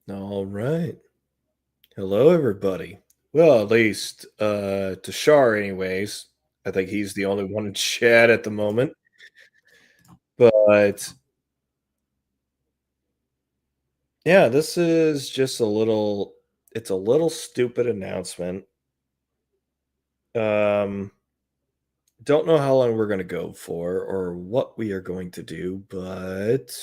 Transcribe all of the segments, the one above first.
All right. Hello, everybody. Well, at least to Shar, anyways. I think he's the only one in chat at the moment. But yeah, this is just it's a little stupid announcement. Um, don't know how long we're going to go for or what we are going to do, but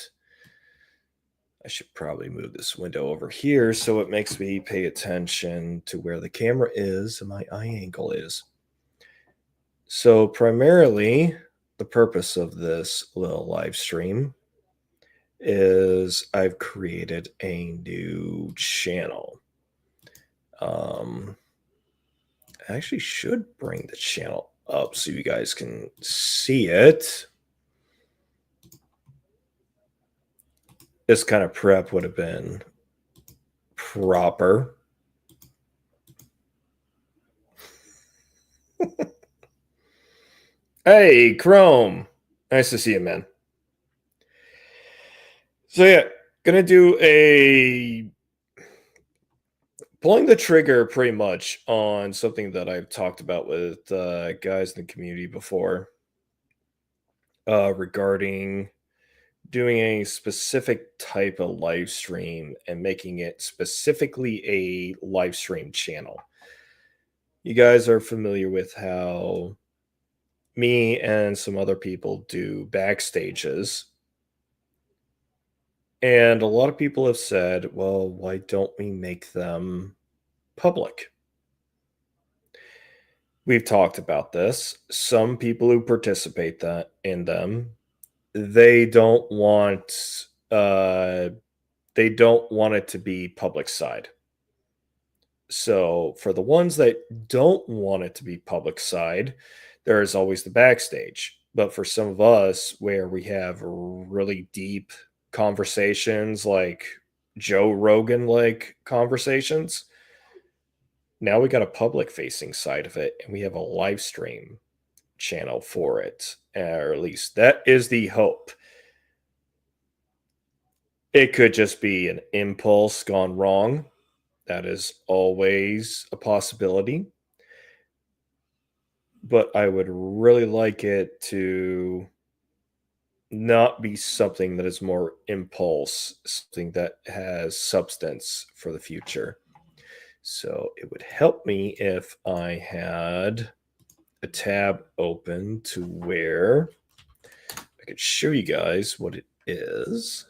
I should probably move this window over here so it makes me pay attention to where the camera is and my eye angle is. So, primarily, the purpose of this little live stream is I've created a new channel. I actually should bring the channel up so you guys can see it. This kind of prep would have been proper. Hey, Chrome. Nice to see you, man. So, yeah, gonna do a pulling the trigger pretty much on something that I've talked about with guys in the community before regarding doing a specific type of live stream and making it specifically a live stream channel. You guys are familiar with how me and some other people do backstages. And a lot of people have said, well, why don't we make them public? We've talked about this. Some people who participate in them, they don't want uh they don't want it to be public side. So for the ones that don't want it to be public side, there is always the backstage. But for some of us where we have really deep conversations like Joe Rogan like conversations, now we got a public facing side of it and we have a live stream channel for it. Or at least that is the hope. It could just be an impulse gone wrong. That is always a possibility. But I would really like it to not be something that is more impulse, something that has substance for the future. So it would help me if I had a tab open to where I could show you guys what it is.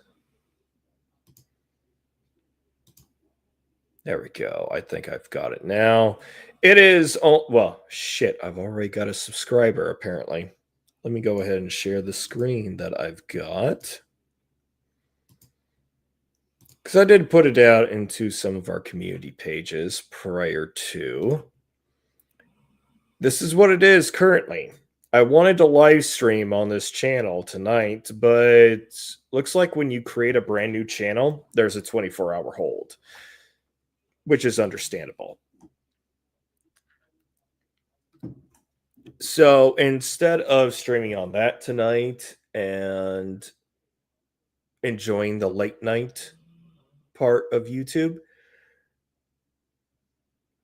There we go. I think I've got it now. It is, oh, well, shit, I've already got a subscriber apparently. Let me go ahead and share the screen that I've got. Because I did put it out into some of our community pages prior to. This is what it is currently. I wanted to live stream on this channel tonight, but looks like when you create a brand new channel, there's a 24-hour hold, which is understandable. So instead of streaming on that tonight and enjoying the late night part of YouTube,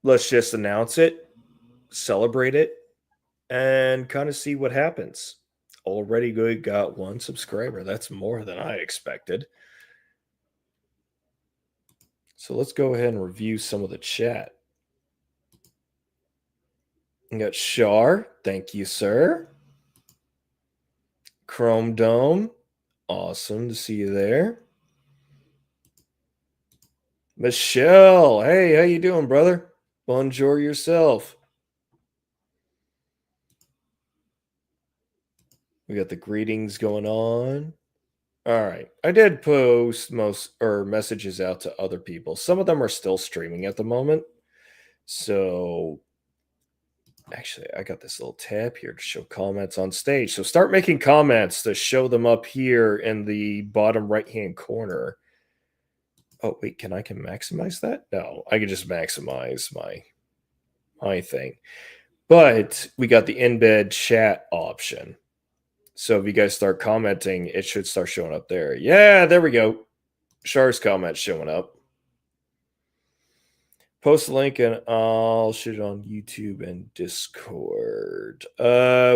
let's just announce it, celebrate it, and kind of see what happens. Already good, got one subscriber. That's more than I expected. So let's go ahead and review some of the chat. We got Shar, thank you, sir. Chrome Dome, awesome to see you there. Michelle, hey, how you doing, brother? Bonjour yourself. We got the greetings going on. All right. I did post most or messages out to other people. Some of them are still streaming at the moment. So actually, I got this little tab here to show comments on stage. So start making comments to show them up here in the bottom right-hand corner. Oh, wait, can maximize that? No, I can just maximize my thing. But we got the embed chat option. So if you guys start commenting, it should start showing up there. Yeah, there we go. Shar's comment showing up. Post a link and I'll shoot it on YouTube and Discord.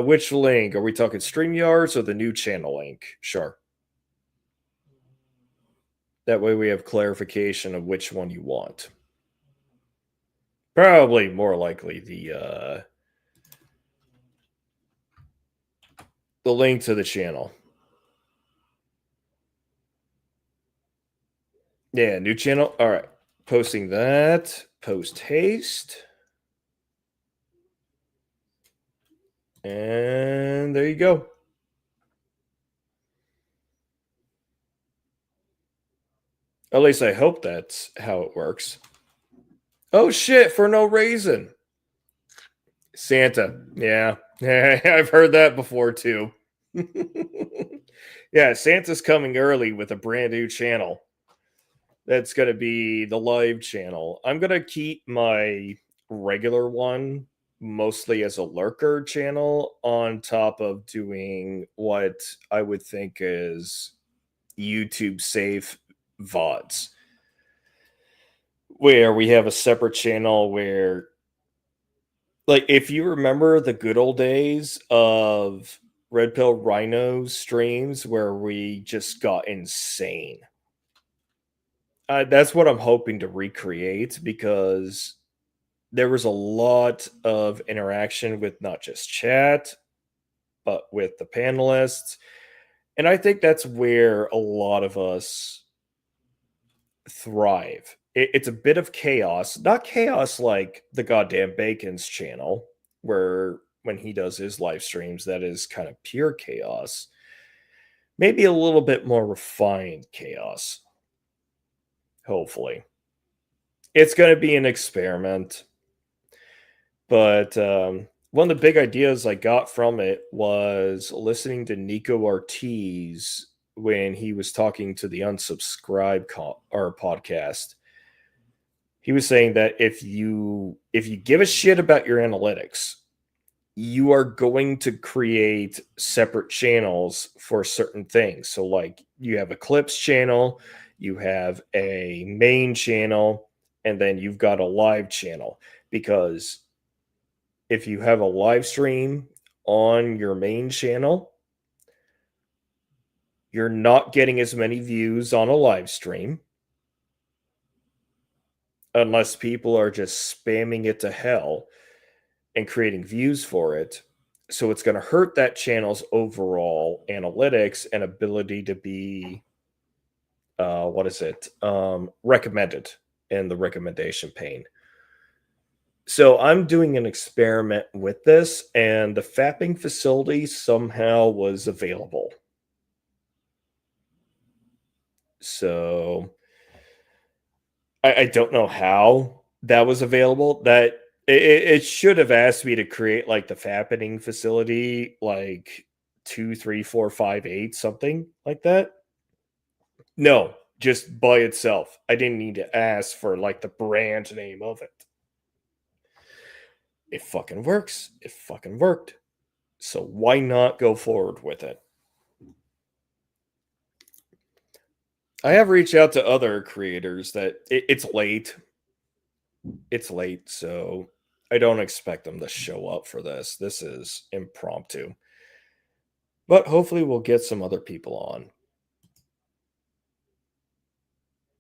Which link? Are we talking StreamYards or the new channel link? Sure. That way we have clarification of which one you want. Probably more likely the link to the channel. Yeah, new channel. All right. Posting that. Post haste. And there you go. At least I hope that's how it works. Oh shit, for no reason. Santa. Yeah. I've heard that before too. Yeah, Santa's coming early with a brand new channel. That's going to be the live channel. I'm going to keep my regular one mostly as a lurker channel on top of doing what I would think is YouTube safe VODs, where we have a separate channel where, like, if you remember the good old days of Red Pill Rhino streams where we just got insane. That's what I'm hoping to recreate, because there was a lot of interaction with not just chat, but with the panelists. And I think that's where a lot of us thrive. It's a bit of chaos, not chaos like the goddamn Bacon's channel, where when he does his live streams, that is kind of pure chaos. Maybe a little bit more refined chaos. Hopefully. It's going to be an experiment. But one of the big ideas I got from it was listening to Nico Ortiz when he was talking to the Unsubscribe or podcast. He was saying that if you give a shit about your analytics, you are going to create separate channels for certain things. So, like, you have a clips channel, you have a main channel, and then you've got a live channel. Because if you have a live stream on your main channel, you're not getting as many views on a live stream unless people are just spamming it to hell and creating views for it. So it's going to hurt that channel's overall analytics and ability to be, recommended in the recommendation pane. So I'm doing an experiment with this, and the fapping facility somehow was available. So I don't know how that was available. That it should have asked me to create like the fapping facility, like 23458, something like that. No, just by itself. I didn't need to ask for like the brand name of it. It fucking works. It fucking worked. So why not go forward with it? I have reached out to other creators that it's late. It's late, so I don't expect them to show up for this. This is impromptu. But hopefully we'll get some other people on.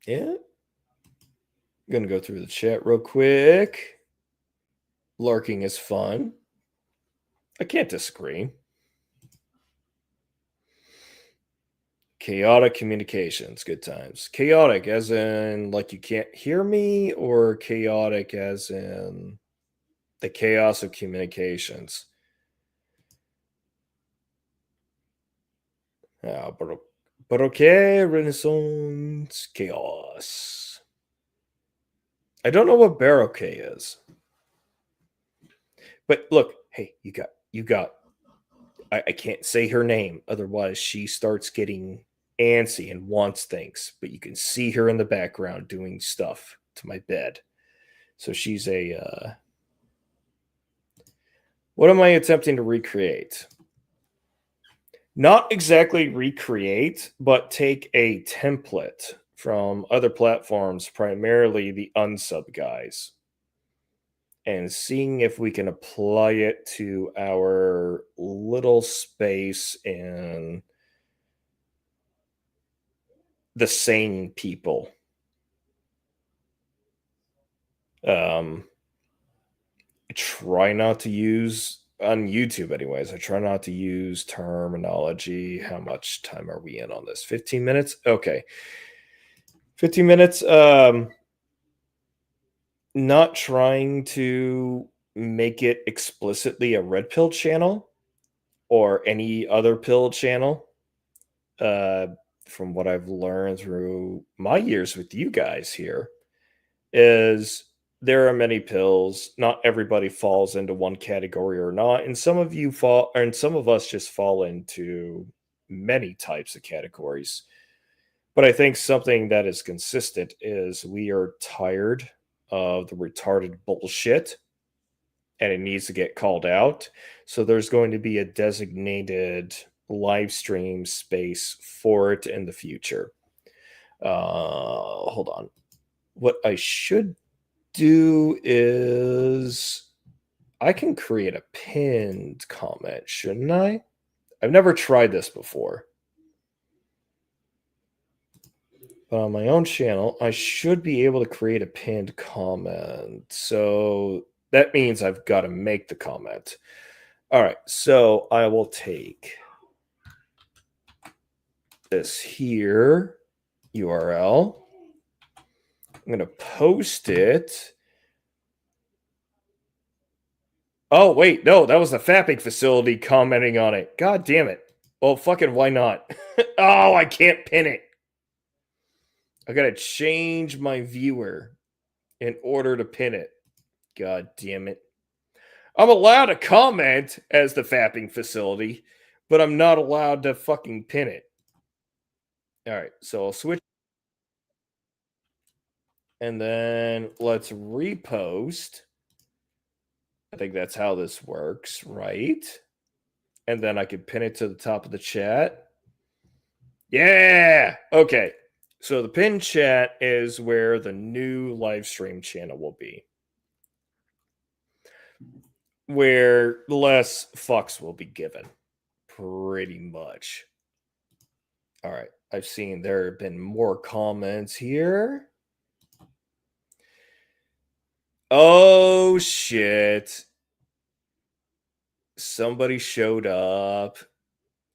Yeah. I'm going to go through the chat real quick. Larking is fun. I can't disagree. Chaotic communications, good times. Chaotic as in like you can't hear me, or chaotic as in the chaos of communications? But okay, Renaissance chaos. I don't know what baroque is. But look, hey, you got I can't say her name, otherwise she starts getting antsy and wants things. But you can see her in the background doing stuff to my bed. So she's a what am I attempting to recreate? Not exactly recreate, but take a template from other platforms, primarily the unsub guys, and seeing if we can apply it to our little space in the sane people. I try not to use on YouTube anyways. I try not to use terminology. How much time are we in on this? 15 minutes? Okay. 15 minutes. Not trying to make it explicitly a red pill channel or any other pill channel. From what I've learned through my years with you guys here, is there are many pills. Not everybody falls into one category or not, and some of you fall, and some of us just fall into many types of categories. But I think something that is consistent is we are tired of the retarded bullshit, and it needs to get called out. So there's going to be a designated live stream space for it in the future. Hold on. What I should do is I can create a pinned comment, shouldn't I? I've never tried this before. But on my own channel, I should be able to create a pinned comment. So that means I've got to make the comment. All right, so I will take this here URL. I'm going to post it. Oh, wait, no, that was the fapping facility commenting on it. God damn it. Well, fucking why not? Oh, I can't pin it. I got to change my viewer in order to pin it. God damn it. I'm allowed to comment as the fapping facility, but I'm not allowed to fucking pin it. All right, so I'll switch. And then let's repost. I think that's how this works, right? And then I can pin it to the top of the chat. Yeah. Okay. So the pin chat is where the new live stream channel will be, where less fucks will be given, pretty much. All right. I've seen there have been more comments here. Oh, shit. Somebody showed up.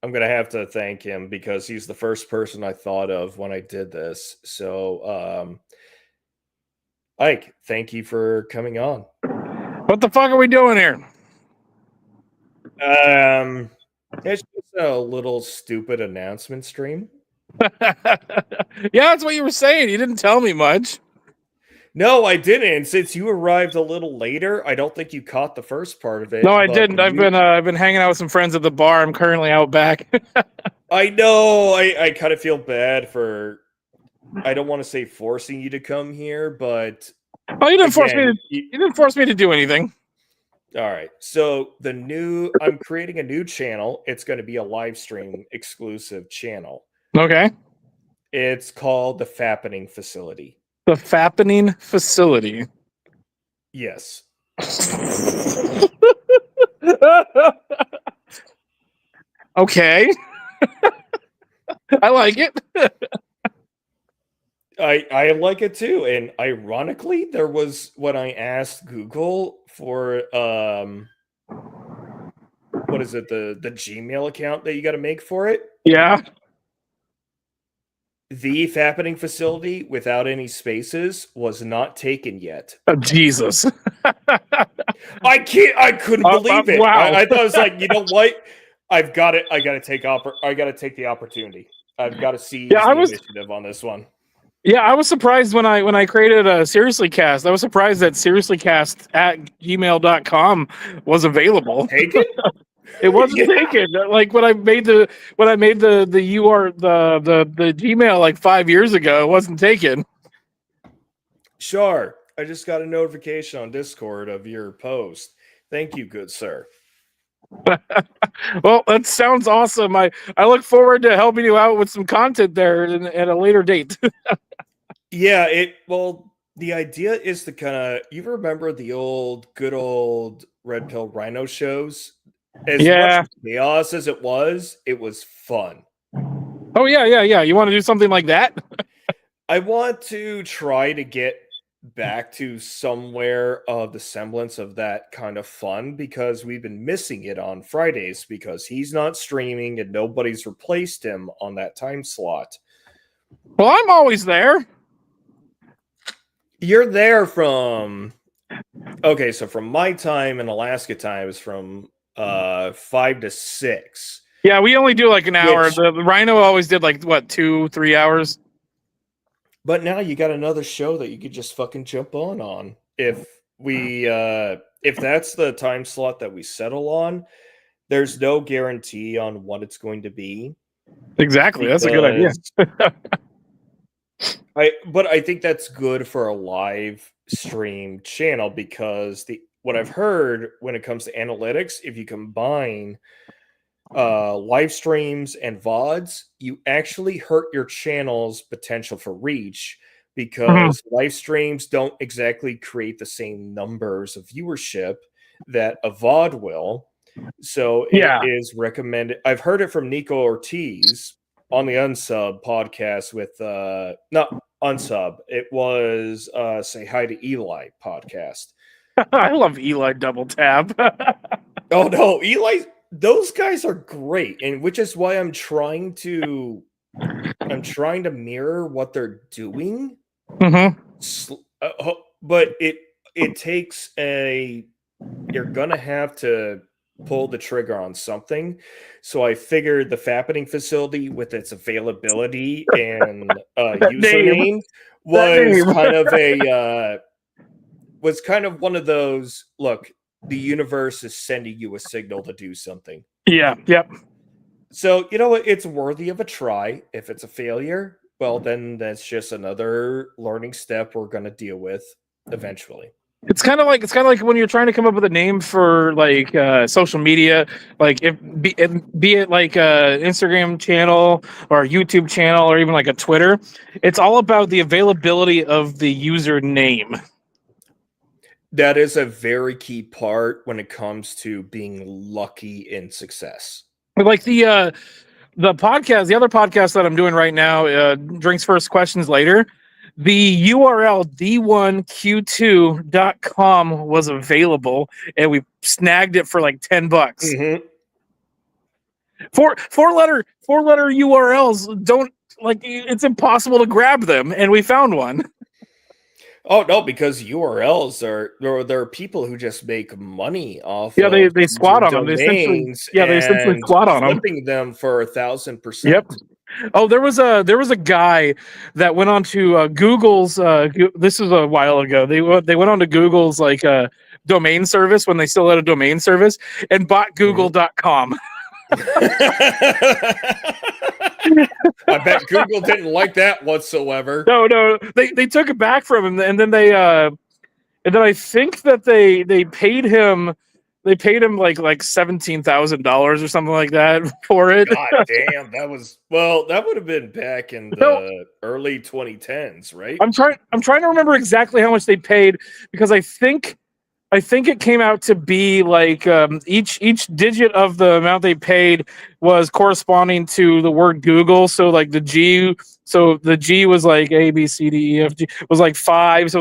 I'm going to have to thank him because he's the first person I thought of when I did this. So, Ike, thank you for coming on. What the fuck are we doing here? It's just a little stupid announcement stream. Yeah, that's what you were saying. You didn't tell me much. No, I didn't. Since you arrived a little later, I don't think you caught the first part of it. No, I didn't. I've been hanging out with some friends at the bar. I'm currently out back. I know. I kind of feel bad for. I don't want to say forcing you to come here, but Oh, you didn't force me to. You didn't force me to do anything. All right. So I'm creating a new channel. It's going to be a live stream exclusive channel. Okay. It's called the Fappening Facility. The Fappening Facility. Yes. Okay. I like it. I like it too. And ironically, there was when I asked Google for what is it, the Gmail account that you got to make for it? Yeah. The Fappening Facility without any spaces was not taken yet. Oh, Jesus. I couldn't believe it. Wow. I thought it was like, you know what? I got to take the opportunity. I've got to seize the initiative on this one. Yeah, I was surprised when I created a Seriously Cast. I was surprised that seriouslycast@gmail.com was available. Taken? It wasn't taken. Like when I made the Gmail like 5 years ago, it wasn't taken. Sure. I just got a notification on Discord of your post. Thank you, good sir. Well, that sounds awesome. I look forward to helping you out with some content there at a later date. Yeah, the idea is to kind of, you remember the good old Red Pill Rhino shows? As much Yeah. chaos as it was fun. Oh yeah. You want to do something like that? I want to try to get back to somewhere of the semblance of that kind of fun, because we've been missing it on Fridays because he's not streaming and nobody's replaced him on that time slot. Well, I'm always there. You're there from Okay, so from my time in Alaska time is from 5 to 6, Yeah, we only do like an hour. which The Rhino always did like what 2-3 hours. but now you got another show that you could just fucking jump on. If that's the time slot that we settle on, there's no guarantee on what it's going to be, Exactly, that's a good idea. because I think that's good for a live stream channel, because the what I've heard when it comes to analytics, if you combine live streams and VODs, you actually hurt your channel's potential for reach, Mhm. because live streams don't exactly create the same numbers of viewership that a VOD will. So it Yeah, is recommended. I've heard it from Nico Ortiz on the Unsub podcast with not Unsub. It was Say Hi to Eli podcast. I love Eli Double Tap. Oh no, Eli, those guys are great, and which is why I'm trying to mirror what they're doing. hmm But it takes a you're gonna have to pull the trigger on something. So I figured the Fappening facility, with its availability and That name, username, that was name. kind of one of those, look, the universe is sending you a signal to do something. Yeah, yep. So, you know what? It's worthy of a try. If it's a failure, well, then that's just another learning step we're going to deal with eventually. It's kind of like when you're trying to come up with a name for like social media, like be it like a Instagram channel or a YouTube channel or even like a Twitter. It's all about the availability of the user name. That is a very key part when it comes to being lucky in success. Like the podcast, the other podcast that I'm doing right now, Drinks First Questions Later, the URL d1q2.com was available and we snagged it for like $10. Mm-hmm. Four letter URLs don't, like, it's impossible to grab them, and we found one. Oh no, because URLs there are people who just make money off Yeah, of they squat using on them. domains They essentially and squat on them. flipping them for 1,000%. Yep. Oh, there was a guy that went on to Google's. This was a while ago. They went on to Google's like domain service when they still had a domain service and bought Mhm. Google.com. I bet Google didn't like that whatsoever. No, they took it back from him, and then I think that they paid him. They paid him like $17,000 or something like that for it. God damn, that would have been back in No, the early 2010s, right? I'm trying to remember exactly how much they paid, because I think it came out to be like each digit of the amount they paid was corresponding to the word Google. So like the G was like A B C D E F G was like 5. So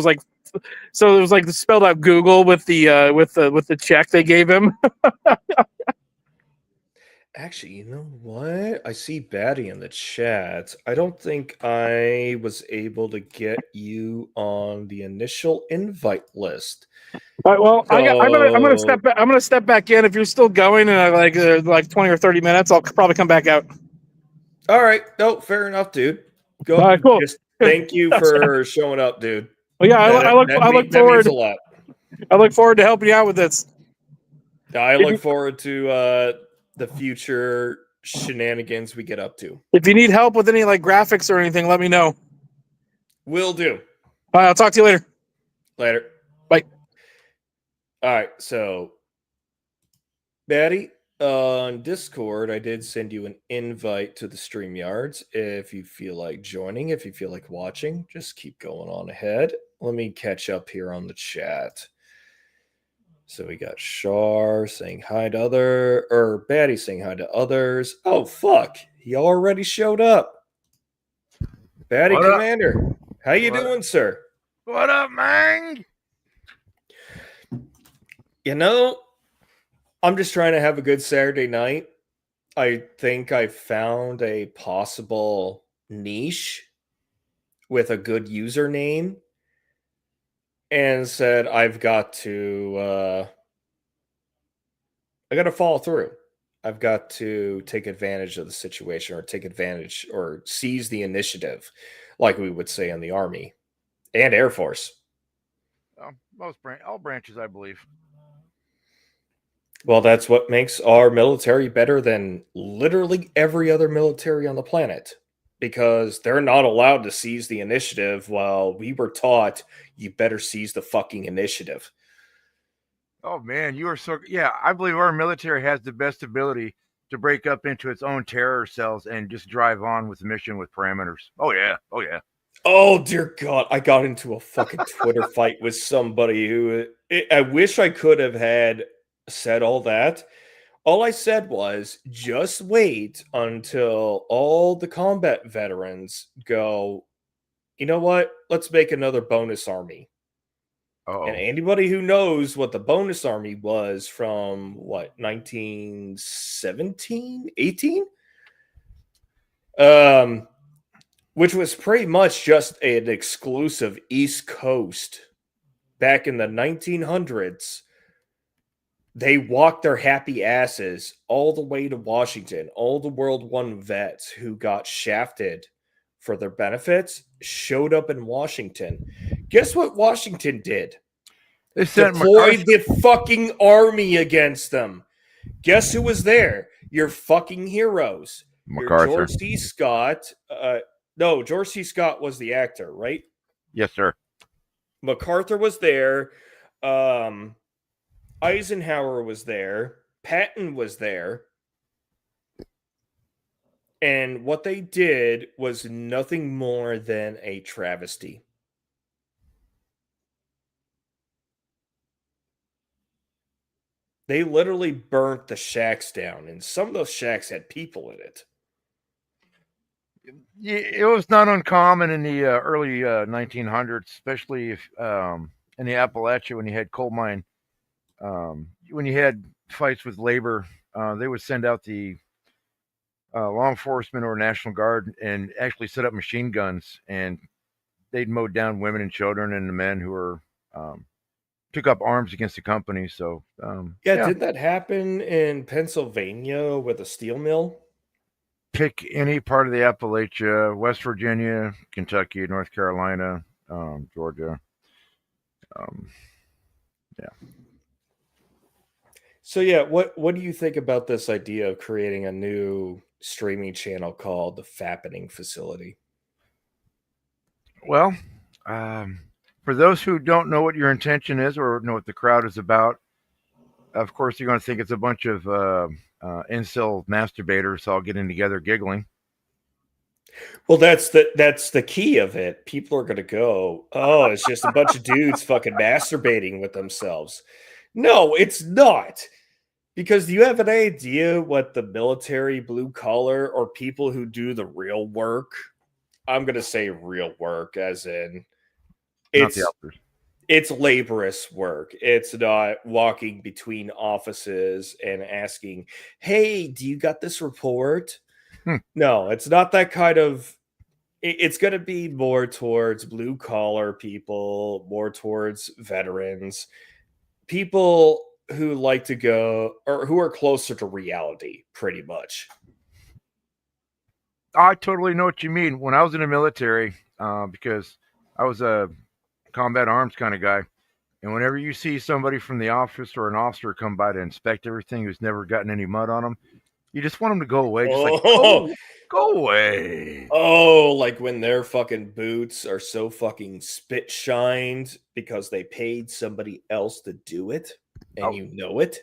it was like spelled out Google with the check they gave him. Actually, you know what? I see Batty in the chat. I don't think I was able to get you on the initial invite list. All right, well, I'm gonna So, step back. I'm gonna step back in. If you're still going in like 20 or 30 minutes, I'll probably come back out. all right. No, fair enough, dude. All Go. right, cool. Just thank you for showing up, dude. Well, yeah, That means a lot. I look forward to helping you out with this. I If look you, forward to the future shenanigans we get up to. if you need help with any like graphics or anything, let me know. Will do. All right, I'll talk to you later. Later. Bye. All right. So, Batty, On Discord, I did send you an invite to the StreamYards. If you feel like joining, if you feel like watching, just keep going on ahead. Let me catch up here on the chat. So we got Shar saying hi to Batty saying hi to others. Oh, fuck. He already showed up. Batty What up? Commander. How you What- doing, sir? What up, man? You know, I'm just trying to have a good Saturday night. I think I found a possible niche with a good username and said I got to follow through. I've got to take advantage of the situation or take advantage or seize the initiative, like we would say in the Army and Air Force. All branches, I believe. Well, that's what makes our military better than literally every other military on the planet, because they're not allowed to seize the initiative while we were taught you better seize the fucking initiative. Oh man, you are so yeah. I believe our military has the best ability to break up into its own terror cells and just drive on with the mission with parameters. Oh yeah, oh yeah. Oh dear God, I got into a fucking Twitter fight with somebody who I wish I could have had said all that. All I said was just wait until all the combat veterans go, you know what? Let's make another bonus army. Oh, And anybody who knows what the bonus army was from what, 1917, 18? Which was pretty much just an exclusive East Coast back in the 1900s. They walked their happy asses all the way to Washington. All the World War I vets who got shafted for their benefits showed up in Washington. Guess what Washington did? they sent Deployed MacArthur. the fucking army against them. Guess who was there? Your fucking heroes. Your MacArthur. George C. Scott. No, George C. Scott was the actor, right? Yes, sir. MacArthur was there. Eisenhower was there. Patton was there. And what they did was nothing more than a travesty. They literally burnt the shacks down, and some of those shacks had people in it. It was not uncommon in the early 1900s, especially if in the Appalachia when you had coal mine, when you had fights with labor, they would send out the law enforcement or National Guard and actually set up machine guns, and they'd mow down women and children and the men who were took up arms against the company. So did that happen in Pennsylvania with a steel mill? Pick any part of the Appalachia, West Virginia, Kentucky, North Carolina, Georgia. Yeah. So yeah, what do you think about this idea of creating a new streaming channel called the Fappening Facility? Well, for those who don't know what your intention is or know what the crowd is about, of course you're going to think it's a bunch of incel masturbators all getting together giggling. Well, that's the key of it. People are going to go, oh, it's just a bunch of dudes fucking masturbating with themselves. No, it's not. Because do you have an idea what the military, blue collar, or people who do the real work? I'm going to say real work, as in it's laborious work. It's not walking between offices and asking, hey, do you got this report? No, it's not that kind of. It's going to be more towards blue collar people, more towards veterans, people who like to go or who are closer to reality, pretty much. I totally know what you mean. When I was in the military, because I was a combat arms kind of guy, and whenever you see somebody from the office or an officer come by to inspect everything who's never gotten any mud on them, you just want them to go away. Just like, go away. Oh, like when their fucking boots are so fucking spit shined because they paid somebody else to do it and you know it.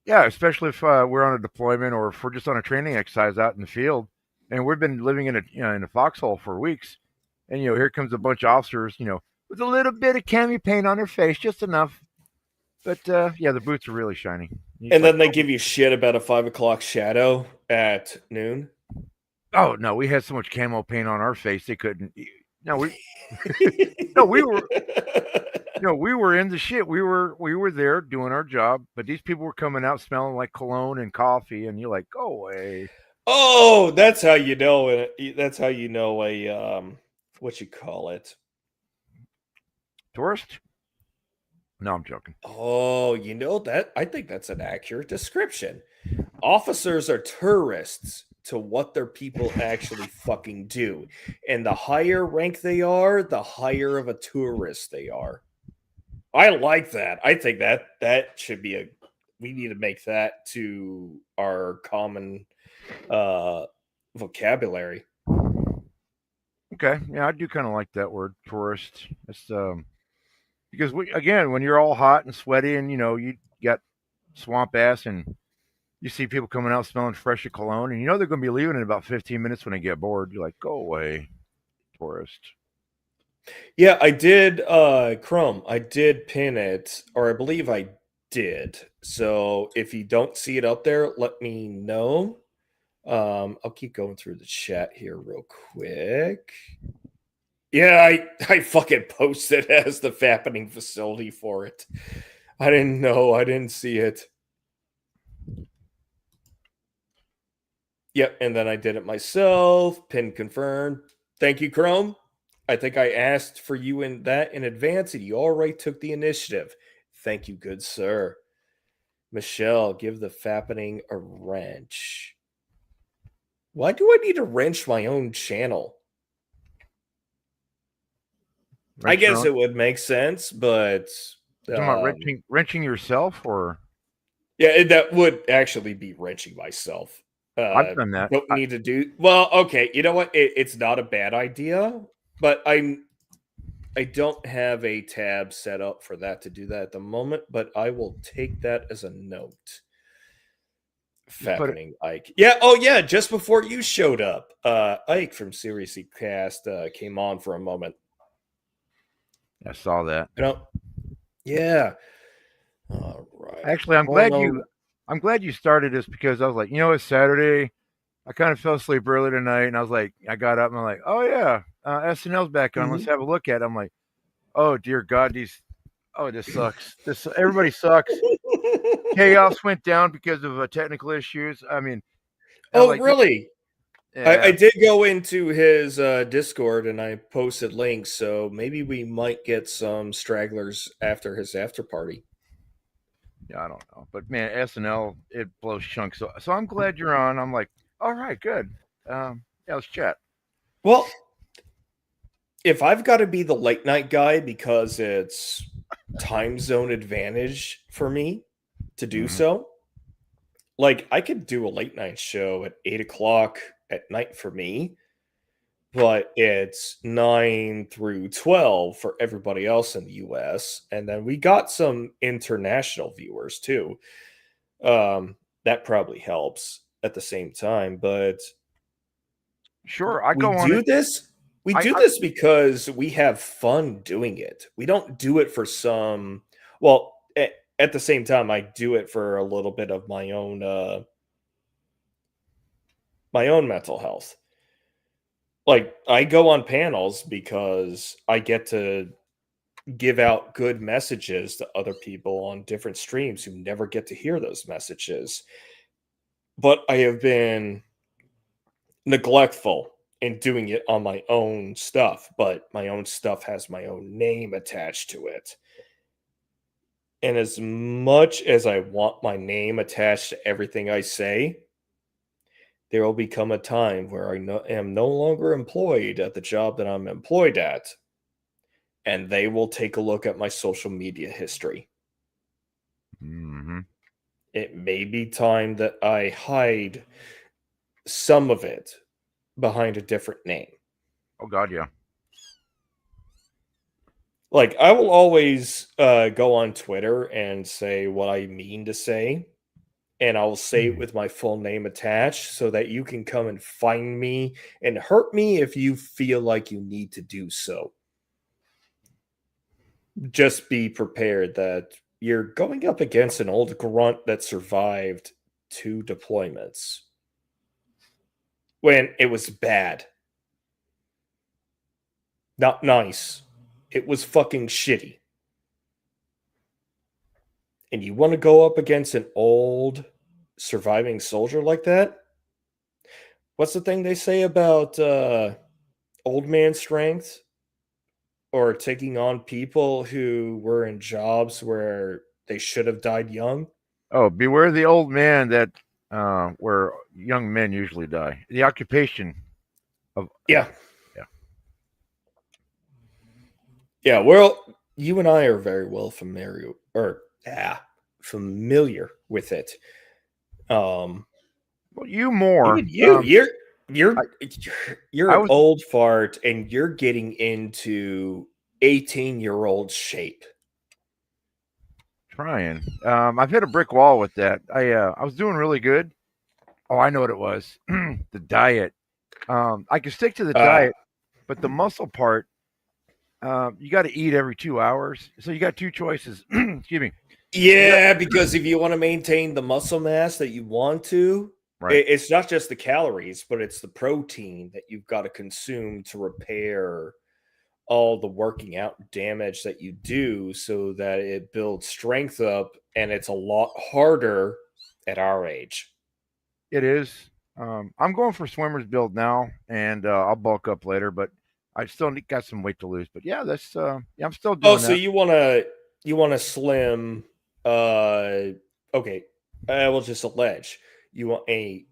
Yeah, especially if we're on a deployment or if we're just on a training exercise out in the field, and we've been living in a foxhole for weeks, and here comes a bunch of officers, with a little bit of cami paint on their face, just enough. But yeah, the boots are really shiny. He's And like, then they give you shit about a 5 o'clock shadow at noon. oh no, we had so much camo paint on our face they couldn't. No, we no, we were in the shit. We were there doing our job, but these people were coming out smelling like cologne and coffee, and you're like, go away, Oh, that's how you know it. That's how you know a what you call it. tourist. No, I'm joking. Oh, you know that I think that's an accurate description. Officers are tourists to what their people actually fucking do. And the higher rank they are, the higher of a tourist they are. I like that. I think that should be a we need to make that to our common vocabulary. Okay, yeah, I do kind of like that word, tourist. It's because when you're all hot and sweaty, and you got swamp ass, and you see people coming out smelling fresh of cologne, and they're going to be leaving in about 15 minutes when they get bored. You're like, go away, tourist. Yeah, I did Chrome. I did pin it, or I believe I did. So if you don't see it up there, let me know. I'll keep going through the chat here real quick. Yeah, I fucking posted as the fappening facility for it. I didn't know. I didn't see it. Yep, and then I did it myself. Pin confirmed. Thank you, Chrome. I think I asked for you in advance, and you already took the initiative. Thank you, good sir. Michelle, give the fappening a wrench. Why do I need to wrench my own channel? I Wrench your guess own. it would make sense, but You talking about wrenching yourself, or yeah, that would actually be wrenching myself. I've done that. Don't need to do well. Okay, you know what? It's not a bad idea, but I don't have a tab set up for that to do that at the moment. But I will take that as a note. Just put it. Fappening Ike. Yeah. Oh yeah. Just before you showed up, Ike from Seriously Cast came on for a moment. I saw that. You know. Yeah. All right. Actually, I'm Well, glad no. you started this because I was like, it's Saturday. I kind of fell asleep early tonight, and I was like, I got up and I'm like, oh yeah, SNL's back on. Let's Mhm. have a look at it. I'm like, oh dear God, this sucks. This everybody sucks. Chaos went down because of technical issues. I mean, I was Oh, like, really? I yeah, did go into his Discord and I posted links, so maybe we might get some stragglers after his after party. yeah, I don't know, but man, SNL it blows chunks. So I'm glad you're on. I'm like, all right, good. Yeah, let's chat. Well, if I've got to be the late night guy because it's time zone advantage for me to do Hmm. so, like I could do a late night show at 8 o'clock at night for me, but it's 9 through 12 for everybody else in the US. And then we got some international viewers too. That probably helps at the same time, but Sure, I we go on do it. this. We do I this because we have fun doing it. We don't do it for some. Well, at the same time, I do it for a little bit of my own mental health. Like I go on panels because I get to give out good messages to other people on different streams who never get to hear those messages. But I have been neglectful in doing it on my own stuff, but my own stuff has my own name attached to it. And as much as I want my name attached to everything I say, there will become a time where am no longer employed at the job that I'm employed at, and they will take a look at my social media history. hmm It may be time that I hide some of it behind a different name. Oh God, yeah. Like I will always go on Twitter and say what I mean to say, and I'll say it with my full name attached so that you can come and find me and hurt me if you feel like you need to do so. Just be prepared that you're going up against an old grunt that survived 2 deployments when it was bad. Not nice. It was fucking shitty. And you want to go up against an old surviving soldier like that? What's the thing they say about old man strength? Or taking on people who were in jobs where they should have died young? Oh, beware the old man that where young men usually die. The occupation of Yeah. Yeah. Yeah, well, you and I are very well familiar with it. Well, you more. Even you, you're I, you're I an was old fart, and you're getting into 18-year-old shape. trying. I've hit a brick wall with that. I was doing really good. Oh, I know what it was. The diet. I can stick to the diet, but the muscle part, you got to eat every 2 hours. So you got two choices. Excuse me. Yeah, because if you want to maintain the muscle mass that you want to, Right. it's not just the calories, but it's the protein that you've got to consume to repair all the working out damage that you do so that it builds strength up, and it's a lot harder at our age. It is. I'm going for swimmer's build now, and I'll bulk up later, but I still got some weight to lose. But yeah, that's yeah, I'm still Oh, doing so that. you want to slim okay. I will just allege you want a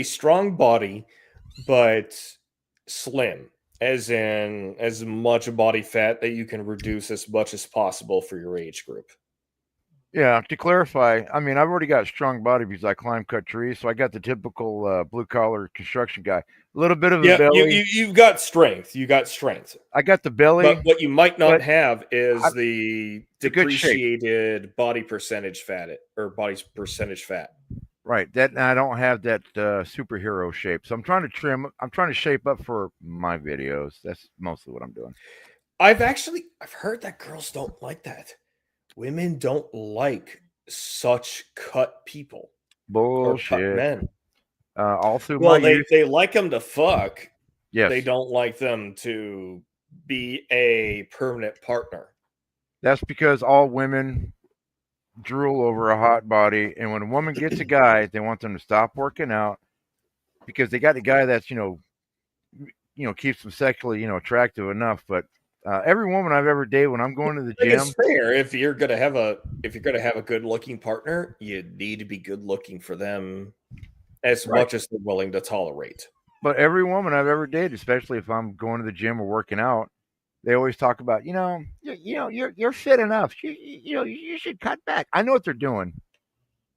strong body but slim, as in as much body fat that you can reduce as much as possible for your age group. Yeah, to clarify, I mean, I've already got a strong body because I climb, cut trees, so I got the typical blue collar construction guy. A little bit of a Yeah, belly. you've got strength. You got strength. I got the But belly, what you might not but have I'm is the in good shape. depreciated body percentage fat or body percentage fat. Right. That and I don't have that superhero shape, so I'm trying to trim. I'm trying to shape up for my videos. That's mostly what I'm doing. I've heard that girls don't like that. Women don't like such cut people or cut Bullshit. men. All through my Well, they youth, they like them to fuck. yes, They don't like them to be a permanent partner. that's because all women drool over a hot body, and when a woman gets a guy, they want them to stop working out because they got a guy that's keeps them sexually attractive enough. But every woman I've ever dated, when I'm going to the I think it's gym, fair if you're gonna have a good looking partner, you need to be good looking for them as right? much as they're willing to tolerate. But every woman I've ever dated, especially if I'm going to the gym or working out, they always talk about, you're fit enough. You should cut back. I know what they're doing.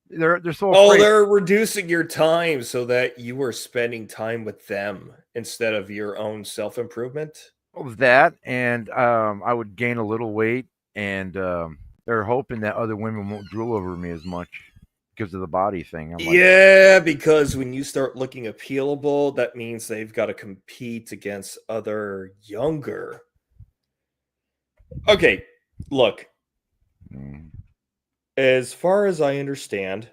They're so Oh, afraid they're reducing your time so that you are spending time with them instead of your own self improvement. of that, and I would gain a little weight, and they're hoping that other women won't drool over me as much because of the body thing. I'm like, Yeah, because when you start looking appealable, that means they've got to compete against other younger. Okay, look, mm, as far as I understand,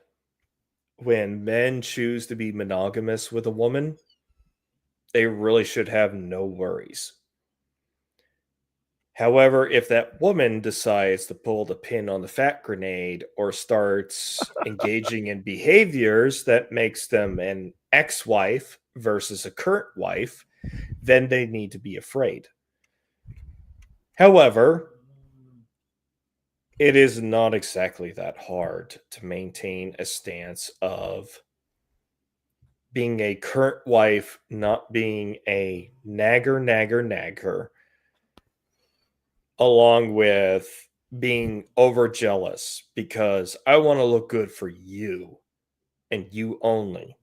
when men choose to be monogamous with a woman, they really should have no worries. However, if that woman decides to pull the pin on the fat grenade or starts engaging in behaviors that makes them an ex-wife versus a current wife, then they need to be afraid. However, it is not exactly that hard to maintain a stance of being a current wife, not being a nagger, along with being over jealous because I want to look good for you and you only.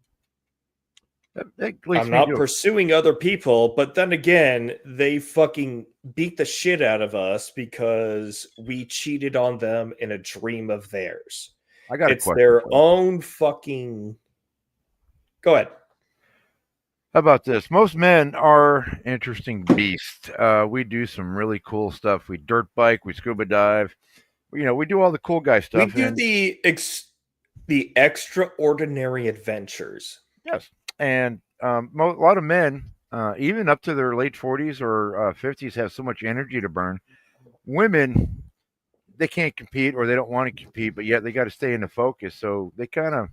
that leads I'm me not to pursuing other people, but then again, they fucking beat the shit out of us because we cheated on them in a dream of theirs. I got a It's question their for you. own fucking. Go ahead. How about this? Most men are interesting beasts. We do some really cool stuff. We dirt bike, we scuba dive. We do all the cool guy We stuff. do And the extraordinary adventures. yes, and a lot of men, even up to their late 40s or 50s, have so much energy to burn. Women, they can't compete or they don't want to compete, but yet they got to stay in the focus. So they kind of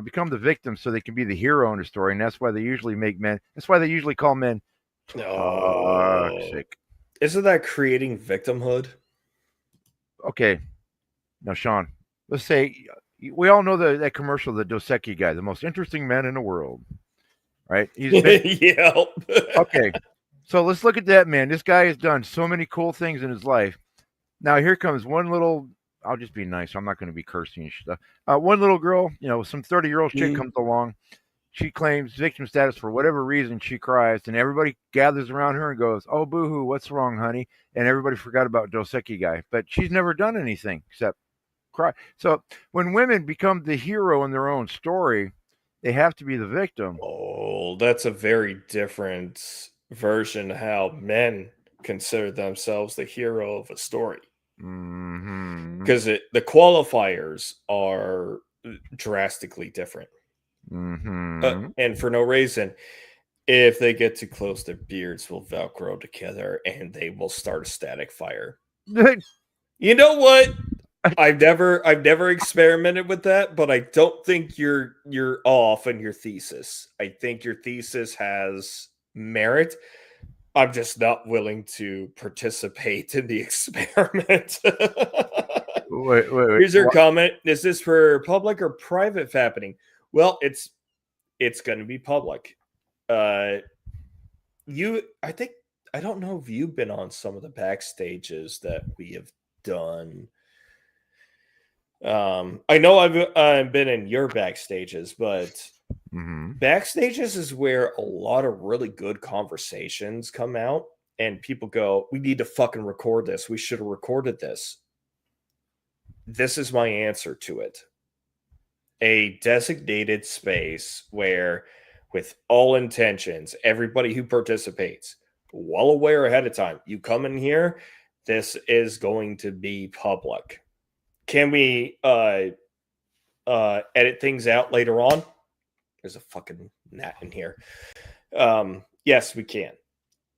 become the victim so they can be the hero in the story, and that's why they usually make men. That's why they usually call men Oh, toxic. isn't that creating victimhood? Okay, now Sean, let's say we all know that commercial, the Dos Equis guy, the most interesting man in the world, right? He's been Yep. okay. So let's look at that man. This guy has done so many cool things in his life. Now here comes one little. I'll just be nice. I'm not going to be cursing and stuff. One little girl, some 30-year-old chick Mm. comes along. She claims victim status for whatever reason. She cries, and everybody gathers around her and goes, "Oh, boo-hoo, what's wrong, honey?" And everybody forgot about Dos Equis guy, but she's never done anything except cry. So when women become the hero in their own story, they have to be the victim. Oh, that's a very different version of how men consider themselves the hero of a story. Mm-hmm. Because the qualifiers are drastically different. Mm-hmm. And for no reason, if they get too close, their beards will velcro together and they will start a static fire. You know what? I've never experimented with that, but I don't think you're off in your thesis. I think your thesis has merit. I'm just not willing to participate in the experiment. Wait. Here's your comment. Is this for public or private fappening? Well, it's going to be public. Uh I think I don't know if you've been on some of the backstages that we have done. I know I've been in your backstages, but Mm-hmm. backstages is where a lot of really good conversations come out, and people go, "We need to fucking record this. We should have recorded this." This is my answer to it: a designated space where, with all intentions, everybody who participates, well aware ahead of time, you come in here, this is going to be public. Can we edit things out later on? There's a fucking gnat in here. Yes, we can.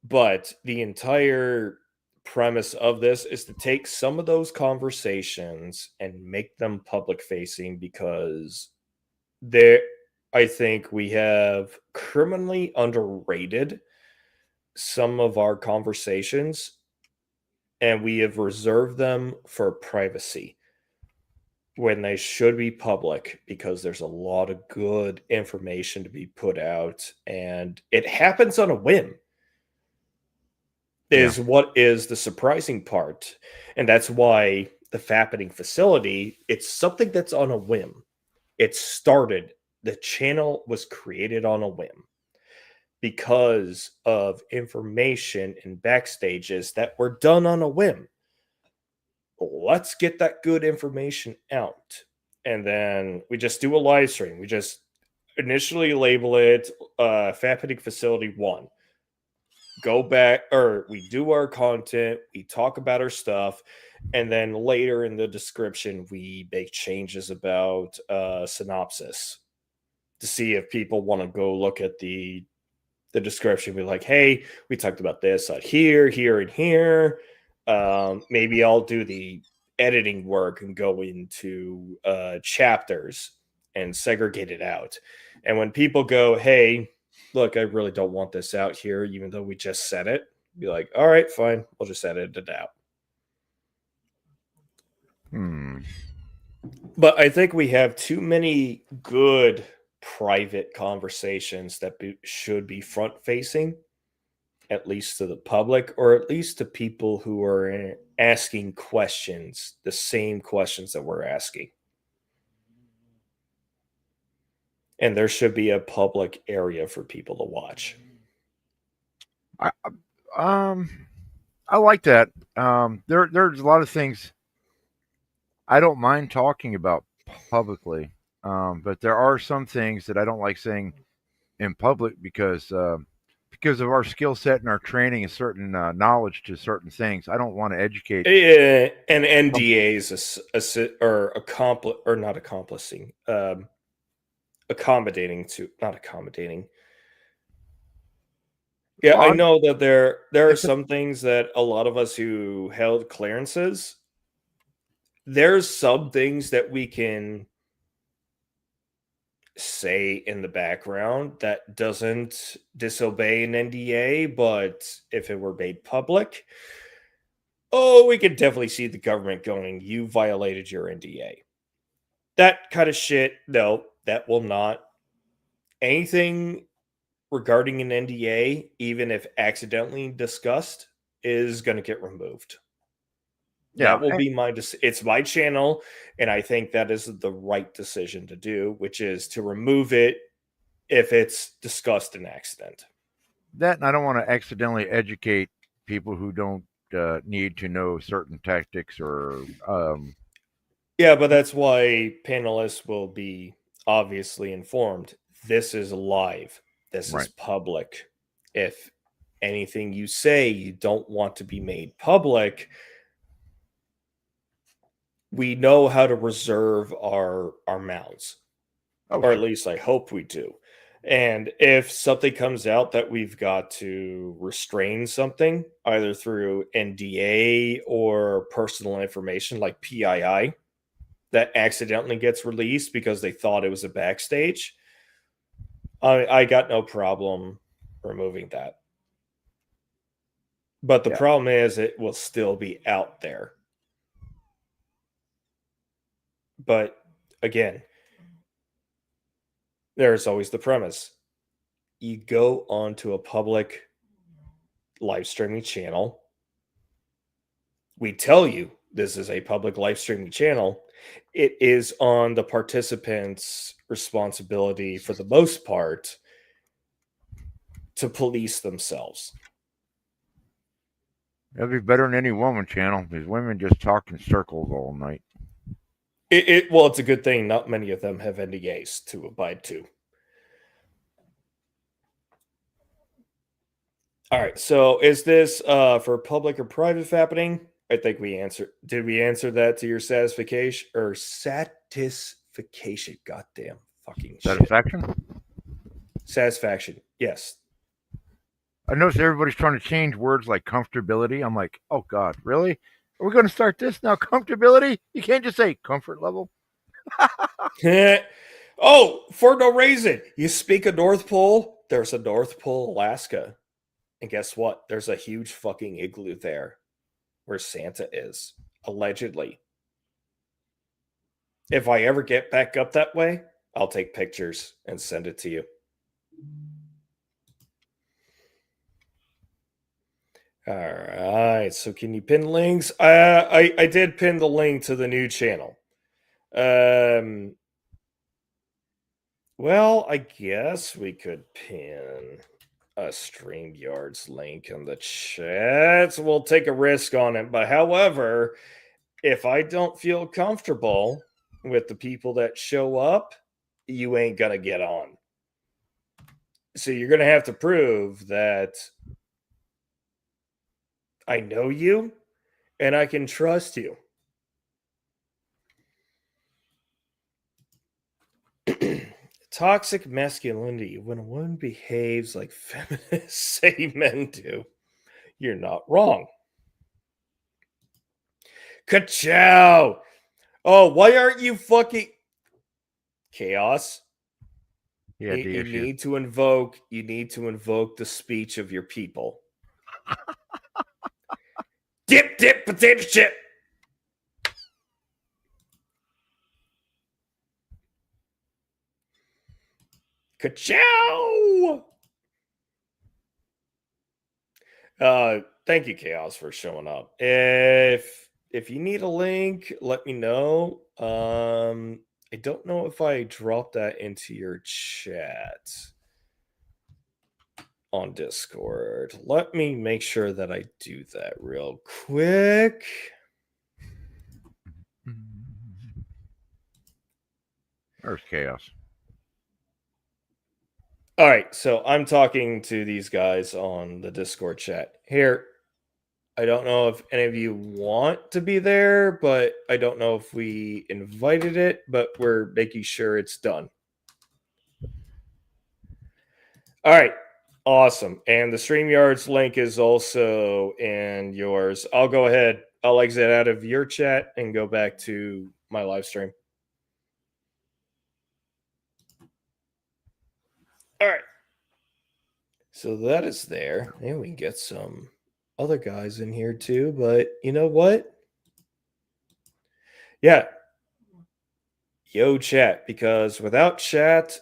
But the entire premise of this is to take some of those conversations and make them public facing, because there I think we have criminally underrated some of our conversations, and we have reserved them for privacy when they should be public, because there's a lot of good information to be put out, and it happens on a whim Yeah. is what is the surprising part. And that's why the fappening facility, it's something that's on a whim. It started, the channel was created on a whim because of information and backstages that were done on a whim. Let's get that good information out. And then we just do a live stream. We just initially label it Fappening Facility 1. Go back, or we do our content, we talk about our stuff, and then later in the description, we make changes about synopsis to see if people want to go look at the description, be like, hey, we talked about this here, here, and here. Maybe I'll do the editing work and go into chapters and segregate it out. And when people go, hey, look, I really don't want this out here, even though we just said it, be like, all right, fine, we'll just edit it out. Hmm. But I think we have too many good private conversations that should be front facing, at least to the public, or at least to people who are asking questions, the same questions that we're asking. And there should be a public area for people to watch. I um I like that. There's a lot of things I don't mind talking about publicly, but there are some things that I don't like saying in public because of our skill set and our training and certain knowledge to certain things. I don't want to educate. Yeah, and NDAs or not accomplishing, accommodating to not accommodating. Yeah, I Well, know that there are it's a, some things that a lot of us who held clearances, there's some things that we can say in the background that doesn't disobey an NDA, but if it were made public, oh, we could definitely see the government going, you violated your NDA. That kind of shit, no, that will not. Anything regarding an NDA, even if accidentally discussed, is going to get removed. yeah, That will be it's my channel, and I think that is the right decision to do, which is to remove it if it's discussed in accident. that, and I don't want to accidentally educate people who don't need to know certain tactics or Yeah, but that's why panelists will be obviously informed. This is live. This is right. public. If anything you say you don't want to be made public, we know how to reserve our mouths, Oh, or at sure. least I hope we do. And if something comes out that we've got to restrain something, either through NDA or personal information like PII, that accidentally gets released because they thought it was a backstage, I got no problem removing that. But the Yeah, problem is it will still be out there. But again, there's always the premise. You go onto a public live streaming channel. We tell you this is a public live streaming channel. It is on the participants' responsibility for the most part to police themselves. that'd be better than any woman channel because women just talk in circles all night. Well, it's a good thing not many of them have NDAs to abide to. All right, so is this for public or private fappening? I think we answered. Did we answer that to your satisfaction or satisfaction? Goddamn fucking shit. Satisfaction. Satisfaction. Yes. I noticed everybody's trying to change words like comfortability. I'm like, oh God, really? Are we going to start this now? Comfortability? You can't just say comfort level. Oh, for no reason. You speak of North Pole, there's a North Pole, Alaska. And guess what? There's a huge fucking igloo there where Santa is, allegedly. If I ever get back up that way, I'll take pictures and send it to you. All right. So can you pin links? I did pin the link to the new channel. Well, I guess we could pin a StreamYard's link in the chat. We'll take a risk on it. But however, if I don't feel comfortable with the people that show up, you ain't gonna get on. So you're gonna have to prove that I know you and I can trust you. Toxic masculinity, when a woman behaves like feminists say men do, you're not wrong. Ka-chow! Oh, why aren't you fucking chaos? Yeah, the You issue. need to invoke the speech of your people. Dip, dip, potato chip. Ka-chow! Thank you, Chaos, for showing up. If you need a link, let me know. I don't know if I dropped that into your chat on Discord. Let me make sure that I do that real quick. There's chaos. All right, so I'm talking to these guys on the Discord chat. Here, I don't know if any of you want to be there, but I don't know if we invited it, but we're making sure it's done. All right, awesome. And the StreamYards link is also in yours. I'll go ahead. I'll exit out of your chat and go back to my live stream. All right. So that is there. And we can get some other guys in here too. But you know what? Yeah. Yo, chat. Because without chat,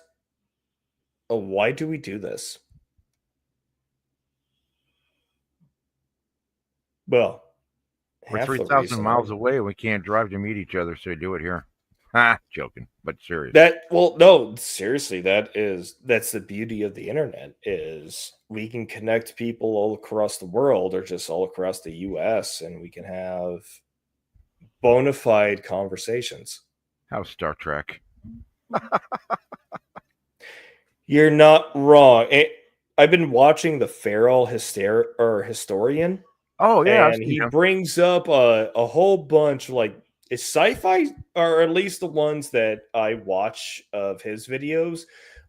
why do we do this? Well, We're half the 3,000 reason miles away and we can't drive to meet each other, so we do it here. Ha, joking, but serious. No, seriously, that's the beauty of the internet is we can connect people all across the world or just all across the US and we can have bona fide conversations. How's Star Trek? You're not wrong. I've been watching the Feral Historian. Oh yeah, and he brings up a whole bunch like is sci-fi, or at least the ones that I watch of his videos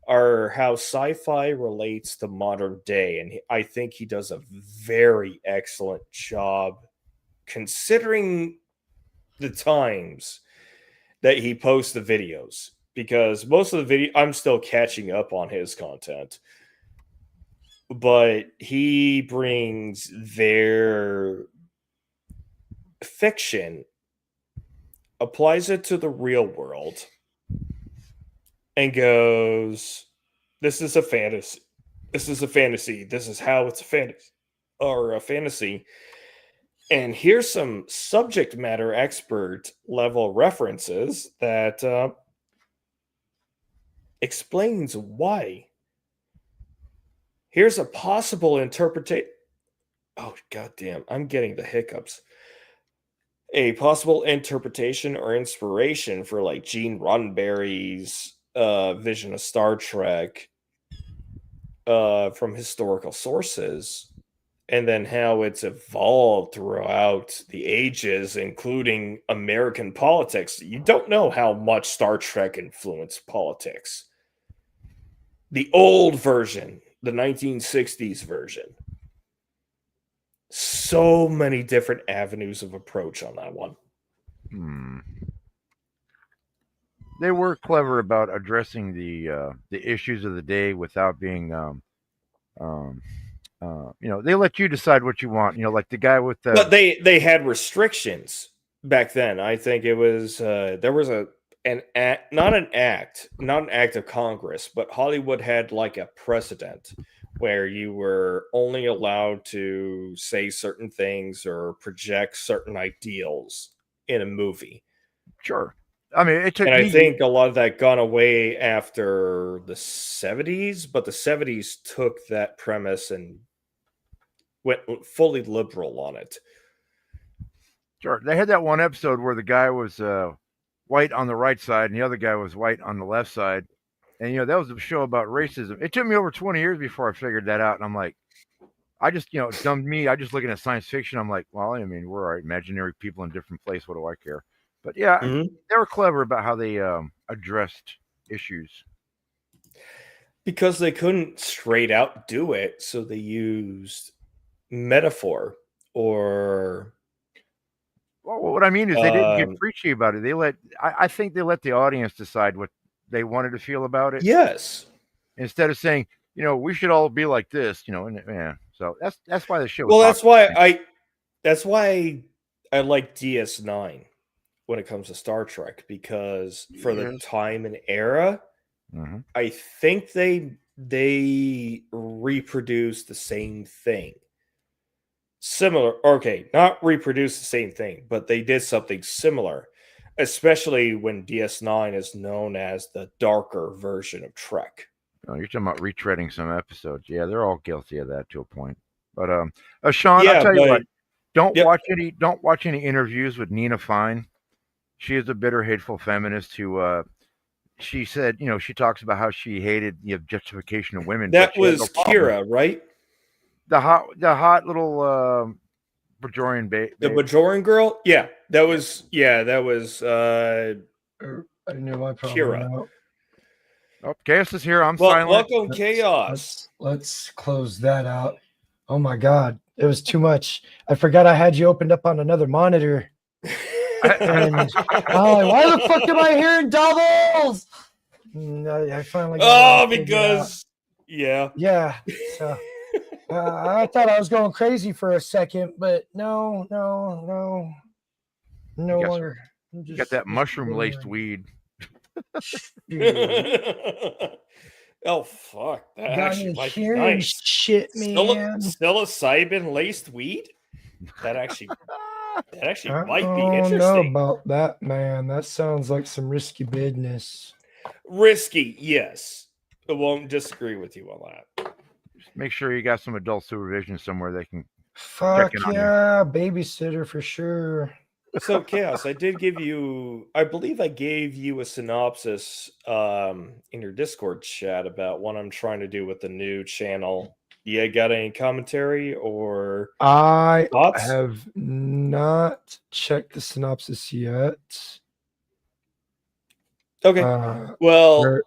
are how sci-fi relates to modern day, and I think he does a very excellent job considering the times that he posts the videos, because most of the video I'm still catching up on his content, but he brings their fiction, applies it to the real world, and goes, this is a fantasy. This is a fantasy. This is how it's a fantasy or a fantasy. And here's some subject matter expert level references that explains why. Here's a possible interpretation. Oh, goddamn. I'm getting the hiccups. A possible interpretation or inspiration for like Gene Roddenberry's vision of Star Trek from historical sources, and then how it's evolved throughout the ages, including American politics. You don't know how much Star Trek influenced politics. The old version, the 1960s version. So many different avenues of approach on that one. They were clever about addressing the issues of the day without being they let you decide what you want. Like the guy with the. But they had restrictions back then. I think it was there was an act, not an act of Congress, but Hollywood had like a precedent where you were only allowed to say certain things or project certain ideals in a movie. Sure. I mean, it took. And I think a lot of that gone away after the 70s, but the 70s took that premise and went fully liberal on it. Sure. They had that one episode where the guy was white on the right side and the other guy was white on the left side. And, that was a show about racism. It took me over 20 years before I figured that out. And I'm like, I just, dumbed me. I just looking at science fiction. I'm like, well, I mean, we're imaginary people in different places. What do I care? But yeah, they were clever about how they addressed issues. Because they couldn't straight out do it. So they used metaphor or. Well, what I mean is they didn't get preachy about it. I think they let the audience decide what they wanted to feel about it. Yes. Instead of saying, we should all be like this, and yeah. So that's why the show. Well, that's why I like DS9 when it comes to Star Trek, because for the time and era, I think they reproduced the same thing. Similar, okay, not reproduce the same thing, but they did something similar, especially when DS9 is known as the darker version of Trek. Oh, you're talking about retreading some episodes. Yeah, they're all guilty of that to a point. But Sean, I'll tell you what, don't watch any interviews with Nina Fine. She is a bitter, hateful feminist who she said, she talks about how she hated the objectification of women, but That she had no was problem. Kira, right? The hot little Bajorian The babe. Bajoran girl? Yeah, that was I knew I probably Kira. know. Oh, Chaos is here. I'm Well, silent. welcome Chaos. Let's close that out. Oh my god, it was too much. I forgot I had you opened up on another monitor. And why the fuck am I hearing doubles? I finally got it figured out. Yeah. So I thought I was going crazy for a second, but no longer. You got that mushroom laced weed. Oh fuck! That Got actually me might be hearing nice. shit, man. Psilocybin laced weed. That actually might be I don't know interesting. about that, man. That sounds like some risky business. Risky, yes. I won't disagree with you on that. Just make sure you got some adult supervision somewhere they can. Fuck Checking on you. yeah, babysitter for sure. So Chaos, I believe I gave you a synopsis in your Discord chat about what I'm trying to do with the new channel. You got any commentary or I thoughts? have not checked the synopsis yet. Okay. Well, where-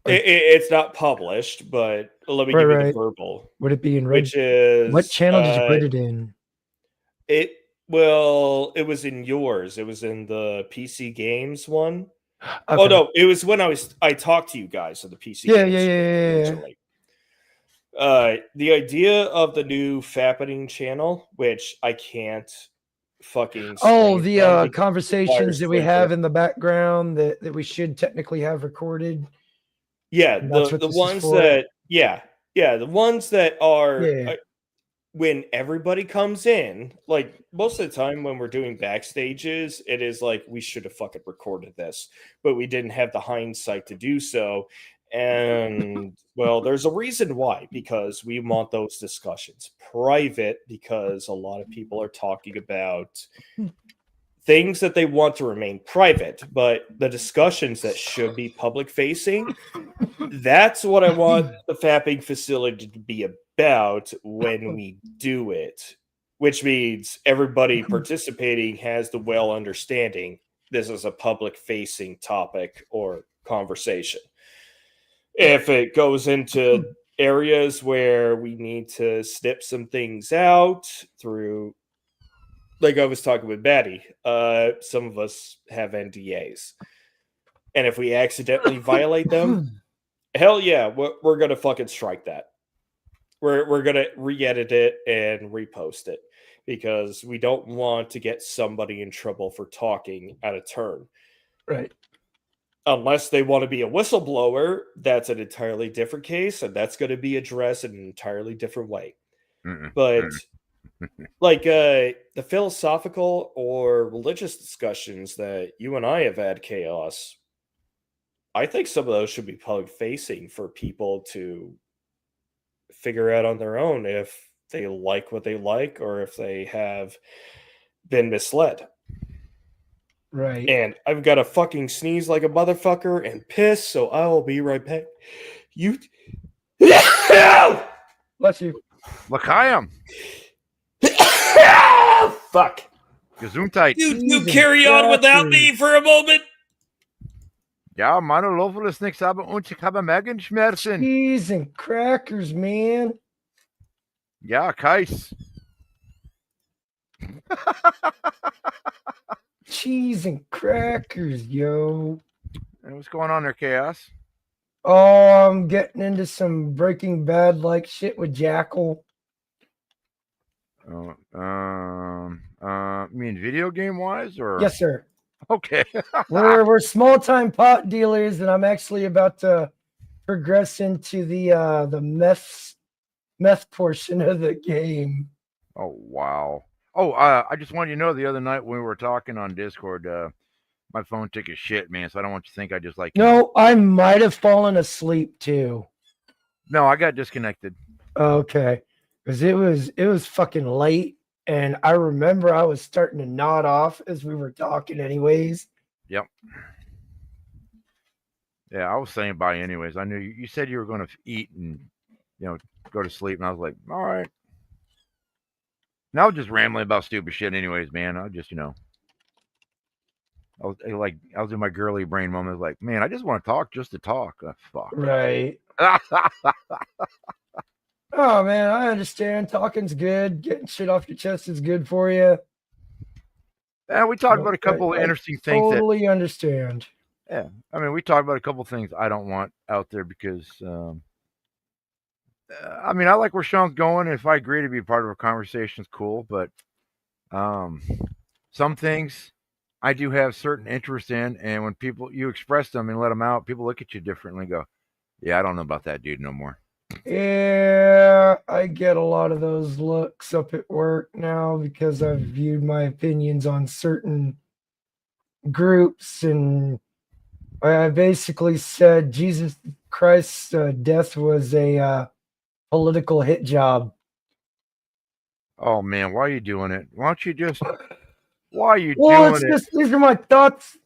it's not published, but let me give you the verbal. Would it be in red? Which is What channel did you put it in? It was in yours. It was in the PC Games one. Okay. Oh no, it was when I talked to you guys on the PC Games originally. The idea of the new Fappening channel, which I can't fucking the conversations that we have in the background that we should technically have recorded. Yeah, the ones that the ones that are when everybody comes in, like most of the time when we're doing backstages, it is like we should have fucking recorded this, but we didn't have the hindsight to do so. And well, there's a reason why, because we want those discussions private, because a lot of people are talking about things that they want to remain private, but the discussions that should be public facing, that's what I want the fapping facility to be about when we do it, which means everybody participating has the well understanding this is a public facing topic or conversation. If it goes into areas where we need to snip some things out through, like I was talking with Batty, some of us have NDAs. And if we accidentally violate them, hell yeah, we're going to fucking strike that. We're going to re-edit it and repost it, because we don't want to get somebody in trouble for talking out of turn. Right. Unless they want to be a whistleblower, that's an entirely different case, and that's going to be addressed in an entirely different way. But like the philosophical or religious discussions that you and I have had, Chaos, I think some of those should be public facing for people to figure out on their own if they like what they like or if they have been misled. Right. And I've got to fucking sneeze like a motherfucker and piss, so I will be right back. You. Bless you. L'chaim. Fuck. Gesundheit. You carry on without me for a moment. Ja, meine Löffel ist nichts, aber und ich habe Magenschmerzen. Cheese and crackers, man. Ja, Kais. Cheese and crackers, yo. And what's going on there, Chaos? Oh, I'm getting into some Breaking Bad like shit with Jackal. You mean video game wise, or? Yes, sir. Okay. we're small time pot dealers, and I'm actually about to progress into the meth portion of the game. Oh wow. Oh, I just wanted you to know the other night when we were talking on Discord, my phone took a shit, man. So I don't want you to think I just like. No, I might have fallen asleep too. No, I got disconnected. Okay, because it was fucking late, and I remember I was starting to nod off as we were talking, anyways. Yep. Yeah, I was saying bye anyways. I knew you said you were going to eat and go to sleep, and I was like, all right. Now I was just rambling about stupid shit anyways, man. I just I was in my girly brain moment. I was like, man, I just want to talk just to talk. Fuck. Right. Oh man, I understand. Talking's good. Getting shit off your chest is good for you. Yeah, we talked about a couple of I interesting things that. totally understand. Yeah, I mean, we talked about a couple of things I don't want out there because. I mean, I like where Sean's going. If I agree to be part of a conversation, it's cool. But some things I do have certain interest in, and when you express them and let them out, people look at you differently. And go, yeah, I don't know about that dude no more. Yeah, I get a lot of those looks up at work now because I've viewed my opinions on certain groups, and I basically said Jesus Christ's death was a political hit job. Oh man, why are you doing it? Why don't you just? Why are you Well, doing it's it? just these are my thoughts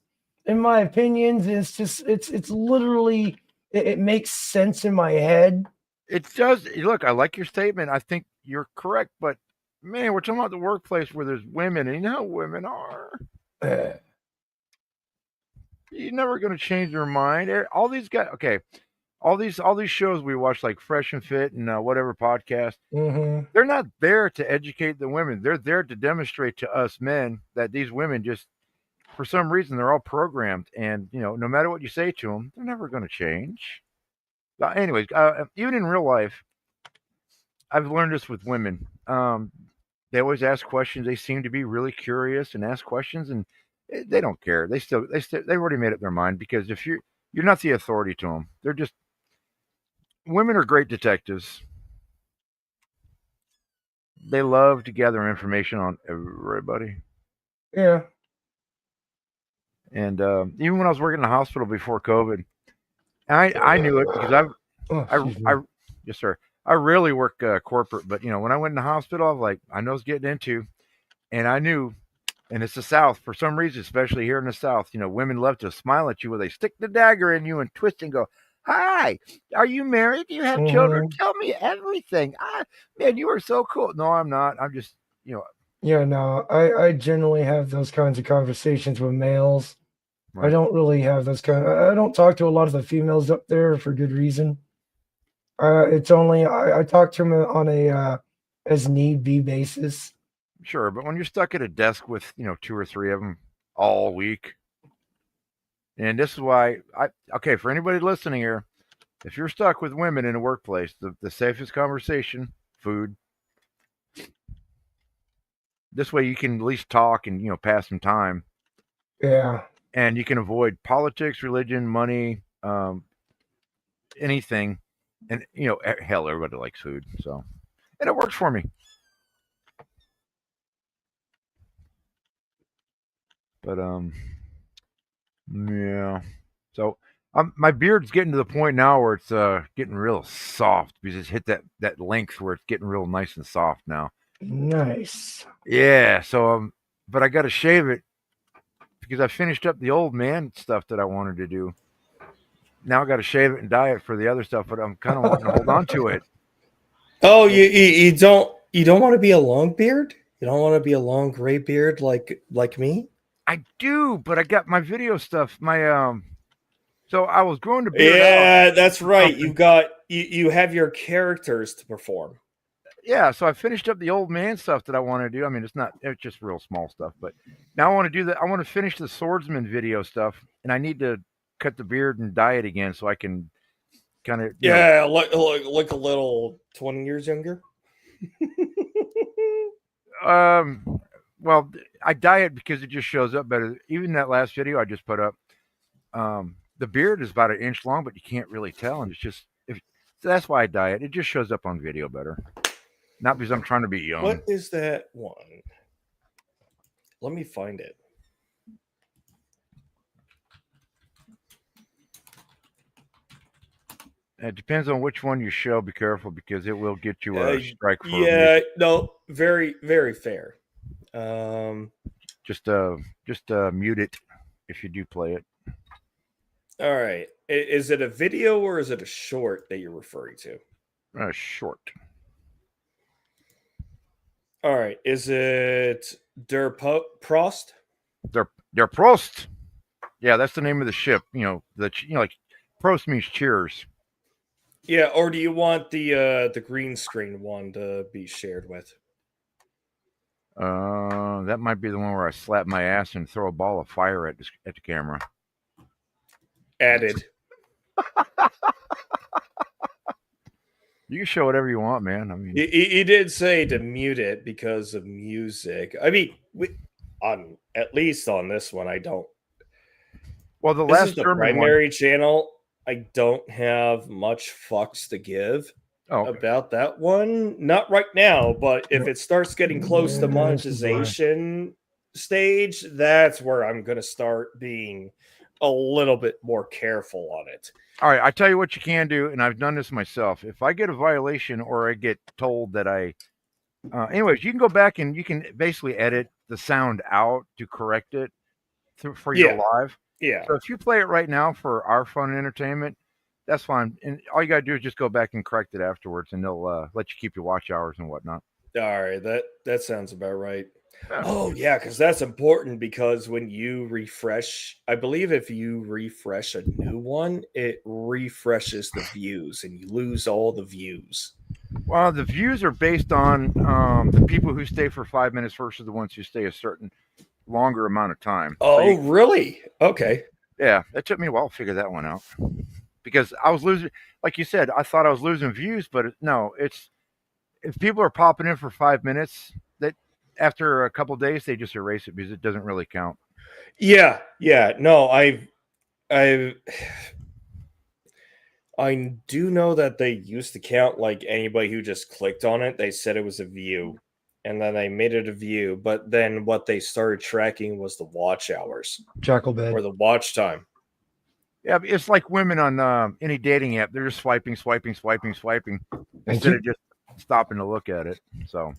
and my opinions. It's just it's literally it makes sense in my head. It does. Look, I like your statement. I think you're correct, but man, we're talking about the workplace where there's women, and you know how women are. You're never going to change their mind. All these guys, okay, all these shows we watch, like Fresh and Fit and whatever podcast, Mm-hmm. they're not there to educate the women. They're there to demonstrate to us men that these women just, for some reason, they're all programmed, and no matter what you say to them, they're never going to change. Anyways, even in real life, I've learned this with women. They always ask questions. They seem to be really curious and ask questions, and they don't care. They've already made up their mind, because if you're not the authority to them, they're just women are great detectives. They love to gather information on everybody. Yeah. And even when I was working in the hospital before COVID, I knew it because yes sir, I rarely work corporate, but when I went in the hospital, I was like, I know what's getting into, and I knew. And it's the South for some reason, especially here in the South. Women love to smile at you when they stick the dagger in you and twist and go, "Hi, are you married? Do you have children? Tell me everything." Man, you are so cool. No, I'm not. I'm just, Yeah, no, I generally have those kinds of conversations with males. right. I don't really have those I don't talk to a lot of the females up there for good reason. It's only I talk to them on a as need be basis. Sure, but when you're stuck at a desk with two or three of them all week, and this is why okay, for anybody listening here, if you're stuck with women in a workplace, the safest conversation, food. This way you can at least talk and pass some time. Yeah. And you can avoid politics, religion, money, anything. And hell, everybody likes food, so, and it works for me. But yeah. So my beard's getting to the point now where it's getting real soft, because it's hit that length where it's getting real nice and soft now. Nice. Yeah. So but I got to shave it because I finished up the old man stuff that I wanted to do. Now I got to shave it and dye it for the other stuff, but I'm kind of wanting to hold on to it. Oh, you don't want to be a long beard? You don't want to be a long gray beard like me? I do, but I got my video stuff. So I was growing the beard out. Yeah, that's right. You have your characters to perform. Yeah, so I finished up the old man stuff that I want to do. I mean, it's just real small stuff, but now I want to do that. I want to finish the swordsman video stuff, and I need to cut the beard and dye it again so I can kind of look a little 20 years younger. Well, I dye it because it just shows up better. Even that last video I just put up, the beard is about an inch long, but you can't really tell, and it's just so that's why I dye it. It just shows up on video better, not because I'm trying to be young. What is that one? Let me find it. It depends on which one you show. Be careful, because it will get you a strike for no, very, very fair. Just mute it if you do play it. All right. Is it a video or is it a short that you're referring to? Short. All right. Is it Der Prost? Der Prost. Yeah, that's the name of the ship. Like Prost means cheers. Yeah, or do you want the green screen one to be shared with? That might be the one where I slap my ass and throw a ball of fire at the camera. Added. You can show whatever you want, man. I mean, He did say to mute it because of music. I mean, at least on this one, I don't. well, the This last is the German primary channel. I don't have much fucks to give one. Oh, about that one. Not right now, but if it starts getting close to Yeah, this is why. monetization stage, that's where I'm going to start being a little bit more careful on it. all right. I tell you what you can do, and I've done this myself. If I get a violation or I get told that anyways, you can go back and you can basically edit the sound out to correct it for your live. Yeah. So if you play it right now for our fun and entertainment, that's fine. And all you gotta do is just go back and correct it afterwards, and they'll let you keep your watch hours and whatnot. All right, that sounds about right. Yeah. Oh yeah, because that's important because when you refresh, I believe if you refresh a new one, it refreshes the views and you lose all the views. Well, the views are based on the people who stay for 5 minutes versus the ones who stay a certain longer amount of time. Oh, really? Okay. Yeah, it took me a while to figure that one out because I was losing, like you said, I thought I was losing views, but no, it's if people are popping in for 5 minutes, that after a couple of days they just erase it because it doesn't really count. Yeah. No, I do know that they used to count like anybody who just clicked on it. They said it was a view, and then they made it a view. But then what they started tracking was the watch hours Jackal bed. or the watch time. Yeah, it's like women on any dating app. They're just swiping instead of just stopping to look at it. So,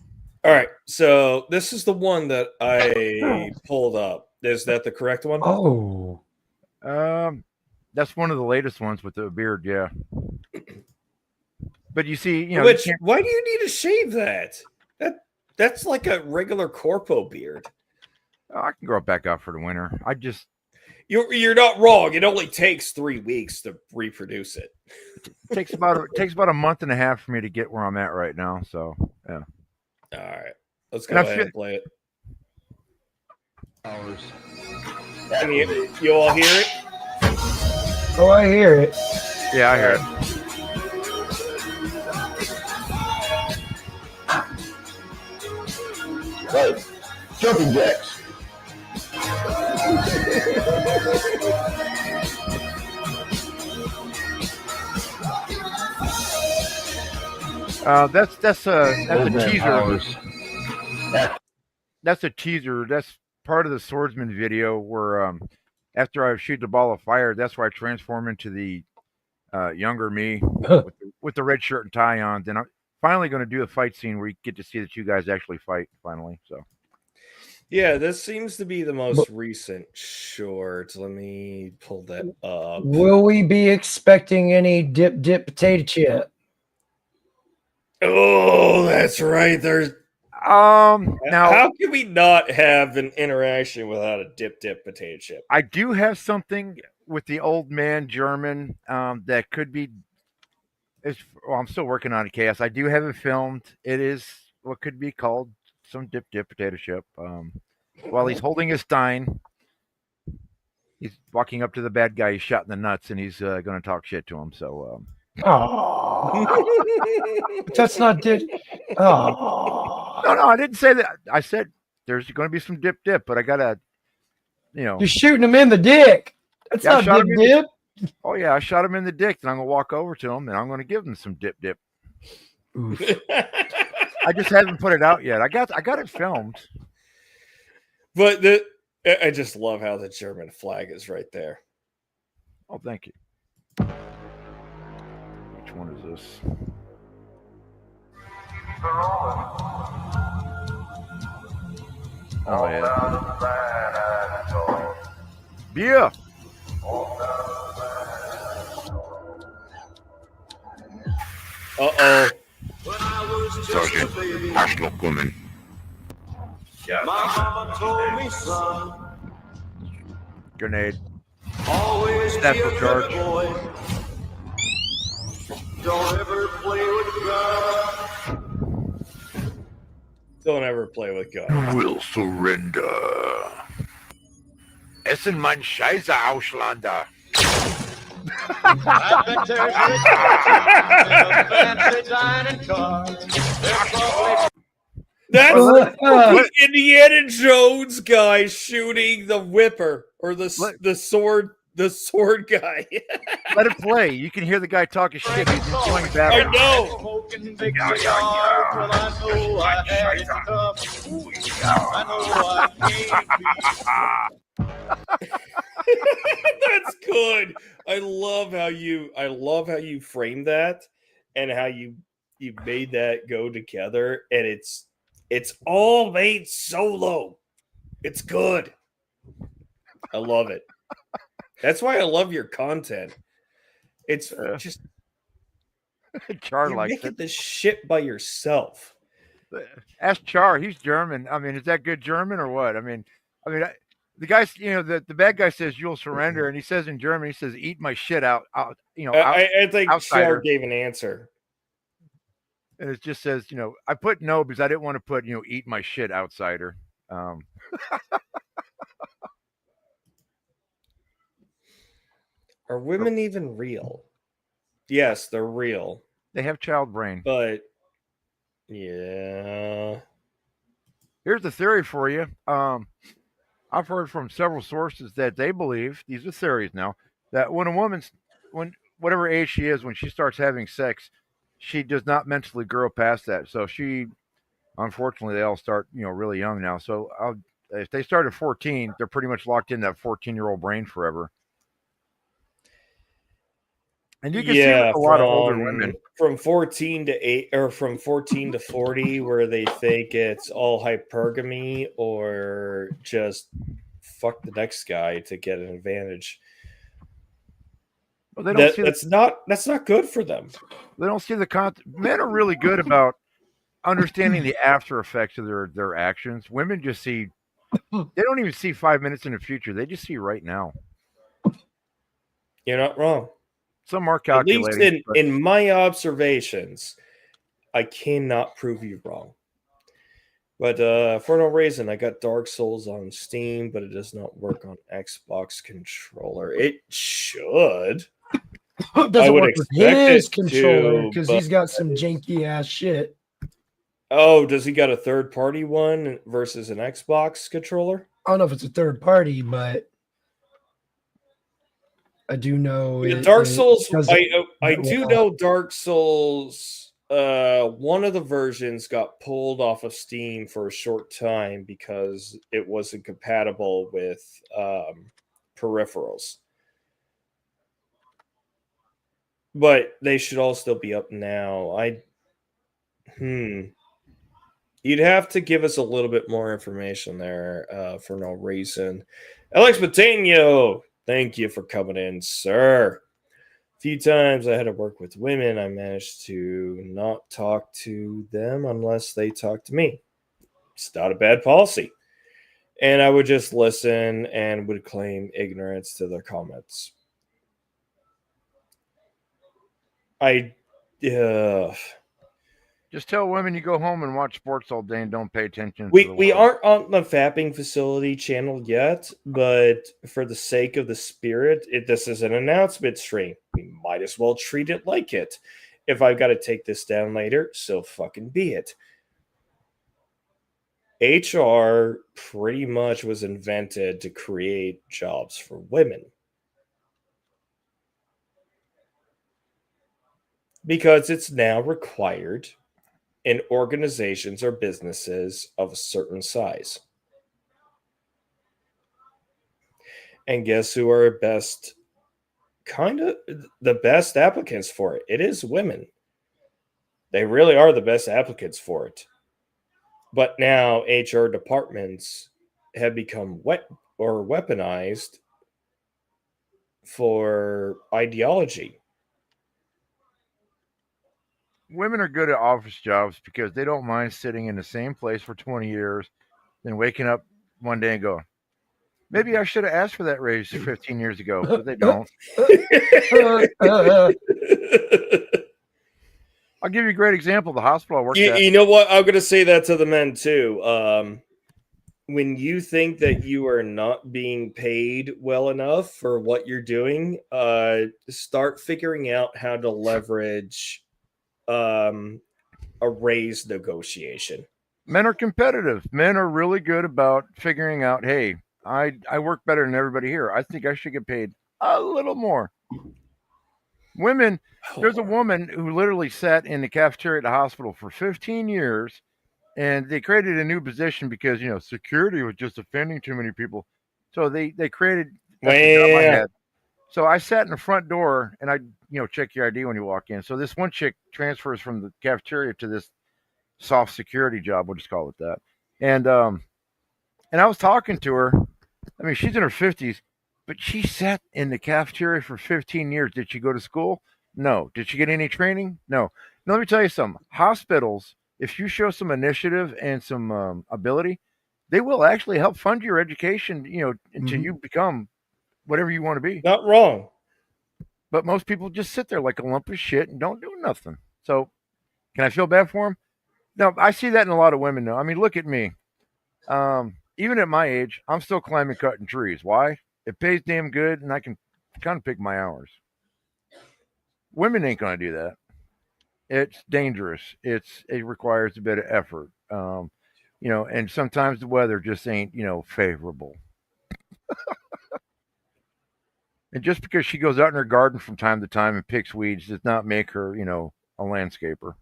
all right. So this is the one that I pulled up. Is that the correct one? Oh, that's one of the latest ones with the beard. Yeah, but you see, Which why do you need to shave that? That's like a regular corpo beard. I can grow it back out for the winter. You're not wrong. It only takes 3 weeks to reproduce it. takes about a month and a half for me to get where I'm at right now. So yeah. All right, let's go ahead and play it. Hours. And you all hear it? oh, I hear it. Yeah, I hear it. Right. Jumping jacks. That's a teaser. Hours. That's a teaser. That's part of the swordsman video where after I shoot the ball of fire, that's where I transform into the younger me with the red shirt and tie on. Then I'm finally going to do a fight scene where you get to see the two guys actually fight finally. So yeah, this seems to be the most recent short. Let me pull that up. Will we be expecting any dip potato chip? Oh, that's right. There's now how can we not have an interaction without a dip potato chip? I do have something with the old man German that could be. I'm still working on it, Chaos. I do have it filmed. It is what could be called some dip potato chip. While he's holding his stein, he's walking up to the bad guy. He's shot in the nuts, and he's going to talk shit to him. So, that's not dip. Oh, no, I didn't say that. I said there's going to be some dip, but I gotta, you're shooting him in the dick. That's not dip. Oh yeah, I shot him in the dick. Then I'm gonna walk over to him and I'm gonna give him some dip. I just haven't put it out yet. I got it filmed. But I just love how the German flag is right there. Oh, thank you. Which one is this? Oh yeah. Yeah. Uh-oh. Sergeant, Ashlock woman. Grenade. Always That's be the a charge. good boy. Don't ever play with guns. Don't ever play with guns. Will surrender. Essen mein Scheiße, Auslander. I bet there's a kitchen in a fancy dining car. There's probably That's the Indiana Jones guy shooting the whipper or the sword guy. Let it play. You can hear the guy talking shit. He's enjoying I battle. know. smoking big cigars. Well, I know I had it coming. I know I can't be. That's good. I love how you frame that and how you made that go together, and it's all made solo. It's good. I love it. That's why I love your content. It's just Char you're likes making it. this shit by yourself. Ask Char. He's German. I mean, is that good German or what? I mean, the guy, the bad guy says you'll surrender, and he says in German, he says, "Eat my shit out." I think outsider. Char gave an answer. And it just says, I put no because I didn't want to put, eat my shit, outsider. Are women even real? Yes, they're real. They have child brain. But yeah. Here's the theory for you. I've heard from several sources that they believe, these are theories now, that when a woman's, whatever age she is, when she starts having sex, she does not mentally grow past that. So unfortunately, they all start, really young now. So if they start at 14, they're pretty much locked in that 14-year-old brain forever. And you can see with a lot of older women from 14 to 8 or from 14 to 40 where they think it's all hypergamy or just fuck the next guy to get an advantage. Well, they don't that's not good for them. They don't see the content. Men are really good about understanding the after effects of their actions. Women just see, they don't even see 5 minutes in the future. They just see right now. You're not wrong. Some are calculating. At least in my observations, I cannot prove you wrong. But for no reason, I got Dark Souls on Steam, but it does not work on Xbox controller. It should. It doesn't work with his controller because he's got some janky ass shit. Oh, does he got a third party one versus an Xbox controller? I don't know if it's a third party, but I do know Dark Souls. I do know Dark Souls. One of the versions got pulled off of Steam for a short time because it wasn't compatible with peripherals. But they should all still be up now. You'd have to give us a little bit more information there for no reason. Alex Patino, thank you for coming in, sir. A few times I had to work with women. I managed to not talk to them unless they talk to me. It's not a bad policy. And I would just listen and would claim ignorance to their comments. Just tell women you go home and watch sports all day and don't pay attention. We aren't on the fapping facility channel yet, but for the sake of the spirit, this is an announcement stream. We might as well treat it like it. If I've got to take this down later, so fucking be it. HR pretty much was invented to create jobs for women. Because it's now required in organizations or businesses of a certain size. And guess who are the best applicants for it? It is women. They really are the best applicants for it. But now HR departments have become weaponized for ideology. women are good at office jobs because they don't mind sitting in the same place for 20 years, then waking up one day and go, maybe I should have asked for that raise 15 years ago, but they don't. I'll give you a great example. The hospital I worked at. You know what? I'm going to say that to the men too. When you think that you are not being paid well enough for what you're doing, start figuring out how to leverage a raise negotiation. Men are competitive. Men are really good about figuring out, hey, I work better than everybody here. I think I should get paid a little more. Women, there's a woman who literally sat in the cafeteria at the hospital for 15 years, and they created a new position because, security was just offending too many people. So they created that's the job I had. So I sat in the front door, and I, check your ID when you walk in. So this one chick transfers from the cafeteria to this soft security job, we'll just call it that. And I was talking to her. I mean, she's in her 50s, but she sat in the cafeteria for 15 years. Did she go to school? No. Did she get any training? No. Now, let me tell you something. Hospitals, if you show some initiative and some ability, they will actually help fund your education, until you become whatever you want to be. Not wrong. But most people just sit there like a lump of shit and don't do nothing. So can I feel bad for them? No, I see that in a lot of women now. I mean, look at me. Even at my age, I'm still climbing, cutting trees. Why? It pays damn good, and I can kind of pick my hours. Women ain't gonna do that. It's dangerous. It requires a bit of effort. And sometimes the weather just ain't favorable. And just because she goes out in her garden from time to time and picks weeds does not make her, a landscaper.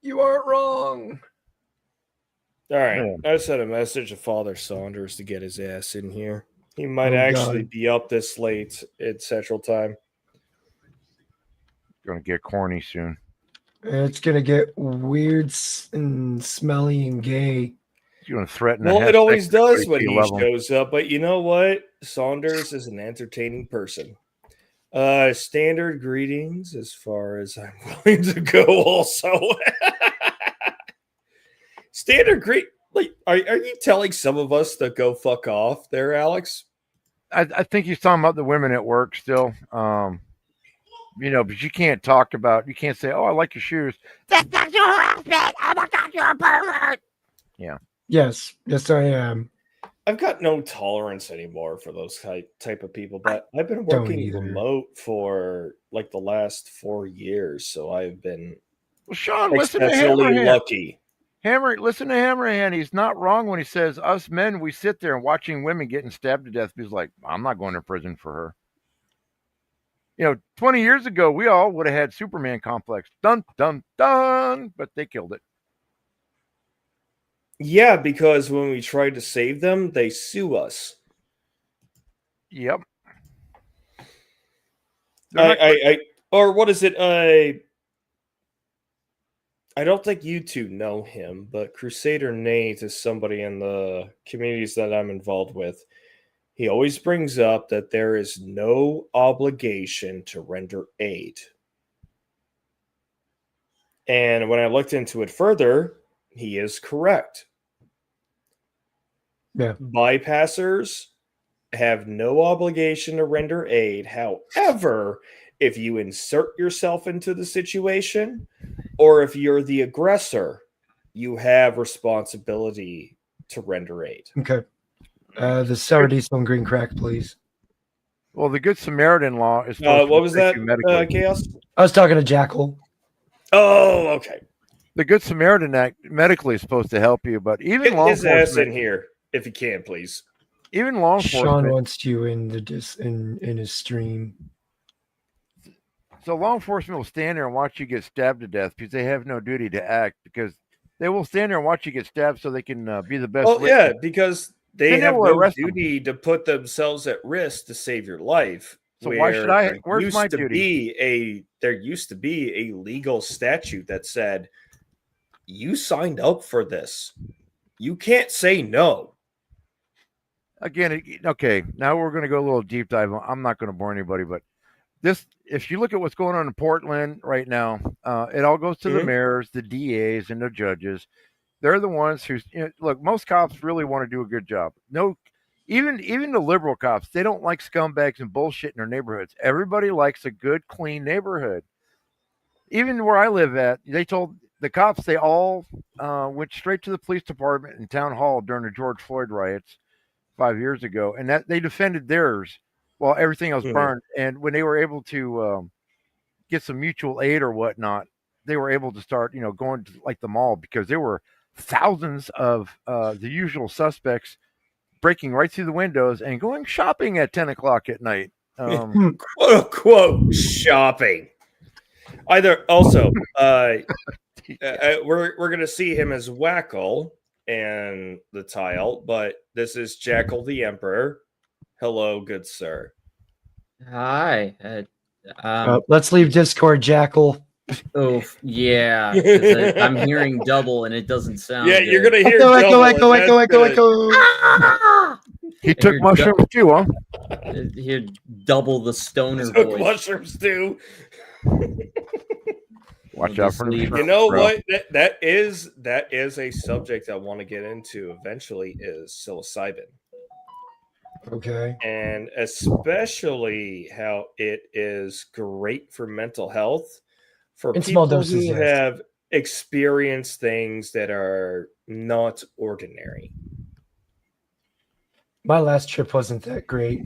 You aren't wrong. All right. Yeah. I sent a message to Father Saunders to get his ass in here. He might Oh, actually God. be up this late at Central Time. Gonna get corny soon. It's gonna get weird and smelly and gay. He's gonna threaten. Well, it always does when he love him. shows up, but you know what? Saunders is an entertaining person. Standard greetings as far as I'm willing to go also. Standard greet. Like, are you telling some of us to go fuck off there, Alex? I think he's talking about the women at work still. But you can't talk about. You can't say, "Oh, I like your shoes." That's sexual harassment. Oh my God, you're a pervert. Yeah. Yes, I am. I've got no tolerance anymore for those type of people, but I've been don't working either. remote for like the last 4 years, so I've been Well, Sean, listen to exceptionally Hammerhand. lucky. Listen to Hammerhand. He's not wrong when he says us men, we sit there and watching women getting stabbed to death. He's like, I'm not going to prison for her. 20 years ago, we all would have had Superman complex. Dun, dun, dun. But they killed it. Yeah, because when we tried to save them, they sue us. Yep. Or what is it? I don't think you two know him, but Crusader Nate is somebody in the communities that I'm involved with. He always brings up that there is no obligation to render aid. And when I looked into it further, he is correct. Yeah. Bypassers have no obligation to render aid. However, if you insert yourself into the situation, or if you're the aggressor, you have responsibility to render aid. Okay. The sour diesel and green crack, please. Well, the Good Samaritan law is. What was that, Chaos? I was talking to Jackal. Oh, okay. The Good Samaritan Act medically is supposed to help you, but even Get law his ass enforcement in here if you can, please. Even law enforcement. Sean wants you in in his stream. So law enforcement will stand there and watch you get stabbed to death because they have no duty to act, because they will stand there and watch you get stabbed so they can be the best. Well, yeah, because they Then they have will no arrest them. duty to put themselves at risk to save your life. So why should I? Where's my duty? There used to be a legal statute that said you signed up for this. You can't say no. again, okay, now we're going to go a little deep dive. I'm not going to bore anybody, but this, if you look at what's going on in Portland right now, it all goes to the Mhm. mayors, the DAs, and the judges. They're the ones who, look. Most cops really want to do a good job. No, even the liberal cops, they don't like scumbags and bullshit in their neighborhoods. Everybody likes a good, clean neighborhood. Even where I live at, they told the cops they all went straight to the police department and town hall during the George Floyd riots 5 years ago, and that they defended theirs while everything else Mhm. burned. And when they were able to get some mutual aid or whatnot, they were able to start, going to like the mall because there were thousands of the usual suspects breaking right through the windows and going shopping at 10 o'clock at night. Quote unquote shopping. Either also, we're gonna see him as Wackle and the tile, but this is Jackal the Emperor. Hello, good sir. Hi. Let's leave Discord, Jackal. Oh, yeah. 'Cause I'm hearing double and it doesn't sound Yeah, good. you're gonna hear Echo, double. echo, and echo, echo, that's echo, gonna- echo. He took You're mushrooms too, huh? Hear double the stoner Took voice. mushrooms too. Watch We'll out just for the leave- You know bro. what? That is a subject I want to get into eventually. Is psilocybin, Okay. and especially how it is great for mental health for In small people doses, who yes. have experienced things that are not ordinary. My last trip wasn't that great.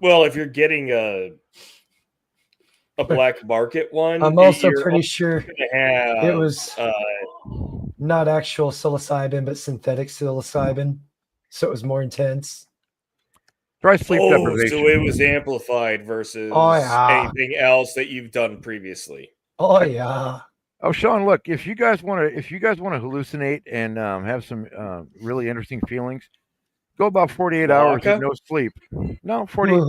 Well, if you're getting a black market one, I'm also you're pretty sure gonna have it was not actual psilocybin, but synthetic psilocybin. So it was more intense. Try sleep so deprivation. it was amplified versus Oh, yeah. anything else that you've done previously. Oh, yeah. Oh, Sean, look, if you guys want to hallucinate and have some really interesting feelings, go about 48 hours with Waka? no sleep. No, 48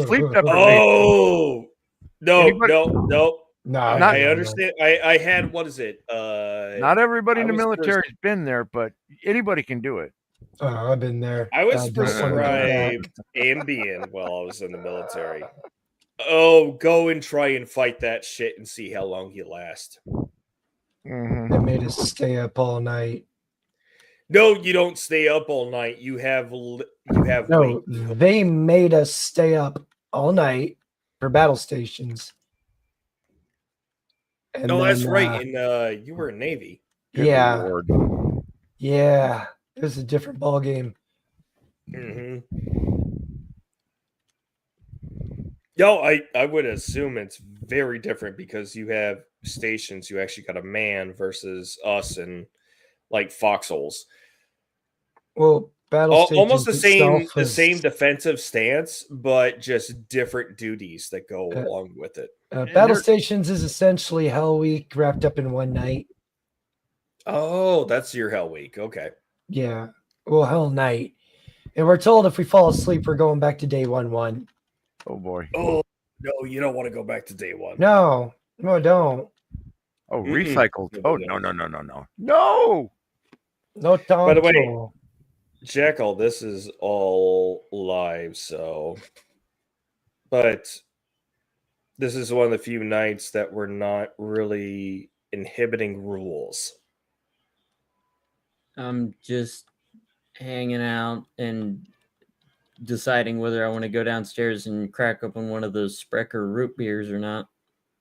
sleep deprivation. Oh no, Anybody- no. No, I understand. I had what is it? Not everybody in I the was military's been there, but anybody can do it. Oh, I've been there. I was I don't wanna go back. prescribed Ambien while I was in the military. Oh, go and try and fight that shit and see how long you last. Mhm. They made us stay up all night. No, you don't stay up all night. You have No, they made us stay up all night for battle stations. And No, that's then, right. And you were in Navy. Good yeah, Lord. yeah, it was a different ball game. Mm-hmm. No, I would assume it's very different because you have stations you actually got a man versus us and like foxholes. Well, battle stations Almost the itself was, same defensive stance, but just different duties that go along with it. battle stations is essentially Hell Week wrapped up in one night. Oh, that's your Hell Week. Okay. Yeah, well, Hell Night, and we're told if we fall asleep, we're going back to day 1-1. Oh boy. Oh no, you don't want to go back to day one. No, don't. Oh, Mm-mm. recycled. Oh no. No. No, don't. By the way, Jackal, this is all live, so. But this is one of the few nights that we're not really inhibiting rules. I'm just hanging out and deciding whether I want to go downstairs and crack open one of those Sprecher root beers or not.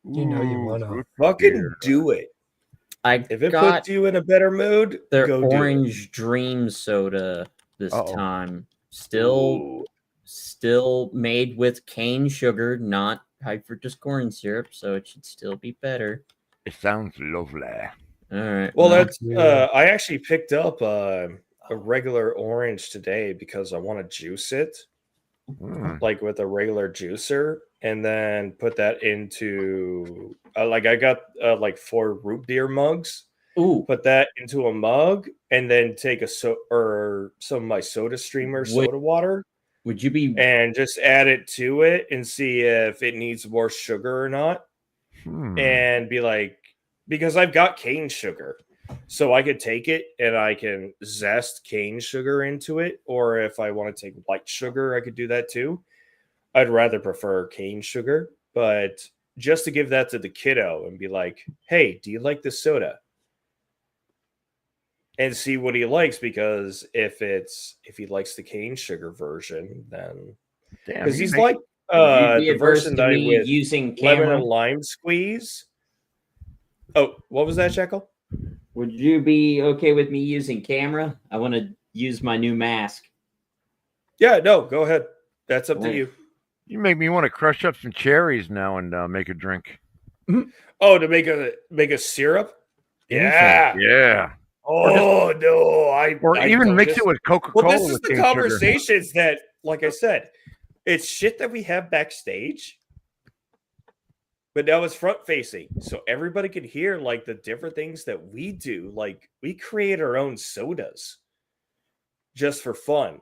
You know you wanna. root Fucking beer. do it. I If it got puts you in a better mood, their go do it. orange dream soda this Uh-oh. time. Still made with cane sugar, not high fructose corn syrup, so it should still be better. It sounds lovely. All right. Well, well, that's. I actually picked up a regular orange today because I want to juice it, like with a regular juicer, and then put that into. Like I got like 4 root beer mugs. ooh, Put that into a mug, and then take some of my Soda Streamer soda water, would you be and just add it to it and see if it needs more sugar or not. And be like, because I've got cane sugar, So I could take it and I can zest cane sugar into it, or if I want to take white sugar, I could do that too. I'd rather prefer cane sugar, but just to give that to the kiddo and be like, "Hey, do you like this soda?" and see what he likes, because if he likes the cane sugar version, then Damn, because you he's make like Would you be the adverse version to that I me with using lemon camera? and lime squeeze. Oh, what was that, Shekel? Would you be okay with me using camera? I want to use my new mask. Yeah, no, go ahead. That's up to Right. you. you make me want to crush up some cherries now and make a drink. Oh, to make a syrup? Anything. Yeah. Yeah. Oh no, Or I even don't mix dis- it with Well, Coca-Cola this is with the cane sugar. conversations that, like I said, it's shit that we have backstage, but now it's front facing, so everybody can hear like the different things that we do. Like we create our own sodas just for fun.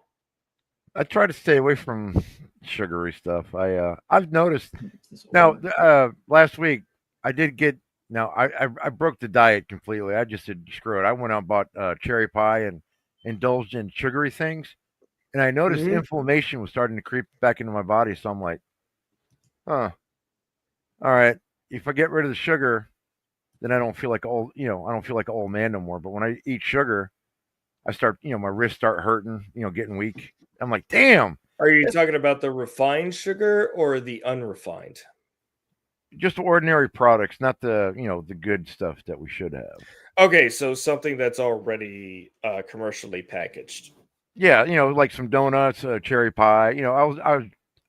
I try to stay away from sugary stuff. I've noticed This now. oil. Last week I did get. Now I broke the diet completely. I just said screw it. I went out and bought cherry pie and indulged in sugary things, and I noticed Mhm. inflammation was starting to creep back into my body. So I'm like, huh, all right. If I get rid of the sugar, then I don't feel like old. I don't feel like an old man no more. But when I eat sugar, I start. My wrists start hurting. Getting weak. I'm like, damn. Are you talking about the refined sugar or the unrefined? Just ordinary products, not the good stuff that we should have. Okay, so something that's already commercially packaged. Yeah, like some donuts, cherry pie. I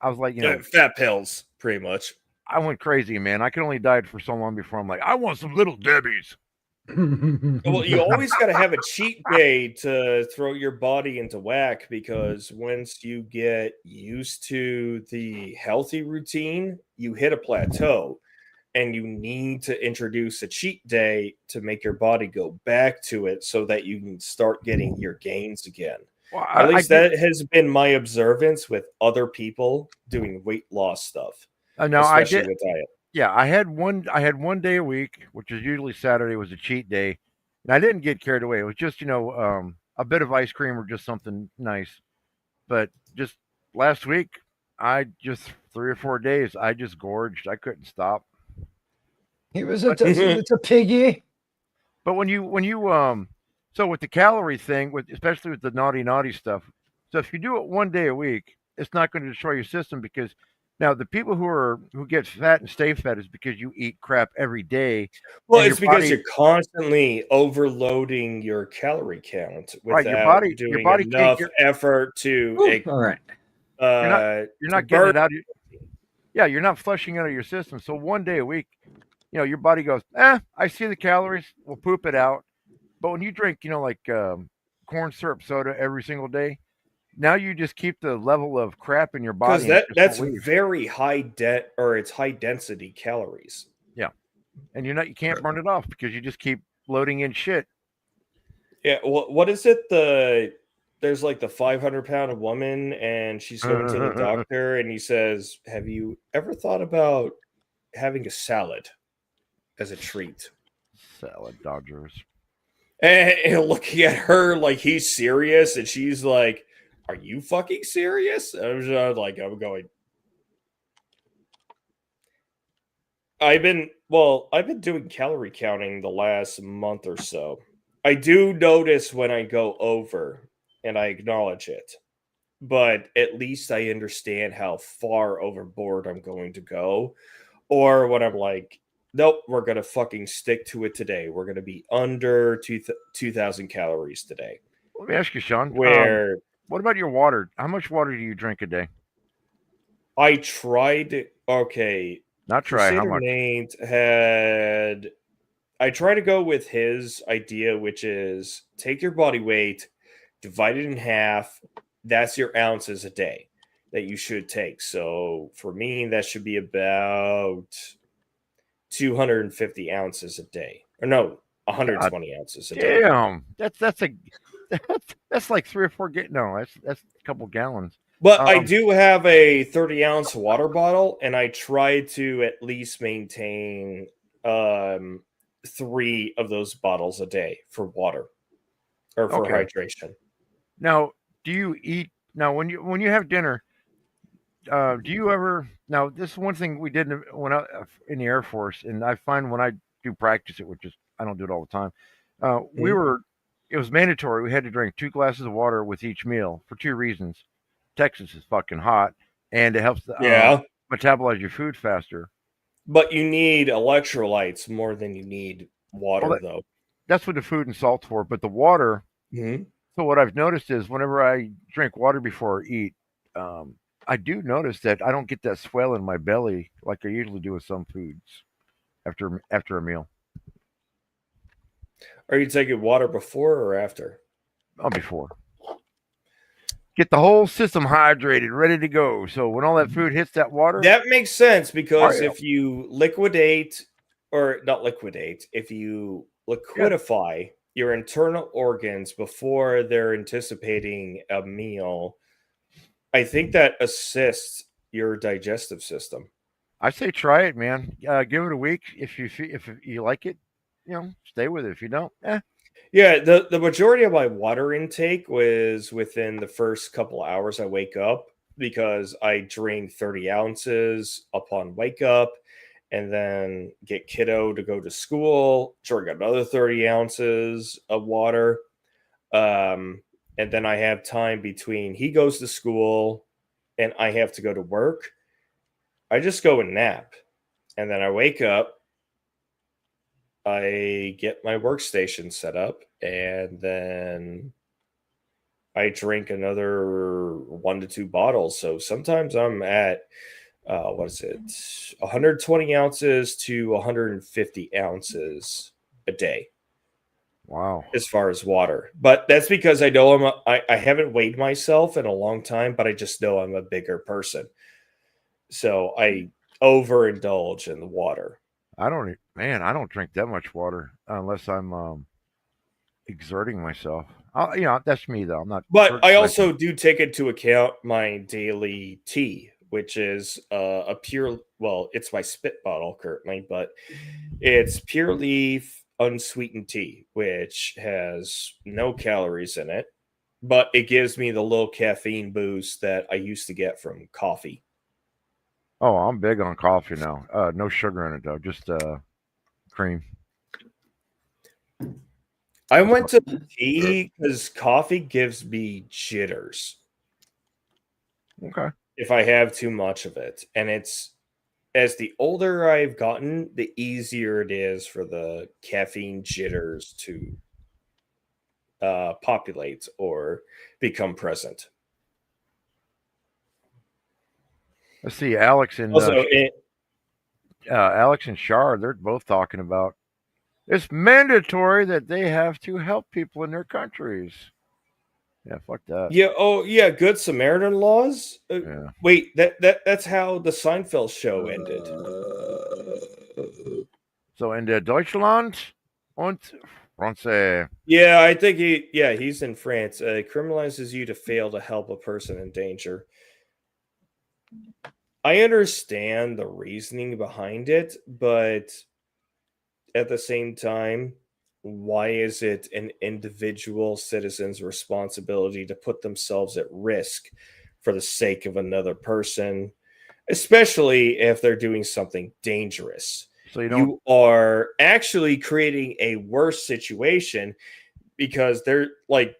was like, Fat pills, pretty much. I went crazy, man. I could only diet for so long before I'm like, I want some little Debbie's. Well, you always got to have a cheat day to throw your body into whack, because once you get used to the healthy routine, you hit a plateau and you need to introduce a cheat day to make your body go back to it so that you can start getting your gains again. Well, At I least did. that has been my observance with other people doing weight loss stuff, No, I especially did. with diet. Yeah, I had one. I had one day a week, which is usually Saturday, was a cheat day, and I didn't get carried away. It was just a bit of ice cream or just something nice. But just last week, I just 3 or 4 days, I just gorged. I couldn't stop. He was it's a piggy. But so with the calorie thing, especially with the naughty stuff, so if you do it one day a week, it's not going to destroy your system, because now the people who get fat and stay fat is because you eat crap every day, Well, and your it's because body, you're constantly overloading your calorie count right, without your doing body can't enough get, effort to Whew, all right. you're not you're to not getting burn. it out. Yeah, you're not flushing it out of your system. So one day a week, your body goes, I see the calories, we'll poop it out. But when you drink, like corn syrup soda every single day, now you just keep the level of crap in your Because body and it just that's won't leave. very high debt, or it's high density calories. Yeah, and you can't burn it off because you just keep loading in shit. Yeah, what is it? There's like the 500-pound woman, and she's going to the doctor, and he says, "Have you ever thought about having a salad as a treat?" Salad Dodgers. And looking at her like he's serious, and she's like, "Are you fucking serious?" And I'm going. I've been doing calorie counting the last month or so. I do notice when I go over, and I acknowledge it, but at least I understand how far overboard I'm going to go. Or when I'm like, nope, we're going to fucking stick to it today. We're going to be under 2,000 calories today. Let me ask you, Sean. Where What about your water? How much water do you drink a day? I tried, okay, Not try. How Crusader much? Nate had, I try to go with his idea, which is take your body weight, divide it in half. That's your ounces a day that you should take. So for me, that should be about 250 ounces a day. Or no, 120 ounces a day. Damn, that's like 3 or 4. No, that's a couple gallons. But I do have a 30-ounce water bottle, and I try to at least maintain 3 of those bottles a day for water or for Okay. hydration. Now, do you eat now when you have dinner? Do you ever now? This is one thing we did when I in the Air Force, and I find when I do practice it, which is I don't do it all the time. We Mhm. were it was mandatory. We had to drink 2 glasses of water with each meal for 2 reasons. Texas is fucking hot, and it helps Yeah, metabolize your food faster. but you need electrolytes more than you need Well, water, though. that's what the food and salt's for. But the water. Mhm. So what I've noticed is whenever I drink water before I eat, um, I do notice that I don't get that swell in my belly like I usually do with some foods after a meal. Are you taking water before or after? Oh, before. Get the whole system hydrated, ready to go. So when all that food hits that water, That makes sense because yeah. if you liquidate, or not liquidate, if you Yeah. liquidify your internal organs before they're anticipating a meal, I think that assists your digestive system. I say try it, man. Give it a week. If you like it, stay with it. If you don't, Yeah, the majority of my water intake was within the first couple hours I wake up because I drink 30 ounces upon wake up and then get kiddo to go to school, drink another 30 ounces of water. Um, and then I have time between he goes to school and I have to go to work. I just go and nap. And then I wake up, I get my workstation set up, and then I drink another 1 to 2 bottles. So sometimes I'm at what is it, 120 ounces to 150 ounces a day wow. as far as water. But that's because I know I haven't weighed myself in a long time, but I just know I'm a bigger person, so I overindulge in the water. I don't drink that much water unless I'm exerting myself. That's me though. I'm not. But I also do take into account my daily tea, which is a pure, well, it's my spit bottle currently, but it's pure leaf unsweetened tea, which has no calories in it, but it gives me the little caffeine boost that I used to get from coffee. Oh, I'm big on coffee now. No sugar in it though, just cream. I went to tea because coffee gives me jitters Okay. if I have too much of it. And it's as the older I've gotten, the easier it is for the caffeine jitters to populate or become present. Let's see, Alex and Also, Alex and Shar, they're both talking about it's mandatory that they have to help people in their countries. Yeah, fuck that. yeah, oh yeah, Good Samaritan laws. Yeah. Wait, that's how the Seinfeld show ended. So in Deutschland und France. Yeah, I think he's in France. It criminalizes you to fail to help a person in danger. I understand the reasoning behind it, but at the same time, why is it an individual citizen's responsibility to put themselves at risk for the sake of another person, especially if they're doing something dangerous? So you don't. You are actually creating a worse situation because they're like,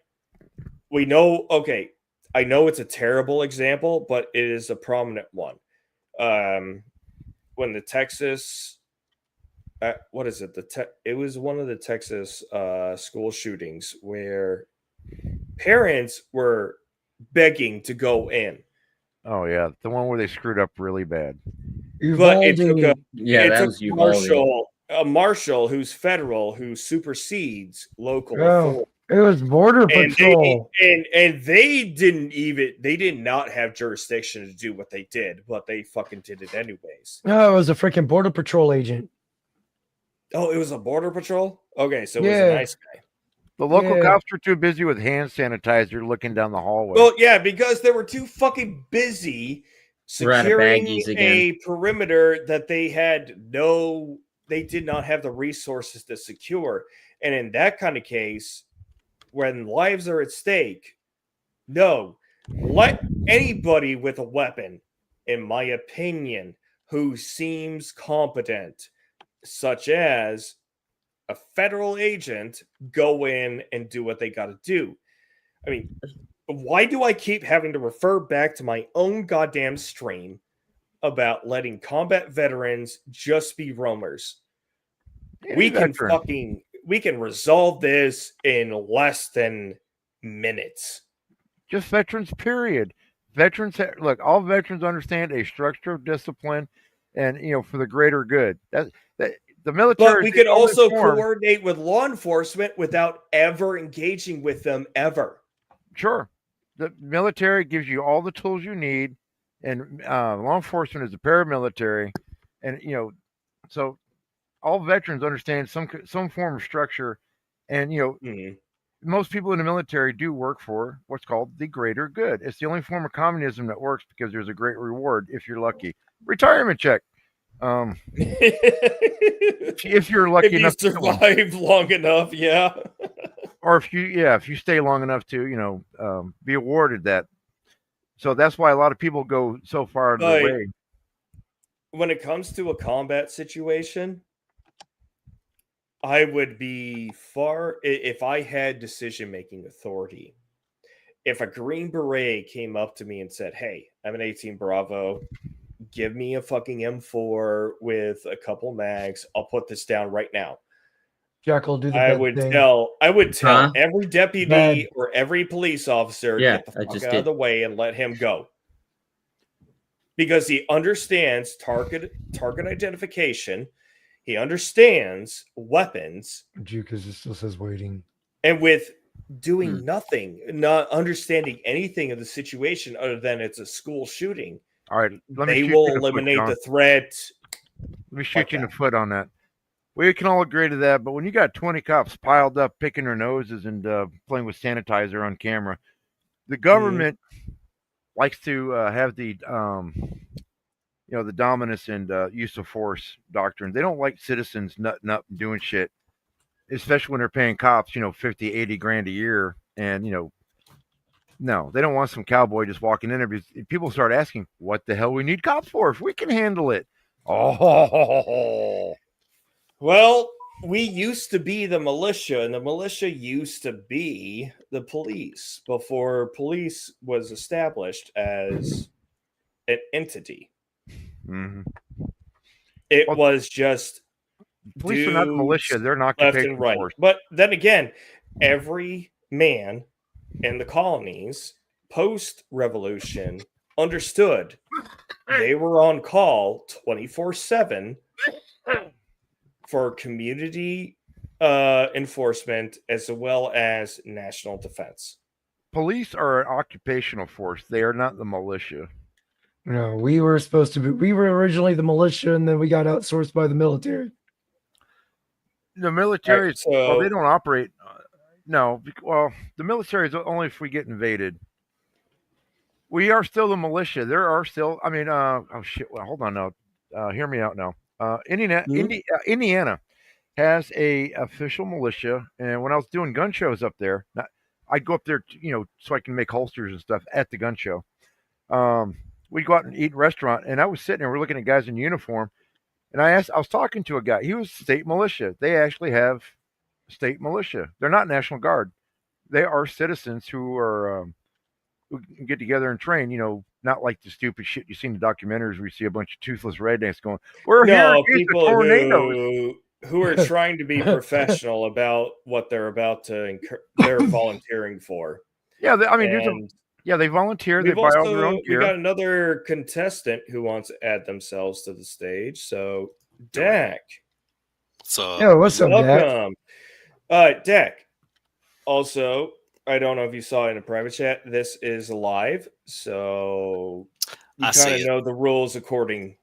we know, okay, I know it's a terrible example, but it is a prominent one. When the Texas, what is it? It was one of the Texas school shootings where parents were begging to go in, Oh yeah, the one where they screwed up really bad. but it took Uvalde. Yeah, that was Uvalde. a marshal who's federal who supersedes local Oh, authority. it was Border And Patrol. they did not have jurisdiction to do what they did, but they fucking did it anyways. No, it was a freaking Border Patrol agent. Oh, it was a border patrol? Okay, so it was Yeah. a nice guy. The local Yeah. cops were too busy with hand sanitizer looking down the hallway. Well, yeah, because they were too fucking busy We're out of securing baggies a again. perimeter that they had no they did not have the resources to secure. And in that kind of case, when lives are at stake, no, let anybody with a weapon, in my opinion, who seems competent, such as a federal agent, go in and do what they got to do. I mean, why do I keep having to refer back to my own goddamn stream about letting combat veterans just be roamers? Any veteran. We can resolve this in less than minutes. Just veterans, period. Veterans, look, all veterans understand a structure of discipline, and for the greater good. That the military. But we could also coordinate with law enforcement without ever engaging with them ever. Sure, the military gives you all the tools you need, and law enforcement is the paramilitary, and so all veterans understand some form of structure, and most people in the military do work for what's called the greater good. It's the only form of communism that works because there's a great reward if you're lucky. Retirement check. If you're lucky enough to survive long enough, yeah. Or if you stay long enough to be awarded that. So that's why a lot of people go so far out of the way. When it comes to a combat situation, I would be if I had decision-making authority. If a Green Beret came up to me and said, "Hey, I'm an 18 Bravo. Give me a fucking M4 with a couple mags. I'll put this down right now." Jackal, do the I bed would thing. tell every deputy or every police officer, get the fuck out of the way and let him go. Because he understands target identification. He understands weapons. Jukas, it still says waiting. And with doing nothing, not understanding anything of the situation other than it's a school shooting, all right, they will eliminate the threat. Let me shoot you in the foot on that. We can all agree to that, but when you got 20 cops piled up, picking their noses and playing with sanitizer on camera, the government likes to have the the dominance and use of force doctrine. They don't like citizens nutting up and doing shit, especially when they're paying cops, 50, 80 grand a year. And, no, they don't want some cowboy just walking in there. People start asking, what the hell we need cops for if we can handle it? Oh, well, we used to be the militia, and the militia used to be the police before police was established as an entity. Mm-hmm. It was just police are not militia; they're an occupation force. But then again, every man in the colonies post-revolution understood they were on call 24/7 for community enforcement as well as national defense. Police are an occupational force. They are not the militia. No, we were supposed to be. We were originally the militia, and then we got outsourced by the military. The military, well, they don't operate. No, well, the military is only if we get invaded. We are still the militia. There are still. I mean, oh shit. Well, hold on now. Hear me out now. Indiana has a official militia, and when I was doing gun shows up there, I'd go up there, so I can make holsters and stuff at the gun show. We'd go out and eat in a restaurant, and I was sitting there, we're looking at guys in uniform, and I was talking to a guy. He was state militia. They actually have state militia. They're not National Guard. They are citizens who are who get together and train. Not like the stupid shit you see in the documentaries where you see a bunch of toothless rednecks going, "We're here against the tornadoes." Who are trying to be professional about what they're about to they're volunteering for. Yeah, they volunteer. They buy all their own gear. We got another contestant who wants to add themselves to the stage. So, Dak. What's up, welcome. Dak. Also, I don't know if you saw in a private chat, this is live, so you kind of know the rules according.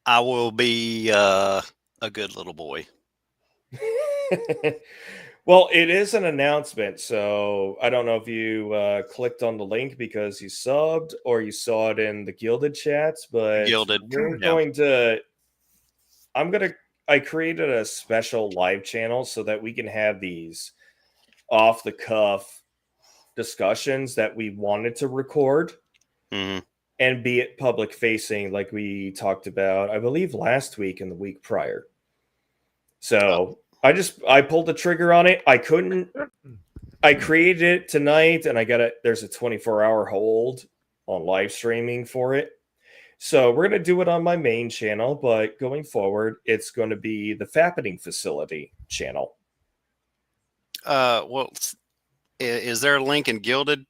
I will be a good little boy. Well, it is an announcement, so I don't know if you clicked on the link because you subbed or you saw it in the Gilded chats, but Gilded, we're going to I created a special live channel so that we can have these off the cuff discussions that we wanted to record hmm and be it public facing, like we talked about, I believe last week and the week prior. So I pulled the trigger on it. I created it tonight and there's a 24-hour hold on live streaming for it. So we're going to do it on my main channel, but going forward, it's going to be the Fappening Facility channel. Well, is there a link in Gilded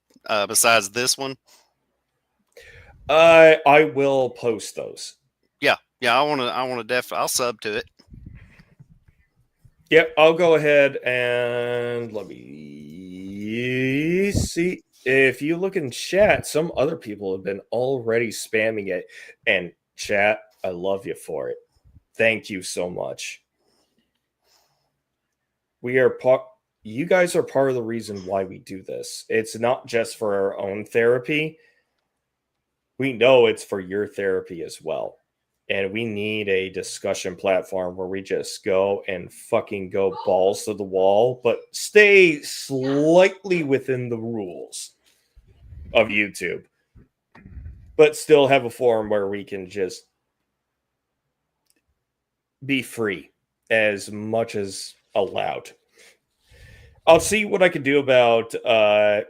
besides this one? I will post those. Yeah. I want to I'll sub to it. Yep, I'll go ahead and let me see. If you look in chat, some other people have been already spamming it. And chat, I love you for it. Thank you so much. You guys are part of the reason why we do this. It's not just for our own therapy. We know it's for your therapy as well. And we need a discussion platform where we just go and fucking go balls to the wall, but stay slightly within the rules of YouTube, but still have a forum where we can just be free as much as allowed. I'll see what I can do about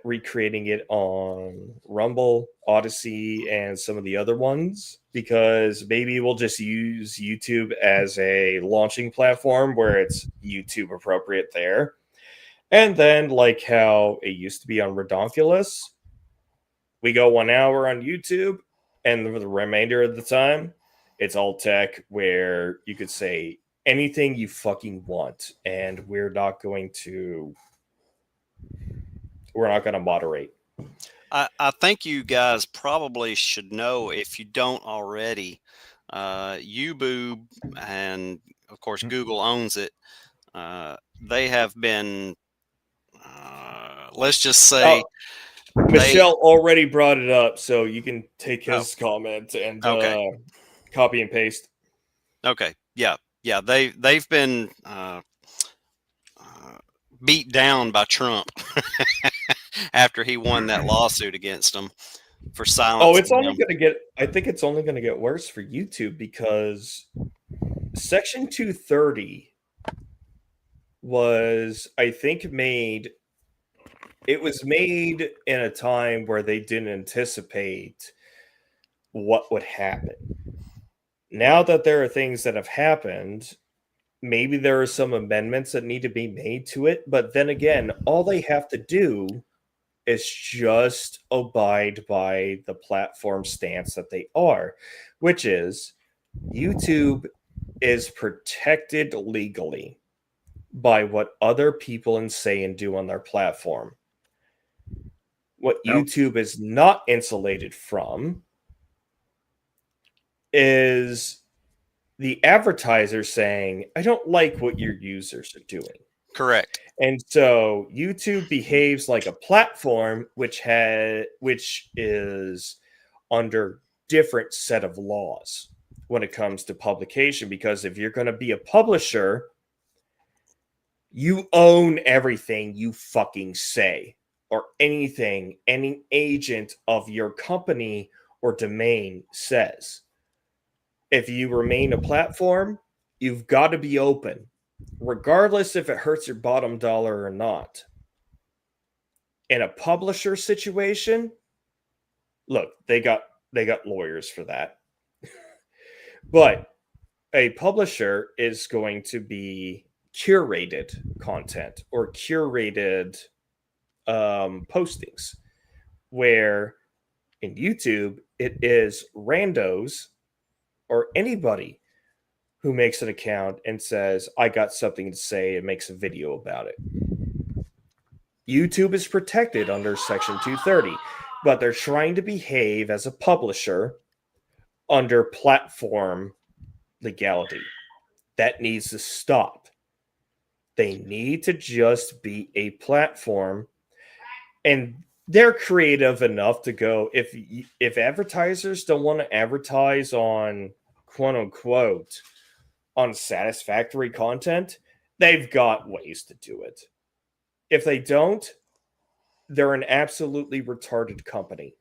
recreating it on Rumble, Odyssey, and some of the other ones, because maybe we'll just use YouTube as a launching platform where it's YouTube appropriate there. And then, like how it used to be on Redonkulous, we go 1 hour on YouTube, and the remainder of the time, it's all tech where you could say anything you fucking want, and we're not going to moderate. I think you guys probably should know, if you don't already, YouBoob, and of course Google owns it. They have been, let's just say, Michelle already brought it up, so you can take his comment and copy and paste. Okay, yeah. They've been beat down by Trump after he won that lawsuit against them for silencing. Oh, it's only going to get. I think it's only going to get worse for YouTube, because Section 230 was, I think, made. It was made in a time where they didn't anticipate what would happen. Now that there are things that have happened, maybe there are some amendments that need to be made to it. But then again, all they have to do is just abide by the platform stance that they are, which is YouTube is protected legally by what other people say and do on their platform. What YouTube is not insulated from is the advertiser saying, I don't like what your users are doing. Correct. And so YouTube behaves like a platform which is under different set of laws when it comes to publication, because if you're going to be a publisher, you own everything you fucking say, or anything any agent of your company or domain says. If you remain a platform, you've got to be open, regardless if it hurts your bottom dollar or not. In a publisher situation, look, they got lawyers for that. But a publisher is going to be curated content or curated postings, where in YouTube it is randos or anybody who makes an account and says, I got something to say, and makes a video about it. YouTube is protected under Section 230, but they're trying to behave as a publisher under platform legality. That needs to stop. They need to just be a platform, and they're creative enough to go, if advertisers don't want to advertise on quote unquote unsatisfactory content, they've got ways to do it. If they don't, they're an absolutely retarded company.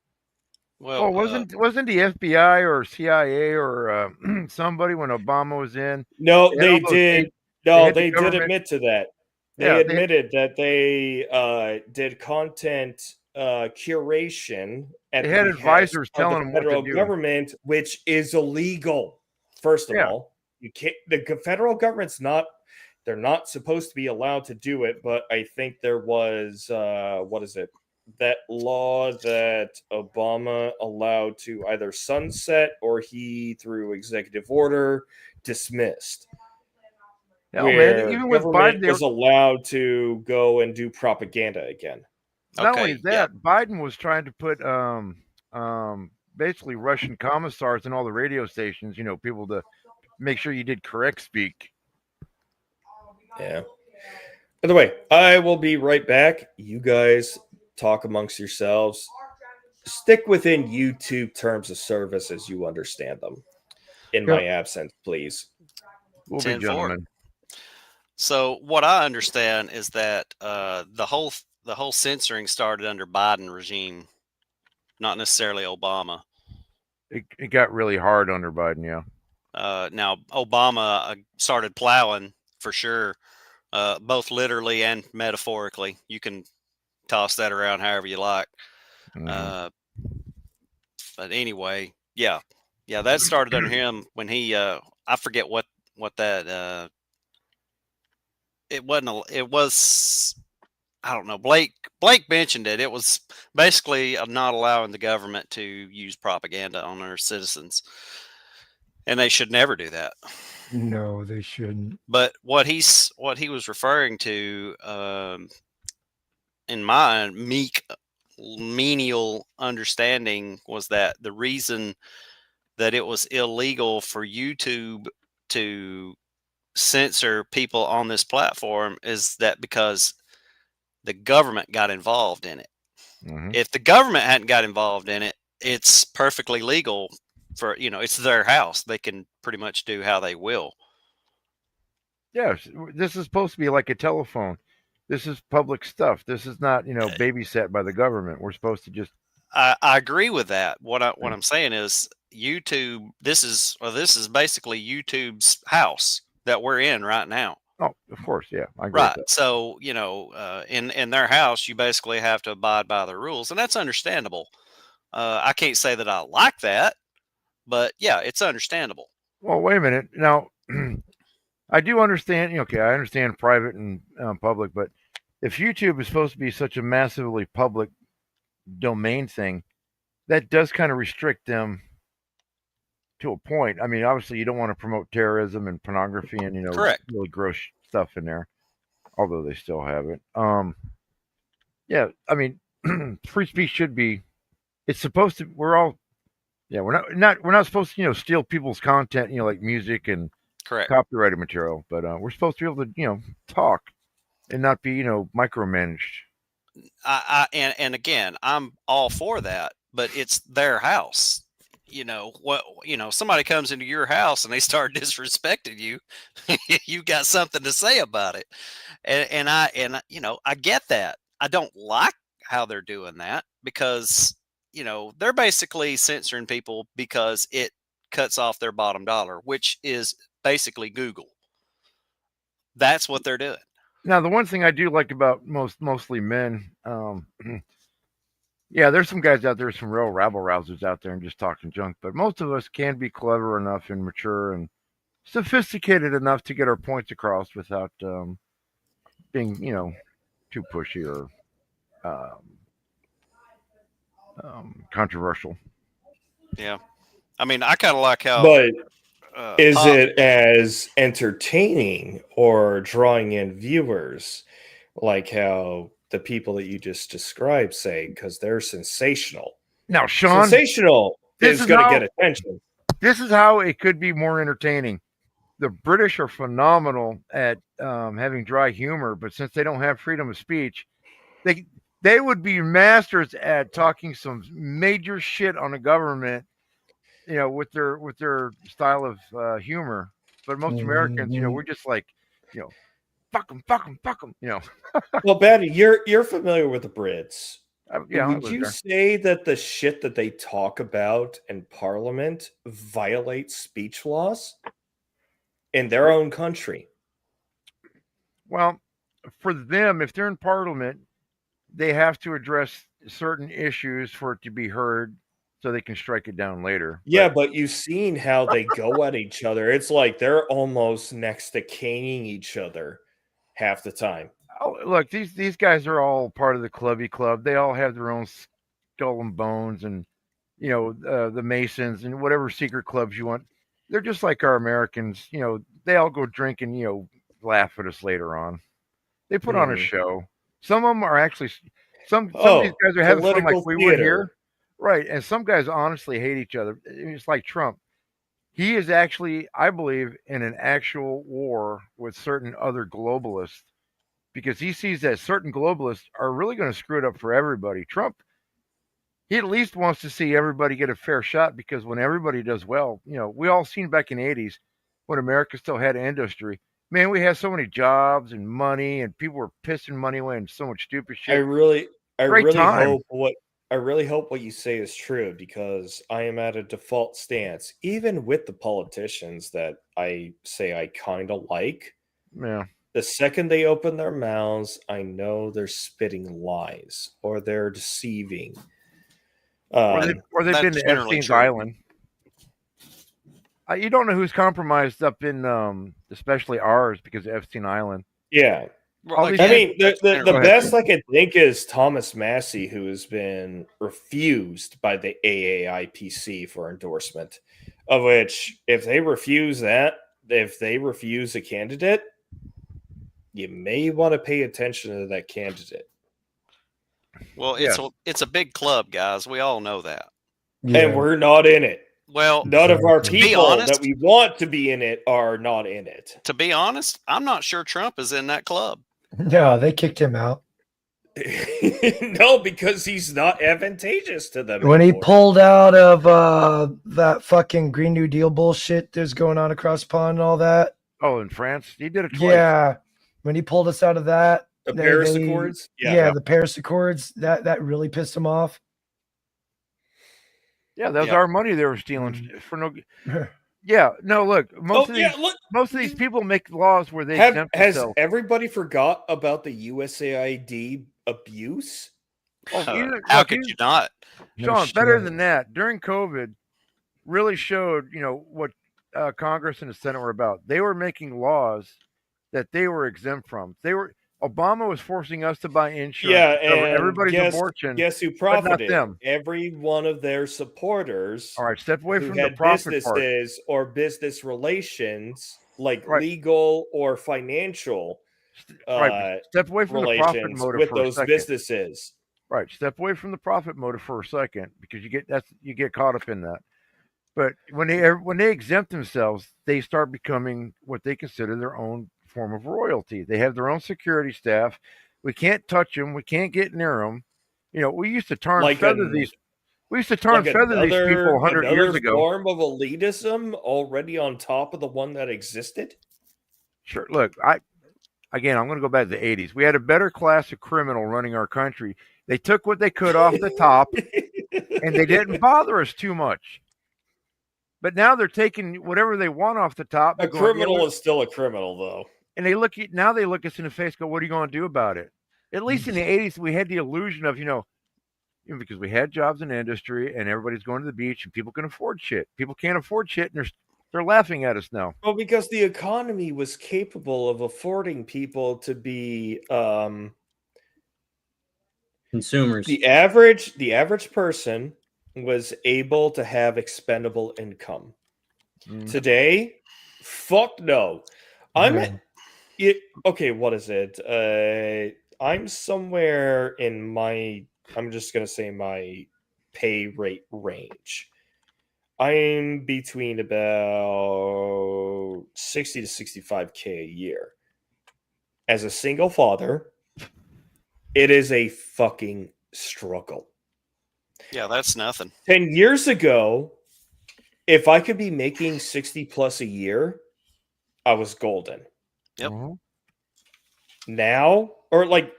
Well, wasn't the FBI or CIA or somebody when Obama was in? No, They had they all those did. tapes. No, had the they did government. admit to that. They Yeah, admitted that they did content curation at They the had behest advisors of the telling them what to federal do. government, which is illegal. First of Yeah. all, you can't. The federal government's not. They're not supposed to be allowed to do it. But I think there was what is it? That law that Obama allowed to either sunset or he, through executive order, dismissed. Hell, man, Where even with Biden, government was allowed to go and do propaganda again. not only Okay, that, Biden was trying to put basically Russian commissars in all the radio stations. You know, people to make sure you did correct speak. Yeah. By the way, I will be right back. You guys talk amongst yourselves. Stick within YouTube terms of service as you understand them. In my absence, please. We'll be 10-4. gentlemen. So what I understand is that the whole censoring started under Biden regime, not necessarily Obama. It got really hard under Biden, yeah. Now Obama started plowing for sure, both literally and metaphorically. You can toss that around however you like. Mhm. But anyway, yeah, that started under him when he I forget what that it wasn't it was I don't know. Blake mentioned it. It was basically not allowing the government to use propaganda on their citizens, and they should never do that. No, they shouldn't. But what he was referring to, in my meek menial understanding, was that the reason that it was illegal for YouTube to censor people on this platform is that because the government got involved in it. Mhm. If the government hadn't got involved in it, it's perfectly legal for, it's their house. They can pretty much do how they will. Yes, this is supposed to be like a telephone. This is public stuff. This is not, babysat by the government. We're supposed to just. I agree with that. What I'm saying is YouTube. This is basically YouTube's house that we're in right now. Oh, of course, yeah, I agree. Right. With that. So in their house, you basically have to abide by the rules, and that's understandable. I can't say that I like that, but yeah, it's understandable. Well, wait a minute. Now, I do understand. Okay, I understand private and public, but if YouTube is supposed to be such a massively public domain thing, that does kind of restrict them to a point. I mean, obviously, you don't want to promote terrorism and pornography and Correct. really gross stuff in there, although they still have it. Yeah, I mean, free speech should be. It's supposed to. We're all. Yeah, we're not supposed to steal people's content, like music and Correct. copyrighted material, but we're supposed to be able to talk and not be micromanaged. And again, I'm all for that, but it's their house. Somebody comes into your house and they start disrespecting you, you got something to say about it. And I get that. I don't like how they're doing that because, they're basically censoring people because it cuts off their bottom dollar, which is basically Google. That's what they're doing. Now, the one thing I do like about mostly men, yeah, there's some guys out there, some real rabble rousers out there and just talking junk, but most of us can be clever enough and mature and sophisticated enough to get our points across without being, too pushy or controversial. Yeah. I mean, I kind of like how. But is it as entertaining or drawing in viewers like how the people that you just described say, because they're sensational? Now, Sean, sensational is going to get attention. This is how it could be more entertaining. The British are phenomenal at having dry humor, but since they don't have freedom of speech, they would be masters at talking some major shit on the government, with their style of humor. But most Americans, we're just like, fuck them, fuck them, fuck them. Well, Batty, you're familiar with the Brits. Yeah, I Would was you there. say that the shit that they talk about in Parliament violates speech laws in their own country? Well, for them, if they're in Parliament, they have to address certain issues for it to be heard, so they can strike it down later. Yeah, but you've seen how they go at each other. It's like they're almost next to caning each other half the time. Oh, look, these guys are all part of the clubby club. They all have their own skull and bones, and the Masons and whatever secret clubs you want. They're just like our Americans. They all go drink and laugh at us later on. They put on a show. Some of them are actually some of these guys are having fun like we would here, right? And some guys honestly hate each other. It's like Trump. He is actually, I believe, in an actual war with certain other globalists, because he sees that certain globalists are really going to screw it up for everybody. Trump, he at least wants to see everybody get a fair shot, because when everybody does well, we all seen back in the 80s when America still had industry. Man, we had so many jobs and money, and people were pissing money away and so much stupid shit. I really time. hope what you say is true, because I am at a default stance, even with the politicians that I say I kind of like. Yeah. The second they open their mouths, I know they're spitting lies or they're deceiving. Or they've been to Epstein's Island. You don't know who's compromised up in, especially ours, because of Epstein Island. Yeah. I mean, the best I can think is Thomas Massey, who has been refused by the AAIPC for endorsement, of which, if they refuse a candidate, you may want to pay attention to that candidate. Well, it's a big club, guys. We all know that. Yeah. And we're not in it. Well, none of our people that we want to be in it are not in it. To be honest, I'm not sure Trump is in that club. No, they kicked him out. No, because he's not advantageous to them when anymore. He pulled out of that fucking Green New Deal bullshit that's going on across the pond and all that. Oh, in France? He did it twice. Yeah. When he pulled us out of that. The Paris Accords? Yeah, the Paris Accords. That really pissed him off. Yeah, that was our money they were stealing for no. Yeah, no. Look, most of these people make laws where they exempt has themselves. Everybody forgot about the USAID abuse? How could you not? Sean, better than that. During COVID, really showed what Congress and the Senate were about. They were making laws that they were exempt from. Obama was forcing us to buy insurance. Yeah, and everybody's abortion. Guess who profited? Not them. Every one of their supporters. All right, step away who from had the profit businesses part. Or business relations, like legal or financial. Step away from the profit motive with for a those second. businesses. Right, step away from the profit motive for a second, because you get caught up in that. But when they exempt themselves, they start becoming what they consider their own form of royalty. They have their own security staff. We can't touch them. We can't get near them. We used to tar and feather these. We used to tar and feather these people 100 years ago. Form of elitism already on top of the one that existed. Sure. Look, I'm going to go back to the 80s. We had a better class of criminal running our country. They took what they could off the top, and they didn't bother us too much. But now they're taking whatever they want off the top. A criminal is still a criminal, though. And they look us in the face, go, what are you going to do about it? At least in the 80s, we had the illusion of, because we had jobs in industry and everybody's going to the beach and people can afford shit. People can't afford shit, and they're laughing at us now. Well, because the economy was capable of affording people to be consumers. The average person was able to have expendable income. Today, fuck no. Okay, what is it? I'm somewhere in I'm just going to say my pay rate range. I'm between about 60 to 65K a year. As a single father, it is a fucking struggle. Yeah, that's nothing. 10 years ago, if I could be making 60 plus a year, I was golden. Yep. Mhm. Now, or like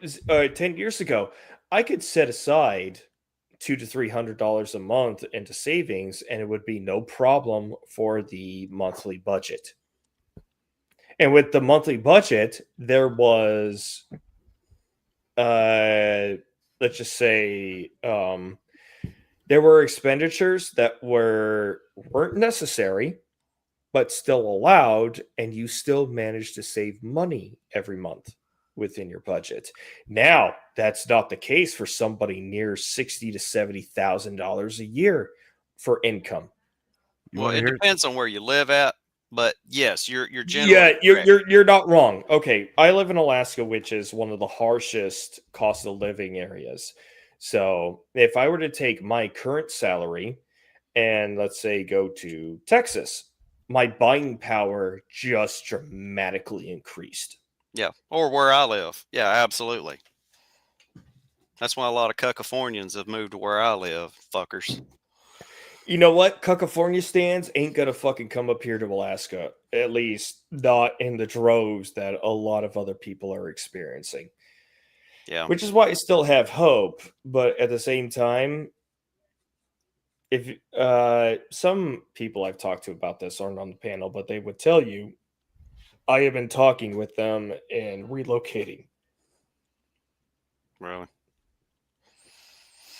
10 years ago, I could set aside $200 to $300 a month into savings, and it would be no problem for the monthly budget. And with the monthly budget, there was, let's just say, there were expenditures that weren't necessary, but still allowed, and you still managed to save money every month within your budget. Now, that's not the case for somebody near $60,000 to $70,000 a year for income. You Well, want to it hear? depends on where you live at, but yes, you're Yeah, generally correct. you're not wrong. Okay, I live in Alaska, which is one of the harshest cost of living areas. So, if I were to take my current salary and let's say go to Texas, my buying power just dramatically increased. Yeah, or where I live. Yeah, absolutely. That's why a lot of Californians have moved to where I live, fuckers. You know what? California stands ain't gonna fucking come up here to Alaska. At least not in the droves that a lot of other people are experiencing. Yeah. Which is why I still have hope, but at the same time, if some people I've talked to about this aren't on the panel, but they would tell you I have been talking with them and relocating. Really.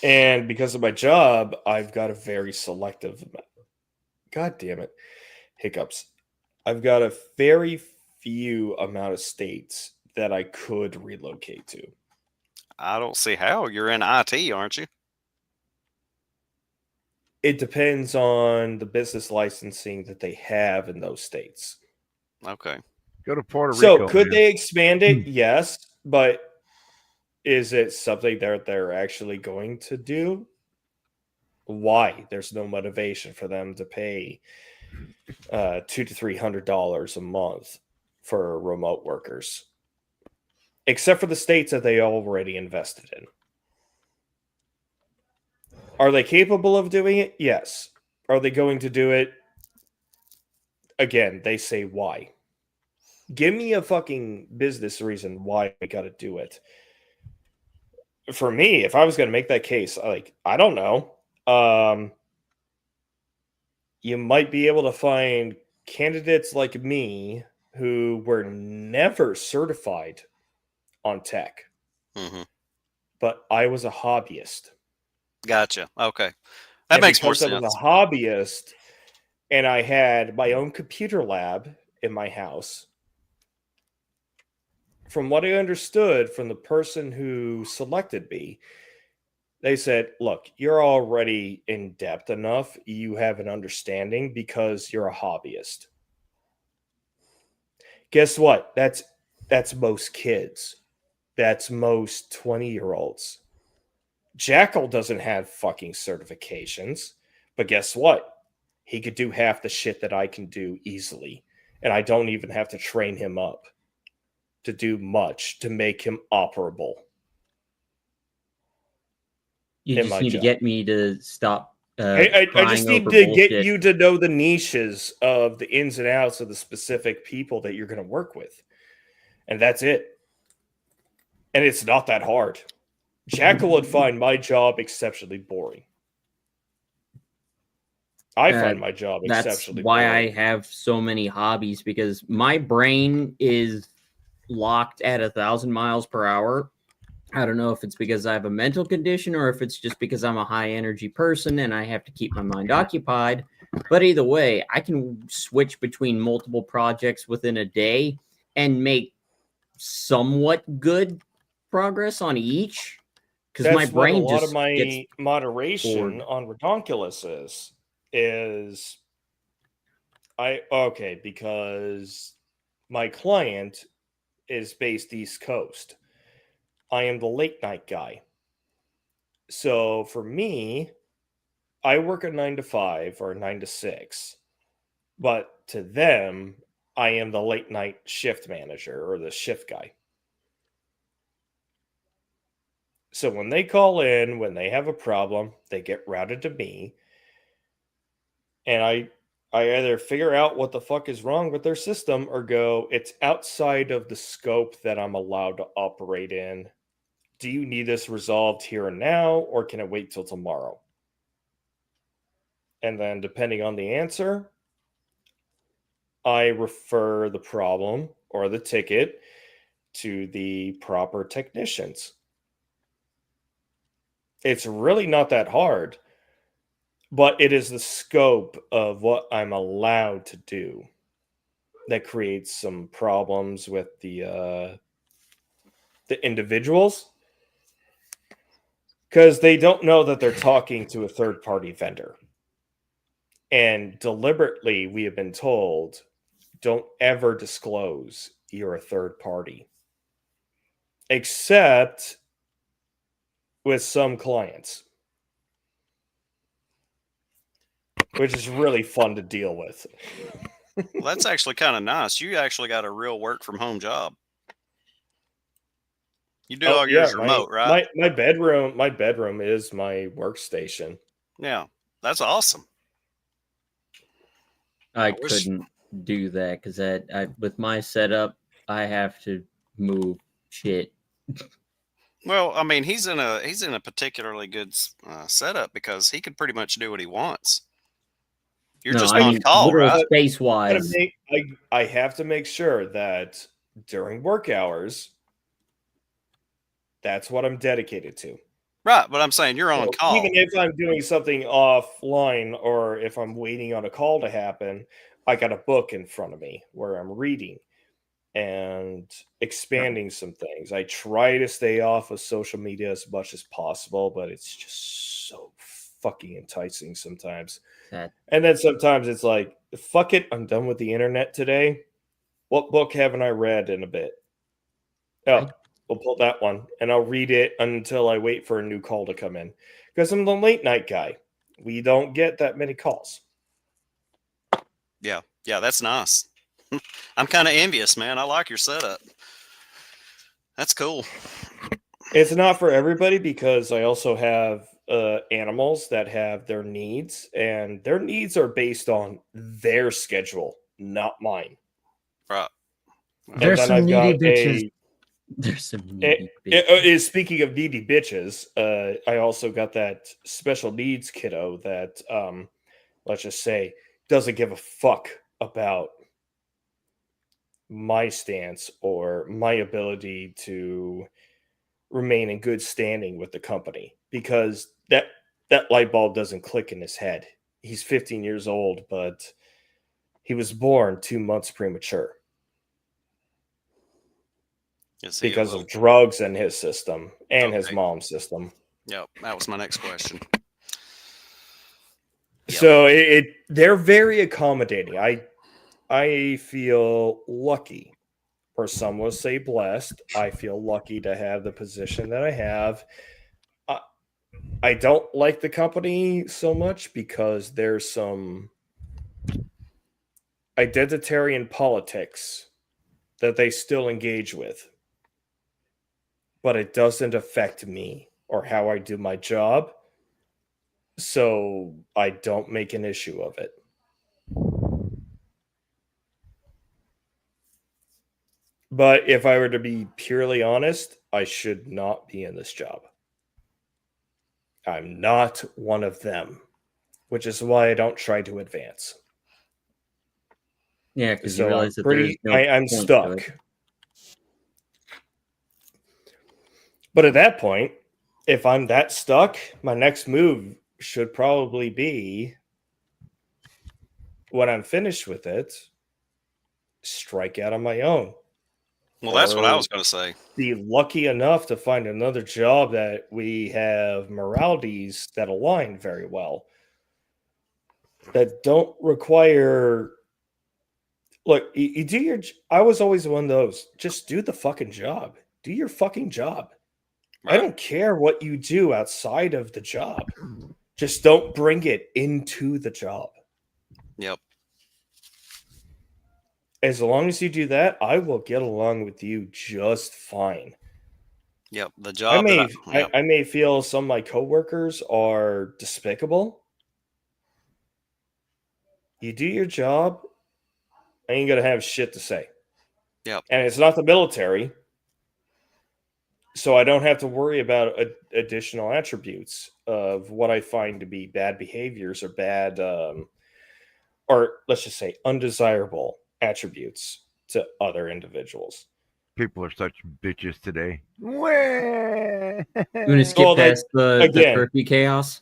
And because of my job, I've got a very selective. God damn it. Hiccups. I've got a very few amount of states that I could relocate to. I don't see how. You're in IT, aren't you? It depends on the business licensing that they have in those states. Okay. Go to Puerto So Rico. could man. they expand it? Yes, but is it something that they're actually going to do? Why? There's no motivation for them to pay $200 to $300 a month for remote workers, except for the states that they already invested in. Are they capable of doing it? Yes. Are they going to do it? Again, they say why. Give me a fucking business reason why we got to do it. For me, if I was going to make that case, I don't know. You might be able to find candidates like me who were never certified on tech, Mm-hmm. but I was a hobbyist. Gotcha. Okay. That And makes more because I was sense. a hobbyist and I had my own computer lab in my house, from what I understood from the person who selected me, they said, look, you're already in depth enough. You have an understanding because you're a hobbyist. Guess what? That's most kids. That's most 20-year-olds. Jackal doesn't have fucking certifications, but guess what? He could do half the shit that I can do easily, and I don't even have to train him up to do much to make him operable. You in just my need to job. get me to stop I just crying need over to get bullshit. you to know the niches of the ins and outs of the specific people that you're going to work with. And that's it. And it's not that hard. Jackal would find my job exceptionally boring. I find my job That's exceptionally why boring. I have so many hobbies, because my brain is locked at 1,000 miles per hour. I don't know if it's because I have a mental condition or if it's just because I'm a high energy person and I have to keep my mind occupied. But either way, I can switch between multiple projects within a day and make somewhat good progress on each, because my That's what a brain lot of just gets my moderation bored. on Redonkulous is because my client is based East Coast. I am the late night guy. So for me, I work a 9 to 5 or 9 to 6, but to them, I am the late night shift manager or the shift guy. So when they call in, when they have a problem, they get routed to me, and I either figure out what the fuck is wrong with their system or go, it's outside of the scope that I'm allowed to operate in. Do you need this resolved here and now, or can it wait till tomorrow? And then, depending on the answer, I refer the problem or the ticket to the proper technicians. It's really not that hard, but it is the scope of what I'm allowed to do that creates some problems with the individuals, because they don't know that they're talking to a third-party vendor. And deliberately, we have been told, don't ever disclose you're a third party, except with some clients, which is really fun to deal with. Well, that's actually kind of nice. You actually got a real work from home job. You do all yours remote, right? My bedroom is my workstation. Yeah, that's awesome. I wish- couldn't do that because with my setup, I have to move shit. Well, I mean, he's in a particularly good setup because he could pretty much do what he wants. You're No, just I on mean, call, literal right? space wise. I have to make sure that during work hours, that's what I'm dedicated to. Right, but I'm saying you're on call. Even if I'm doing something offline or if I'm waiting on a call to happen, I got a book in front of me where I'm reading and expanding some things. I try to stay off of social media as much as possible, but it's just so fucking enticing sometimes. And then sometimes it's like, fuck it, I'm done with the internet today. What book haven't I read in a bit? Oh, we'll pull that one and I'll read it until I wait for a new call to come in. Because I'm the late night guy. We don't get that many calls. Yeah, that's nice. I'm kind of envious, man. I like your setup. That's cool. It's not for everybody because I also have animals that have their needs, and their needs are based on their schedule, not mine. Right. There's some needy bitches. There's some needy bitches. Speaking of needy bitches, I also got that special needs kiddo that, let's just say, doesn't give a fuck about my stance or my ability to remain in good standing with the company, because that light bulb doesn't click in his head. He's 15 years old, but he was born 2 months premature because of drugs in his system and his mom's system. Yep, that was my next question. Yep. So they're very accommodating. I feel lucky, or some will say blessed. I feel lucky to have the position that I have. I don't like the company so much because there's some identitarian politics that they still engage with, but it doesn't affect me or how I do my job, so I don't make an issue of it. But if I were to be purely honest, I should not be in this job. I'm not one of them, which is why I don't try to advance. Yeah, because you realize that there's no I'm point to stuck. it. But at that point, if I'm that stuck, my next move should probably be, when I'm finished with it, strike out on my own. Well, that's what I was going to say. Be lucky enough to find another job that we have moralities that align very well, that don't require. Look, you do your. I was always one of those. Just do the fucking job. Do your fucking job. Right. I don't care what you do outside of the job. Just don't bring it into the job. Yep. As long as you do that, I will get along with you just fine. Yep. The job. I may feel some of my coworkers are despicable. you do your job, I ain't gonna have shit to say. Yep. And it's not the military, so I don't have to worry about additional attributes of what I find to be bad behaviors or bad, or let's just say undesirable attributes to other individuals. People are such bitches today. You want to skip Well, past the again- curfew chaos?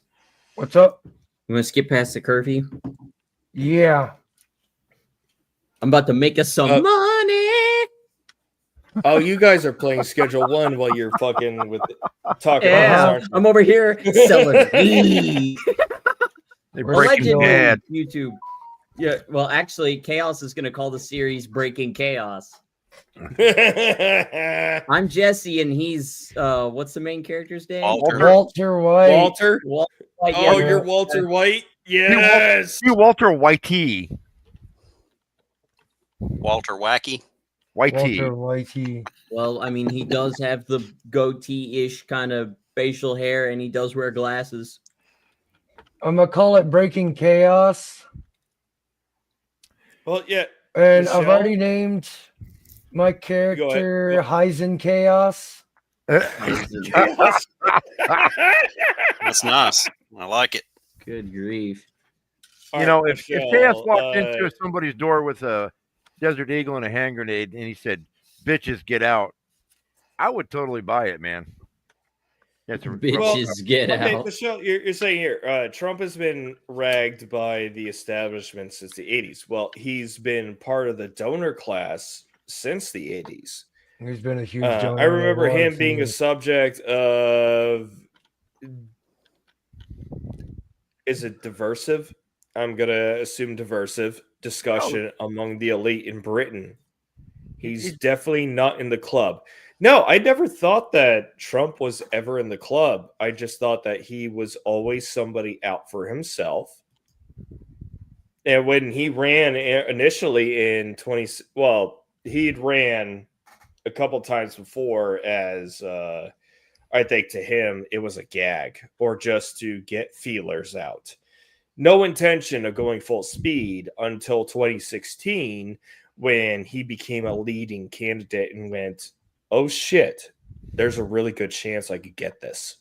What's up? You want to skip past the curfew? Yeah. I'm about to make us some money. Oh, you guys are playing Schedule 1 while you're fucking with talking Yeah, about this, aren't you? I'm over here selling weed. They We're breaking still- bad. YouTube. Yeah, well, actually, Chaos is going to call the series Breaking Chaos. I'm Jesse, and he's what's the main character's name? Walter. Walter White. Walter? White, Oh, yeah. you're Walter White? Yes. You Walter Whitey. Walter Wacky. Whitey. Walter Whitey. Well, I mean, he does have the goatee-ish kind of facial hair, and he does wear glasses. I'm gonna call it Breaking Chaos. Well, yeah. And Michelle? I've already named my character Heisen Chaos. Chaos. That's nice. I like it. Good grief. You know, if Chaos Michelle, walked into somebody's door with a Desert Eagle and a hand grenade and he said, "Bitches, get out," I would totally buy it, man. That's Bitches, get okay, out. Michelle, you're saying here, Trump has been ragged by the establishment since the 80s. Well, he's been part of the donor class since the 80s. He's been a huge donor. I remember of a lot him of being a things. subject of, is it diversive? I'm going to assume diversive discussion among the elite in Britain. He's definitely not in the club. No, I never thought that Trump was ever in the club. I just thought that he was always somebody out for himself. And when he ran initially in he'd ran a couple times before as I think to him it was a gag or just to get feelers out. No intention of going full speed until 2016 when he became a leading candidate and went, oh shit, there's a really good chance I could get this.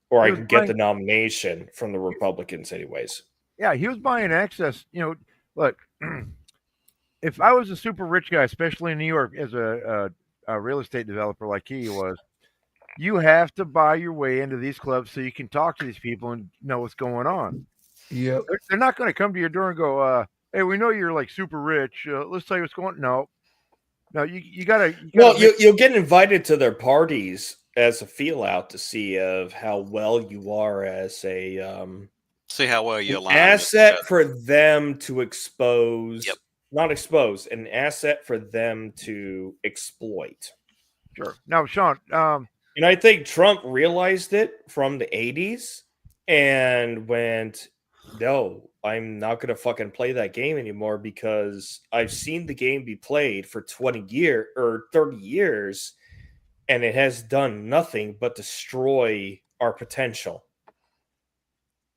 Or I could get the nomination from the Republicans anyways. Yeah, he was buying access. You know, look, if I was a super rich guy, especially in New York, as a real estate developer like he was, you have to buy your way into these clubs so you can talk to these people and know what's going on. Yep. They're not going to come to your door and go, "Hey, we know you're like super rich. Let's tell you what's going on." No, you gotta. Well, you'll get invited to their parties as a feel out to see of how well you are as a See how well you an align. asset for them to expose. Yep. Not expose, an asset for them to exploit. Sure. Now, Sean, And I think Trump realized it from the 80s and went, no, I'm not going to fucking play that game anymore because I've seen the game be played for 20 years or 30 years and it has done nothing but destroy our potential.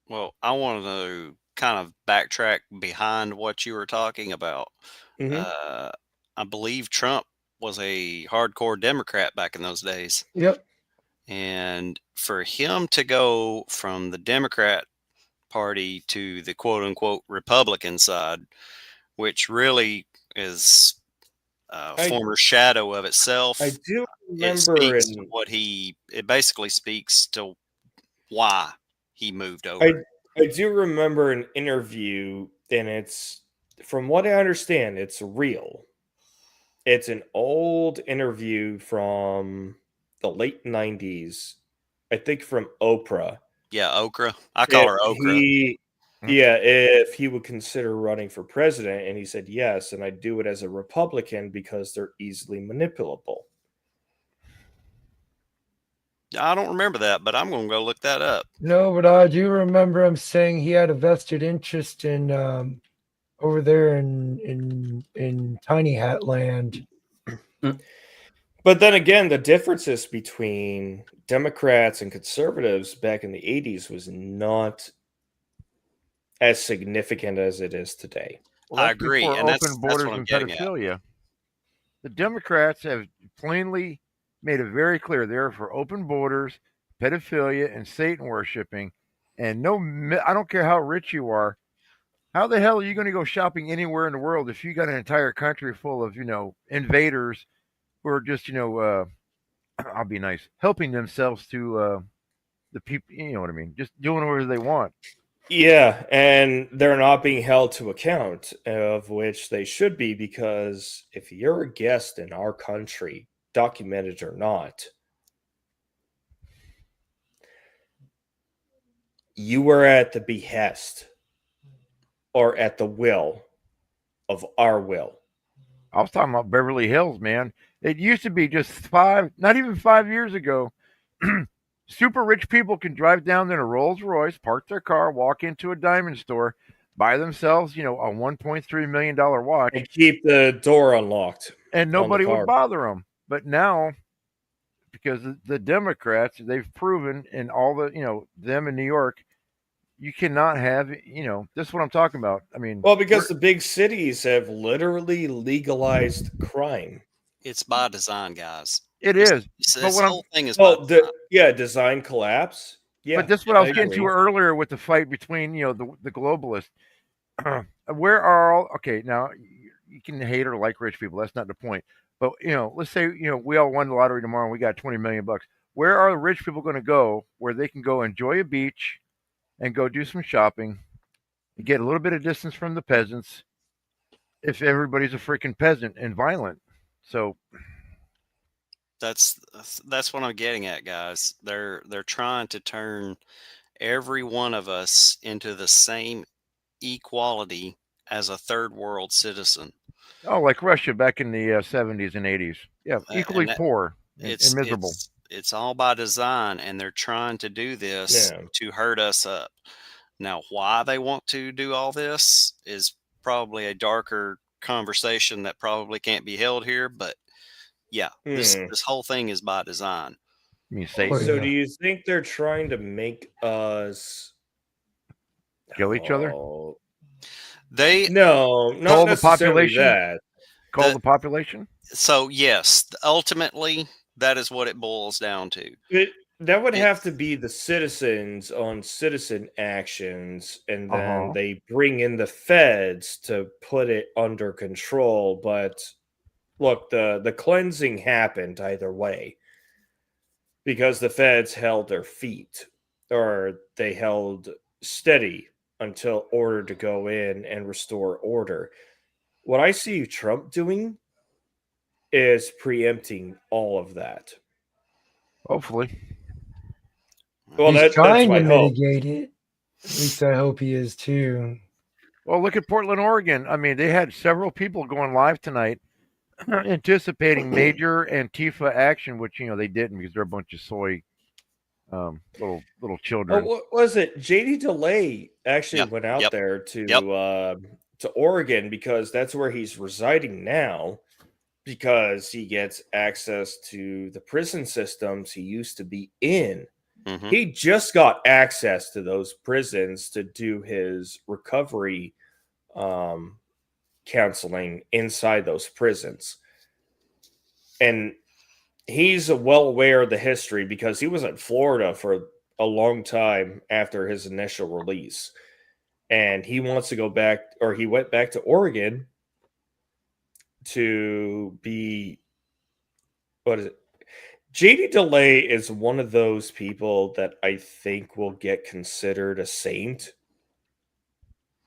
Well, I want to kind of backtrack behind what you were talking about. Mhm. I believe Trump was a hardcore Democrat back in those days. Yep. And for him to go from the Democrat Party to the quote unquote Republican side, which really is a former shadow of itself. I do It remember speaks to it basically speaks to why he moved over. I do remember an interview, and it's from what I understand, it's real. It's an old interview from the late 90s, I think from Oprah. Yeah, Okra. I call her Okra. If he would consider running for president, and he said yes, and I do it as a Republican because they're easily manipulable. I don't remember that, but I'm going to go look that up. No, but I do remember him saying he had a vested interest in over there in Tiny Hat Land. But then again, the differences between Democrats and conservatives back in the 80s was not as significant as it is today. Well, I that's agree, before and open that's borders what I'm and getting at. pedophilia. The Democrats have plainly made it very clear they're for open borders, pedophilia, and Satan worshiping. And I don't care how rich you are. How the hell are you going to go shopping anywhere in the world if you got an entire country full of invaders who are just I'll be nice, helping themselves to the people. You know what I mean? Just doing whatever they want. Yeah, and they're not being held to account, of which they should be, because if you're a guest in our country, documented or not, you were at the behest or at the will of our will. I was talking about Beverly Hills, man. It used to be just not even 5 years ago. Super rich people can drive down in a Rolls Royce, park their car, walk into a diamond store, buy themselves, a $1.3 million watch, And keep the door unlocked and on the nobody would car. bother them. But now, because the Democrats, they've proven in all them in New York, you cannot have, this is what I'm talking about. I mean, Well, because the big cities have literally legalized crime. It's by design, guys. it This, is. this, But this what I'm whole thing is by Well, design. design collapse. Yeah, But this is what I was I getting to agree. earlier with the fight between the globalists. Where are all okay now? You can hate or like rich people. That's not the point. But let's say we all won the lottery tomorrow and we got $20 million. Where are the rich people going to go where they can go enjoy a beach and go do some shopping and get a little bit of distance from the peasants? If everybody's a freaking peasant and violent, so That's what I'm getting at, guys. They're trying to turn every one of us into the same equality as a third world citizen. like Russia back in the 70s and 80s, yeah, equally And that, poor and miserable. it's all by design, and they're trying to do this Yeah. to hurt us up. Now, why they want to do all this is probably a darker conversation that probably can't be held here, but yeah, this whole thing is by design. I mean, Satan. So, do you think they're trying to make us Kill each other? They No, not Call the necessarily population? that. Call the population? So yes, ultimately that is what it boils down to. That would have to be the citizens on citizen actions, and then they bring in the feds to put it under control. But look, the cleansing happened either way, because the feds held their feet, or they held steady until order to go in and restore order. What I see Trump doing is preempting all of that. Hopefully. Well, He's that's trying my to hope. mitigate it. At least I hope he is too. Well, look at Portland, Oregon. I mean, they had several people going live tonight anticipating major Antifa action, which they didn't because they're a bunch of soy little children. Oh, what was it? JD DeLay actually went out there to Oregon, because that's where he's residing now, because he gets access to the prison systems he used to be in. Mm-hmm. He just got access to those prisons to do his recovery counseling inside those prisons. And he's well aware of the history, because he was in Florida for a long time after his initial release. And he wants to go back, or he went back to Oregon to be, what is it? JD DeLay is one of those people that I think will get considered a saint,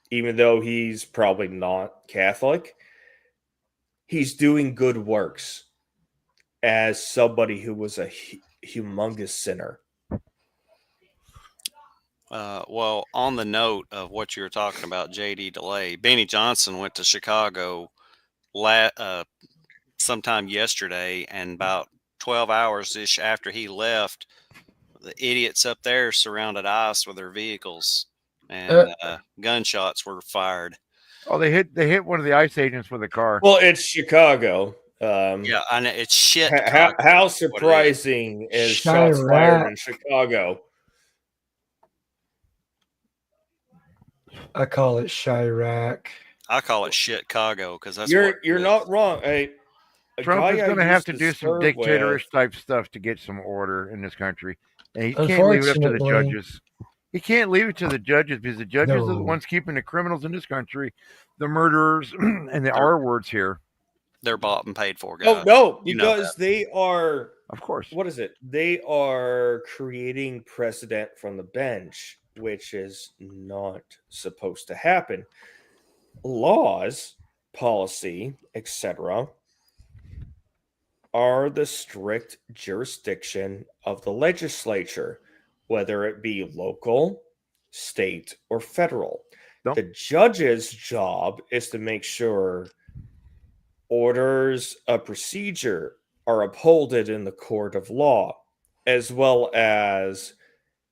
even though he's probably not Catholic. He's doing good works as somebody who was a humongous sinner. Well, on the note of what you were talking about, JD DeLay, Benny Johnson went to Chicago sometime yesterday, and about 12 hours ish after he left, the idiots up there surrounded ICE with their vehicles, and gunshots were fired. Oh, they hit one of the ICE agents with a car. Well, it's Chicago. Yeah, I know, it's shit. How surprising is shots fired in Chicago? I call it Chirac. I call it Chicago because that's You're what it is. not wrong. A Trump guy is I going to have used to to do some serve with. dictatorish type stuff to get some order in this country, and he can't leave it up to the Unfortunately, judges. He can't leave it to the judges because the judges are the No. ones keeping the criminals in this country, the murderers, and the R words here. They're bought and paid for, Oh guys. no, You know because they are. Of course. What is it? They are creating precedent from the bench, which is not supposed to happen. Laws, policy, etc., are the strict jurisdiction of the legislature, whether it be local, state, or federal. Nope. The judge's job is to make sure orders of procedure are upheld in the court of law, as well as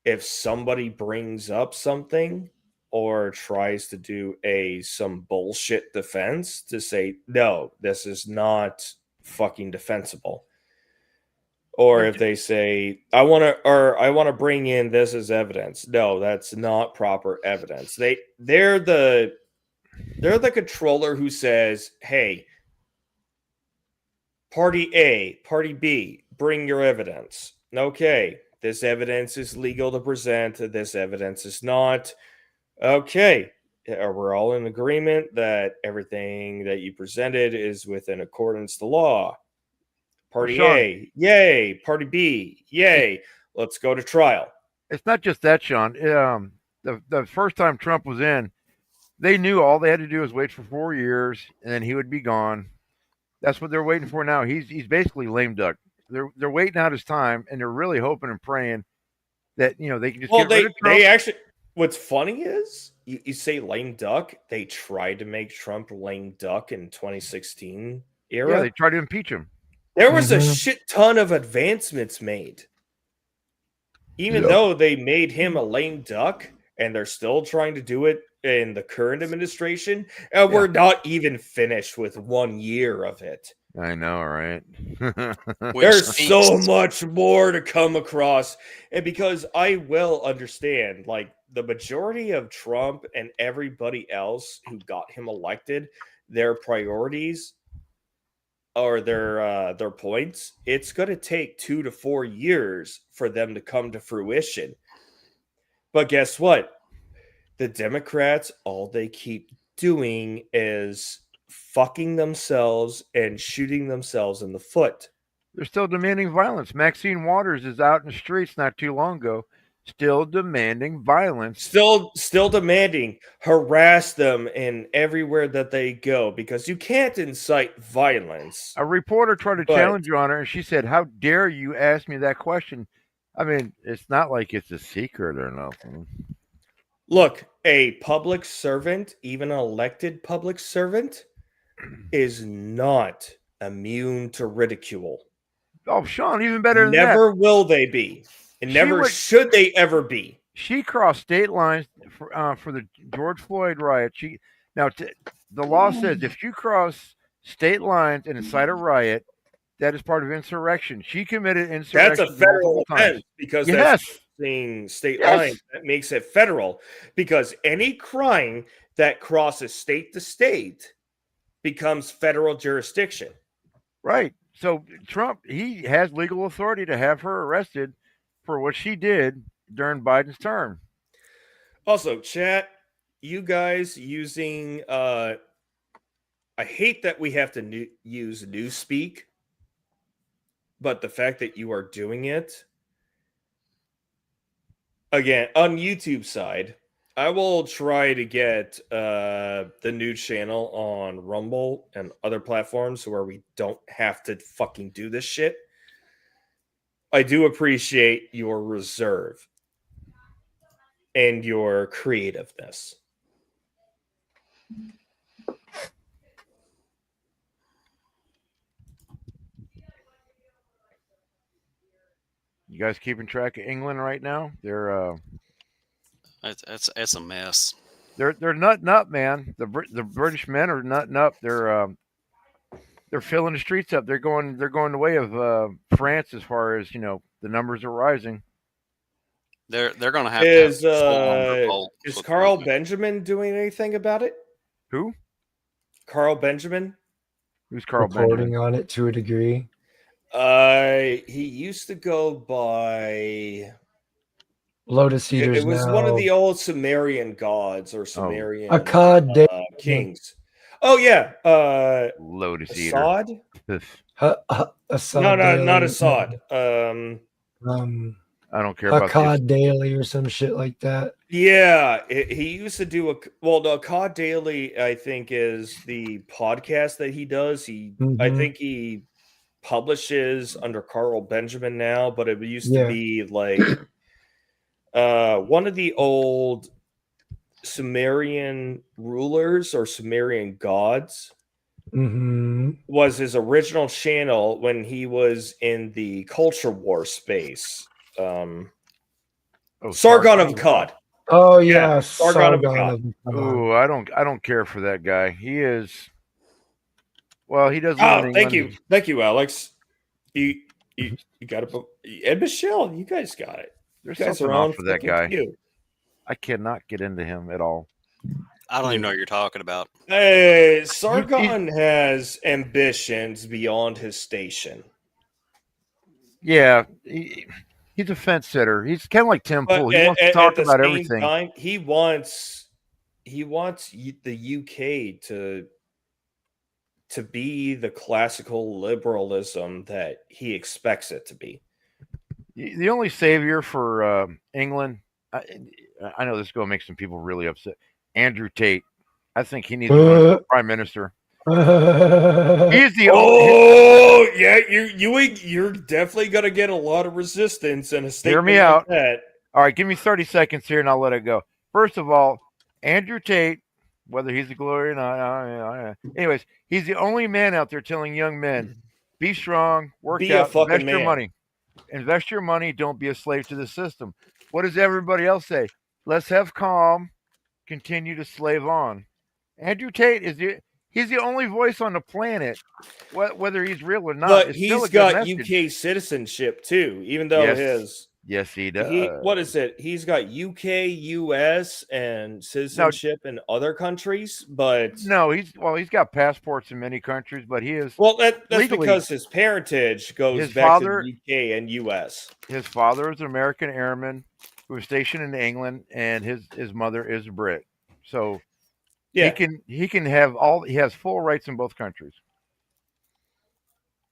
if somebody brings up something or tries to do some bullshit defense, to say no, this is not fucking defensible. Or if they say I want to bring in this as evidence, no, that's not proper evidence. They're the controller who says, hey, party A, party B, bring your evidence. Okay, this evidence is legal to present, this evidence is not. Okay, we're all in agreement that everything that you presented is within accordance to law. Party Sean, A, yay. Party B, yay. Let's go to trial. It's not just that, Sean. The first time Trump was in, they knew all they had to do was wait for 4 years, and then he would be gone. That's what they're waiting for now. He's basically lame duck. They're waiting out his time, and they're really hoping and praying that they can just get rid of Trump. They actually. What's funny is you say lame duck. They tried to make Trump lame duck in 2016 era. Yeah, they tried to impeach him. There was a shit ton of advancements made. Even though they made him a lame duck, and they're still trying to do it in the current administration, we're not even finished with 1 year of it. I know, right? There's so much more to come across. And because I will understand, like, the majority of Trump and everybody else who got him elected, their priorities or their points, it's going to take 2 to 4 years for them to come to fruition. But guess what? The Democrats, all they keep doing is fucking themselves and shooting themselves in the foot. They're still demanding violence. Maxine Waters is out in the streets not too long ago, still demanding violence. Still demanding, harass them in everywhere that they go, because you can't incite violence. A reporter tried to challenge you on her, and she said, "How dare you ask me that question?" I mean, it's not like it's a secret or nothing. Look, a public servant, even an elected public servant, is not immune to ridicule. Oh, Sean, even better than that. Never will they be. And never should they ever be. She crossed state lines for the George Floyd riot. The law says if you cross state lines and incite a riot, that is part of insurrection. She committed insurrection. That's a federal offense because that's crossing state lines. That makes it federal, because any crime that crosses state to state becomes federal jurisdiction. Right. So Trump, he has legal authority to have her arrested for what she did during Biden's term. Also, chat, you guys using I hate that we have to use Newspeak, but the fact that you are doing it again on YouTube side, I will try to get the new channel on Rumble and other platforms where we don't have to fucking do this shit. I do appreciate your reserve and your creativeness. You guys keeping track of England right now? They're it's a mess. They're nutting up, man. The British men are nutting up. They're filling the streets up. They're going the way of France as far as the numbers are rising. They're going to have Is full on revolt. is with Carl Putin. Benjamin doing anything about it? Who? Carl Benjamin? Who's Carl Reporting Benjamin? on it to a degree. He used to go by. Lotus It Eaters was one of now. the old Sumerian gods or Sumerian Akkad Daily. kings. Oh yeah, Lotus Eater. Assad? Assad No, Daily. not Assad. I don't care about this. Akkad Daily or some shit like that. Yeah, he used to do the COD Daily, I think, is the podcast that he does. I Mhm. think he publishes under Carl Benjamin now, but it used to Yeah. be like one of the old Sumerian rulers or Sumerian gods Hmm. was his original channel when he was in the culture war space. Oh, Sargon of Akkad. Oh Yeah, yeah, Sargon of Sargon Akkad. of Akkad. Ooh, I don't care for that guy. He is. Well, he does live Oh, in England. thank you, Alex. You got it, and Michelle. You guys got it. There's You guys something are on off with that fucking guy. cue. I cannot get into him at all. I don't even know what you're talking about. Hey, Sargon has ambitions beyond his station. Yeah, he's a fence sitter. He's kind of like Tim But Pool. He wants to talk the about same everything. time, he wants the UK to be the classical liberalism that he expects it to be. The only savior for England, I know this is going to make some people really upset. Andrew Tate. I think he needs to run for prime minister. He's the Oh yeah, you're definitely gonna get a lot of resistance and a statement me like out. that. All right, give me 30 seconds here and I'll let it go. First of all, Andrew Tate, whether he's a glory or not, anyways, he's the only man out there telling young men, be strong, work Be a out, fucking invest your man. money. Invest your money, don't be a slave to the system. What does everybody else say? Let's have calm, continue to slave on. Andrew Tate he's the only voice on the planet, whether he's real or not. But It's still he's a good got message. UK citizenship too, even though Yes, he does. what is it? He's got UK, US, and citizenship in other countries, but No, he's got passports in many countries, but he is that's legally, because his parentage goes his back father- to the UK and US. his father is an American airman who was stationed in England, and his mother is a Brit. So Yeah, he has full rights in both countries.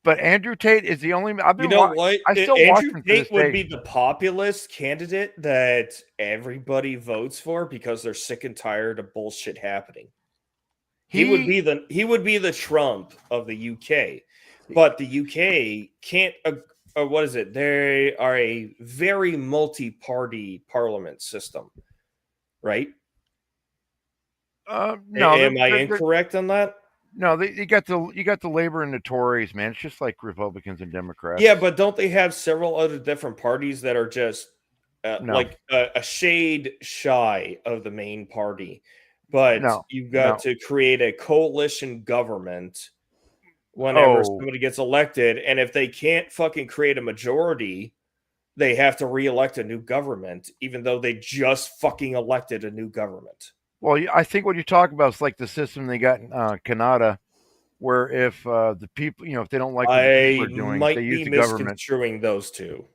But Andrew Tate is the only. I've been. you know what? I still watch Andrew him to this Tate would day. be the populist candidate that everybody votes for because they're sick and tired of bullshit happening. He would be the Trump of the UK, but the UK can't. What is it? They are a very multi-party parliament system, right? No, Am I incorrect on that? No, you got the Labor and the Tories, man. It's just like Republicans and Democrats. Yeah, but don't they have several other different parties that are just No. like a shade shy of the main party? But No, you've got to create a coalition government whenever somebody gets elected, and if they can't fucking create a majority, they have to re-elect a new government, even though they just fucking elected a new government. Well, I think what you're talking about is like the system they got in Canada, where if the people, if they don't like what the people are doing, might they use be the government. misconstruing those two.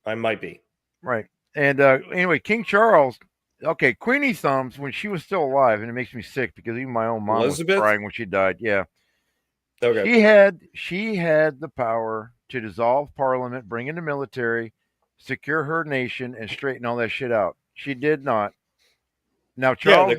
I might be. Right. And anyway, King Charles, okay, Queenie Thumbs, when she was still alive, and it makes me sick because even my own mom Elizabeth? was crying when she died. Yeah. Okay. She had the power to dissolve Parliament, bring in the military, secure her nation, and straighten all that shit out. She did not. Now Charles,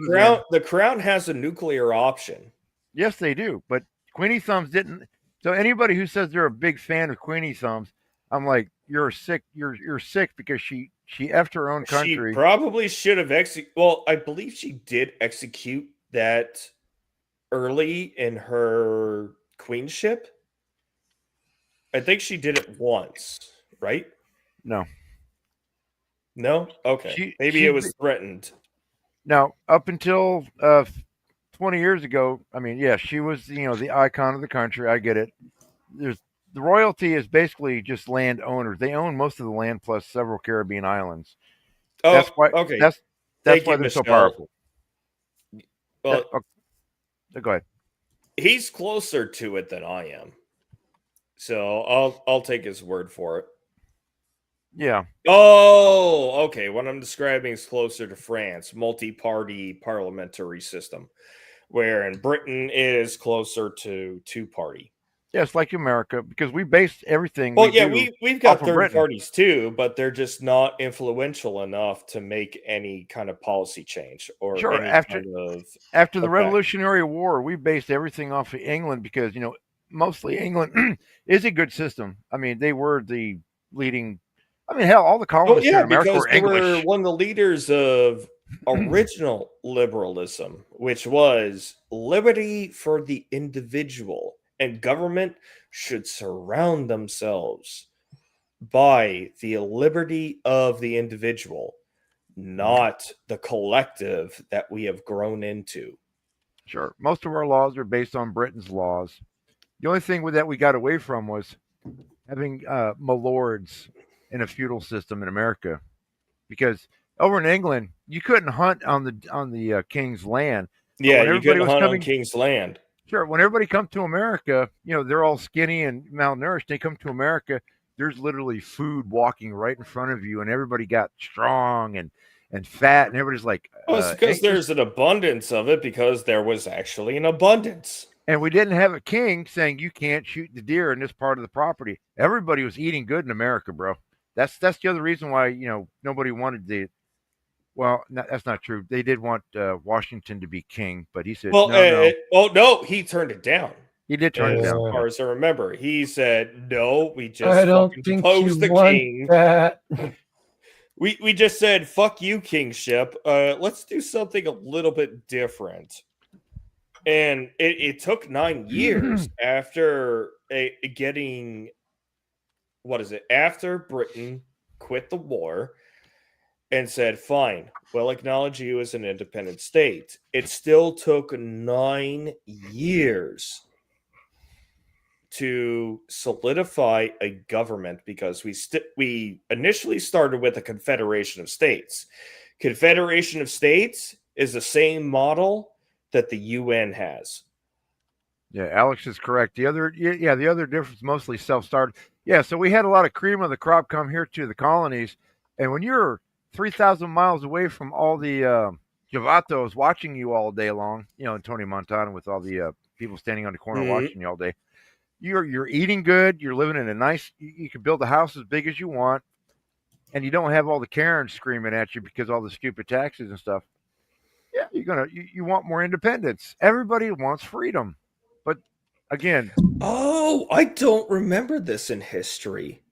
the crown has a nuclear option. Yes, they do, but Queenie Thumbs didn't. So anybody who says they're a big fan of Queenie Thumbs, I'm like, you're sick. You're sick because she effed her own country. She probably should have Well, I believe she did execute that early in her queenship. I think she did it once, right? No. Okay. Maybe it was threatened. Now, up until 20 years ago, I mean, yeah, she was, the icon of the country. I get it. The royalty is basically just landowners. They own most of the land plus several Caribbean islands. Oh, That's why. okay. That's Thank why you, they're so Michelle. powerful. Well, Go ahead. he's closer to it than I am, so I'll take his word for it. Yeah. Oh, okay. What I'm describing is closer to France, multi-party parliamentary system, where in Britain it is closer to two-party. Yeah, it's like America because we base everything Well, we yeah, do we've off got of third Britain. parties too, but they're just not influential enough to make any kind of policy change or Sure. any kind of After the effect. Revolutionary War, we based everything off of England because mostly England is a good system. I mean, they were the leading. I mean, hell, all the Well, colonists here yeah, in America because were they were English. one of the leaders of original liberalism, which was liberty for the individual, and government should surround themselves by the liberty of the individual, not the collective that we have grown into. Sure, most of our laws are based on Britain's laws. The only thing that we got away from was having milords in a feudal system in America, because over in England you couldn't hunt on the king's land. But Yeah, when you everybody couldn't was hunt on coming, King's land. sure, when everybody come to America, they're all skinny and malnourished. They come to America, there's literally food walking right in front of you, and everybody got strong and fat, and everybody's like, Well, it's because there's an abundance of it, because there was actually an abundance. and we didn't have a king saying you can't shoot the deer in this part of the property. Everybody was eating good in America, bro. That's the other reason why nobody wanted the. Well, no, that's not true. They did want Washington to be king, but he said Well, no. oh no, he turned it down. He did turn it As down. far as I remember, he said, "No, we just I don't fucking think deposed you the want king. that. We just said, fuck you, kingship. Let's do something a little bit different." And it took 9 years after getting, what is it? After Britain quit the war and said, fine, we'll acknowledge you as an independent state. It still took 9 years to solidify a government, because we initially started with a confederation of states. Confederation of states is the same model that the UN has. Yeah, Alex is correct. The other difference mostly self-started. Yeah, so we had a lot of cream of the crop come here to the colonies, and when you're 3,000 miles away from all the Javatos watching you all day long, in Tony Montana with all the people standing on the corner watching you all day, you're eating good. You're living in a nice. You can build a house as big as you want, and you don't have all the Karens screaming at you because all the stupid taxes and stuff. Yeah, you want more independence. Everybody wants freedom, but again, Oh, I don't remember this in history.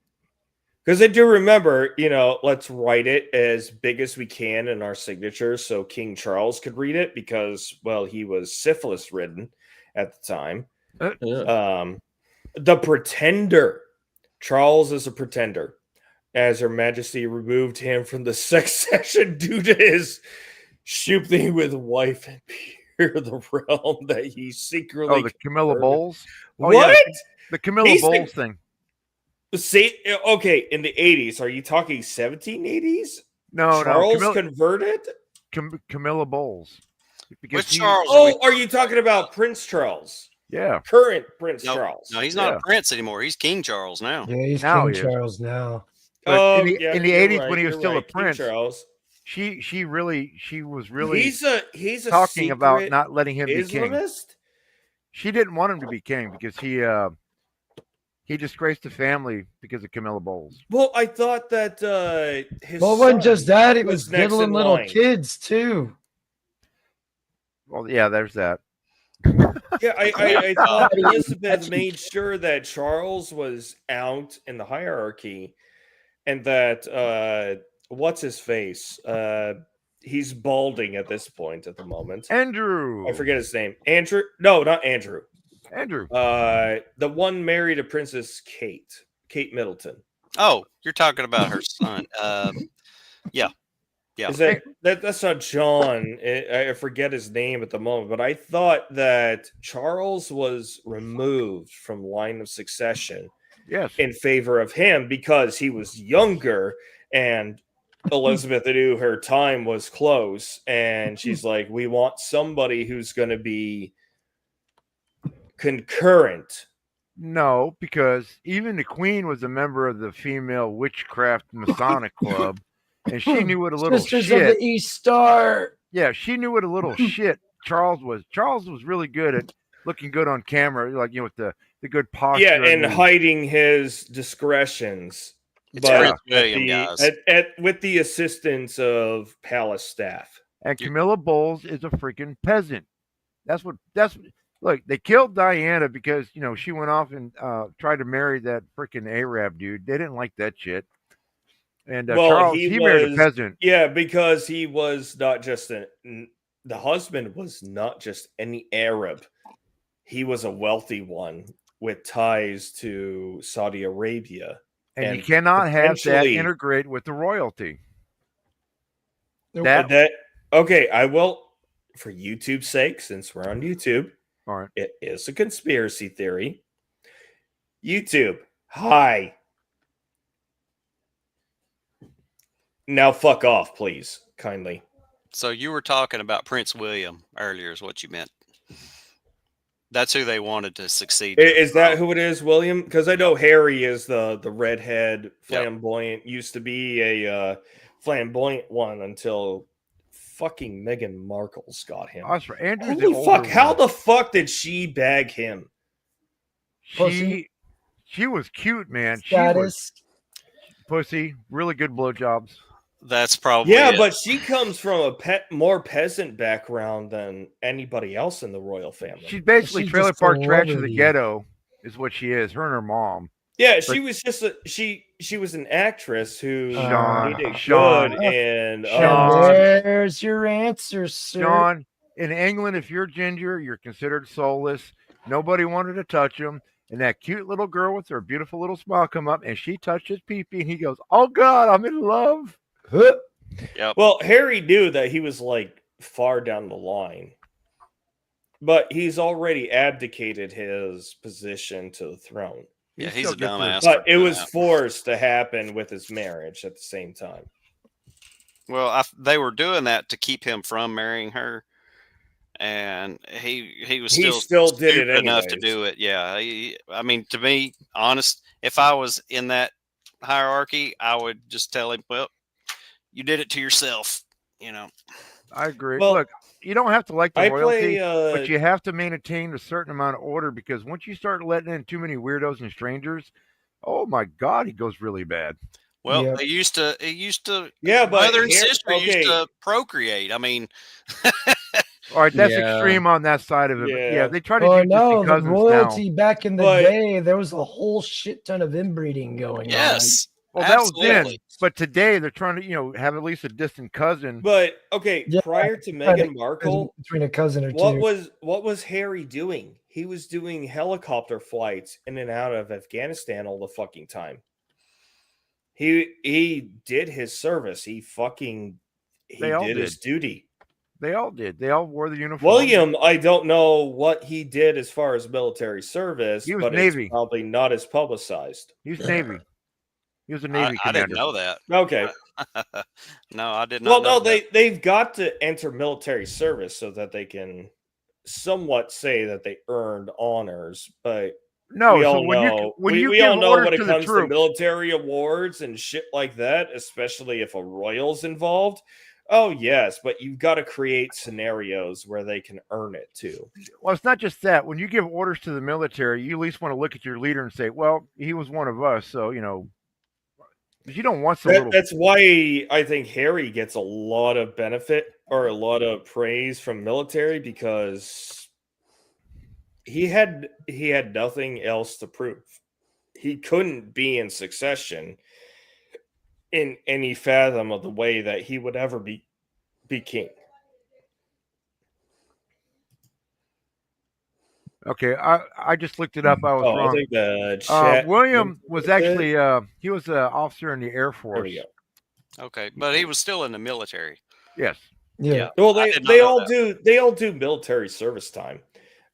Because I do remember, let's write it as big as we can in our signatures so King Charles could read it, because, well, he was syphilis ridden at the time. The Pretender. Charles is a pretender, as Her Majesty removed him from the succession due to his shooting with wife and peer of the realm that he secretly. the Camilla Bowles. What? Yeah, the Camilla Bowles thing. See, okay, in the 80s, are you talking 1780s? No, Charles converted? Camilla Bowles. Which Charles? Are you talking about Prince Charles? Yeah. Current Prince Charles. No, he's not a prince anymore. He's King Charles now. Yeah, he's Now King he is. Charles now. But in the 80s, right, when he was still a prince, King Charles. she was really He's a talking about not letting him be king. Islamist? She didn't want him to be king because he disgraced the family because of Camilla Bowles. Well, I thought that his Well, it wasn't just that; it was next diddling in little line. kids too. Well, yeah, there's that. Yeah, I thought Elizabeth made sure that Charles was out in the hierarchy, and that what's his face? He's balding at this point at the moment. Andrew. I forget his name. Andrew? No, not Andrew. Andrew. The one married to Princess Kate Middleton. Oh, you're talking about her son. Yeah. Is that's not John? I forget his name at the moment, but I thought that Charles was removed from line of succession. Yes. In favor of him because he was younger and Elizabeth knew her time was close, and she's like, we want somebody who's going to be concurrent. No, because even the Queen was a member of the female witchcraft Masonic Club, and she knew what a little Sisters shit. of the East Star. Yeah, she knew what a little shit Charles was. Charles was really good at looking good on camera, like, you know, with the good posture. Yeah, and hiding his discretions. It's but Prince at William, the, guys. with the assistance of palace staff. And Camilla Bowles is a freaking peasant. That's what. Look, they killed Diana because, you know, she went off and tried to marry that freaking Arab dude. They didn't like that shit. And Charles, he married a peasant. Yeah, because he was not just the husband was not just any Arab. He was a wealthy one with ties to Saudi Arabia. And you cannot have that integrate with the royalty. Okay, I will, for YouTube's sake, since we're on YouTube. All right. It is a conspiracy theory. YouTube, hi. Now fuck off, please, kindly. So you were talking about Prince William earlier, is what you meant. That's who they wanted to succeed. Is that who it is, William? Because I know Harry is the redhead, flamboyant, used to be a flamboyant one until fucking Meghan Markle's got him. That's right. Andrew's Holy fuck, how the fuck did she bag him? She was cute, man. Status. She was pussy, really good blowjobs. That's probably but she comes from a more peasant background than anybody else in the royal family. She's basically trailer park trash of the ghetto, is what she is. Her and her mom. Yeah, she was just she was an actress who did Sean, good, and there's your answer, sir. Sean, in England, if you're ginger, you're considered soulless. Nobody wanted to touch him. And that cute little girl with her beautiful little smile come up, and she touched his pee-pee, and he goes, "Oh God, I'm in love." Yep. Well, Harry knew that he was like far down the line, but he's already abdicated his position to the throne. Yeah, he's a dumbass. But it was forced to happen with his marriage at the same time. Well, they were doing that to keep him from marrying her, and he was still did it enough to do it. Yeah, I mean, to be honest, if I was in that hierarchy, I would just tell him, "Well, you did it to yourself." You know. I agree. Well, look, you don't have to like the royalty, but you have to maintain a certain amount of order, because once you start letting in too many weirdos and strangers, oh my God, he goes really bad. Well, he used to. Yeah, but mother and sister used to procreate. I mean, all right, that's extreme on that side of it. Yeah, they try to do no, cousins the royalty now. back in the day, there was a whole shit ton of inbreeding going on. Yes. Well, absolutely. That was then. But today they're trying to, have at least a distant cousin. But prior to Meghan Markle, between a cousin or what was Harry doing? He was doing helicopter flights in and out of Afghanistan all the fucking time. He did his service. He did his duty. They all did. They all wore the uniform. William, I don't know what he did as far as military service, he was but Navy. It's probably not as publicized. He was Navy. He was a Navy commander. I didn't know that. Okay. No, I did not. Well, no, they've got to enter military service so that they can somewhat say that they earned honors, but no, we so all know we all know when it comes to military awards and shit like that, especially if a royal's involved. Oh yes, but you've got to create scenarios where they can earn it too. Well, it's not just that. When you give orders to the military, you at least want to look at your leader and say, "Well, he was one of us," so But you don't want some That's why I think Harry gets a lot of benefit or a lot of praise from military, because he had nothing else to prove. He couldn't be in succession in any fathom of the way that he would ever be king. Okay, I just looked it up. I was wrong. I think the chat William was actually he was an officer in the Air Force. There we go. Okay, but he was still in the military. Yes. Yeah. Well, they all do military service time,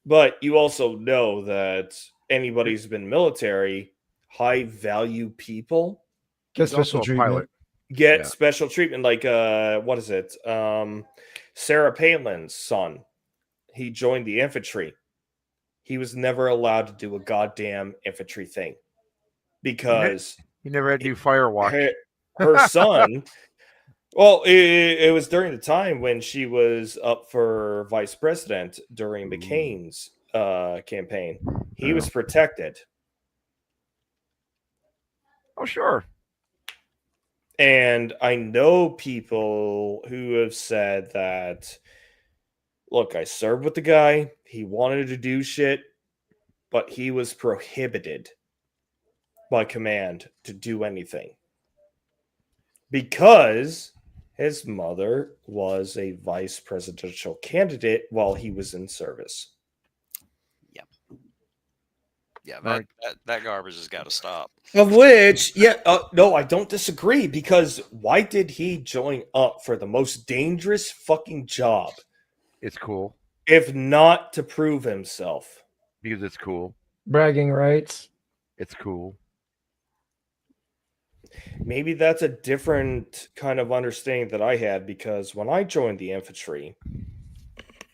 but you also know that anybody who's been military, high value people get special treatment. get Yeah. special treatment. Like what is it? Sarah Palin's son. He joined the infantry. He was never allowed to do a goddamn infantry thing because He never had to do firewalk. her son. Well, it was during the time when she was up for vice president during McCain's campaign. He was protected. Oh, sure. And I know people who have said that, look, I served with the guy. He wanted to do shit, but he was prohibited by command to do anything because his mother was a vice presidential candidate while he was in service. Yeah, Right. that garbage has got to stop. Of which, no, I don't disagree, because why did he join up for the most dangerous fucking job It's cool if not to prove himself? because it's cool. Bragging rights. It's cool. Maybe that's a different kind of understanding that I had, because when I joined the infantry,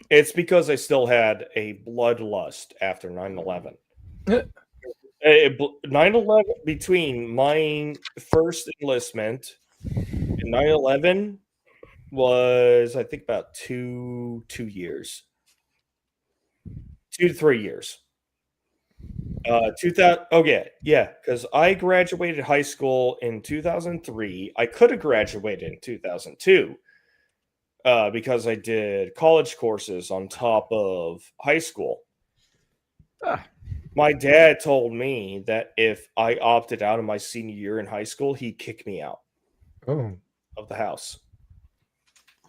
it's because I still had a bloodlust after 9/11. 9/11, between my first enlistment and 9/11 was, I think, about 2 years, 2 to 3 years. 2000. Oh yeah, because I graduated high school in 2003. I could have graduated in 2002 because I did college courses on top of high school. My dad told me that if I opted out of my senior year in high school, he'd kick me out Oh, of the house.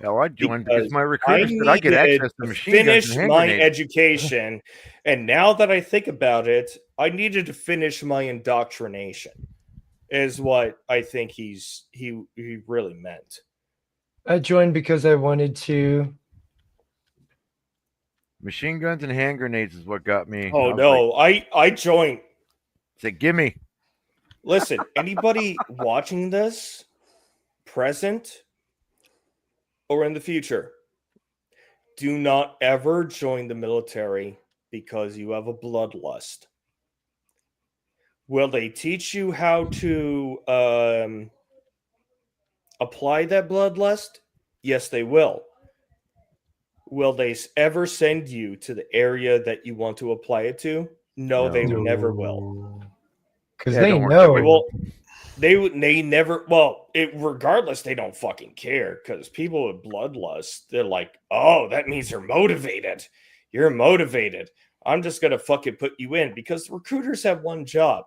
Hell, I joined because my I recruiter said I get needed access to to machine guns finish and hand my grenades. education, and now that I think about it, I needed to finish my indoctrination. Is what I think he really meant. I joined because I wanted to. Machine guns and hand grenades is what got me. Oh I was no, like, I joined. said, "Gimme." Listen, anybody watching this, present or in the future, do not ever join the military because you have a bloodlust. Will they teach you how to apply that bloodlust? Yes, they will. Will they ever send you to the area that you want to apply it to? No, they No. never will. Because Yeah, they don't worry. know. They will. They never. Well, regardless, they don't fucking care, because people with bloodlust, they're like, oh, that means you're motivated. You're motivated. I'm just gonna fucking put you in, because recruiters have one job: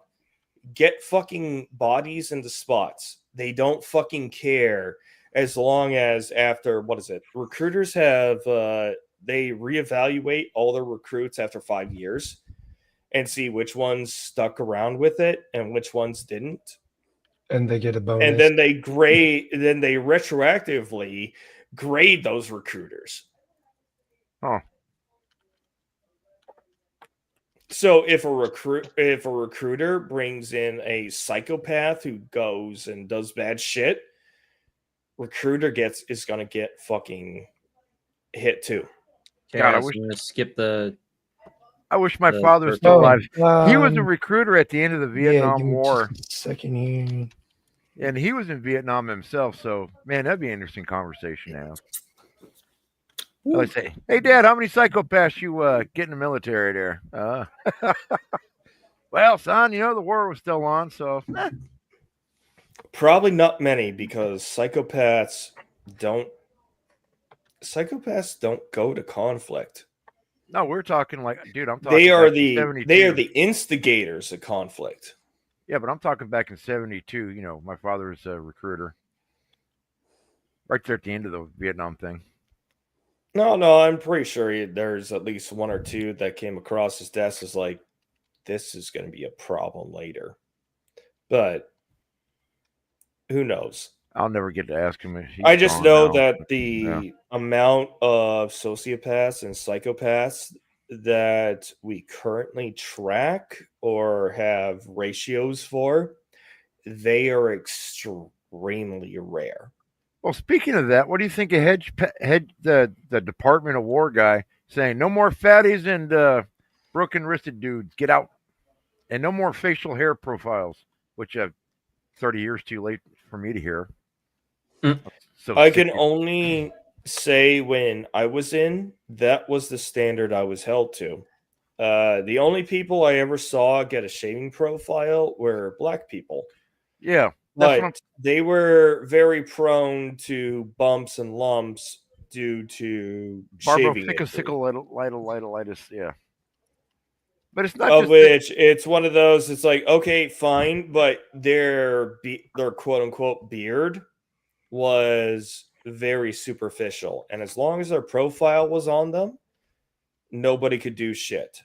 get fucking bodies into spots. They don't fucking care, as long as after, what is it? Recruiters have they reevaluate all their recruits after 5 years and see which ones stuck around with it and which ones didn't. And they get a bonus. And then they retroactively grade those recruiters. Huh. So if a recruiter brings in a psychopath who goes and does bad shit, recruiter is gonna get fucking hit too. Okay, God, I I was wish- gonna skip the. I wish my The father was first still one. alive. He was a recruiter at the end of the Yeah, Vietnam give me War, just a second here. and he was in Vietnam himself. So, man, that'd be an interesting conversation now. I say, "Hey, Dad, how many psychopaths you get in the military there?" Well, son, the war was still on, so Probably not many, because psychopaths don't go to conflict. no, we're talking like, dude, I'm talking. They are back in the 72. instigators of conflict. Yeah, but I'm talking back in '72. My father was a recruiter, right there at the end of the Vietnam thing. No, I'm pretty sure there's at least one or two that came across his desk as like, this is going to be a problem later. But who knows? I'll never get to ask him. He's I just gone know now. that the amount of sociopaths and psychopaths that we currently track or have ratios for, they are extremely rare. Well, speaking of that, what do you think of the Department of War guy saying no more fatties and broken wristed dudes, get out, and no more facial hair profiles, which 30 years too late for me to hear. So I can only say when I was in, that was the standard I was held to. The only people I ever saw get a shaving profile were black people. Yeah, but they were very prone to bumps and lumps due to shaving injury. Barbophycosicolitolitis, yeah. But it's not Of just which it's one of those. It's like, okay, fine, but their quote unquote beard was very superficial, and as long as their profile was on them, nobody could do shit.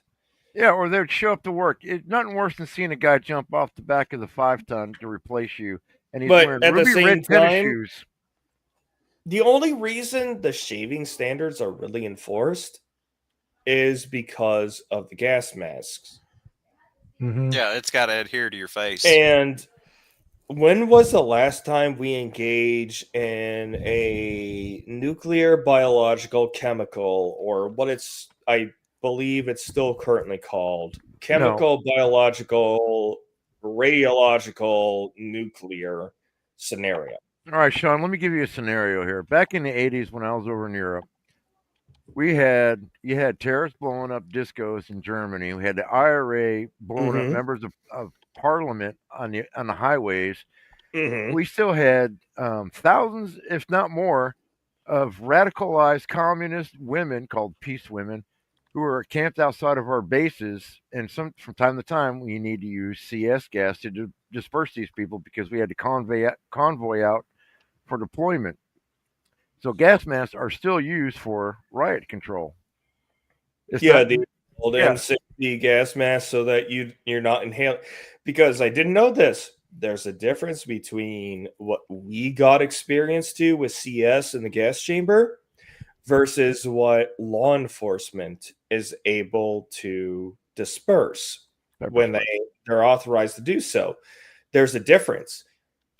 Yeah, or they'd show up to work. It's nothing worse than seeing a guy jump off the back of the 5-ton to replace you, and he's But wearing at the ruby same red tennis time, shoes. the only reason the shaving standards are really enforced is because of the gas masks. Mm-hmm. Yeah, it's got to adhere to your face. And when was the last time we engaged in a nuclear, biological, chemical, or what I believe it's still currently called, chemical, biological, radiological, nuclear scenario? All right, Sean, let me give you a scenario here. Back in the 80s when I was over in Europe, you had terrorists blowing up discos in Germany. We had the IRA blowing up members of parliament on the highways. We still had thousands, if not more, of radicalized communist women called peace women who were camped outside of our bases. And from time to time, we need to use CS gas to disperse these people because we had to convoy out for deployment. So gas masks are still used for riot control. The old M60 gas mask, so that you're not inhaling. Because I didn't know this. There's a difference between what we got experience to with CS in the gas chamber versus what law enforcement is able to disperse when they're authorized to do so. There's a difference.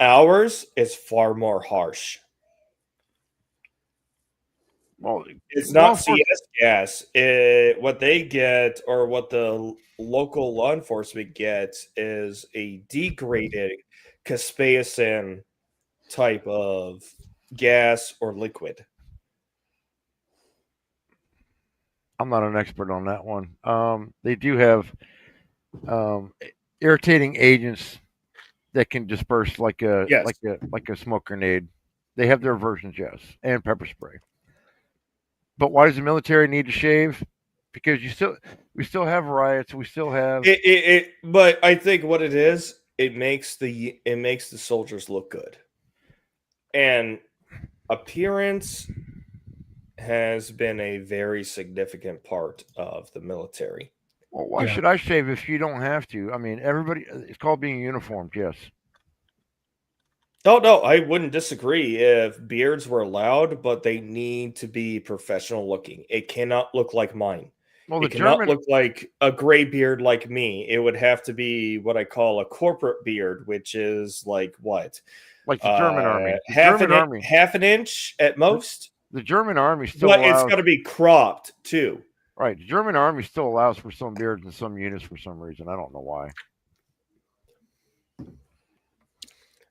Ours is far more harsh. Well, it's not CS gas. What they get, or what the local law enforcement gets, is a degraded caspacin type of gas or liquid. I'm not an expert on that one. They do have irritating agents that can disperse like a smoke grenade. They have their versions, yes, and pepper spray. But why does the military need to shave? Because we still have riots. We still have But I think what it is, it makes the soldiers look good, and appearance has been a very significant part of the military. Well, why should I shave if you don't have to? I mean, everybody. It's called being uniformed. Yes. Oh, no, I wouldn't disagree if beards were allowed, but they need to be professional looking. It cannot look like mine. Well, it cannot look like a gray beard like me. It would have to be what I call a corporate beard, which is like what? Like the German army. Half an inch at most. The German army still But allows, it's got to be cropped too. Right. The German army still allows for some beards in some units for some reason. I don't know why.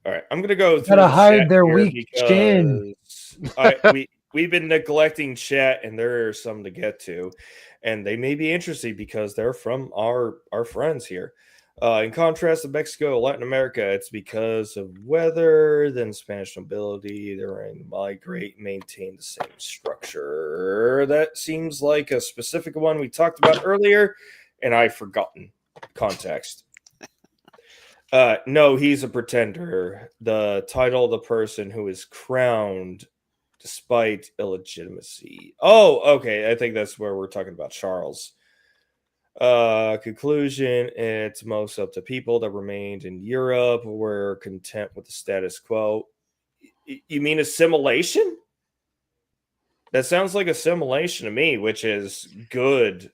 All right, I'm gonna go through. Gotta hide their weak skin. We've been neglecting chat, and there are some to get to, and they may be interesting because they're from our friends here. In contrast to Mexico, Latin America, it's because of weather. Then Spanish nobility, they're in migrate, maintain the same structure. That seems like a specific one we talked about earlier, and I've forgotten context. No, he's a pretender. The title of the person who is crowned despite illegitimacy. Oh, okay. I think that's where we're talking about Charles. Conclusion, it's most up to people that remained in Europe were content with the status quo. You mean assimilation? That sounds like assimilation to me, which is good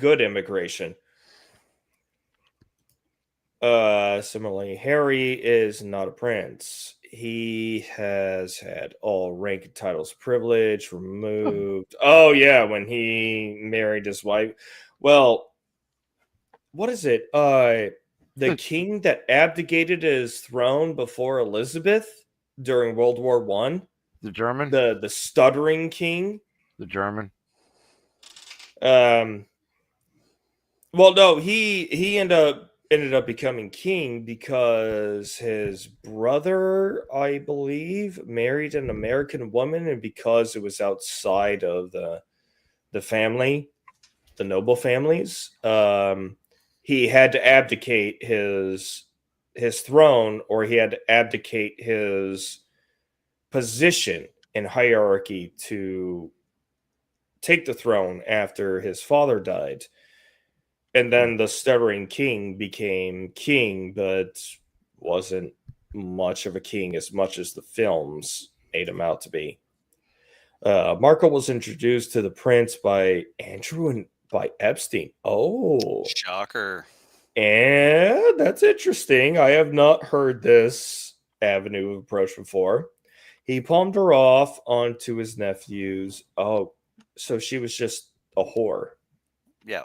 immigration. Similarly, Harry is not a prince. he has had all rank and titles privilege removed. Oh yeah, when he married his wife. Well, what is it? The king that abdicated his throne before Elizabeth during World War One. The German. The stuttering king. The German. Well, no, he ended up becoming king because his brother, I believe, married an American woman, and because it was outside of the family, the noble families, he had to abdicate his throne, or he had to abdicate his position in hierarchy to take the throne after his father died. And then the stuttering king became king, but wasn't much of a king as much as the films made him out to be. Markle was introduced to the prince by Andrew and by Epstein. Oh, Shocker. and that's interesting. I have not heard this avenue of approach before. He palmed her off onto his nephews. Oh, so she was just a whore. Yeah.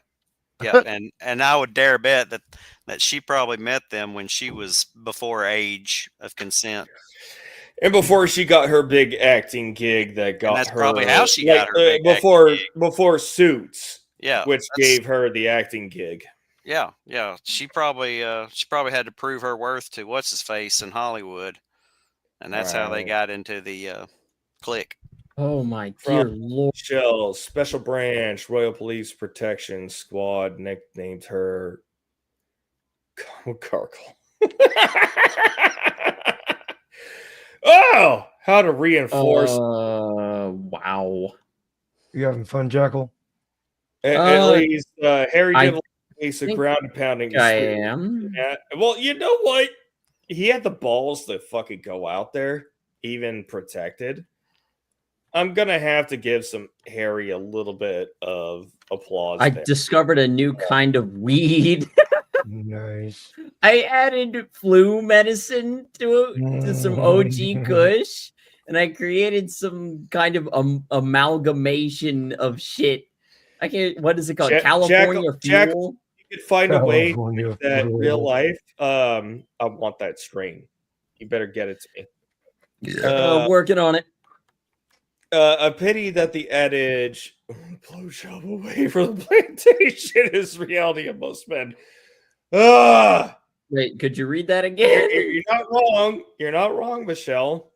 Yeah, and I would dare bet that she probably met them when she was before age of consent. And before she got her big acting gig that got And that's her, probably how she got her big before acting gig. before Suits, Yeah, which gave her the acting gig. Yeah. She probably had to prove her worth to what's his face in Hollywood, and that's how they Right. got into the clique. Oh my dear lord! Shell Special Branch Royal Police Protection Squad nicknamed her Carkle. Oh, how to reinforce. Wow. You having fun, Jackal? At least Harry I did a think ground pounding. I am. Well, you know what? He had the balls to fucking go out there, even protected. I'm gonna have to give some Harry a little bit of applause. I there. discovered a new kind of weed. Nice. I added flu medicine to some OG Kush, and I created some kind of amalgamation of shit. I can't. What is it called? California fuel. You could find a way California that fuel. real life. I want that strain. You better get it to me. Working on it. A pity that the adage "blowjob away from the plantation" is reality of most men. Wait, could you read that again? You're not wrong. You're not wrong, Michelle.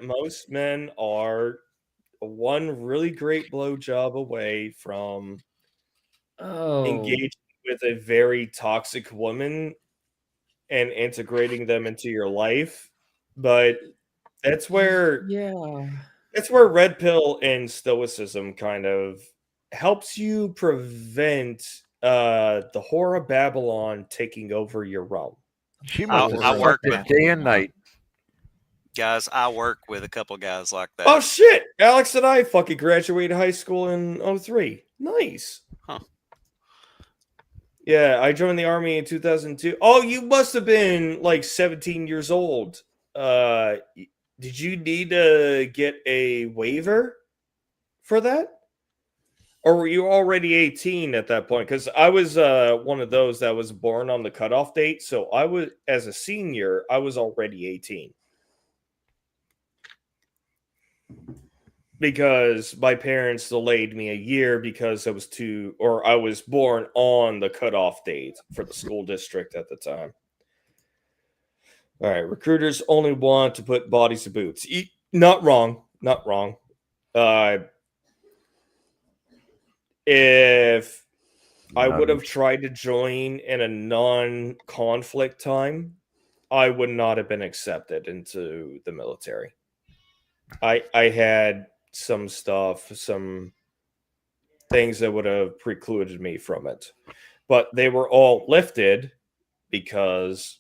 Most men are one really great blowjob away from engaging with a very toxic woman and integrating them into your life. But that's where red pill and stoicism kind of helps you prevent the whore of Babylon taking over your realm. She must I have work fucked it with day and night. Guys, I work with a couple guys like that. Oh shit! Alex and I fucking graduated high school in 03. Nice. Huh. Yeah, I joined the army in 2002. Oh, you must have been like 17 years old. Did you need to get a waiver for that? Or were you already 18 at that point? Because I was one of those that was born on the cutoff date. So I was, as a senior, I was already 18. Because my parents delayed me a year because I was born on the cutoff date for the school district at the time. All right, recruiters only want to put bodies to boots. Not wrong. If I would have tried to join in a non-conflict time, I would not have been accepted into the military. I had some things that would have precluded me from it, but they were all lifted because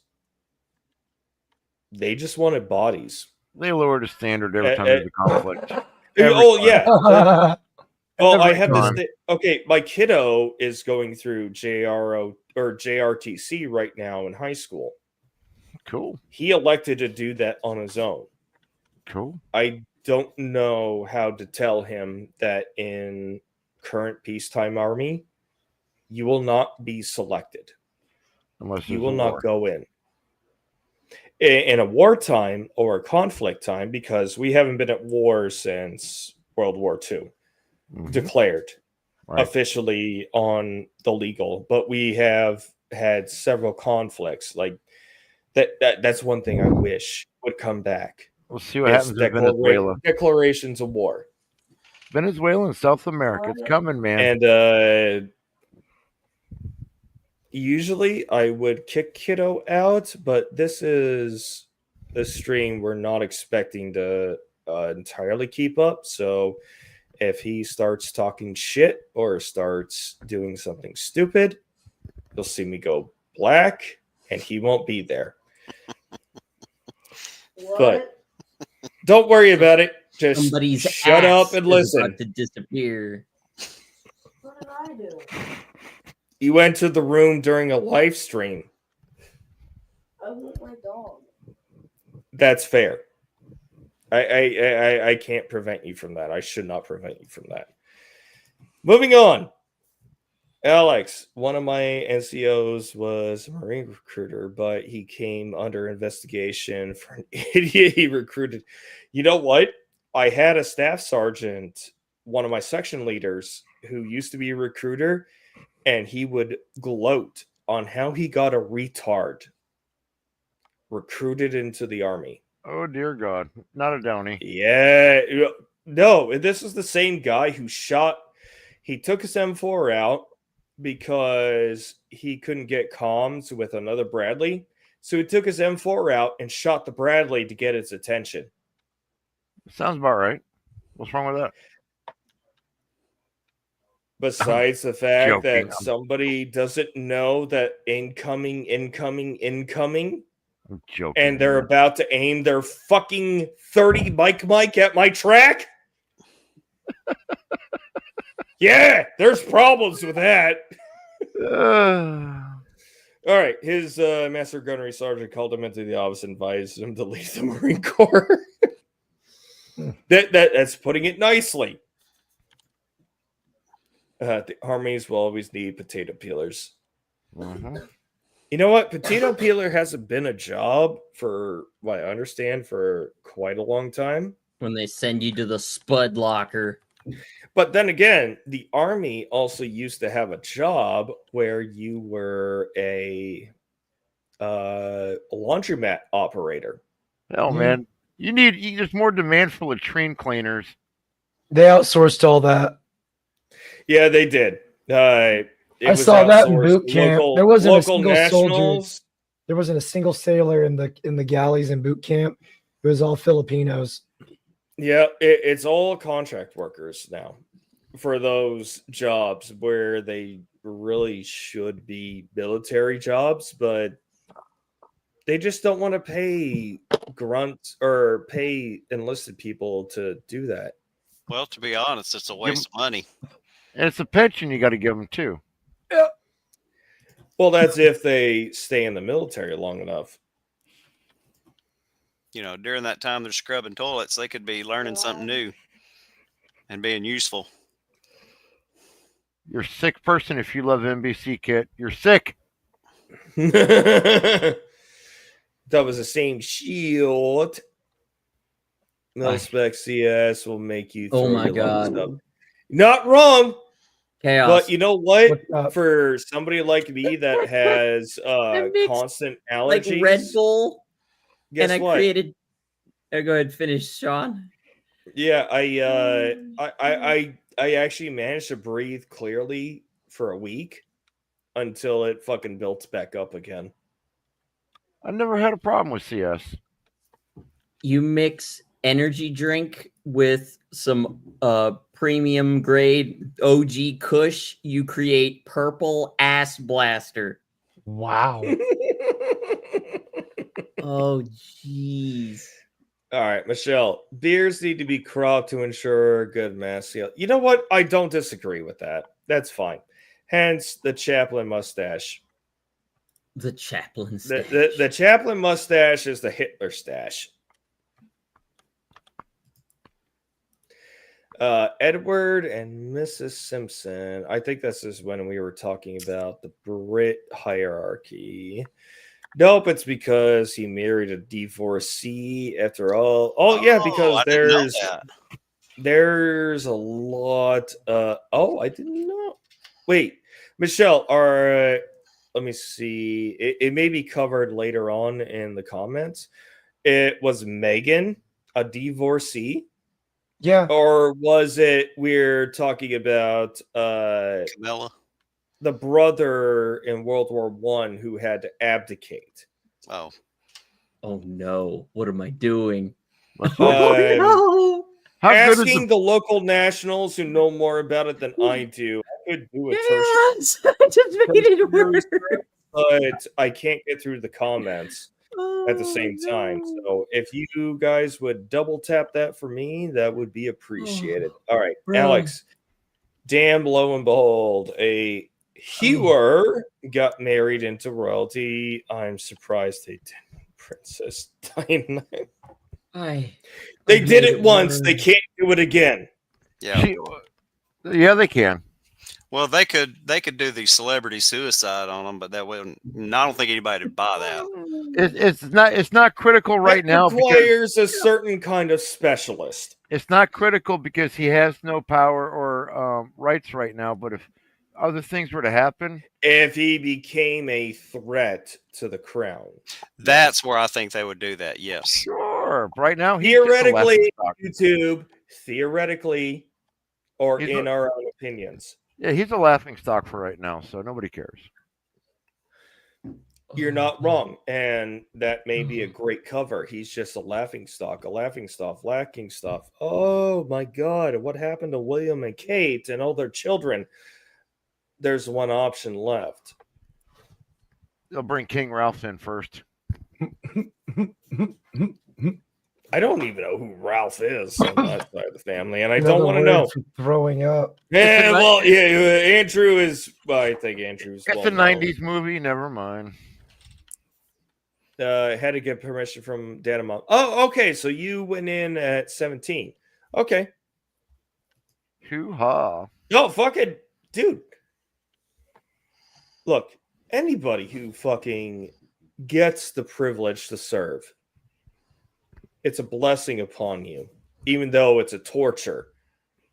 they just wanted bodies. They lowered the standard every time there's a conflict. Yeah. Well, I have time. this. Okay, my kiddo is going through JRTC right now in high school. Cool. He elected to do that on his own. Cool. I don't know how to tell him that in current peacetime army, you will not be selected. Unless You there's will a not war. go in. In a wartime or a conflict time, because we haven't been at war since World War II, declared Right. officially on the legal, but we have had several conflicts. Like that's one thing I wish would come back. We'll see what Is happens in Venezuela. declarations of war. Venezuela and South America. It's coming, man. And usually I would kick Kiddo out, but this is a stream we're not expecting to entirely keep up. So if he starts talking shit or starts doing something stupid, you'll see me go black and he won't be there. But don't worry about it. Just Somebody's shut ass up and is listen. about to disappear. What did I do? You went to the room during a live stream. I want my dog. That's fair. I can't prevent you from that. I should not prevent you from that. Moving on. Alex, one of my NCOs was a Marine recruiter, but he came under investigation for an idiot he recruited. You know what? I had a staff sergeant, one of my section leaders, who used to be a recruiter, and he would gloat on how he got a retard recruited into the army. Oh, dear God. Not a Downey. Yeah. No, this is the same guy who shot. He took his M4 out because he couldn't get comms with another Bradley. So he took his M4 out and shot the Bradley to get its attention. Sounds about right. What's wrong with that? Besides the fact joking. that somebody doesn't know that incoming, I'm joking. and they're about to aim their fucking 30 mic at my track? Yeah, there's problems with that. All right, his master gunnery sergeant called him into the office and advised him to leave the Marine Corps. That's putting it nicely. The armies will always need potato peelers. You know what? Potato peeler hasn't been a job for what I understand for quite a long time. When they send you to the spud locker. But then again, the army also used to have a job where you were a laundromat operator. Hell, man. There's more demand for latrine cleaners. They outsourced all that. Yeah, they did. I saw that in boot outsourced. camp. There wasn't a Local single soldier. nationals. There wasn't a single sailor in the galleys in boot camp. It was all Filipinos. Yeah, it's all contract workers now for those jobs where they really should be military jobs, but they just don't want to pay grunts or pay enlisted people to do that. Well, to be honest, it's a waste of money. And it's a pension you got to give them, too. Yeah. Well, that's if they stay in the military long enough. You know, during that time they're scrubbing toilets, they could be learning something new and being useful. You're a sick person if you love NBC, Kit. You're sick. That was the same shield. Mil-spec CS will make you Oh throw my your lungs God. up. Not wrong. Chaos. But you know what? What's up? For somebody like me that has mixed, constant like allergies, Red Bull. guess And I what? created. Go ahead, finish, Sean. Yeah, I actually managed to breathe clearly for a week until it fucking built back up again. I've never had a problem with CS. You mix energy drink with some premium grade OG Kush, you create purple ass blaster. Wow. Oh jeez. All right, Michelle, beers need to be cropped to ensure good mass seal. You know what? I don't disagree with that. That's fine. Hence the chaplain mustache. The chaplain The, stash. the chaplain mustache is the Hitler stash. Edward and Mrs. Simpson. I think this is when we were talking about the Brit hierarchy. Nope, it's because he married a divorcee after all. Oh yeah, because I didn't know that. there's a lot. I didn't know. Wait, Michelle. Let me see. It may be covered later on in the comments. It was Megan, a divorcee. Yeah. Or was it we're talking about Camilla. the brother in World War One who had to abdicate? Oh, Oh no! What am I doing? Let's Um, No! How good is Asking the the local nationals who know more about it than I do, I could do a tertiary Yes! I just made it work. but I can't get through the comments at the Oh, same time. no. So if you guys would double tap that for me, that would be appreciated. All right, Bro. Alex. Damn, lo and behold, a hewer got married into royalty. I'm surprised they didn't. Princess Diana. They did made it once. work. They can't do it again. yeah. yeah, they can. Well, they could do the celebrity suicide on them, but that wouldn't. I don't think anybody would buy that. It's not critical right That now because requires a certain kind of specialist. it's not critical because he has no power or rights right now. But if other things were to happen, If he became a threat to the crown, That's where I think they would do that. Yes. sure. Right now, he's just a theoretically, laughingstock. YouTube, theoretically, or He's in a- our own opinions. Yeah, he's a laughing stock for right now, so nobody cares. You're not wrong, and that may be a great cover. He's just a laughing stock, lacking stuff. Oh my God, what happened to William and Kate and all their children? There's one option left. They'll bring King Ralph in first. I don't even know who Ralph is on that side of the family, and I Another don't want to word know. for throwing up. Yeah, well, yeah, Andrew is. Well, I think Andrew's. It's a '90s movie. Never mind. Had to get permission from dad and mom. Oh, okay. So you went in at 17. Okay. Hoo-ha. No, fucking dude. Look, anybody who fucking gets the privilege to serve, it's a blessing upon you, even though it's a torture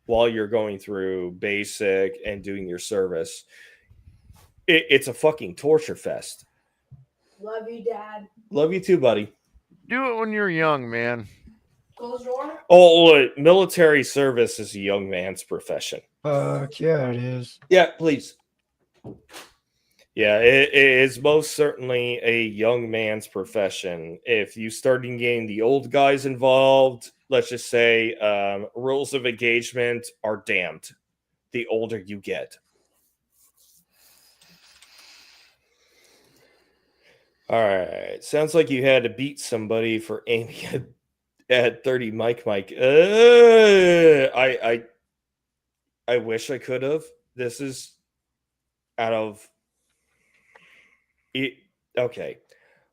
while you're going through basic and doing your service. It's a fucking torture fest. Love you, Dad. Love you too, buddy. Do it when you're young, man. Close door. Oh, military service is a young man's profession. Fuck yeah, it is. Yeah, please. Yeah, it is most certainly a young man's profession. If you start getting the old guys involved, let's just say rules of engagement are damned the older you get. All right. Sounds like you had to beat somebody for aiming at 30 Mike. I wish I could have. This is out of it. Okay.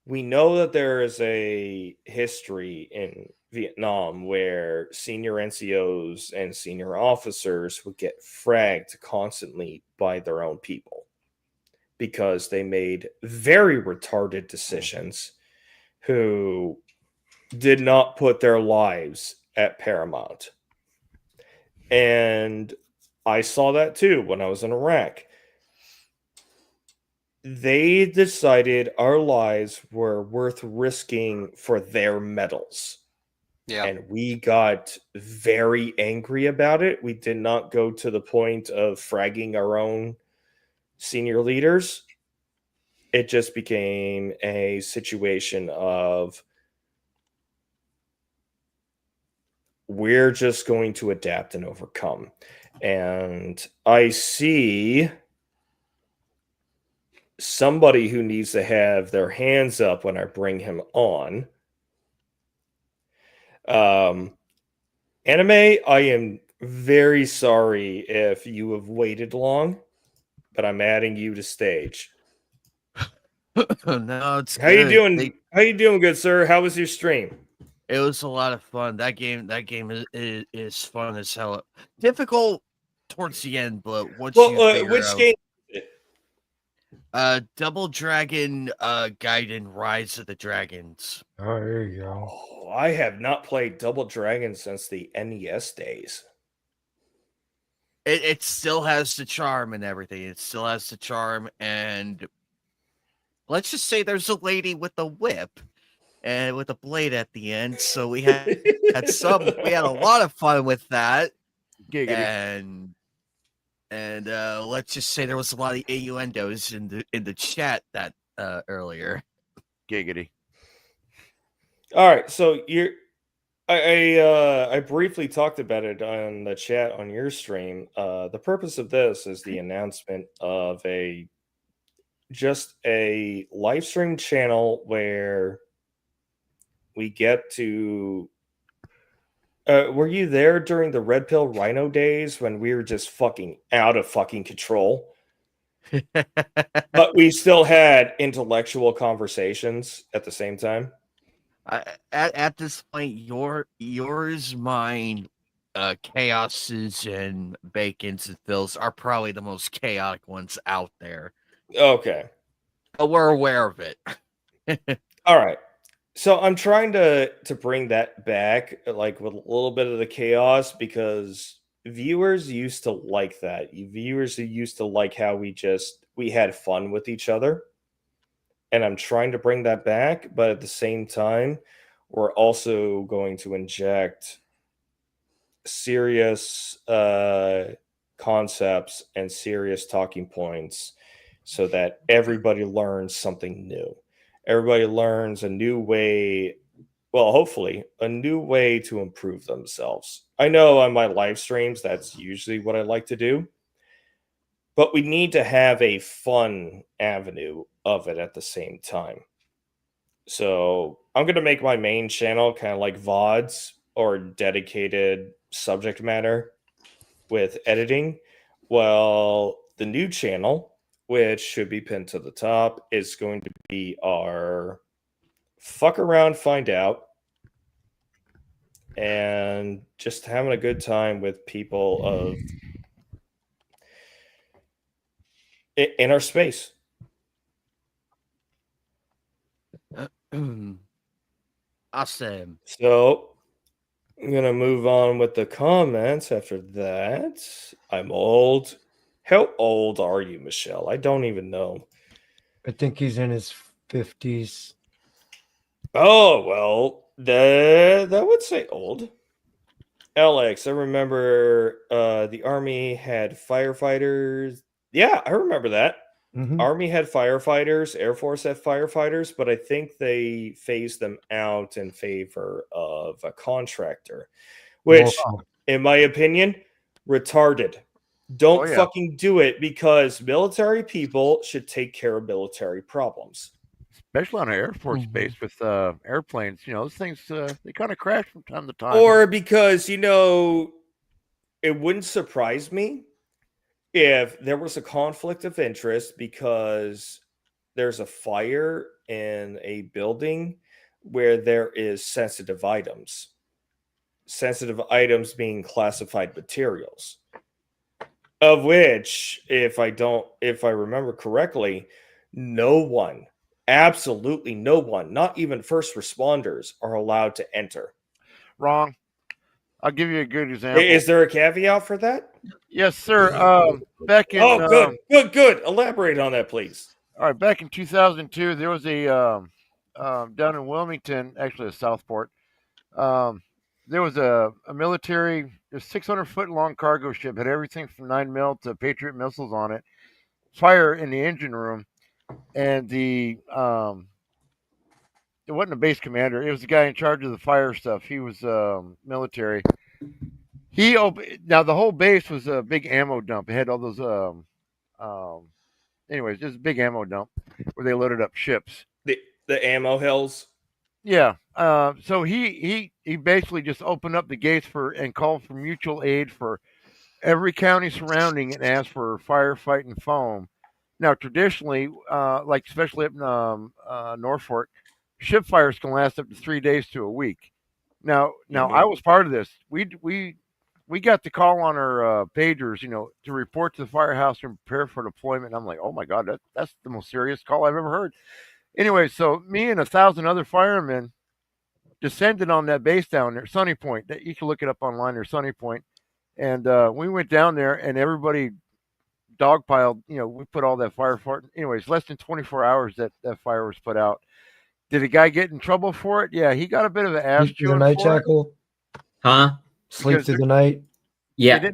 We know that there is a history in Vietnam where senior NCOs and senior officers would get fragged constantly by their own people because they made very retarded decisions who did not put their lives at paramount. And I saw that too when I was in Iraq. They decided our lives were worth risking for their medals. Yeah. And we got very angry about it. We did not go to the point of fragging our own senior leaders. It just became a situation of we're just going to adapt and overcome. And I see somebody who needs to have their hands up when I bring him on. Anime, I am very sorry if you have waited long, but I'm adding you to stage. No, it's How you good. doing? How you doing, good sir? How was your stream? It was a lot of fun. That game is fun as hell. Difficult towards the end, but once you figure Which out game? Is it? Double Dragon Gaiden Rise of the Dragons. Oh, there you go. Oh, I have not played Double Dragon since the NES days. It still has the charm and everything. It still has the charm, and let's just say there's a lady with a whip and with a blade at the end. So we had a lot of fun with that. Giggity. And let's just say there was a lot of innuendos in the chat that earlier. Giggity. All right, so I briefly talked about it on the chat on your stream. The purpose of this is the announcement of just a live stream channel where we get to. Were you there during the Red Pill Rhino days when we were just fucking out of fucking control? But we still had intellectual conversations at the same time. At this point, yours, mine, chaoses and bacons and Phil's are probably the most chaotic ones out there. Okay. But we're aware of it. All right. So I'm trying to bring that back, like with a little bit of the chaos, because viewers used to like that. Viewers used to like how we had fun with each other. And I'm trying to bring that back, but at the same time, we're also going to inject serious concepts and serious talking points so that everybody learns something new. Everybody learns a new way, well, hopefully, a new way to improve themselves. I know on my live streams, that's usually what I like to do, but we need to have a fun avenue of it at the same time. So I'm going to make my main channel kind of like VODs or dedicated subject matter with editing. Well, the new channel, which should be pinned to the top, is going to be our fuck around, find out, and just having a good time with people of in our space. Awesome. So I'm gonna move on with the comments after that. I'm old. How old are you, Michelle? I don't even know. I think he's in his 50s. Oh, well, that would say old. Alex, I remember the Army had firefighters. Yeah, I remember that. Mhm. Army had firefighters, Air Force had firefighters, but I think they phased them out in favor of a contractor, which, Wow. in my opinion, retarded. Don't Oh, yeah. fucking do it, because military people should take care of military problems. Especially on an Air Force Mhm. base with airplanes. You know, those things, they kind of crash from time to time. Or because, it wouldn't surprise me if there was a conflict of interest because there's a fire in a building where there is sensitive items being classified materials, of which, if I remember correctly, absolutely no one, not even first responders, are allowed to enter. Wrong. I'll give you a good example. Is there a caveat for that? Yes, sir. Back in Good. Elaborate on that, please. all right, back in 2002, there was a down in Wilmington, actually a Southport. There was a military, a 600-foot long cargo ship, had everything from 9mm to Patriot missiles on it. Fire in the engine room, and it wasn't a base commander. It was the guy in charge of the fire stuff. He was military. Now the whole base was a big ammo dump. It had all those anyways, just a big ammo dump where they loaded up ships. The ammo hills. Yeah. So he basically just opened up the gates and called for mutual aid for every county surrounding and asked for firefighting foam. Now, traditionally, like especially up in Norfolk, ship fires can last up to 3 days to a week. Now, I was part of this. We got the call on our pagers, to report to the firehouse and prepare for deployment. And I'm like, oh my god, that's the most serious call I've ever heard. Anyway, so me and 1,000 other firemen descended on that base down there, Sunny Point. That you can look it up online. Or Sunny Point, and we went down there, and everybody dogpiled. We put all that fire. Anyways, less than 24 hours that fire was put out. Did a guy get in trouble for it? Yeah, he got a bit of an ass Sleep through the chewing night, for it. Jackal. Huh? Sleep Because through the night. Yeah.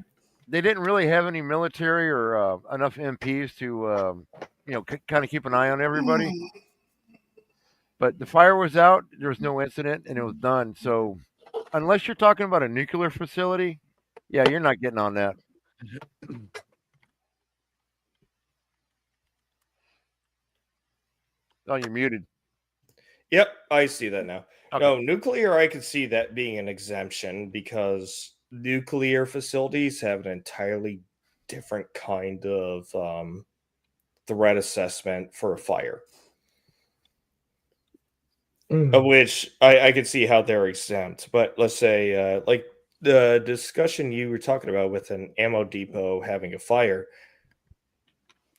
They didn't really have any military or enough MPs to, kind of keep an eye on everybody. But the fire was out. There was no incident, and it was done. So, unless you're talking about a nuclear facility, yeah, you're not getting on that. Oh, you're muted. Yep, I see that now. Okay. No, nuclear, I could see that being an exemption because nuclear facilities have an entirely different kind of threat assessment for a fire. Of which I could see how they're exempt. But let's say, like the discussion you were talking about with an ammo depot having a fire.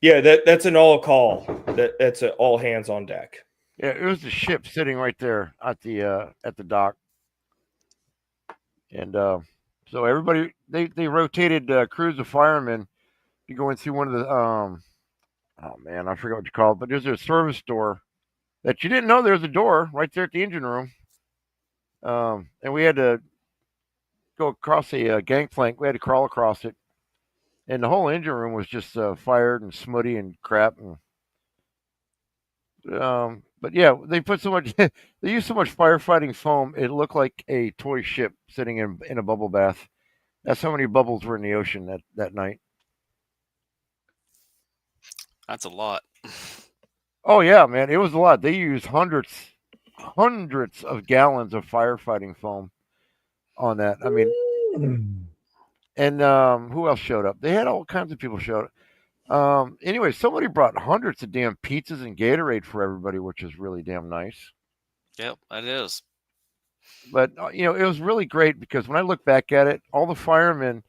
Yeah, that's an all call. That's an all hands on deck. Yeah, it was the ship sitting right there at the dock, and so everybody they rotated crews of firemen to go in through one of the oh man, I forgot what you call it, but there's a service door that you didn't know there was a door right there at the engine room, and we had to go across a gangplank. We had to crawl across it, and the whole engine room was just fired and smutty and crap. And but yeah, they put so much. They used so much firefighting foam. It looked like a toy ship sitting in a bubble bath. That's how many bubbles were in the ocean that night. That's a lot. Oh yeah, man, it was a lot. They used hundreds of gallons of firefighting foam on that. I mean, and who else showed up? They had all kinds of people showed up. Anyway, somebody brought hundreds of damn pizzas and Gatorade for everybody, which is really damn nice. Yep, that is. But it was really great because when I look back at it, all the firemen,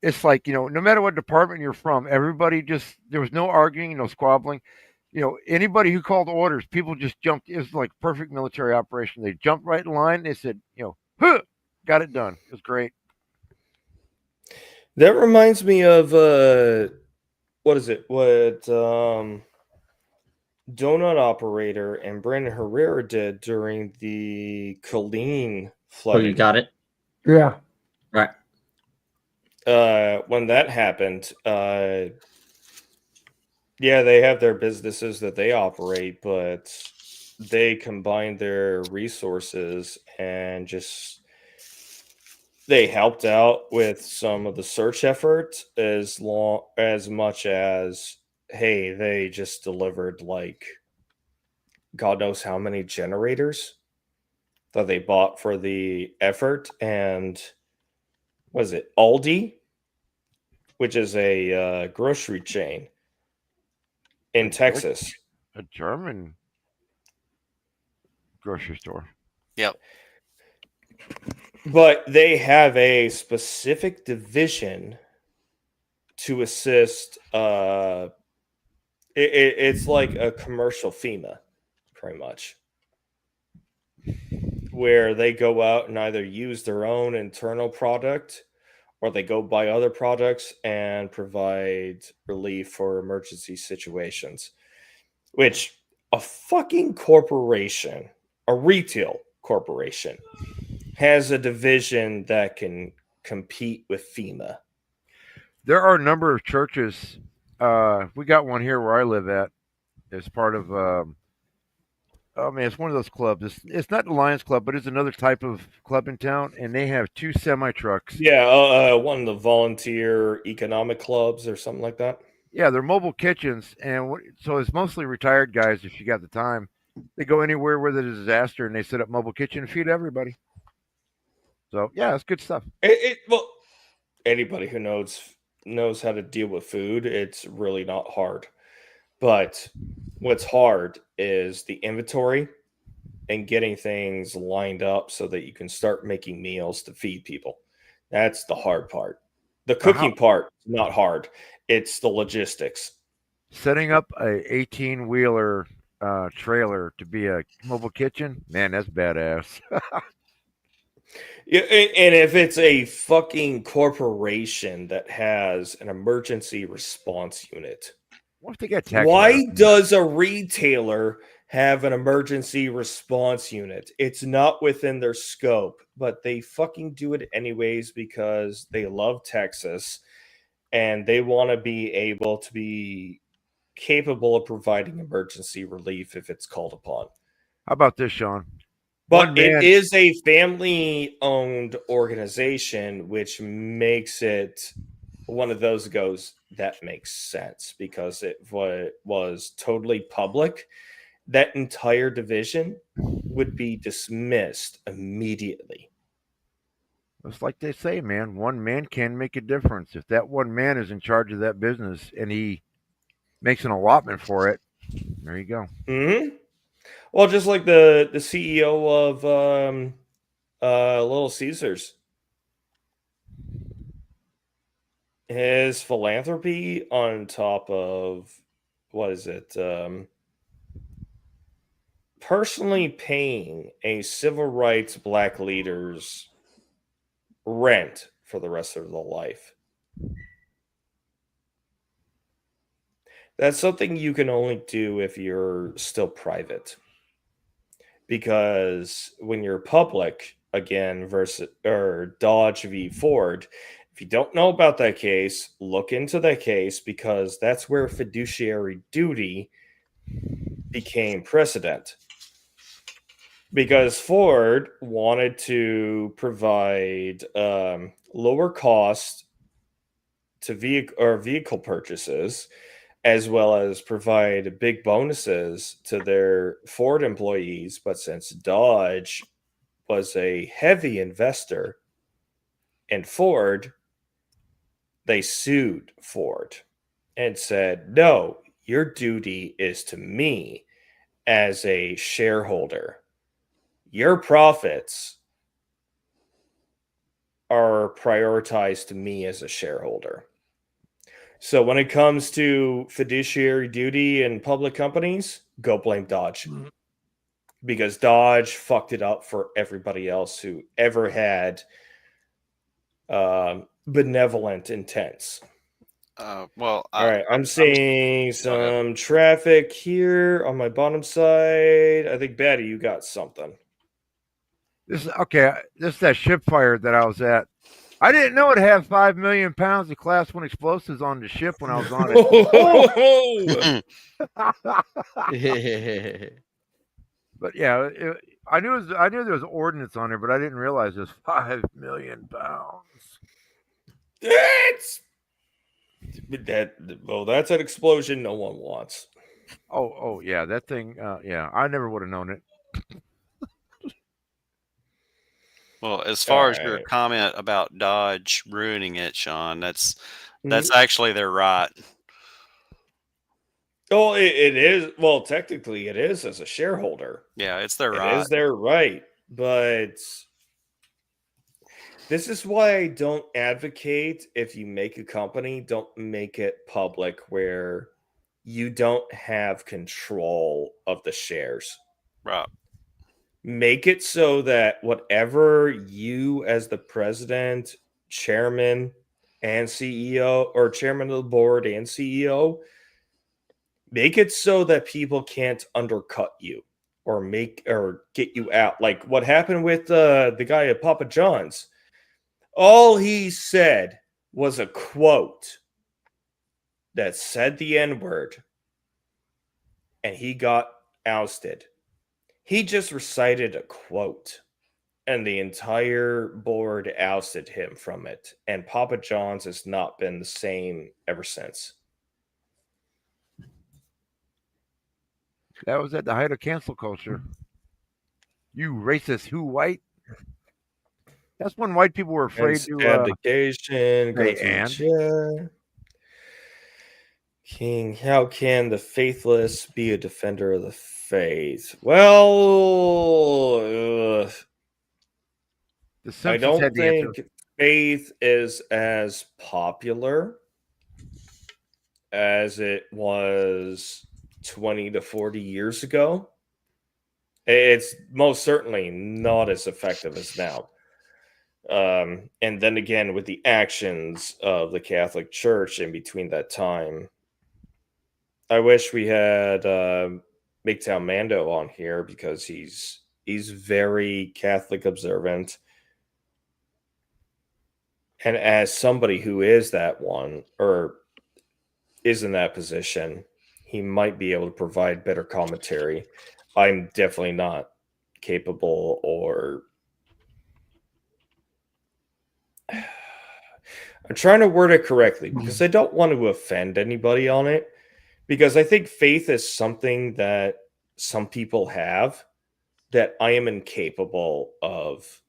it's like no matter what department you're from, everybody just there was no arguing, no squabbling. Anybody who called orders, people just jumped. It was like perfect military operation. They jumped right in line. They said, huh, got it done. It was great. That reminds me of what is it? What Donut Operator and Brandon Herrera did during the Colleen Oh, flooding. you got it? Yeah. Right. When that happened, yeah, they have their businesses that they operate, but they combined their resources and just they helped out with some of the search effort as much as hey, they just delivered like God knows how many generators that they bought for the effort. And was it Aldi, which is a grocery chain in Texas? A German grocery store. Yep. But they have a specific division to assist. It's like a commercial FEMA, pretty much, where they go out and either use their own internal product or they go buy other products and provide relief for emergency situations. Which a fucking corporation, a retail corporation, has a division that can compete with FEMA. There are a number of churches. We got one here where I live at. It's part of. Oh man, it's one of those clubs. It's not the Lions Club, but it's another type of club in town, and they have 2 semi trucks. Yeah, one of the volunteer economic clubs or something like that. Yeah, they're mobile kitchens, and so it's mostly retired guys. If you got the time, they go anywhere where there's a disaster, and they set up mobile kitchen and feed everybody. So yeah, it's good stuff. Well, anybody who knows how to deal with food, it's really not hard. But what's hard is the inventory and getting things lined up so that you can start making meals to feed people. That's the hard part. The So how cooking part is not hard. It's the logistics. setting up a 18-wheeler trailer to be a mobile kitchen, man, that's badass. Yeah, and if it's a fucking corporation that has an emergency response unit, What if they get tax why write-offs? does a retailer have an emergency response unit? It's not within their scope, but they fucking do it anyways because they love Texas and they want to be able to be capable of providing emergency relief if it's called upon. How about this, Sean? But One it man. is a family owned organization, which makes it one of those goes that makes sense because it was totally public. That entire division would be dismissed immediately. It's like they say, man, one man can make a difference. If that one man is in charge of that business and he makes an allotment for it, there you go. Hmm. Well, just like the CEO of Little Caesars, his philanthropy on top of what is it? Personally paying a civil rights black leader's rent for the rest of their life. That's something you can only do if you're still private. Because when you're public, again, versus or Dodge v. Ford, if you don't know about that case, look into that case because that's where fiduciary duty became precedent. Because Ford wanted to provide lower cost to vehicle purchases, as well as provide big bonuses to their Ford employees. But since Dodge was a heavy investor in Ford, they sued Ford and said, "No, your duty is to me as a shareholder. Your profits are prioritized to me as a shareholder." So when it comes to fiduciary duty in public companies, go blame Dodge. Because Dodge fucked it up for everybody else who ever had benevolent intents. Well, All right, I'm I'm seeing go ahead. some traffic here on my bottom side. I think, Batty, you got something. This is okay. This is that ship fire that I was at. I didn't know it had 5 million pounds of Class 1 explosives on the ship when I was on it. But yeah, I knew there was ordnance on there, but I didn't realize it was 5 million pounds. That's that's an explosion no one wants. Oh yeah, that thing. Yeah, I never would have known it. Well, as All far as your right. comment about Dodge ruining it, Sean, that's Mhm. actually their right. Oh, it is. Well, technically, it is as a shareholder. Yeah, it's their It right. is their right, but this is why I don't advocate if you make a company, don't make it public where you don't have control of the shares. Right. Make it so that whatever you, as the president, chairman, and CEO, or chairman of the board and CEO, make it so that people can't undercut you or make or get you out. Like what happened with the guy at Papa John's. All he said was a quote that said the N word, and he got ousted. He just recited a quote, and the entire board ousted him from it. And Papa John's has not been the same ever since. That was at the height of cancel culture. You racist, who white? That's when white people were And afraid to abdication, go say to and. jail. King, how can the faithless be a defender of the faith? Well, The I Simpsons don't had the answer. think faith is as popular as it was 20 to 40 years ago. It's most certainly not as effective as now. And then again, with the actions of the Catholic Church in between that time, I wish we had MGTOW Mando on here because he's very Catholic observant. And as somebody who is that one or is in that position, he might be able to provide better commentary. I'm definitely not capable or I'm trying to word it correctly because I don't want to offend anybody on it because I think faith is something that some people have that I am incapable of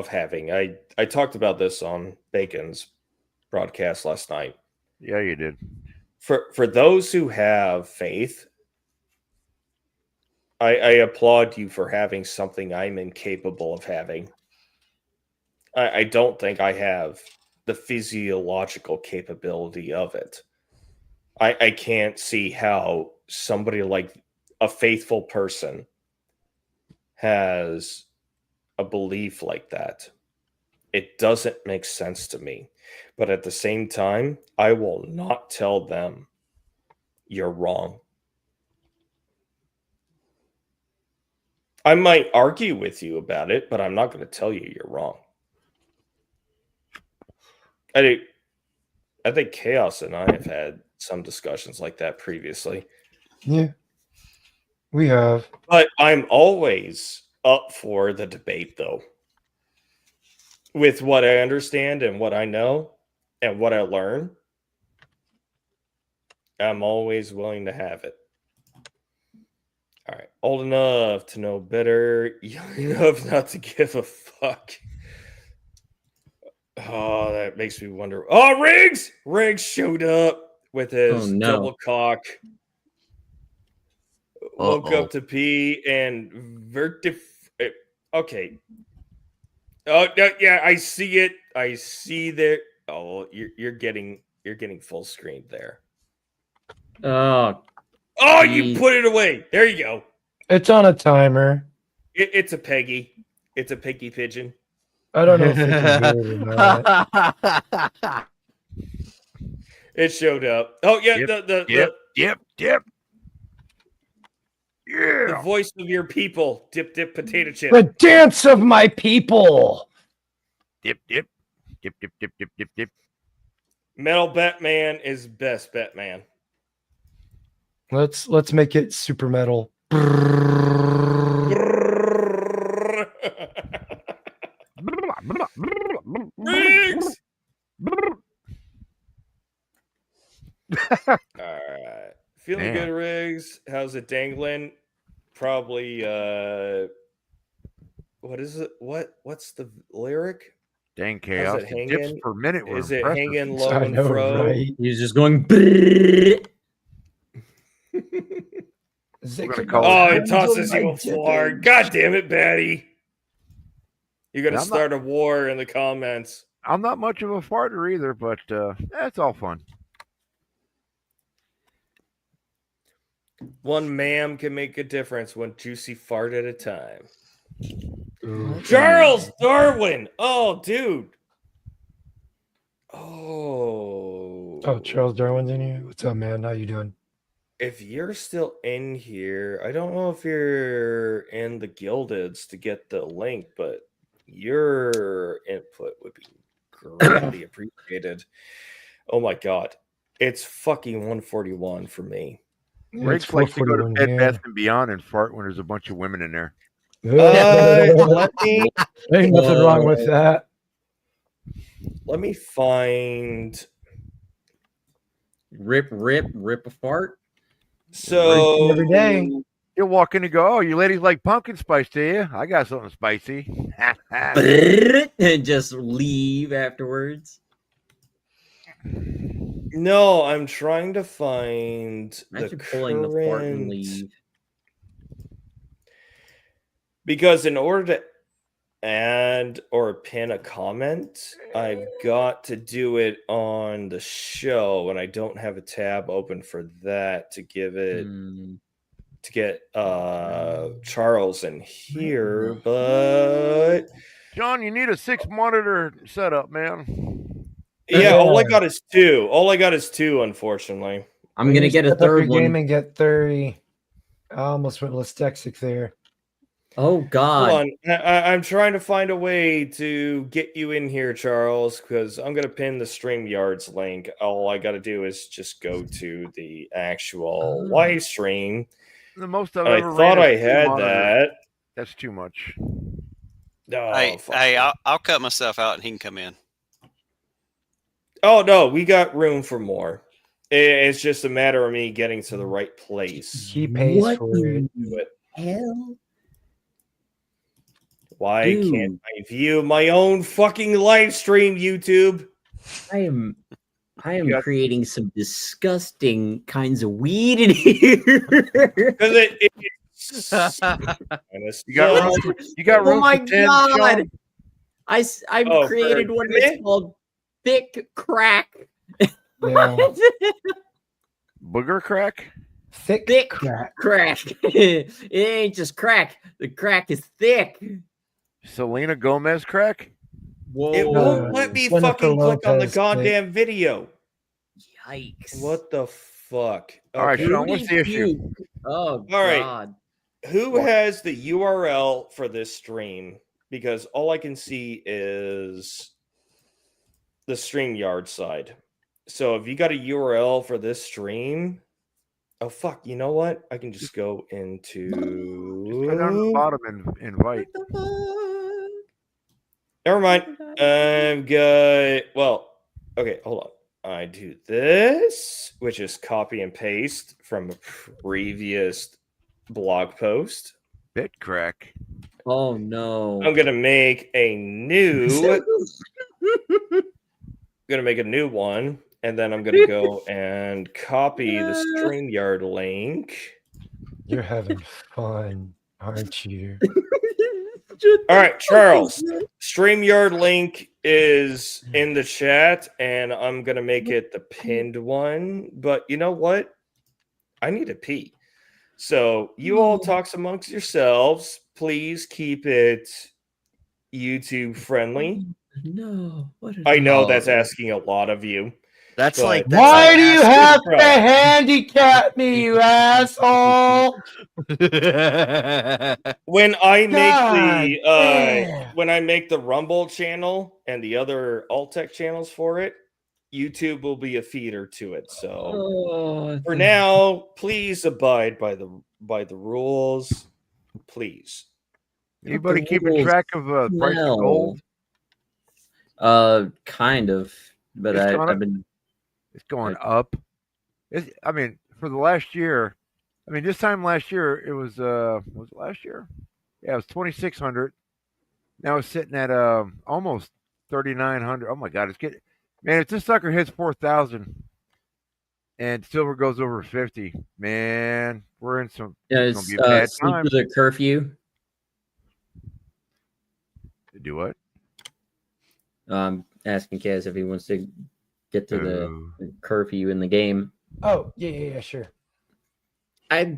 having. I talked about this on Bacon's broadcast last night. Yeah, you did. For those who have faith, I applaud you for having something I'm incapable of having. I don't think I have the physiological capability of it. I can't see how somebody like a faithful person has a belief like that. It doesn't make sense to me. But at the same time, I will not tell them you're wrong. I might argue with you about it, but I'm not going to tell you you're wrong. I think Chaos and I have had some discussions like that previously. Yeah, we have. But I'm always up for the debate, though. With what I understand and what I know and what I learn, I'm always willing to have it. All right. Old enough to know better, young enough not to give a fuck. Oh, that makes me wonder. Oh, Riggs! Riggs showed up with his double cock. Woke up to pee and okay. Oh yeah, I see it. I see that. Oh, you're getting full screen there. Oh, oh, you put it away. There you go. It's on a timer. It's a Peggy. It's a Peggy pigeon. I don't know if they can hear it or not. It showed up. Oh yeah, Yep. Yeah. Yeah. The voice of your people. Dip potato chip. The dance of my people. Dip. Metal Batman is best Batman. Let's make it super metal. Riggs! All right. Feeling good, Riggs. How's it dangling? Probably what is it? What's the lyric? Dang Chaos. How's it The hanging? dips per minute were Is it impressive. hanging low I and know, fro? right? he's just going. Brrrr. Oh, it tosses you a floor. God damn it, Batty. You're gonna start a war in the comments. I'm not much of a farter either, but that's all fun. One ma'am can make a difference, one juicy fart at a time. Charles Darwin. Oh, dude. Oh. Oh, Charles Darwin's in here. What's up, man? How you doing? If you're still in here, I don't know if you're in the Gildeds to get the link, but your input would be greatly appreciated. Oh my god. It's fucking 141 for me. Riggs likes to go to Bed Bath and Beyond and fart when there's a bunch of women in there. Let me Ain't nothing wrong with that. Let me find Rip a fart. So every day. You'll walk in and go, "Oh, you ladies like pumpkin spice, do you? I got something spicy." And just leave afterwards. No, I'm trying to find the Imagine pulling the fart and current leave. because in order to add or pin a comment, I've got to do it on the show, and I don't have a tab open for that to give it Hmm. to get Charles in here, but John, you need a 6-monitor setup, man. yeah, all I Yeah. got is 2. All I got is 2, unfortunately. I'm When gonna you get a step up your third game one. and get 30. I almost went Listexic there. Oh Hold God. on, I'm trying to find a way to get you in here, Charles, because I'm gonna pin the StreamYards link. All I got to do is just go to the actual Oh. live stream. The most I've I ever thought ran I is 2 had monitors. that. That's too much. Oh, Hey, fuck. hey, I'll cut myself out and he can come in. Oh no, we got room for more. It's just a matter of me getting to the right place. He pays What for it. in Do it. hell? Why can't Dude. I view my own fucking live stream, YouTube? I am got- creating some disgusting kinds of weed in here. Because it's You got room for, you got Oh room my for 10, God. Sean? I've Oh, created for one that's me? called Thick Crack. Yeah. Booger crack? Thick crack. crack. It ain't just crack. The crack is thick. Selena Gomez crack? Whoa. It won't let me Jennifer fucking click on the Lopez, goddamn video. Yikes. What the fuck? All right, Okay. Sean, what's the issue? Puke. Oh, All right. God. Who What? has the URL for this stream? Because all I can see is the StreamYard side. So if you got a URL for this stream, oh fuck, you know what? I can just go into Just go down to the bottom and invite. Never mind. I've got okay, hold on. I do this, which is copy and paste from a previous blog post. Bit crack. Oh, no. I'm gonna make a new one, and then I'm gonna go and copy the StreamYard link. You're having fun, aren't you? All right, Charles. StreamYard link is in the chat, and I'm gonna make it the pinned one. But you know what? I need a pee. So you all talk amongst yourselves. Please keep it YouTube friendly. No. What did I know do? that's asking a lot of you. That's But- like Why do you have Bro. to handicap me, you asshole? When I make God damn. when I make the Rumble channel and the other Alt-Tech channels for it, YouTube will be a feeder to it. So Oh, for now, please abide by the rules. Please. Anybody the keeping rules track of price of gold? Kind of. But It's gone I've up. been. It's going up. I mean, for the last year, I mean, this time last year it was it last year? Yeah, it was 2,600. Now it's sitting at almost 3,900. Oh my God, it's getting, man. If this sucker hits 4,000 and silver goes over 50, man, we're in some. It's gonna It's be a bad sleep time. with a curfew. To do what? Asking Kaz if he wants to get to the Oh. curfew in the game. Oh, yeah, sure. I've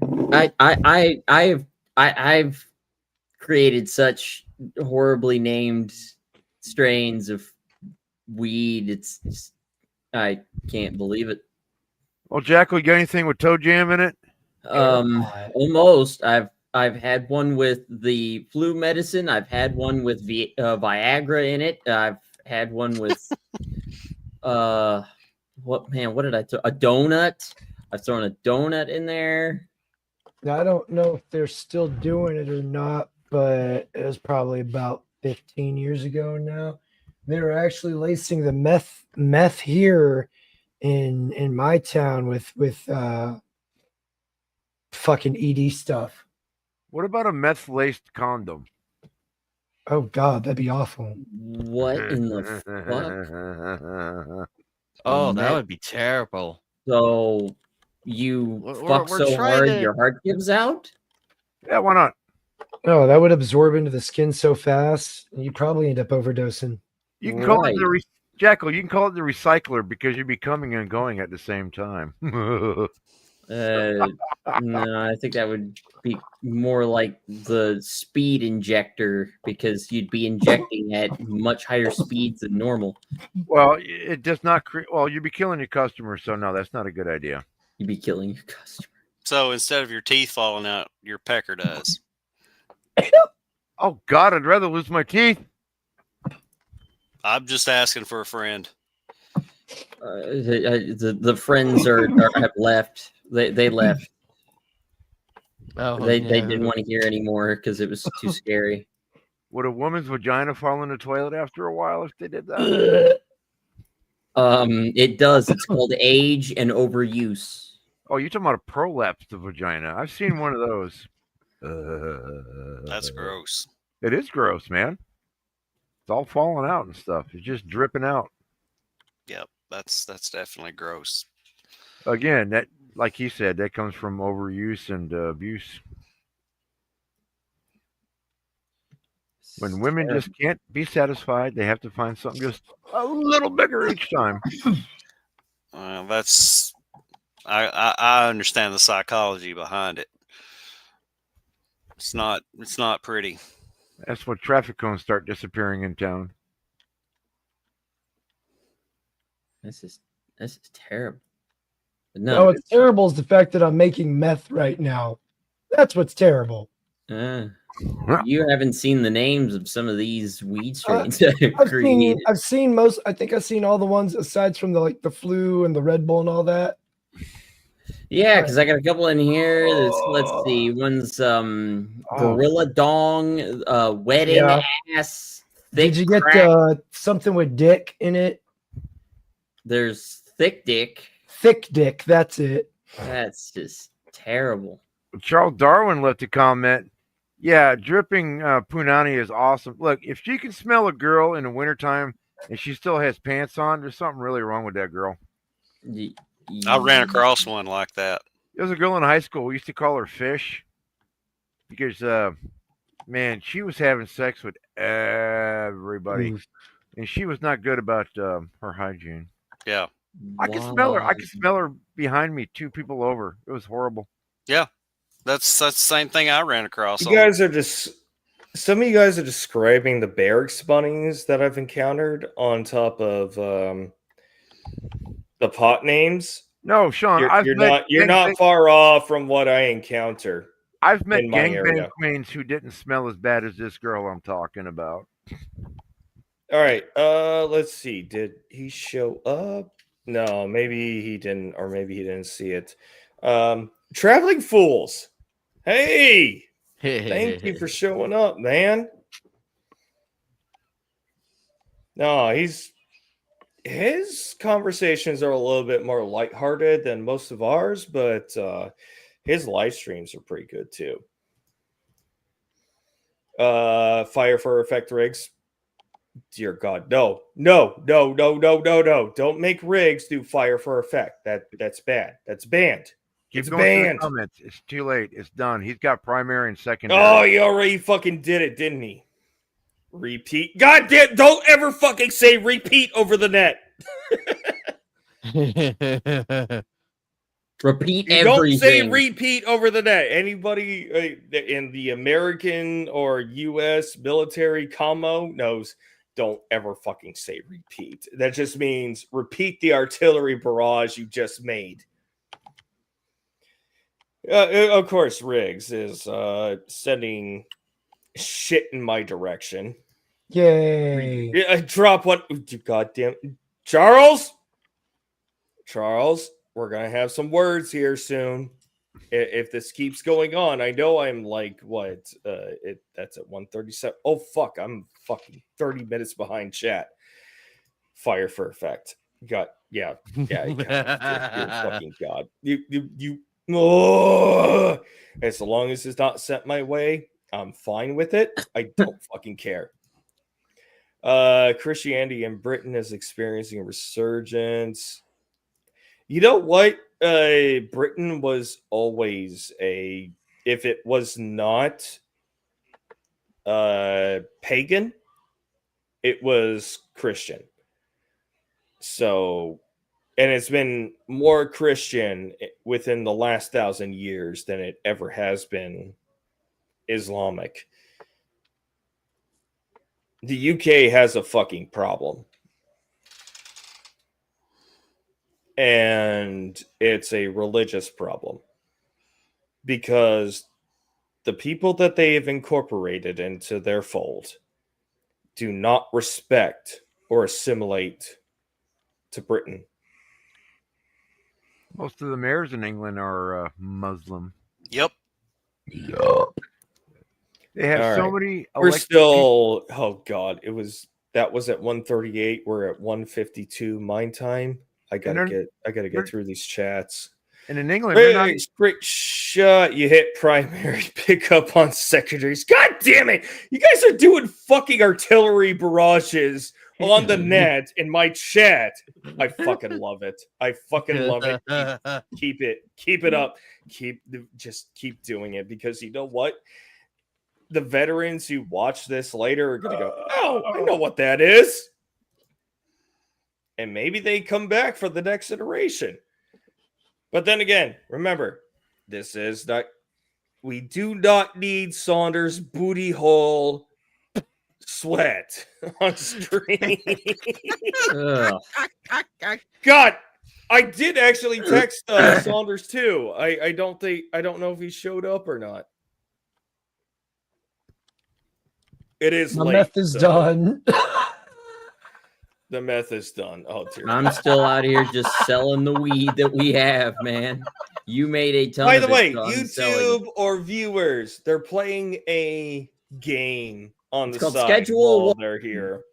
created such horribly named strains of weed. It's I can't believe it. Well, Jack, we got anything with toe jam in it? Almost. I've had one with the flu medicine. I've had one with Viagra in it. I've had one with what did I throw? A donut. I've thrown a donut in there. Now, I don't know if they're still doing it or not, but it was probably about 15 years ago now. They were actually lacing the meth here in my town with fucking ED stuff. What about a meth laced condom? Oh God, that'd be awful. What in the fuck? Oh, that man. would be terrible. So you We're fuck so trying hard to- your heart gives out? Yeah, why not? No, that would absorb into the skin so fast, you probably end up overdosing. You can call it the Right. Jackal. You can call it the recycler because you'd be coming and going at the same time. No, I think that would be more like the speed injector because you'd be injecting at much higher speeds than normal. Well, it does not create. Well, you'd be killing your customers, so no, that's not a good idea. You'd be killing your customer. So instead of your teeth falling out, your pecker does. Oh God, I'd rather lose my teeth. I'm just asking for a friend. The friends have left. They left. Oh, They didn't want to hear anymore because it was too scary. Would a woman's vagina fall in the toilet after a while if they did that? It does. It's called age and overuse. Oh, you're talking about a prolapsed vagina. I've seen one of those. That's gross. It is gross, man. It's all falling out and stuff. It's just dripping out. Yep, that's definitely gross. Again, that, like he said, that comes from overuse and abuse. When women just can't be satisfied, they have to find something just a little bigger each time. That's I understand the psychology behind it. It's not pretty. That's when traffic cones start disappearing in town. This is terrible. But No, no, what's terrible is the fact that I'm making meth right now. That's what's terrible. you haven't seen the names of some of these weed strains that I've I've created. seen most. I think I've seen all the ones aside from the flu and the Red Bull and all that. Yeah, because I got a couple in here. Let's see. One's Gorilla Dong, Wedding Yeah. Ass. Did you get Crack. something with dick in it? There's Thick Dick. Thick dick. That's it. That's just terrible. Charles Darwin left a comment. Yeah, dripping punani is awesome. Look, if she can smell a girl in the wintertime and she still has pants on, there's something really wrong with that girl. I ran across one like that. There was a girl in high school. We used to call her Fish because, man, she was having sex with everybody, and she was not good about her hygiene. Yeah, I could smell her. I could smell her behind me, 2 people over. It was horrible. yeah. That's the same thing I ran across. You guys are just some of you guys are describing the barracks bunnies that I've encountered on top of the pot names. No, Sean, you're not far off from what I encounter. I've met in my gangbang area. queens who didn't smell as bad as this girl I'm talking about. All right, let's see. Did he show up? No, maybe he didn't, or maybe he didn't see it. Traveling Fools. Hey, thank you for showing up, man. No, his conversations are a little bit more lighthearted than most of ours, but his live streams are pretty good too. Fire for Effect Rigs. Dear God, no. Don't make Riggs do Fire for Effect. That's bad. That's banned. Keep It's going through the banned. comments. It's too late. It's done. He's got primary and secondary. Oh, he already fucking did it, didn't he? Repeat. God damn, don't ever fucking say repeat over the net. Repeat You everything. don't say repeat over the net. Anybody in the American or U.S. military commo knows don't ever fucking say repeat. That just means repeat the artillery barrage you just made. Of course, Riggs is sending shit in my direction. Yay. Drop what? Goddamn. Charles, we're going to have some words here soon. If this keeps going on, I know I'm like, what? That's at 1:37. Oh, fuck. I'm fucking 30 minutes behind chat. Fire for Effect. Yeah. Dear fucking God. Oh, as long as it's not sent my way, I'm fine with it. I don't fucking care. Christianity in Britain is experiencing a resurgence. You know what? Britain was always if it was not pagan, it was Christian. So, and it's been more Christian within the last 1,000 years than it ever has been Islamic. The UK has a fucking problem. And it's a religious problem. Because the people that they have incorporated into their fold do not respect or assimilate to Britain. Most of the mayors in England are Muslim. Yep. They have All so right. many. We're still. Oh God, that was at 1:38. We're at 1:52 mine time. I gotta get through these chats. And in England, they're not. Great shot. You hit primary pickup on secondaries. God damn it! You guys are doing fucking artillery barrages on the net in my chat. I fucking love it. I fucking love it. Keep it up. Just keep doing it, because you know what? The veterans who watch this later are gonna go, "Oh, I know what that is," and maybe they come back for the next iteration. But then again, remember, this is not. We do not need Saunders' booty hole sweat on stream. God, I did actually text Saunders too. I don't know if he showed up or not. It is The late. meth is done. The meth is done. Oh dear. I'm still out here just selling the weed that we have, man. You made a ton. By the of way, it, so I'm selling YouTube it. or viewers, they're playing a game on It's the called side Schedule while they're here.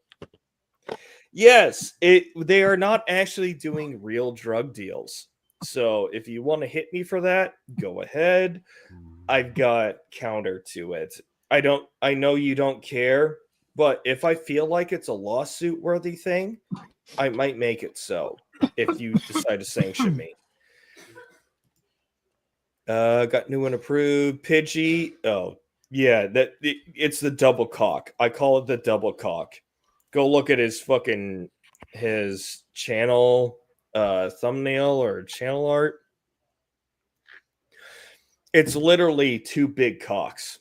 Yes, they are not actually doing real drug deals. So if you want to hit me for that, go ahead. I've got counter to it. I know you don't care, but if I feel like it's a lawsuit worthy thing, I might make it so if you decide to sanction me. Got new and approved. Pidgey. Oh, yeah, it's the double cock. I call it the double cock. Go look at his channel thumbnail or channel art. It's literally two big cocks.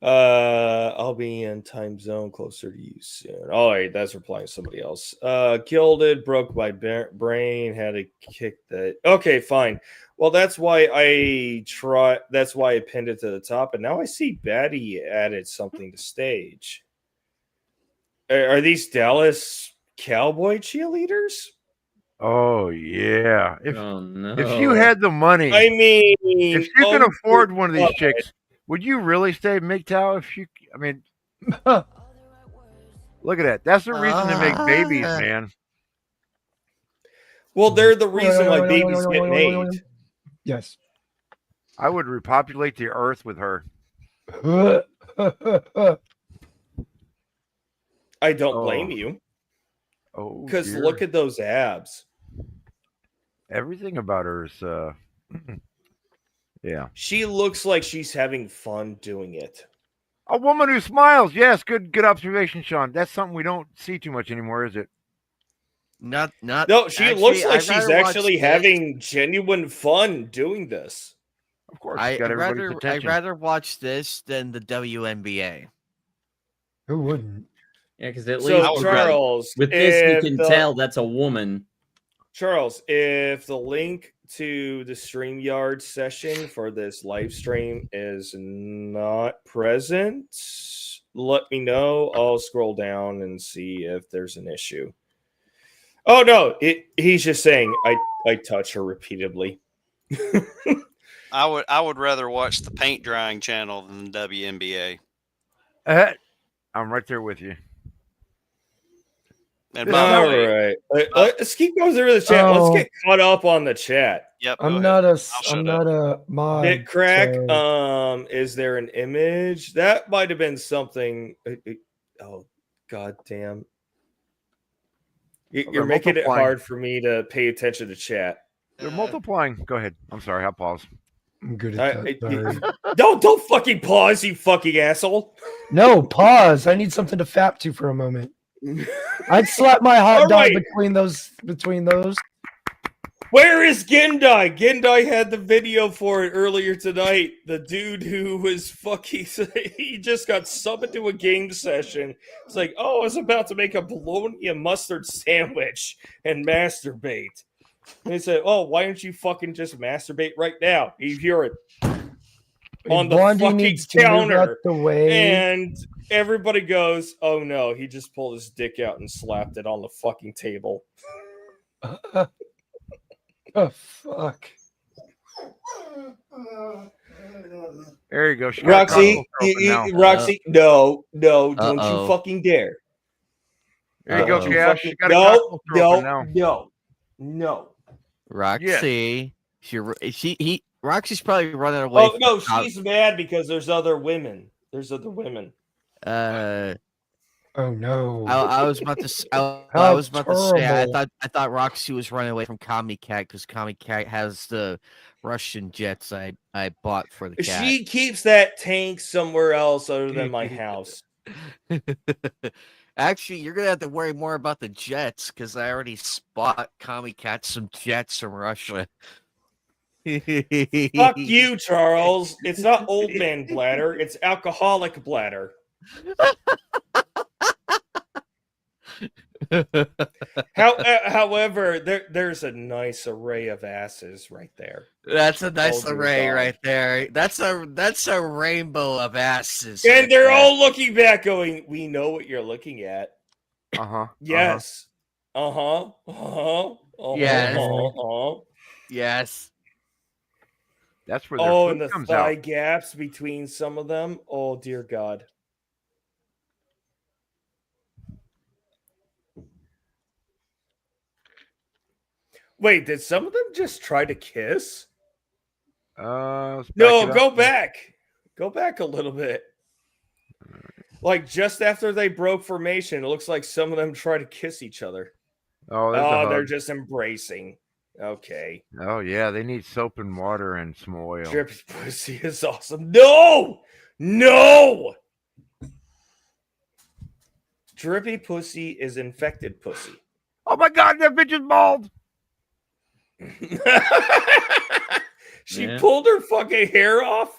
I'll be in time zone closer to you soon. All right, that's replying to somebody else. Gilded, broke my brain, had to kick that. Okay, fine. Well, that's why I pinned it to the top, and now I see Batty added something to stage. Are these Dallas Cowboy cheerleaders? Oh yeah. Oh no. If you had the money, I mean, if you can afford one of these chicks, would you really stay MGTOW? Look at that. That's the reason to make babies, man. Well, they're the reason why babies get made. Yes. I would repopulate the earth with her. I don't blame you. Oh, because look at those abs. Everything about her is, yeah. She looks like she's having fun doing it. A woman who smiles. Yes, good observation, Sean. That's something we don't see too much anymore, is it? Not. No, she looks like she's actually having genuine fun doing this. Of course, I'd rather watch this than the WNBA. Who wouldn't? Yeah, because at So, least Charles, with this, you can tell that's a woman. Charles, if the link to the StreamYard session for this live stream is not present, let me know. I'll scroll down and see if there's an issue. Oh no, he's just saying I touch her repeatedly. I would rather watch the paint drying channel than the WNBA. I'm right there with you. And all right, let's keep going through the chat. Let's get caught up on the chat. Yep. I'm not a mod. Hit crack. So... Is there an image that might have been something? Oh, goddamn! Well, You're they're making it multiplying. hard for me to pay attention to chat. They're multiplying. Go ahead. I'm sorry. I'll pause. I'm good at that. Sorry. Don't fucking pause, you fucking asshole. No, pause. I need something to fap to for a moment. I'd slap my hot All dog right. between those. Where is Gendai? Gendai had the video for it earlier tonight. The dude who was fucking, he just got subbed into a game session. It's like, oh, I was about to make a bologna and mustard sandwich and masturbate. And he said, oh, why don't you fucking just masturbate right now? You hear it on the Blondie fucking needs to move out counter. the way. And everybody goes, oh no, he just pulled his dick out and slapped it on the fucking table. Oh fuck! There you go. She got Roxy, Roxy, no, don't Uh-oh. you fucking dare. There you go, Don't Cash. fucking- She got a cocktail open now. no. Roxy, Roxy's probably running away. Oh no, she's mad because there's other women. Oh no! I was about to. I How was about to say. terrible. I thought Roxy was running away from Commie Cat because Commie Cat has the Russian jets I bought for the cat. She keeps that tank somewhere else other than my house. Actually, you're gonna have to worry more about the jets because I already bought Commie Cat some jets from Russia. Fuck you, Charles. It's not old man bladder, it's alcoholic bladder. However, there's a nice array of asses right there. That's a nice Oh, array God. right there. That's a rainbow of asses. And right they're there. all looking back, going, "We know what you're looking at." Uh-huh. Yes. Uh-huh. Yes. Uh-huh. Yes. That's where their Oh, food and the comes thigh out. gaps between some of them. Oh, dear God. Wait, did some of them just try to kiss? Let's back No, it up. go back. Go back a little bit. Like just after they broke formation, it looks like some of them try to kiss each other. Oh, there's a Oh, they're hug. just embracing. Okay. Oh yeah, they need soap and water and some oil. Drippy pussy is awesome. No! No! Drippy pussy is infected pussy. Oh my God, that bitch is bald. She Yeah. pulled her fucking hair off.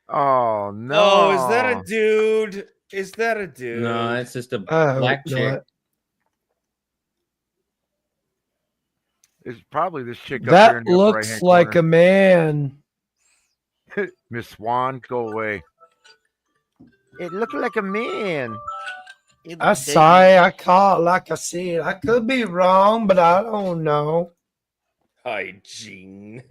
Oh no! Oh, is that a dude? Is that a dude? No, it's just a I hope black chick. not. It's probably this chick up there in That the looks right-hand like corner. a man. Miss Swan, go away. It looked like a man. I say I call it like I said. I could be wrong, but I don't know. Hygiene.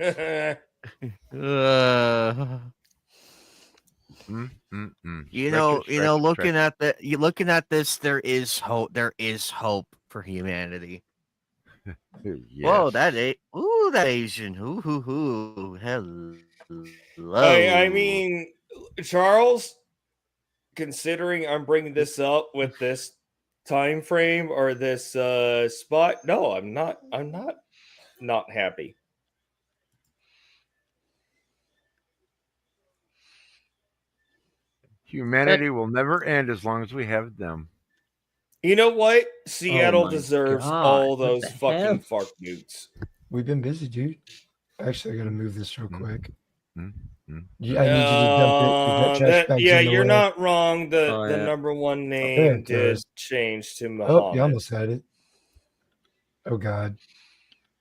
You know, looking at this, there is hope. There is hope for humanity. Whoa, that Asian. Ooh. Hello. I mean, Charles, considering I'm bringing this up with this time frame or this spot, no, I'm not happy. Humanity will never end as long as we have them. You know what? Seattle my deserves God, all what those the fucking hell? fart nukes. We've been busy, dude. Actually, I gotta move this real quick. Mm. Yeah, I need you to dump it. Your trash bag's Yeah, in the you're way. not wrong. The Oh, the yeah. number one There name it did goes. change to Oh, Muhammad. you almost had it. Oh God,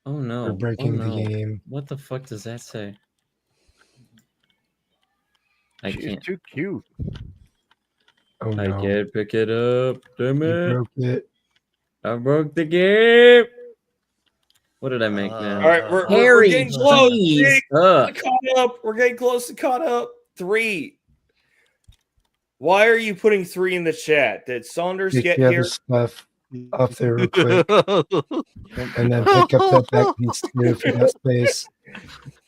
Oh no. we're breaking oh, the no. game. What the fuck does that say? I She's can't. too cute. Oh I no, can't pick it up. Damn you it. broke it. I broke the game. What did I make now? All right, we're Harry, getting close. jeez. We're caught up. We're getting close to caught up. 3. Why are you putting 3 in the chat? Did Saunders Take get the here? other stuff off there real quick, and then pick up that back piece too if you got space.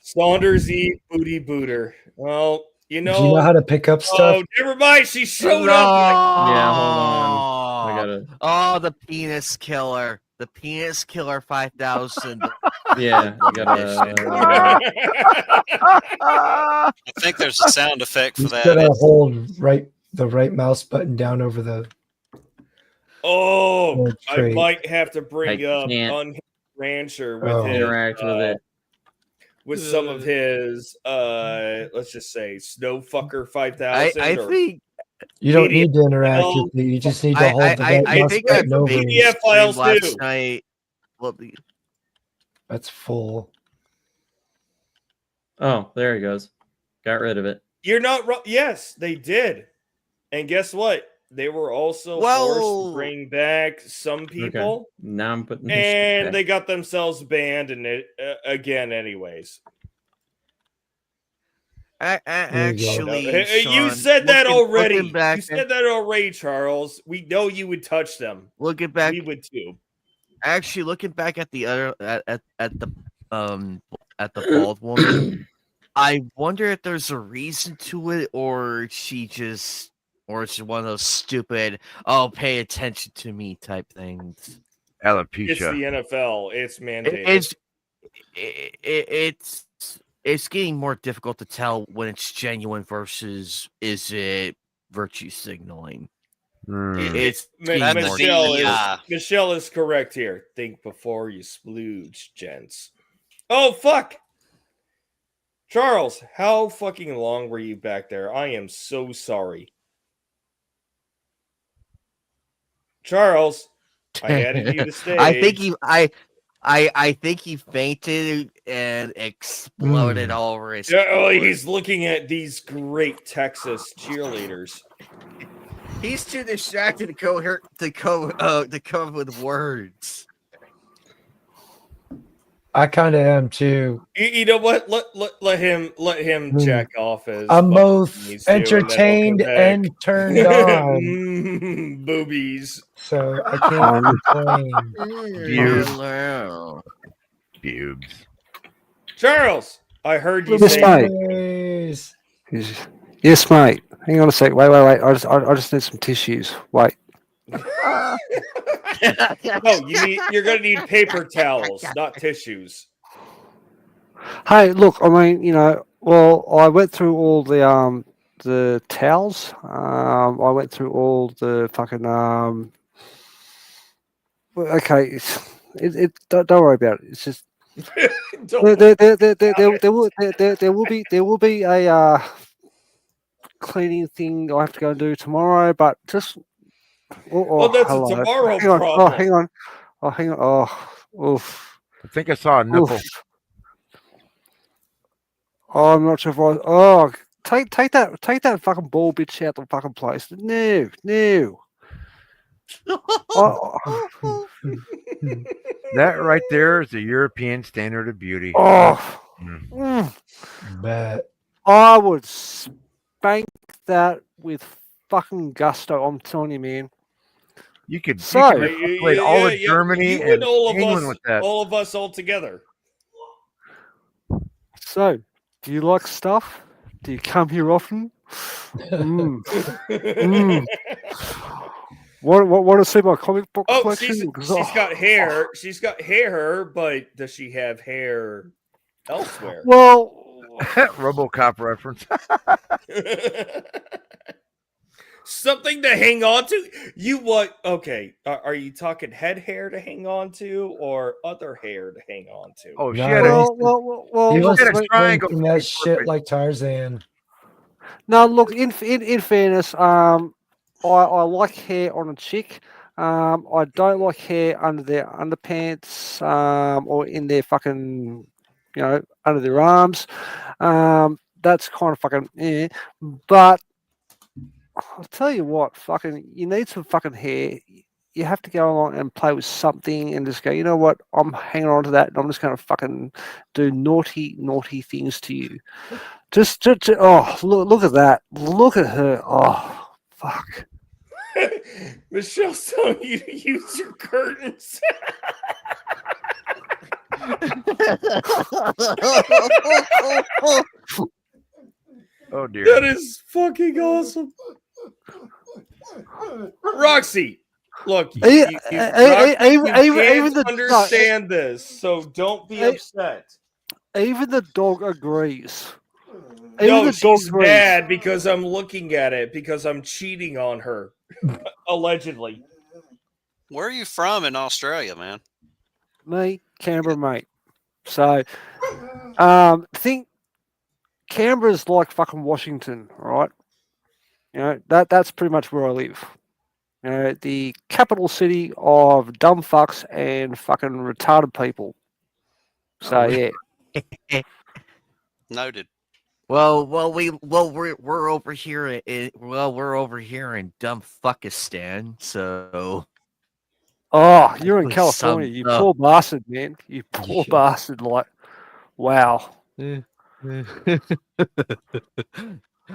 Saunders eat booty booter. Well, You Do you know how to pick up stuff? Oh, never mind. She showed No! up. Yeah, hold on. I gotta. Oh, the penis killer. The penis killer 5000. Yeah, I gotta. I think there's a sound effect You for just that. gotta It's- hold the right mouse button down over the Oh, I trait. might have to bring I up can't Unhinged Rancher with Oh. his interact with it. with some of his let's just say Snowfucker 5000 I or think You don't PDF need to interact files. with it. You just need to hold the right I mouse think I button over played it. PDF files last too. night. Well, That's full. Oh, there he goes. Got rid of it. You're not wrong. Yes, they did. And guess what? They were also forced Well- to bring back some people, Now I'm putting this shit and back. they got themselves banned and it again, anyways. you go. actually, You Sean, said that already. Looking back, You said that already, Charles. We know you would touch them. looking back, We would too. actually looking back at the other at the bald woman, I wonder if there's a reason to it, or she just, or it's one of those stupid "oh, pay attention to me" type things. It's Alopecia. the NFL. It's mandated. It's getting more difficult to tell when it's genuine versus is it virtue signaling. It's getting more difficult. Michelle is correct here. Think before you splooge, gents. Oh fuck, Charles, how fucking long were you back there? I am so sorry, Charles. I added you to stage. I think he fainted and exploded all over his. Oh, he's looking at these great Texas cheerleaders. He's too distracted to come with words. I kind of am too. You know what? Let him jack off as I'm much as both he needs to, and then he'll come entertained back. and turned on, Boobies. so I can't complain. Hello. Bubes. Charles, I heard you Yes, say. mate. Yes, mate. Hang on a sec. Wait. I just need some tissues. Wait. No, you're gonna need paper towels, not tissues. Hey, look. I mean, well, I went through all the towels. I went through all the fucking okay. Don't worry about it. It's just there will be a cleaning thing I have to go and do tomorrow, but just Well, that's hello. a tomorrow Hang on. problem. Hang on. Hang on. Oof. I think I saw a nipple. Oof. Oh, I'm not sure if I. Take that fucking ball bitch out the fucking place. No. That right there is the European standard of beauty. Bet. I would spank that with fucking gusto. I'm telling you, man. You could So play all of Germany you and all of England us, with that. all of us all together. So, do you like stuff? Do you come here often? Want to see my comic book collection? She's got hair. She's got hair, but does she have hair elsewhere? Well, RoboCop reference. Something to hang on to. You what? Okay, are you talking head hair to hang on to, or other hair to hang on to? Oh, she No, had he she was had a triangle. thinking that shit like Tarzan. No, look. In fairness, I like hair on a chick. I don't like hair under their underpants, or in their fucking, under their arms. That's kind of fucking. But I'll tell you what, fucking, you need some fucking hair. You have to go along and play with something and just go, you know what, I'm hanging on to that and I'm just going to fucking do naughty things to you. Just oh, look at that. Look at her. Oh, fuck. Michelle's telling you to use your curtains. Oh dear. That is fucking awesome. Roxy, look, Even you even can't the understand this, so don't be upset. even the dog agrees. Even No, the dog she's agrees. mad because I'm looking at it because I'm cheating on her, allegedly. Where are you from in Australia, man? Me, Canberra, mate. So, think Canberra's like fucking Washington, right? You know that's pretty much where I live. You know, the capital city of dumb fucks and fucking retarded people. So yeah, Noted. We're over here we're over here in dumb fuckistan, so oh, you're in Like California, some- you poor bastard, man. You poor bastard. Like, wow.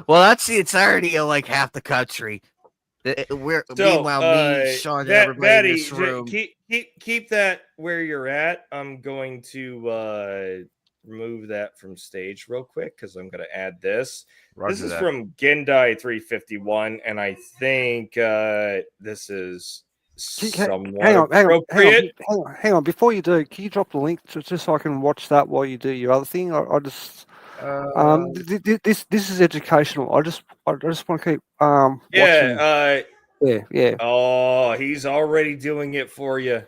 well, that's the entirety of like half the country. Meanwhile, me, Sean, and everybody in Betty, this room. keep that where you're at. I'm going to remove that from stage real quick because I'm going to add this. Roger this is that. from Gendai 351, and I think this is somewhat appropriate. Hang on. Before you do, can you drop the link just so I can watch that while you do your other thing? I just this is educational. I just want to keep watching. Yeah. Oh, he's already doing it for you.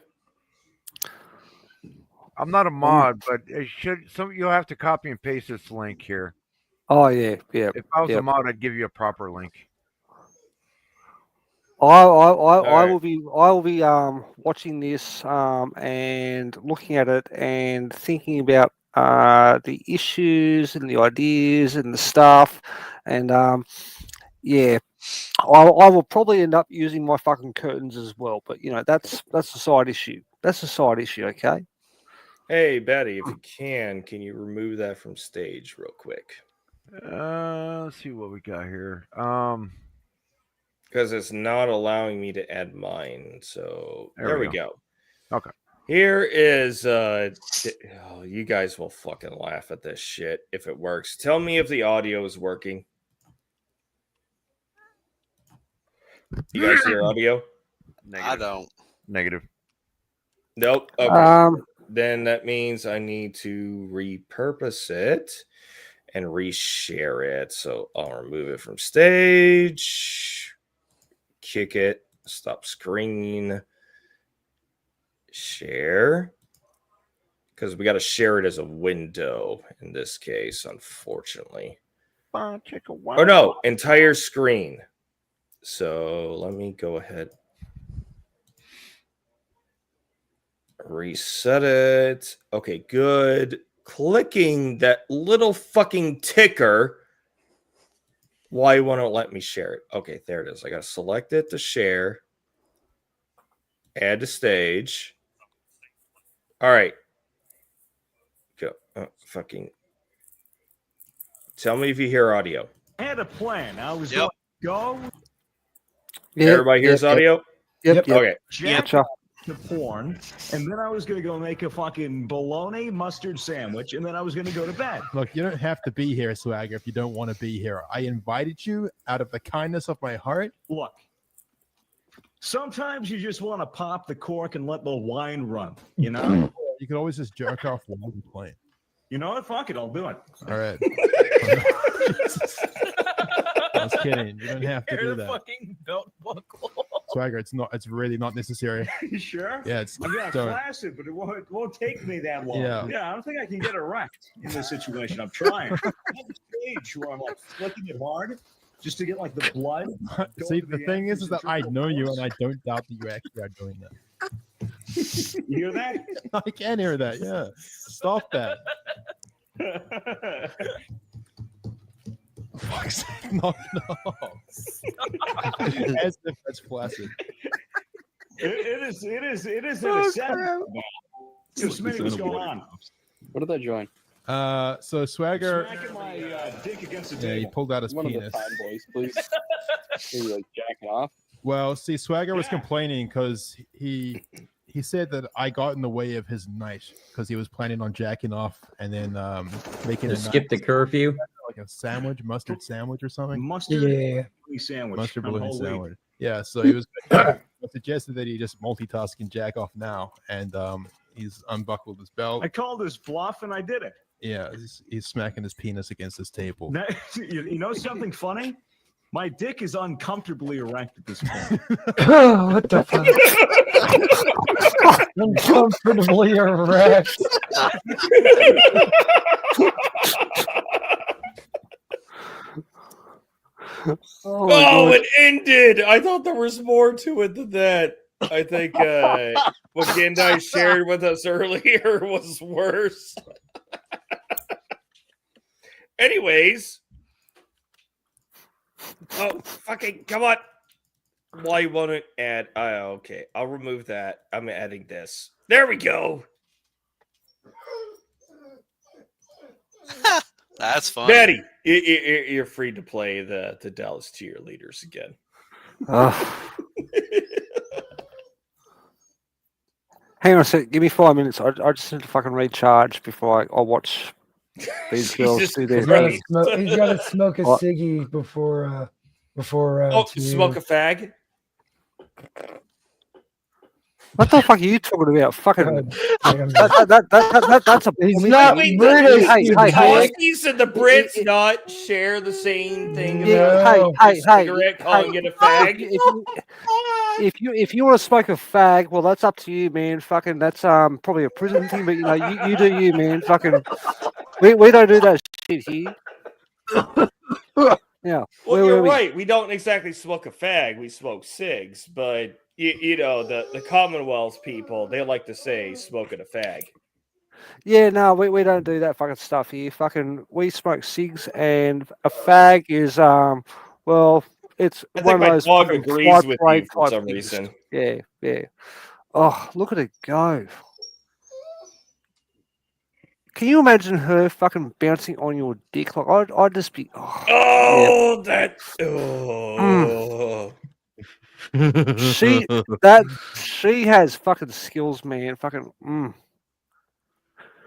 I'm not a mod, but it should. You'll have to copy and paste this link here. Oh yeah. If I was a mod, I'd give you a proper link. I right. will be watching this and looking at it and thinking about the issues and the ideas and the stuff and yeah, I will probably end up using my fucking curtains as well, but you know that's a side issue. That's a side issue, okay? Hey Betty, if you can you remove that from stage real quick? Let's see what we got here. Because it's not allowing me to add mine. So there we go. Okay. Here is you guys will fucking laugh at this shit if it works. Tell me if the audio is working. You guys hear audio? Negative. I don't. Negative. Nope. Okay. Then that means I need to repurpose it and reshare it. So I'll remove it from stage, kick it, stop screen, share. Because we got to share it as a window in this case, unfortunately. Oh no, entire screen. So let me go ahead. Reset it. Okay, good. Clicking that little fucking ticker. Why won't it let me share it? Okay, there it is. I got to select it to share. Add to stage. All right. Go. Fucking. Tell me if you hear audio. I had a plan. I was going to go. Everybody hears audio? Yep. Okay. Jack to porn, and then I was going to go make a fucking bologna mustard sandwich, and then I was going to go to bed. Look, you don't have to be here, Swagger, if you don't want to be here. I invited you out of the kindness of my heart. Look, sometimes you just want to pop the cork and let the wine run, you know? You can always just jerk off while you're playing. You know what? Fuck it, I'll do it. All right. I was kidding. You don't have to do that. Fucking belt buckle. Swagger, it's really not necessary. You sure? Yeah, it's I'm gonna don't. flash it, but it won't take me that long. Yeah. I don't think I can get erect in this situation. I'm trying. I'm at the stage where I'm like flicking it hard just to get like the blood. See, the thing is that I know you, and I don't doubt that you actually are doing that. You hear that? I can hear that. Yeah. Stop that. No. As if that's flaccid. It is in a setting. So Smitty, what's going on? What did I join? So Swagger. Smacking my dick against the Yeah, he table. pulled out his One penis. of the time, boys, please. Maybe like jacking off. Well, see, Swagger was complaining because he said that I got in the way of his night because he was planning on jacking off and then making Skip the curfew. Like a sandwich, mustard sandwich or something. Mustard Yeah. sandwich. Mustard on bologna whole wheat. sandwich. Yeah, so he was I suggested that he just multitask and jack off now, and he's unbuckled his belt. I called his bluff and I did it. Yeah, he's smacking his penis against this table. Now, you know something funny? My dick is uncomfortably erect at this point. What the fuck? Uncomfortably erect. Oh, it ended. I thought there was more to it than that. I think what Gendai shared with us earlier was worse. Anyways. Oh, fucking, come on. Why you want to add? Okay, I'll remove that. I'm adding this. There we go. That's funny. Betty, you're free to play the Dallas cheerleaders again. Hang on a sec. Give me 5 minutes. I just need to fucking recharge before I watch these girls do their thing. He's got to smoke a What? ciggy before Oh, two. smoke a fag? What the fuck are you talking about? Fucking that's a He's not British. Hey, you hey, hey, Aussies and the Brits not share the same thing Yeah, about hey, cigarette calling it a fag? If you want to smoke a fag, well, that's up to you, man. Fucking, that's probably a prison thing, but you know, you do you, man. Fucking, we don't do that shit here. Yeah. Well, you're right. We don't exactly smoke a fag. We smoke cigs, but you know the Commonwealth people, they like to say smoking a fag. Yeah, no, we don't do that fucking stuff here. Fucking, we smoke cigs, and a fag is well, it's I one think of my those dog fucking agrees with fly you for type some things. reason. Yeah, yeah. Oh, look at it go! Can you imagine her fucking bouncing on your dick? Like, I'd just be. Oh, that. Oh. She has fucking skills, man. Fucking.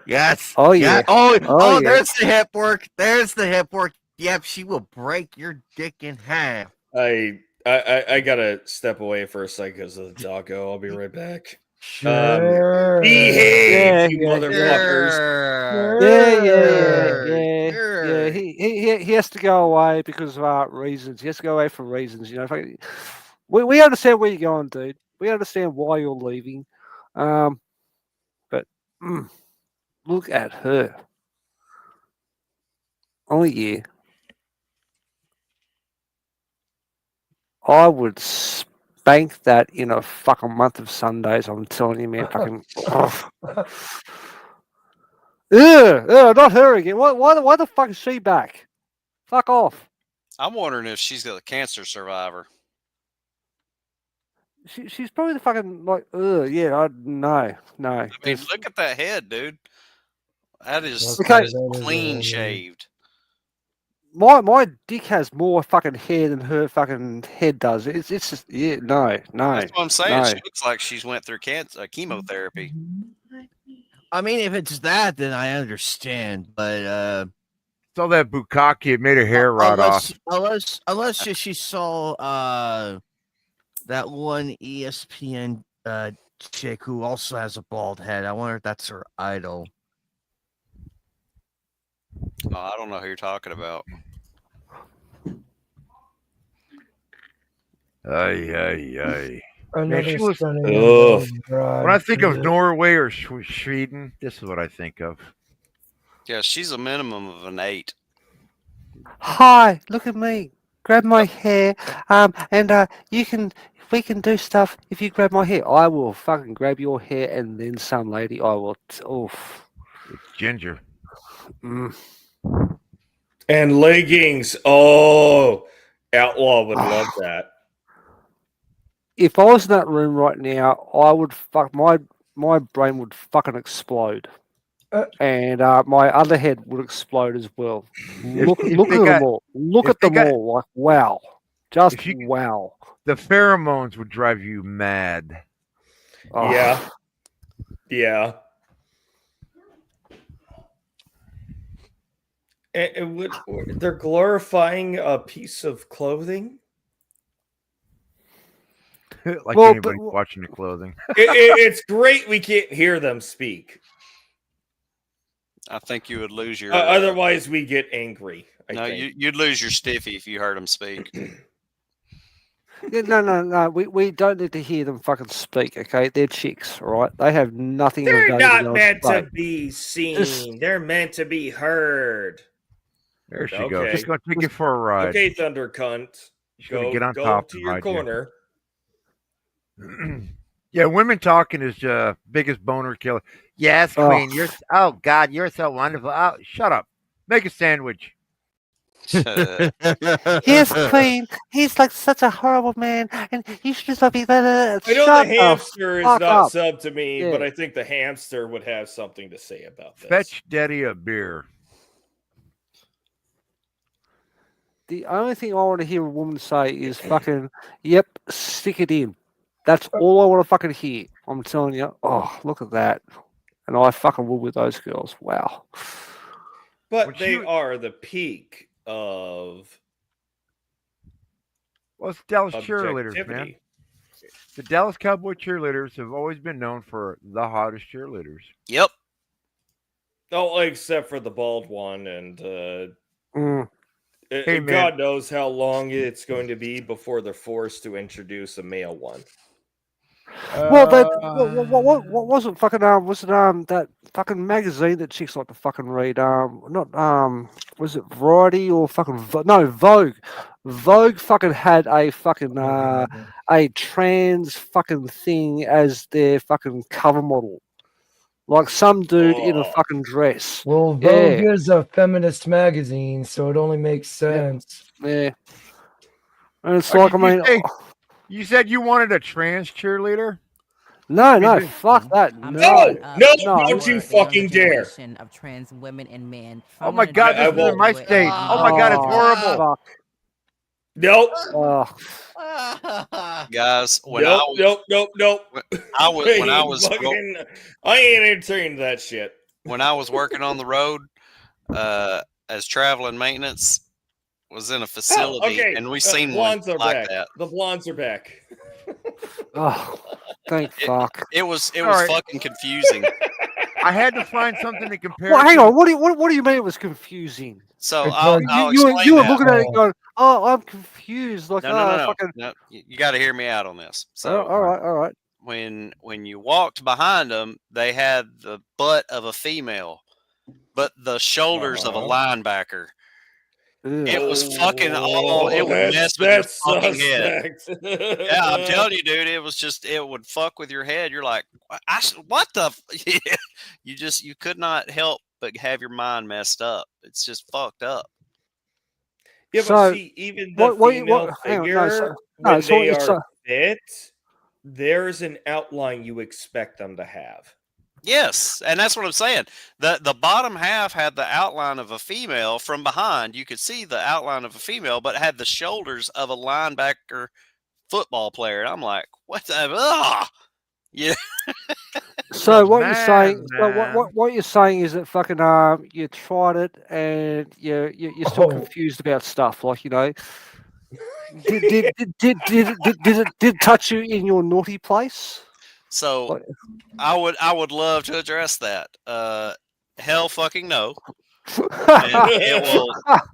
Yes. Oh yeah. Oh, Oh, yeah. there's the hip work. There's the hip work. Yep, she will break your dick in half. I gotta step away for a second because of the doggo. I'll be right back. Sure. Behave, you Yeah, motherfuckers. Yeah. He has to go away because of reasons. He has to go away for reasons. You know, we understand where you're going, dude. We understand why you're leaving. But look at her. Oh yeah. I would spank that in a fucking month of Sundays. I'm telling you, man. Fucking. Not her again. Why the fuck is she back? Fuck off. I'm wondering if she's got a cancer survivor. She's probably the fucking like. Yeah. No. I mean, look at that head, dude. That is clean shaved. My dick has more fucking hair than her fucking head does. It's just no. That's what I'm saying. No. She looks like she's went through chemotherapy. I mean, if it's that, then I understand. But saw that bukkake. It made her hair rot off. Unless she saw that one ESPN chick who also has a bald head. I wonder if that's her idol. Oh, I don't know who you're talking about. Ay. Man, Another she was, stunning when I think of Norway or Sweden, this is what I think of. Yeah, she's a minimum of an 8. Hi, look at me. Grab my hair. And we can do stuff if you grab my hair. I will fucking grab your hair and then some, lady. I will. Oof. It's ginger. And leggings. Oh, Outlaw would love that. If I was in that room right now, I would my brain would fucking explode. And my other head would explode as well. Look at them all. Look at them all. Like, wow. Just wow. The pheromones would drive you mad. Oh. Yeah. They're glorifying a piece of clothing. Like Well, anybody but- watching the clothing. It's great we can't hear them speak. I think you would lose your. Otherwise, we get angry. I no, think. you'd lose your stiffy if you heard them speak. Yeah, no. We don't need to hear them fucking speak. Okay, they're chicks, all right? They have nothing. They're of value not to meant to display. be seen. Just- They're meant to be heard. There she Okay. goes. She's gonna take you for a ride. Okay, Thunder Cunt. She's gonna get on top Go and to your ride you. corner. Yeah, women talking is biggest boner killer. Yes, Oh. Queen. Oh God, you're so wonderful. Oh, shut up. Make a sandwich. Yes, Queen. He's like such a horrible man, and you should just not be. I know Shut the hamster is fuck not up. sub to me, Yeah. but I think the hamster would have something to say about this. Fetch Daddy a beer. The only thing I want to hear a woman say is fucking, yep, stick it in. That's all I want to fucking hear. I'm telling you. Oh, look at that. And I fucking will with those girls. Wow. But they are the peak of Well, it's Dallas cheerleaders, man. objectivity. The Dallas Cowboy cheerleaders have always been known for the hottest cheerleaders. Yep. Oh, except for the bald one, and Hey, man. God knows how long it's going to be before they're forced to introduce a male one. Well, what was it? Fucking was it that fucking magazine that chicks like to fucking read? Was it Variety or fucking no Vogue? Vogue fucking had a fucking a trans fucking thing as their fucking cover model, like some dude in a fucking dress. Well, Vogue is a feminist magazine, so it only makes sense. Yeah. And it's like, I mean, You said you wanted a trans cheerleader? no, fuck that. No, don't you fucking dare. Of trans women and men. Oh my God, this is in my state. Oh my God, it's horrible. Nope. Guys, when Nope. I was I ain't entertaining that shit. when I was working on the road as traveling maintenance, was in a facility, okay. and we seen one blondes are like back. that. The blondes are back. Oh, thank fuck. It was Sorry. fucking confusing. I had to find something to compare. Well, hang to. on. What do you mean it was confusing? So It's I'll like- You explain were that. looking at it going, oh, I'm confused. Like, No. fucking. No, you got to hear me out on this. So all right. when you walked behind them, they had the butt of a female, but the shoulders of a linebacker. It was fucking all. It would mess with your fucking head. Yeah, I'm telling you, dude. It was just. It would fuck with your head. You're like, what the? You could not help but have your mind messed up. It's just fucked up. Yeah, So, but see, even the female hang on, figure, no, when so they it's, are fit, there's an outline you expect them to have. Yes, and that's what I'm saying. The bottom half had the outline of a female from behind. You could see the outline of a female, but had the shoulders of a linebacker football player. And I'm like, what the? Ugh! Yeah. So what you're saying? Man. What you're saying is that fucking you tried it and you're still confused about stuff. Like, you know, did it touch you in your naughty place? So I would love to address that. Hell fucking no.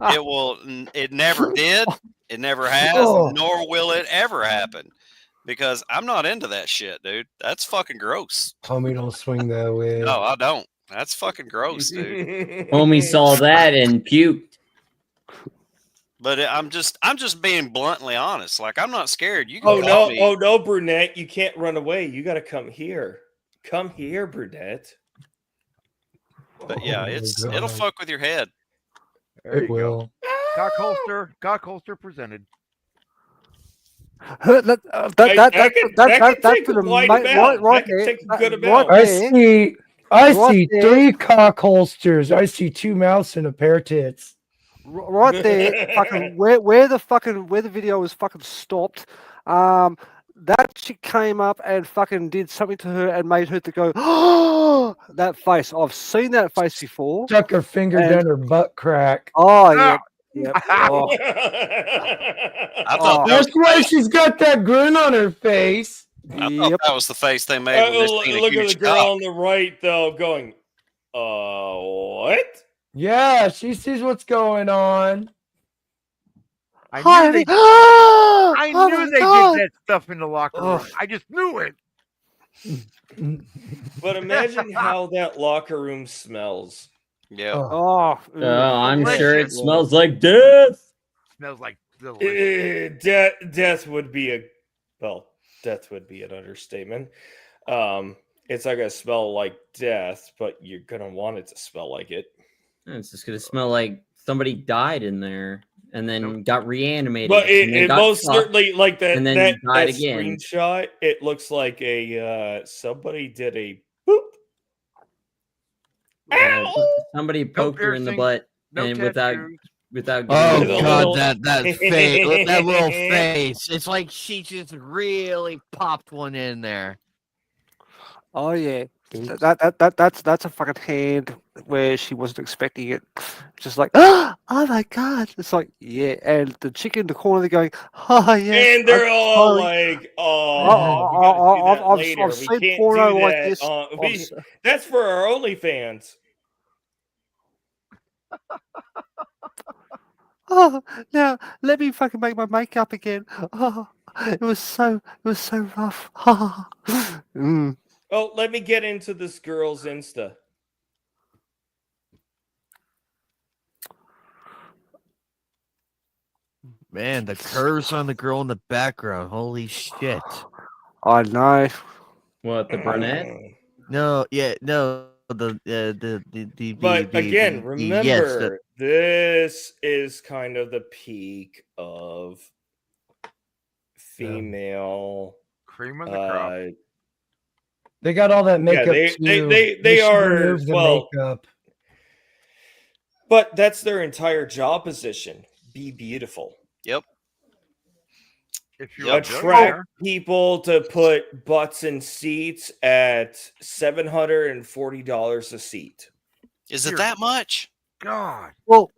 And it never did. It never has, nor will it ever happen. Because I'm not into that shit, dude. That's fucking gross. Homie, don't swing that way. No, I don't. That's fucking gross, dude. Homie saw that and puked. But I'm just being bluntly honest. Like, I'm not scared. You can call me. Oh no, brunette, you can't run away. You got to come here. Come here, brunette. But yeah, it'll fuck with your head. There It you will. go. Cock holster presented. That's can take a wide amount. right That can there. take a good Right amount. I there. see Right 3 cock holsters. I see 2 mouths and a pair of tits. Right there, fucking where the video was fucking stopped. that chick came up and fucking did something to her and made her to go, oh, that face. I've seen that face before. Stuck her finger And- down her butt crack. Oh, yeah. Yep. Oh, I thought that was That's the why face. she's got that grin on her face. I thought that was the face they made when they seen a Look at the huge girl cock. on the right, though, going, what? Yeah, she sees what's going on. I Hi. knew they, Oh, I oh knew my they God. did that stuff in the locker room. Ugh. I just knew it. But imagine how that locker room smells. Yeah. Oh, I'm sure it delicious. smells like death. Smells like delicious. Death would be death would be an understatement. It's not gonna smell like death, but you're gonna want it to smell like it. It's just gonna smell like somebody died in there and then got reanimated. But and then it got most fucked, certainly, like that and then that died again. screenshot, it looks like a somebody did a boop. Somebody poked her in the piercing, butt no and tattoos. without Oh giving God, that face, that little face. It's like she just really popped one in there. Oh yeah, that's a fucking hand where she wasn't expecting it. Just like, oh my God! It's like, yeah, and the chick in the corner, they're going, oh yeah, And they're I'm all sorry. like, "Oh, we gotta do that later. I've We seen can't porno do like that. this. That's for our OnlyFans." Oh, now let me fucking make my makeup again. Oh, it was so rough. Mm. Oh, let me get into this girl's Insta. Man, the curves on the girl in the background. Holy shit. I know. What, the brunette? No, yeah, no. The But again, yes, remember, this is kind of the peak of female cream of the crop. They got all that makeup they too. they should are remove the makeup. But that's their entire job position. Be beautiful. Yep. If you're a Attract billionaire. people to put butts in seats at $740 a seat. Is it that much? God. Well,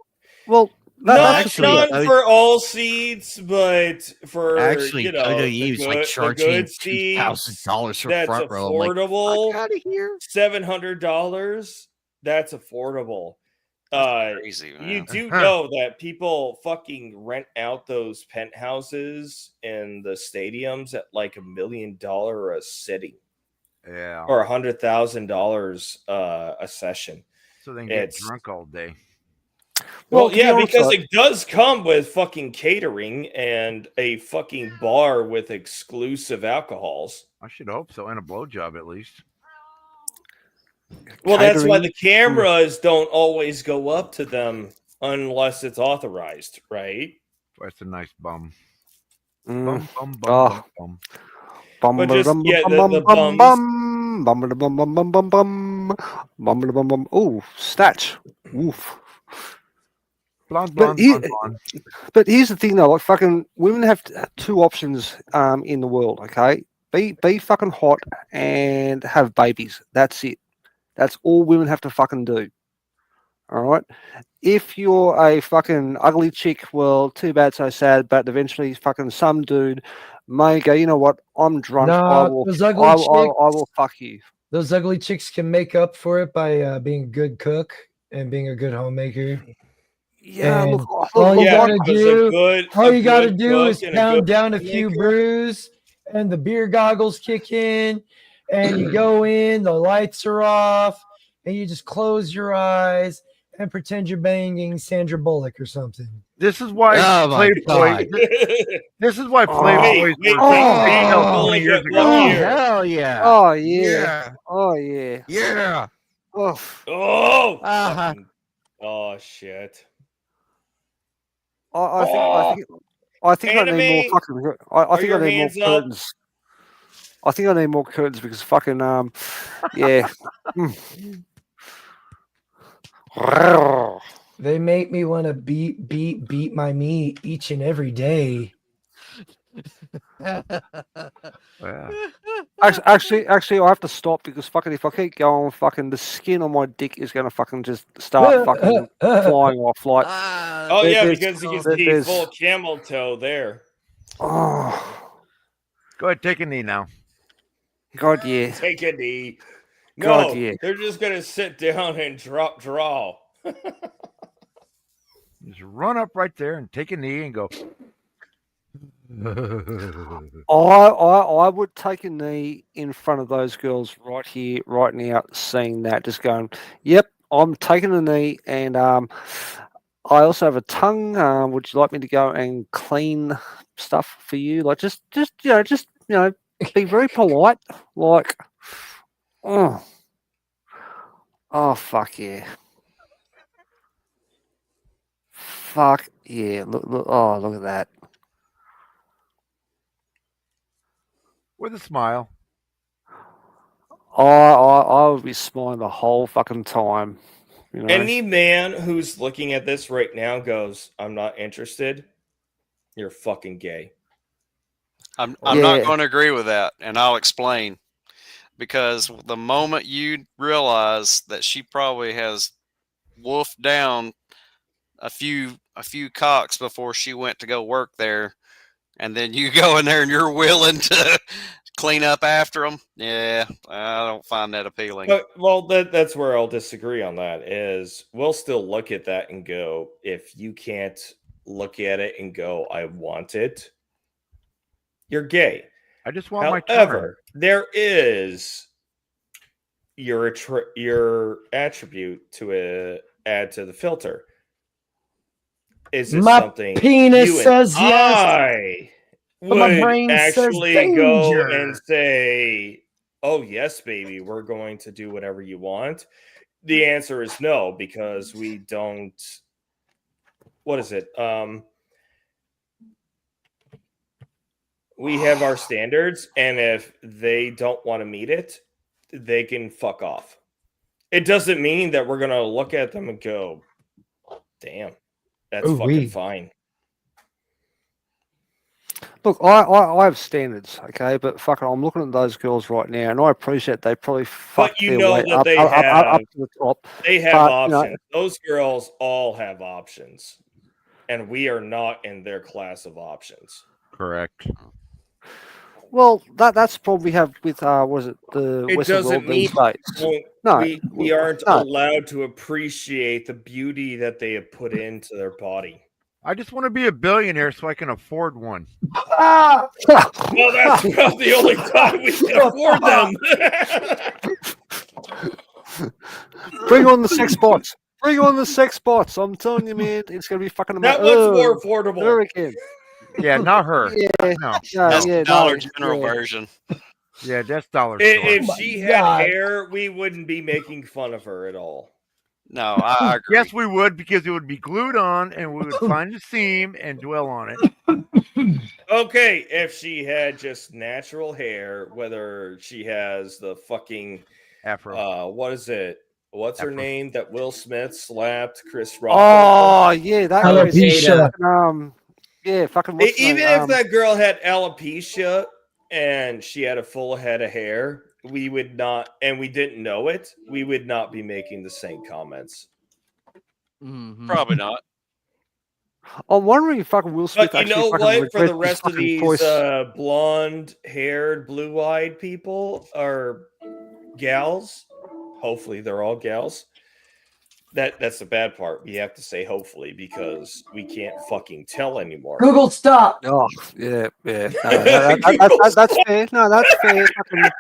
Not actually, for all seats, but for actually, you know, WWE was like charging $2,000 for that's front row. I'm like, affordable. out of here. $700. That's affordable. Crazy, man. You do know that people fucking rent out those penthouses in the stadiums at like $1 million a city. Yeah. Or $100,000 a session. So they can get drunk all day. Well, yeah, because it does come with fucking catering and a fucking bar with exclusive alcohols. I should hope so, and a blowjob at least. Well, that's why the cameras don't always go up to them unless it's authorized, right? That's a nice bum. Mm. Bum. But just the bums. Oh, snatch. Oof. Blonde. But here's the thing, though. Like, fucking women have two options in the world. Okay, be fucking hot and have babies. That's it. That's all women have to fucking do. All right. If you're a fucking ugly chick, well, too bad, so sad. But eventually, fucking some dude may go, you know what? I'm drunk. Nah, those ugly chicks, I will fuck you. Those ugly chicks can make up for it by being a good cook and being a good homemaker. Yeah, and look, all you gotta good do cook is and a pound good down a few maker. brews, and the beer goggles kick in, and you go in. The lights are off, and you just close your eyes and pretend you're banging Sandra Bullock or something. This is why Playboy. This is why Playboys were female 20 years ago. Hell yeah! Oh yeah! Oh yeah! Yeah! Oh! Oh shit! I think I need more fucking. I think I need more curtains. I think I need more curtains because fucking yeah. They make me want to beat my meat each and every day. Yeah. Actually, I have to stop because fucking if I keep going, fucking the skin on my dick is gonna fucking just start fucking flying off. Like, Oh yeah, there's- because you can there- see there's- full camel toe there. Oh, Go ahead, take a knee now. God, yeah. Take a knee. No, God, yeah. they're just gonna sit down and draw. Just run up right there and take a knee and go. I would take a knee in front of those girls right here, right now, seeing that, just going, yep, I'm taking a knee, and I also have a tongue. Would you like me to go and clean stuff for you? Like, just be very polite. Like, oh, fuck yeah, fuck yeah. Look, look at that. With a smile. I would be smiling the whole fucking time. You know? Any man who's looking at this right now goes, "I'm not interested." You're fucking gay. I'm not going to agree with that, and I'll explain. Because the moment you realize that she probably has wolfed down a few cocks before she went to go work there, and then you go in there and you're willing to clean up after them, yeah, I don't find that appealing. Well, that's where I'll disagree on that. Is we'll still look at that and go, if you can't look at it and go, I want it, you're gay. I just want my turn. However, there is your attribute to add to the filter. Is this My something penis you and says yes, I but my would brain says actually go danger. and say, "Oh yes, baby, we're going to do whatever you want"? The answer is no, because we don't. What is it? We have our standards, and if they don't want to meet it, they can fuck off. It doesn't mean that we're gonna look at them and go, "Damn, that's fucking fine." Look, I have standards, okay, but fucking, I'm looking at those girls right now, and I appreciate they probably fucked you their know way that up, they up have to the top. They have but, you know, options. Those girls all have options, and we are not in their class of options. Correct. well, that's probably have with was it the It Western doesn't world these mean days? No, we aren't no. allowed to appreciate the beauty that they have put into their body. I just want to be a billionaire so I can afford one. Ah! Well, that's about the only time we can afford them. Bring on the sex bots. Bring on the sex bots. I'm telling you, man, it's gonna be fucking That amazing. one's more affordable. Her again. Yeah, not her. Yeah, No. That's yeah, the Dollar no, General yeah. version. Yeah, that's dollar store. If she had hair, we wouldn't be making fun of her at all. No, I agree. Yes, we would, because it would be glued on, and we would find a seam and dwell on it. Okay, if she had just natural hair, whether she has the fucking Afro. What is it? What's her name that Will Smith slapped Chris Rock? Oh yeah, that Alopecia. Yeah, fucking. What's the Even name? if that girl had alopecia and she had a full head of hair, we would not, and we didn't know it, we would not be making the same comments. Probably not. I'm wondering if fucking Will Smith But you actually know fucking what? For regrets the his rest of fucking these choice. blonde-haired, blue-eyed people or gals, hopefully they're all gals. That's the bad part. We have to say hopefully because we can't fucking tell anymore. Google, stop. Oh yeah. No, that's fair. No, that's fair. Fucking,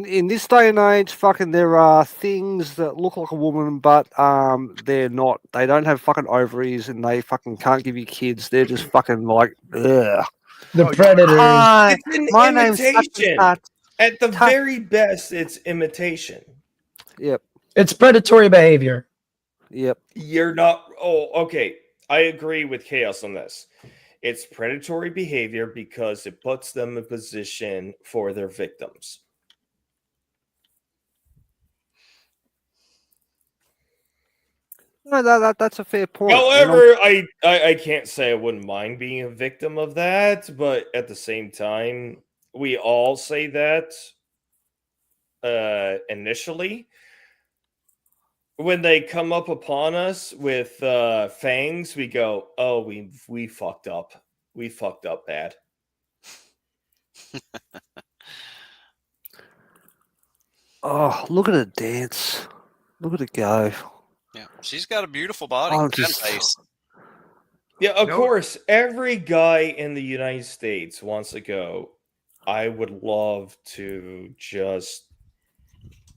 in this day and age, fucking, there are things that look like a woman, but they're not. They don't have fucking ovaries, and they fucking can't give you kids. They're just fucking like, ugh. The predator. Hi, It's an my name's such and imitation. such. At the very best, it's imitation. Yep. It's predatory behavior. Yep. You're not. Oh, okay. I agree with Chaos on this. It's predatory behavior because it puts them in position for their victims. No, that's a fair point. However, I can't say I wouldn't mind being a victim of that, but at the same time, we all say that initially. When they come up upon us with fangs, we go, "Oh, we fucked up. We fucked up bad." Oh, look at her dance. Look at her go. Yeah, she's got a beautiful body I'm and just- face. Yeah, of course. Every guy in the United States wants to go. I would love to just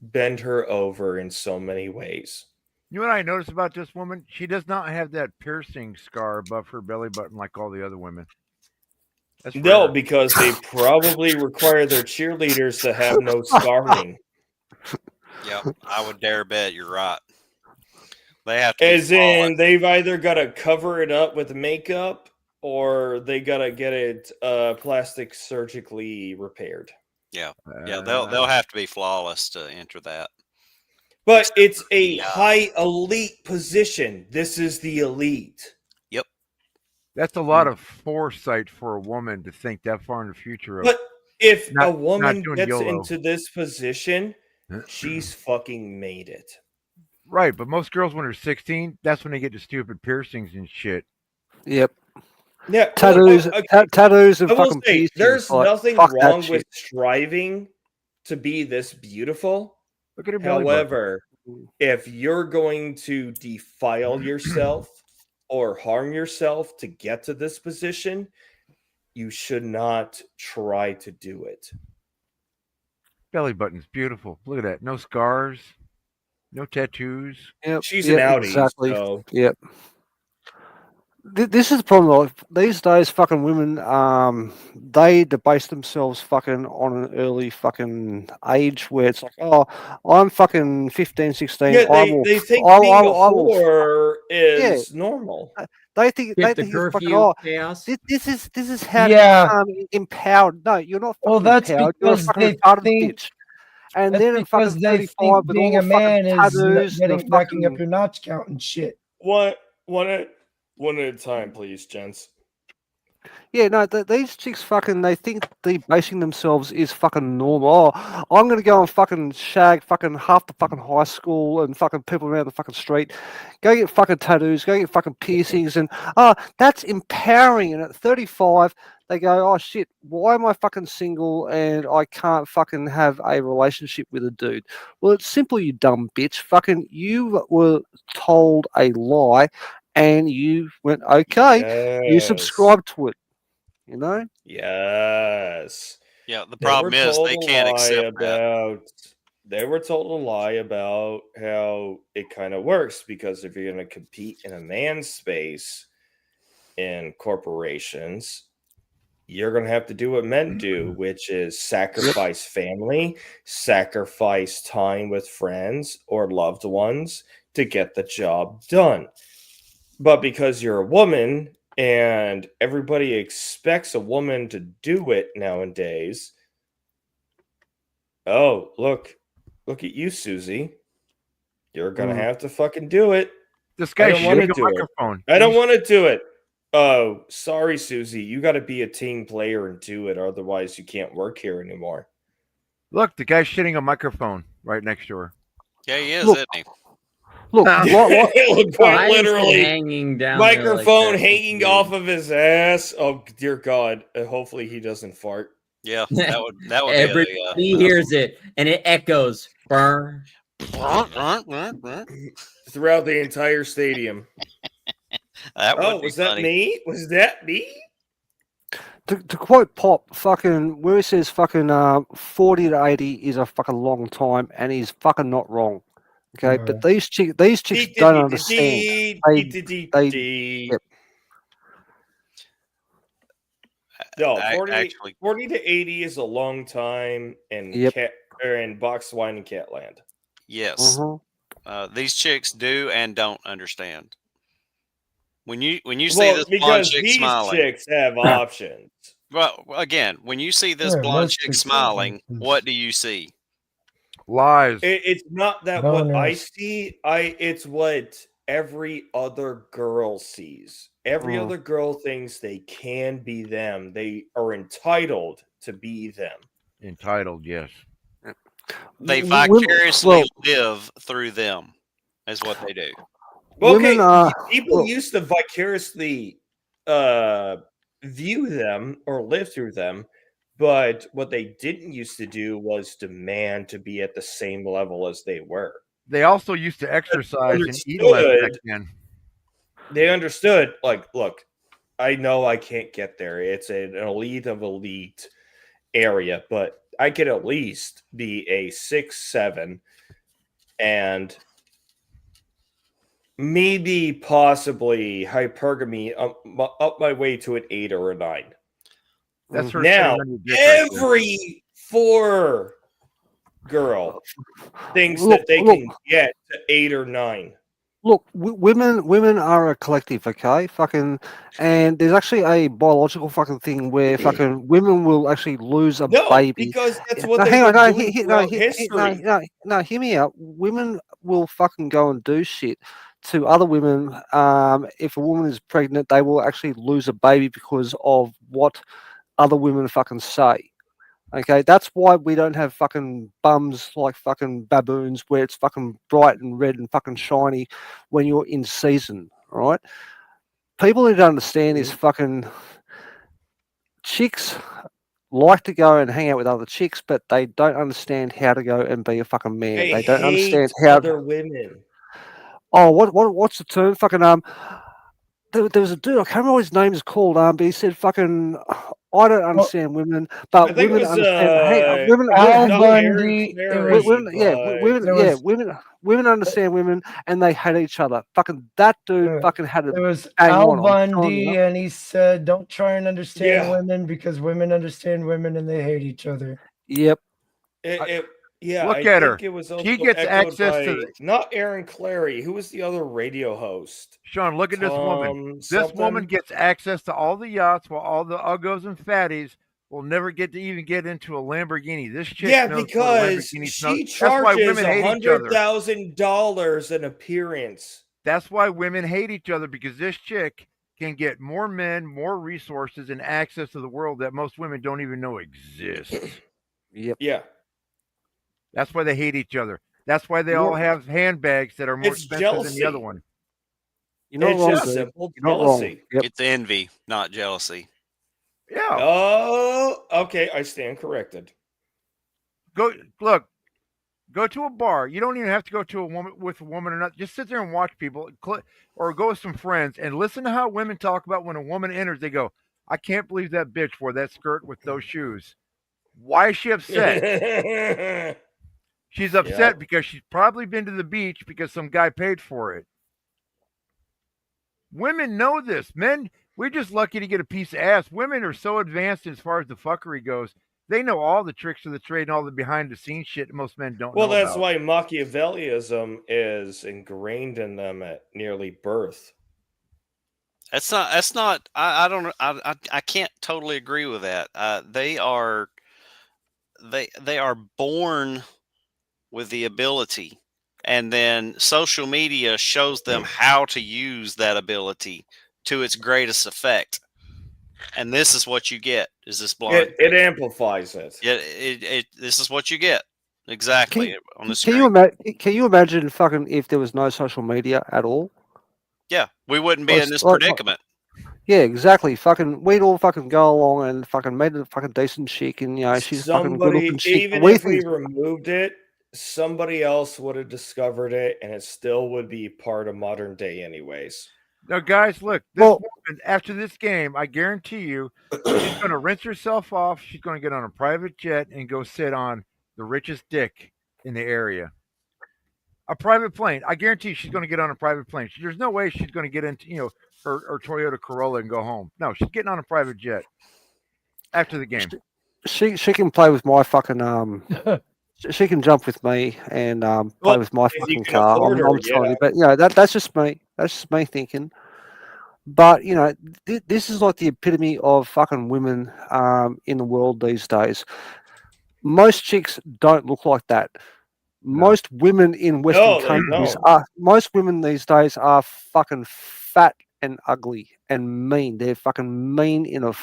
bend her over in so many ways. You know what I noticed about this woman? She does not have that piercing scar above her belly button like all the other women. That's No, rare. because they probably require their cheerleaders to have no scarring. Yep, I would dare bet you're right. They have to be As flawless. in, they've either got to cover it up with makeup or they got to get it plastic surgically repaired. Yeah, yeah, they'll have to be flawless to enter that. But it's a high elite position. This is the elite. Yep. That's a lot of foresight for a woman to think that far in the future. But if not, a woman doing gets YOLO. into this position, she's fucking made it. Right, but most girls when they're 16, that's when they get the stupid piercings and shit. Yep. Yeah, Tattoos, tattoos, and I will fucking say, piercings. there's like, nothing fuck that wrong shit. with striving to be this beautiful. Look at her belly button. However, if you're going to defile yourself or harm yourself to get to this position, you should not try to do it. Belly button's beautiful. Look at that. No scars, no tattoos. Yep, She's yep, an outie, exactly. so Yep. This is the problem. Like, these days, fucking women, they debase themselves fucking on an early fucking age where it's like, oh, I'm fucking 15, 16. yeah, I will, they think I, being I, a I will, whore is normal. They think Skip the it's fucking, curfew oh, chaos. this is how Yeah. to become empowered. No, you're not fucking Well, that's empowered. You're a because fucking they retarded think bitch. And that's then because fucking they 35 think with being all a the fucking man is tattoos, the racking up fucking your notch count and shit. One at a time, please, gents. Yeah, no, these chicks fucking, they think debasing themselves is fucking normal. Oh, I'm going to go and fucking shag fucking half the fucking high school and fucking people around the fucking street. Go get fucking tattoos, go get fucking piercings. And, that's empowering. And at 35, they go, oh shit, why am I fucking single and I can't fucking have a relationship with a dude? Well, it's simple, you dumb bitch. Fucking, you were told a lie and you went, okay, you Yes. subscribed to it. You know? Yes. Yeah, the They were problem is told they a can't lie accept that. about. They were told a lie about how it kind of works because if you're going to compete in a man's space in corporations, you're going to have to do what men do, which is sacrifice family, sacrifice time with friends or loved ones to get the job done. But because you're a woman and everybody expects a woman to do it nowadays, oh, look at you, Susie. You're going to have to fucking do it. This I guy's don't want to shitting a do it. microphone. I don't want to do it. Oh, sorry, Susie. You got to be a team player and do it. Otherwise, you can't work here anymore. Look, the guy's shitting a microphone right next to her. Yeah, he is, Look, isn't he? Look, Quite Why is it literally, hanging down there like microphone that? hanging off of his ass. Oh, dear God. Hopefully he doesn't fart. Yeah, that would Everybody be hears it and it echoes. Burr. Throughout the entire stadium. That would be was that funny. me? Was that me? to quote Pop, fucking, where he says fucking 40 to 80 is a fucking long time, and he's fucking not wrong. Okay, but these chicks don't understand. Yep. No, I- 40, actually- 40 to 80 is a long time in Yep. in box wine and Catland. Yes. Uh-huh. These chicks do and don't understand. When you see Well, this blonde because chick these smiling, chicks have options. well, again, when you see this Yeah, blonde most chick chicks have smiling, options. what do you see? Lies. It's not that what I Boners. see. It's what every other girl sees. Every Mm. other girl thinks they can be them. They are entitled to be them. Entitled, yes. They Women, vicariously well, live through them, is what they do. Well, women okay, are people well, used to vicariously uh, view them or live through them, but what they didn't used to do was demand to be at the same level as they were. They also used to They exercise and eat less back understood. then. They understood. Like, look, I know I can't get there. It's an elite of elite area, but I could at least be a 6'7" and maybe possibly hypergamy up my way to an 8 or a 9. That's her Now, sitting on your dick right there. every 4 girl thinks look, that they look, can get to 8 or 9. look. Women are a collective, okay? Fucking, and there's actually a biological fucking thing where fucking women will actually lose a No, baby. because that's Yeah, what no, they've hang on, been no, doing no, throughout history. no, hear me out. Women will fucking go and do shit to other women. If a woman is pregnant, they will actually lose a baby because of what other women fucking say. Okay, that's why we don't have fucking bums like fucking baboons where it's fucking bright and red and fucking shiny when you're in season, right? People need to understand is fucking chicks like to go and hang out with other chicks, but they don't understand how to go and be a fucking man. They They don't hate understand how. other women. Oh, what's the term? Fucking there was a dude, I can't remember what his name is called, but he said fucking I don't understand women, I but think it women was understand. Hey, Al not Aaron Bundy. It Clary, was. but There was. women understand women, and they hate each other. Fucking that dude, fucking had it It was bang Al on. I'm telling Bundy, you. and he said, "Don't try and understand yeah, women because women understand women and they hate each other." Yep. yeah, Look I at her. think it was She also gets echoed access to by the not Aaron Clary. Who was the other radio host? Sean. Look at this woman. Tom This woman something. gets access to all the yachts, while all the uggos and fatties will never get to even get into a Lamborghini. This chick Yeah, knows what a because Lamborghini smells. she That's why charges women hate each other. $100,000 an appearance. That's why women hate each other, because this chick can get more men, more resources, and access to the world that most women don't even know exists. Yep. Yeah, That's why they hate each other. That's why they You know, all have handbags that are more it's expensive than the other jealousy. one. you're not It's wrong, just dude. simple You're not wrong. jealousy. Yep. It's envy, not jealousy. Yeah. Oh, okay. I stand corrected. Go look. Go to a bar. You don't even have to go to a woman with a woman or not. Just sit there and watch people, or go with some friends and listen to how women talk about when a woman enters. They go, "I can't believe that bitch wore that skirt with those shoes." Why is she upset? She's upset Yep. because she's probably been to the beach because some guy paid for it. Women know this. Men, we're just lucky to get a piece of ass. Women are so advanced as far as the fuckery goes. They know all the tricks of the trade and all the behind the scenes shit that most men don't Well, know that's about. why Machiavellianism is ingrained in them at nearly birth. That's not. That's not. I don't. I can't totally agree with that. They are. They are born with the ability, and then social media shows them how to use that ability to its greatest effect. And this is what you get: is this blonde? It amplifies it. Yeah. This is what you get exactly on the Can screen. can you imagine fucking if there was no social media at all? Yeah, we wouldn't be in this Like, predicament. yeah, exactly. Fucking, we'd all fucking go along and fucking meet a fucking decent chick, and she's a fucking good looking Somebody, chick. even We if we think, removed it, somebody else would have discovered it, and it still would be part of modern day, anyways. Now, guys, look, this woman, after this game, I guarantee you, she's going to rinse herself off. She's going to get on a private jet and go sit on the richest dick in the area. A private plane. I guarantee you she's going to get on a private plane. There's no way she's going to get into, her Toyota Corolla and go home. No, she's getting on a private jet after the game. she can play with my fucking she can jump with me and play with my if you fucking can car. afford her, I'm sorry, yeah. but that's just me. That's just me thinking. But this is like the epitome of fucking women in the world these days. Most chicks don't look like that. Most women in Western No, they countries don't. are. Most women these days are fucking fat and ugly and mean. They're fucking mean in a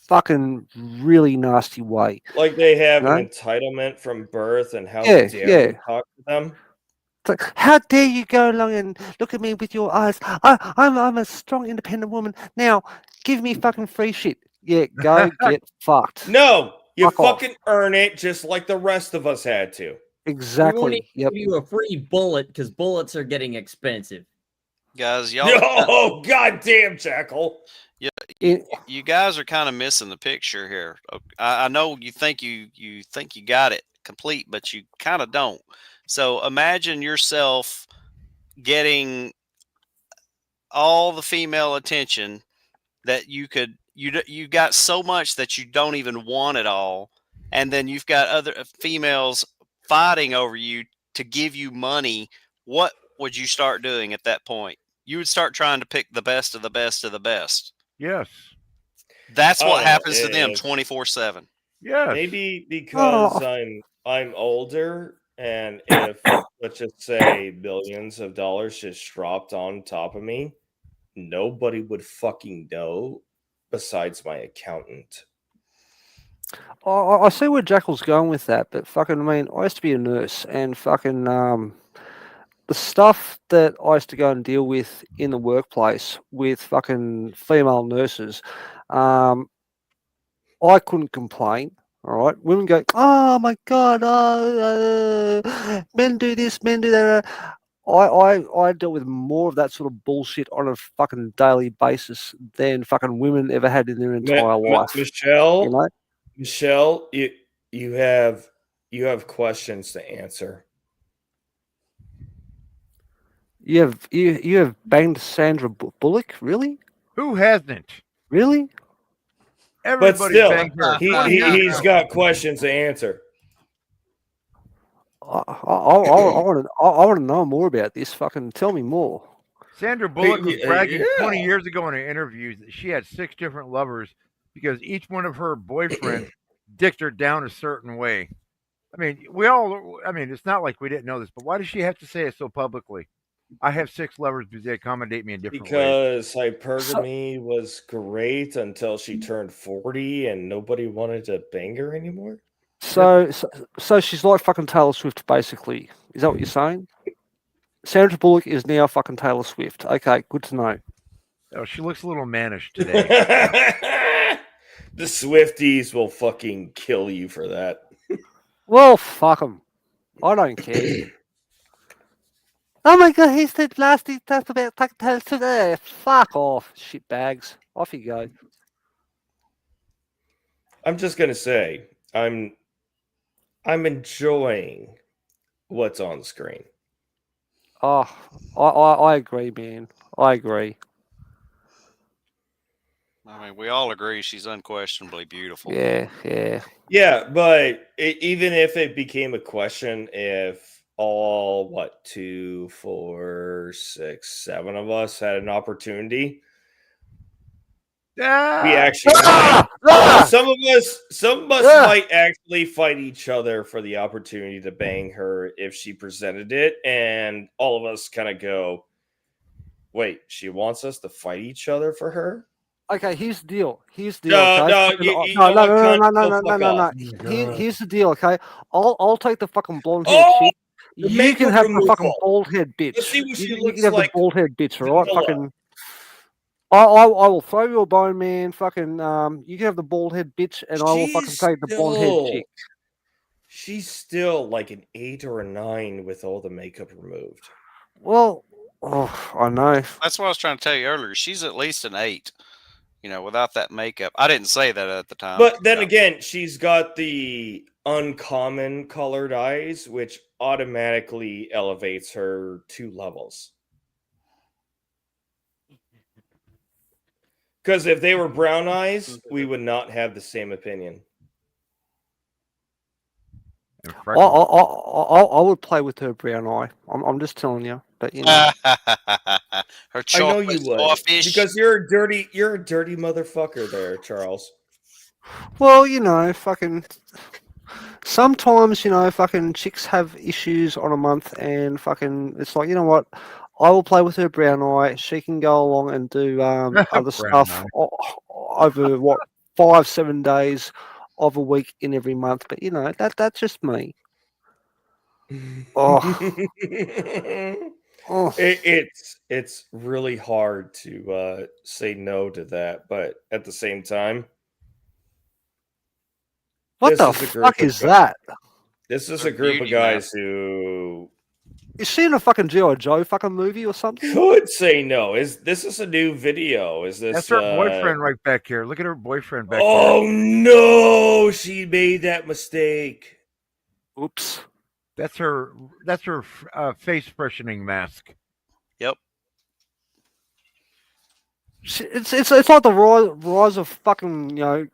fucking really nasty way. Like they have You an know? entitlement from birth, and how Yeah, dare yeah. we talk to them? It's like, how dare you go along and look at me with your eyes? I'm a strong, independent woman. Now, give me fucking free shit. Yeah, go get fucked. No, you Fuck off. fucking earn it just like the rest of us had to. We won't Exactly. even Yep. give you a free bullet because bullets are getting expensive. Guys, y'all. Oh, goddamn, Jackal. You guys are kind of missing the picture here. I know you think you got it complete, but you kind of don't. So imagine yourself getting all the female attention that you got so much that you don't even want it all, and then you've got other females fighting over you to give you money. What would you start doing at that point? You would start trying to pick the best of the best of the best. Yes. That's what Oh, happens to them 24/7. Yes. Maybe because I'm older, and if let's just say billions of dollars just dropped on top of me, nobody would fucking know besides my accountant. I see where Jackal's going with that, but fucking, I mean, I used to be a nurse, and fucking, the stuff that I used to go and deal with in the workplace with fucking female nurses, I couldn't complain. All right, women go, oh my god, men do this, men do that. I dealt with more of that sort of bullshit on a fucking daily basis than fucking women ever had in their entire life. Michelle, You know? Michelle, you have questions to answer. You have banged Sandra Bullock, really? Who hasn't? Really? But Everybody still, banged her. 20 years he's ago. got questions to answer. I want to know more about this. Fucking tell me more. Sandra Bullock was bragging yeah. 20 years ago in an interview that she had 6 different lovers because each one of her boyfriends dicked her down a certain way. I mean, it's not like we didn't know this, but why does she have to say it so publicly? I have 6 lovers because they accommodate me in different ways. Because hypergamy was great until she turned 40 and nobody wanted to bang her anymore. So she's like fucking Taylor Swift, basically. Is that what you're saying? Sandra Bullock is now fucking Taylor Swift. Okay, good to know. Oh, she looks a little mannish today. The Swifties will fucking kill you for that. Well, fuck them. I don't care. Oh my god, he said nasty stuff about fucking Taylor Swift. Fuck off, shitbags. Off you go. I'm just gonna say, I'm enjoying what's on screen. Oh, I agree, man. I agree. I mean, we all agree she's unquestionably beautiful. Yeah. Yeah, but even if it became a question, if all 2, 4, 6, 7 of us had an opportunity, we actually some of us might actually fight each other for the opportunity to bang her if she presented it, and all of us kind of go, "Wait, she wants us to fight each other for her?" Okay, here's the deal. Here's the No, deal. No. Here's the deal. Okay, I'll take the fucking blonde haired chick. You can have the fucking bald head bitch. Let's see what she You looks can have like. the bald head bitch. All right, vanilla. fucking. I will throw you a bone, man. Fucking. You can have the bald head bitch, and I will fucking take the blonde head chick. She's still like an 8 or a 9 with all the makeup removed. Well, I know. That's what I was trying to tell you earlier. She's at least an 8. Without that makeup. I didn't say that at the time. But then again, she's got the uncommon colored eyes, which automatically elevates her 2 levels. Because if they were brown eyes, we would not have the same opinion. I would play with her brown eye. I'm just telling you. But her I know you would because you're a dirty motherfucker there, Charles. Well, fucking. Sometimes, fucking chicks have issues on a month, and fucking, it's like, you know what? I will play with her brown eye. She can go along and do other Brown stuff eye. over 5-7 days of a week in every month. But that's just me. Oh, oh. It's really hard to say no to that, but at the same time, What this the is a group fuck of is that? this is They're a group of beauty, man. guys who Is she in a fucking G.I. Joe fucking movie or something? could say no. This is a new video? Is this That's her boyfriend right back here. Look at her boyfriend back Oh no, she made that mistake. Oops. there. That's her face freshening mask. Yep. It's like the rise of fucking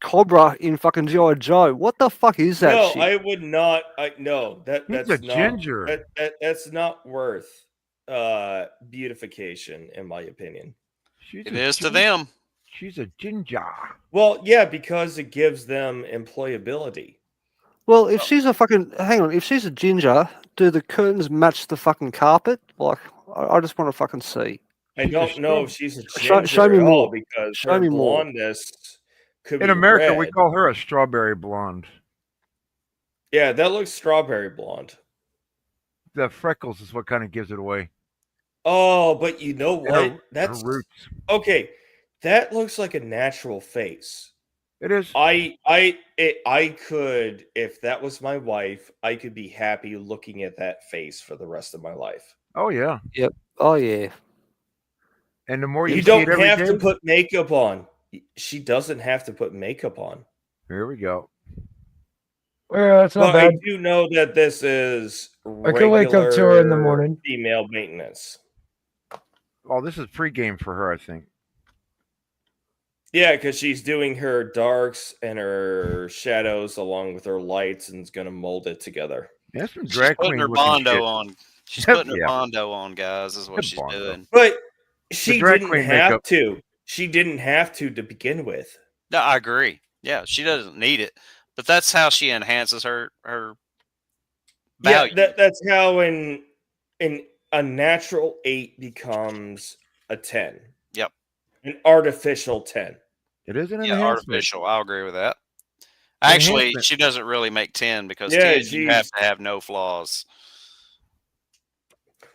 Cobra in fucking G.I. Joe. What the fuck is that No, shit? I would not. No, He's that's a not ginger. that's not worth beautification, in my opinion. It is to them. She's a ginger. Well, yeah, because it gives them employability. Well, if she's a fucking hang on, if she's a ginger, do the curtains match the fucking carpet? Like, I just want to fucking see. I don't know if she's a Show ginger me at all more. because Show her me more. blondness could In be America, we red. call her a strawberry blonde. Yeah, that looks strawberry blonde. The freckles is what kind of gives it away. Oh, but you know what? Her That's roots. okay. That looks like a natural face. It is. I could, if that was my wife, I could be happy looking at that face for the rest of my life. Oh yeah. Yep. Oh yeah. And the more You see don't it every have day, to put makeup on. She doesn't have to put makeup on. Here we go. Well, that's not But I bad. do know that this is I could wake up to her in the morning. female maintenance. Oh, this is pregame for her, I think. Yeah, because she's doing her darks and her shadows along with her lights and is going to mold it together. That's some She's drag putting queen her looking bondo shit. on. She's putting her Yeah. bondo on, guys. Is what Good she's bondo. doing. But she drag didn't queen have makeup. to. She didn't have to begin with. No, I agree. Yeah, she doesn't need it, but that's how she enhances her value. Yeah, that's how in a natural 8 becomes a 10. Yep. An artificial 10. It is an Yeah, enhancement. artificial. I'll agree with that. Actually, Enhancement. she doesn't really make 10 because Yeah, 10 you have to have no flaws.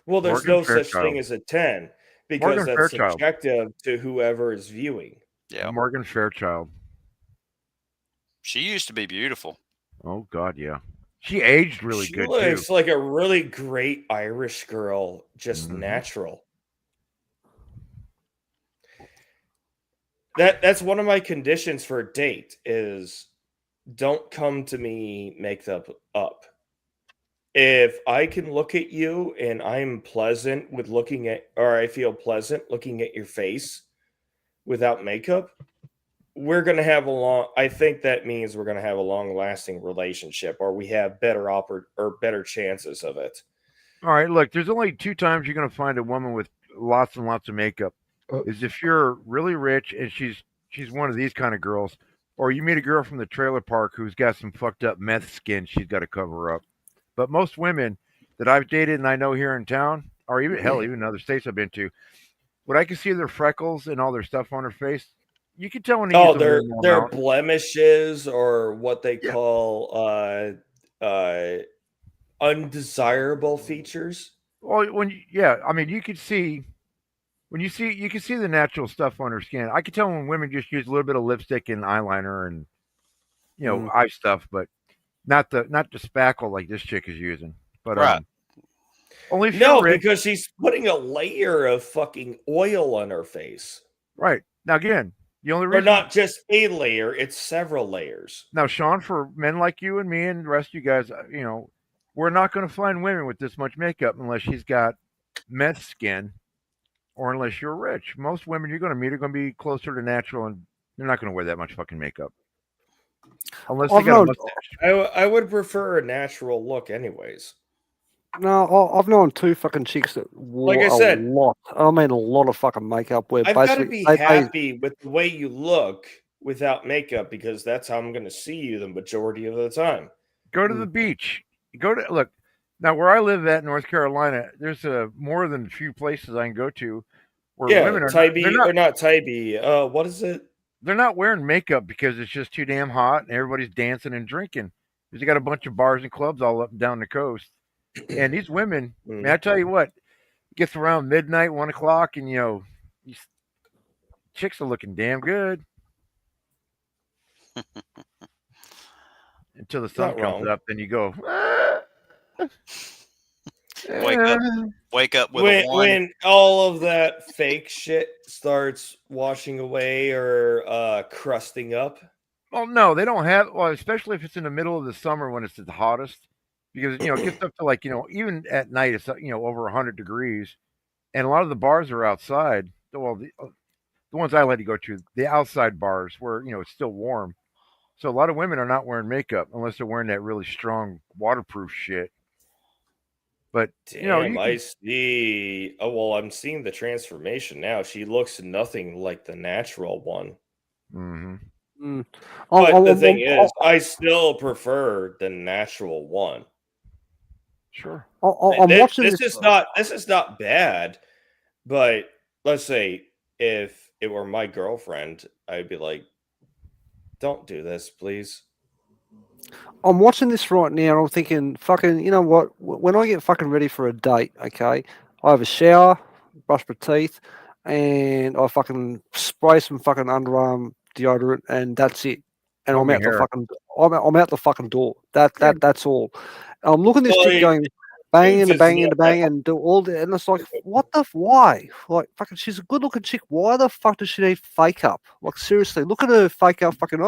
Well, there's Morgan no such Fairchild. thing as a 10 because Morgan that's Fairchild. subjective to whoever is viewing. Yeah. Morgan Fairchild. She used to be beautiful. Oh God, yeah. She aged really She good looks too. like a really great Irish girl, just Mhm. natural. That's one of my conditions for a date is don't come to me makeup up. If I can look at you and I'm pleasant with looking at, or I feel pleasant looking at your face without makeup, we're going to have I think that means we're going to have a long lasting relationship or we have better chances of it. All right, look, there's only 2 times you're gonna find a woman with lots and lots of makeup. Is if you're really rich and she's one of these kind of girls, or you meet a girl from the trailer park who's got some fucked up meth skin she's got to cover up. But most women that I've dated and I know here in town, or even hell, even in other states I've been to, when I can see their freckles and all their stuff on her face, you can tell when they use a minimal Their amount. blemishes or what they call undesirable features. Well, I mean, you can see you can see the natural stuff on her skin. I can tell when women just use a little bit of lipstick and eyeliner and eye stuff, but not the spackle like this chick is using. But Right. only if No, you're rich. because she's putting a layer of fucking oil on her face. Right. Now again, the only Or reason not just a layer, it's several layers. now, Sean, for men like you and me and the rest of you guys, we're not going to find women with this much makeup unless she's got meth skin or unless you're rich. Most women you're going to meet are going to be closer to natural and they're not going to wear that much fucking makeup. Unless they got a mustache. I would prefer a natural look anyways. No, I've known 2 fucking chicks that wore Like I said, a lot. I mean, a lot of fucking makeup. Where I've got to basically be happy with the way you look without makeup because that's how I'm going to see you the majority of the time. Go to the beach. Look. Now, where I live at North Carolina, there's more than a few places I can go to where Yeah, women are Tybee or not Tybee. What is it? they're not wearing makeup because it's just too damn hot and everybody's dancing and drinking. Because you got a bunch of bars and clubs all up and down the coast. And these women, man, I tell you what, it gets around midnight, 1 o'clock, and these chicks are looking damn good until the sun Not comes wrong. up. Then you go, Wake up with a one. When all of that fake shit starts washing away or crusting up. oh no, they don't have. Well, especially if it's in the middle of the summer when it's the hottest, because it gets up to even at night it's over 100 degrees, and a lot of the bars are outside. Well, the ones I like to go to, the outside bars where it's still warm. So a lot of women are not wearing makeup unless they're wearing that really strong waterproof shit. But Damn, I see. Oh well, I'm seeing the transformation now. She looks nothing like the natural one. Mm-hmm. But the thing is, I still prefer the natural one. Sure. I'm watching this is not bad, but let's say if it were my girlfriend, I'd be like, "Don't do this, please." I'm watching this right now and I'm thinking, fucking, you know what? When I get fucking ready for a date, okay, I have a shower, brush my teeth, and I fucking spray some fucking underarm deodorant, and that's it. And Comb I'm your out the hair. fucking, I'm out the fucking door. That's all. I'm looking at this Well, chick going, bang dudes, into it's bang not into bang and do all the, and it's like, what the why? Like fucking, she's a good looking chick. Why the fuck does she need fake up? Like seriously, look at her fake up. Fucking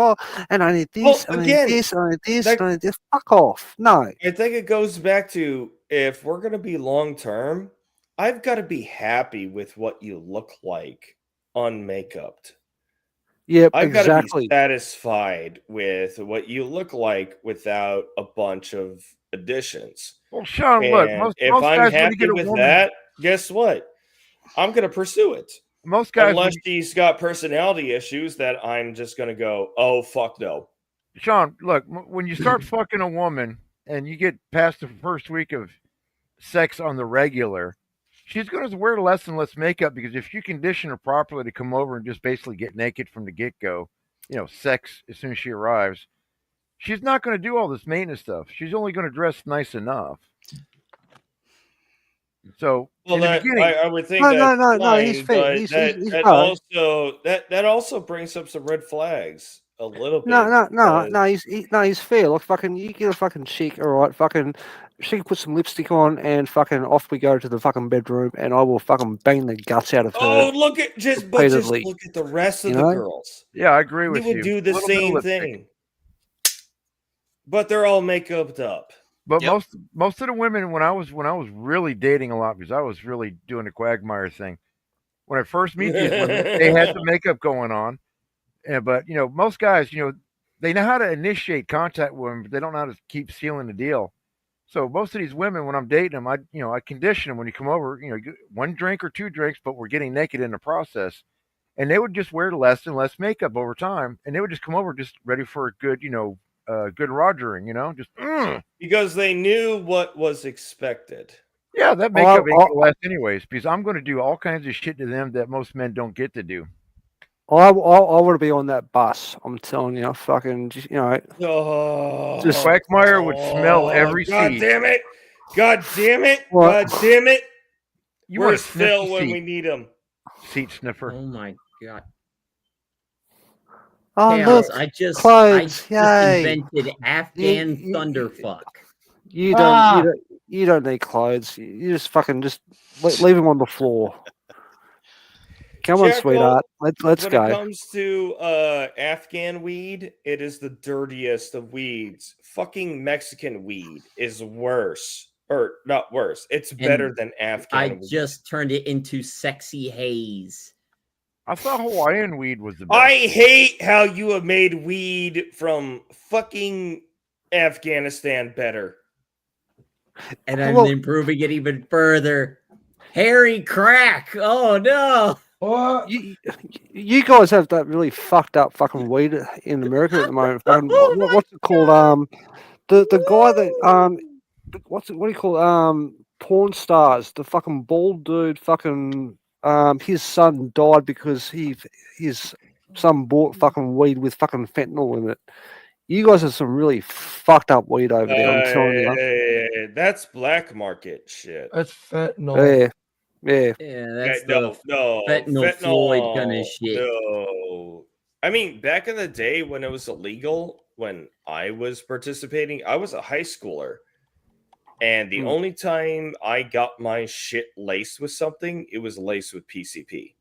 and I need this, Well, and I need again, this, and I need this, and I need this. Fuck off. No. I think it goes back to if we're going to be long term, I've got to be happy with what you look like unmakeuped. Yep, I've got to be exactly. satisfied with what you look like without a bunch of additions. Well, Sean, And look, if most I'm guys when you happy get a with woman, that, guess what? I'm going to pursue it. most guys, Unless she's got personality issues that I'm just going to go, oh, fuck no. Sean, look, when you start fucking a woman and you get past the first week of sex on the regular, she's going to wear less and less makeup because if you condition her properly to come over and just basically get naked from the get go, sex as soon as she arrives, she's not going to do all this maintenance stuff. She's only going to dress nice enough. So Well, in the that beginning, I would think that's No, he's fine, fair. but He's that also brings up some red flags a little bit. He's fair. Like fucking, you get a fucking chick, all right, fucking, she can put some lipstick on, and fucking off we go to the fucking bedroom, and I will fucking bang the guts out of her. Oh, look at just repeatedly. look at the rest of You the know? girls. Yeah, I agree They with would you. do the A little bit of same lipstick. thing, but they're all makeuped up. But most of the women when I was really dating a lot because I was really doing the quagmire thing. When I first meet these women, they had the makeup going on, but most guys, they know how to initiate contact with them, but they don't know how to keep sealing the deal. So most of these women, when I'm dating them, I condition them when you come over, one drink or two drinks, but we're getting naked in the process, and they would just wear less and less makeup over time, and they would just come over just ready for a good, good rogering, just. Because they knew what was expected. Yeah, that makeup ain't gonna last anyways, because I'm gonna do all kinds of shit to them that most men don't get to do. I want to be on that bus. I'm telling you, fucking, Oh, Quagmire would smell every God seat. damn it! God damn it! What? God damn it! You want Where's to sniff Phil the when seat. we need him? Seat sniffer. Oh my god. Oh Chaos, look, I just clothes, yay. invented Afghan thunderfuck. You don't need clothes. You just fucking leave them on the floor. Come on, Jackal, sweetheart. Let's when go. it comes to Afghan weed, it is the dirtiest of weeds. Fucking Mexican weed is worse. Or not worse. It's better than Afghan I weed. just turned it into sexy haze. I thought Hawaiian weed was the best. I hate how you have made weed from fucking Afghanistan better. And I'm improving it even further. Hairy crack. Oh no. What? You guys have that really fucked up fucking weed in America at the moment. Fucking, what's it called? The guy that what do you call porn stars? The fucking bald dude. Fucking his son died because his son bought fucking weed with fucking fentanyl in it. You guys have some really fucked up weed over there. I'm telling you. That's black market shit. That's fentanyl. Yeah, yeah. Yeah, that's no, no, fentanyl Floyd kind of shit. No. I mean, back in the day when it was illegal, when I was participating, I was a high schooler. And the only time I got my shit laced with something, it was laced with PCP.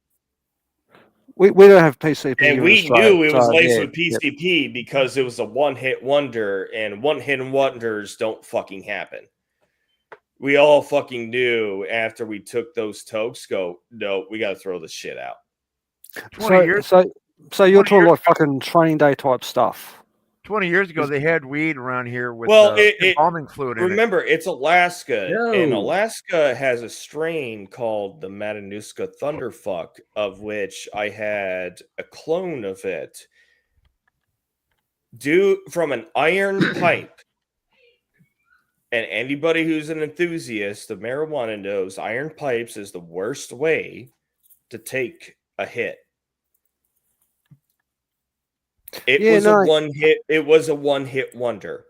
We don't have PCP. And here we in Australia, knew it was so, laced yeah, with PCP because it was a one-hit wonder, and one-hit wonders don't fucking happen. We all fucking knew after we took those tokes, no, we got to throw this shit out. So you're talking like fucking training day type stuff. 20 years ago, they had weed around here with embalming fluid in it. Remember, it's Alaska, and Alaska has a strain called the Matanuska Thunderfuck, of which I had a clone of it. From an iron pipe. And anybody who's an enthusiast of marijuana knows iron pipes is the worst way to take a hit. It was a one-hit wonder.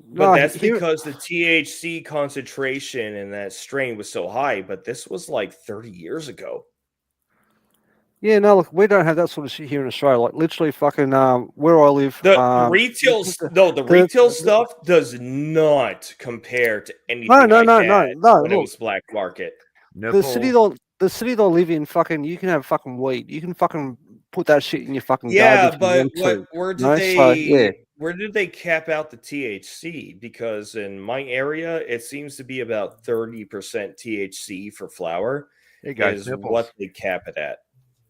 But that's because the THC concentration in that strain was so high, but this was like 30 years ago. Yeah, no, look, we don't have that sort of shit here in Australia. Like literally, fucking where I live, The retail stuff does not compare to anything No, when it look. was black market. The city that I live in, fucking, you can have fucking weed. You can fucking put that shit in your fucking garbage. But where did they cap out the THC? Because in my area, it seems to be about 30% THC for flower. Hey guys, is nipples. what they cap it at.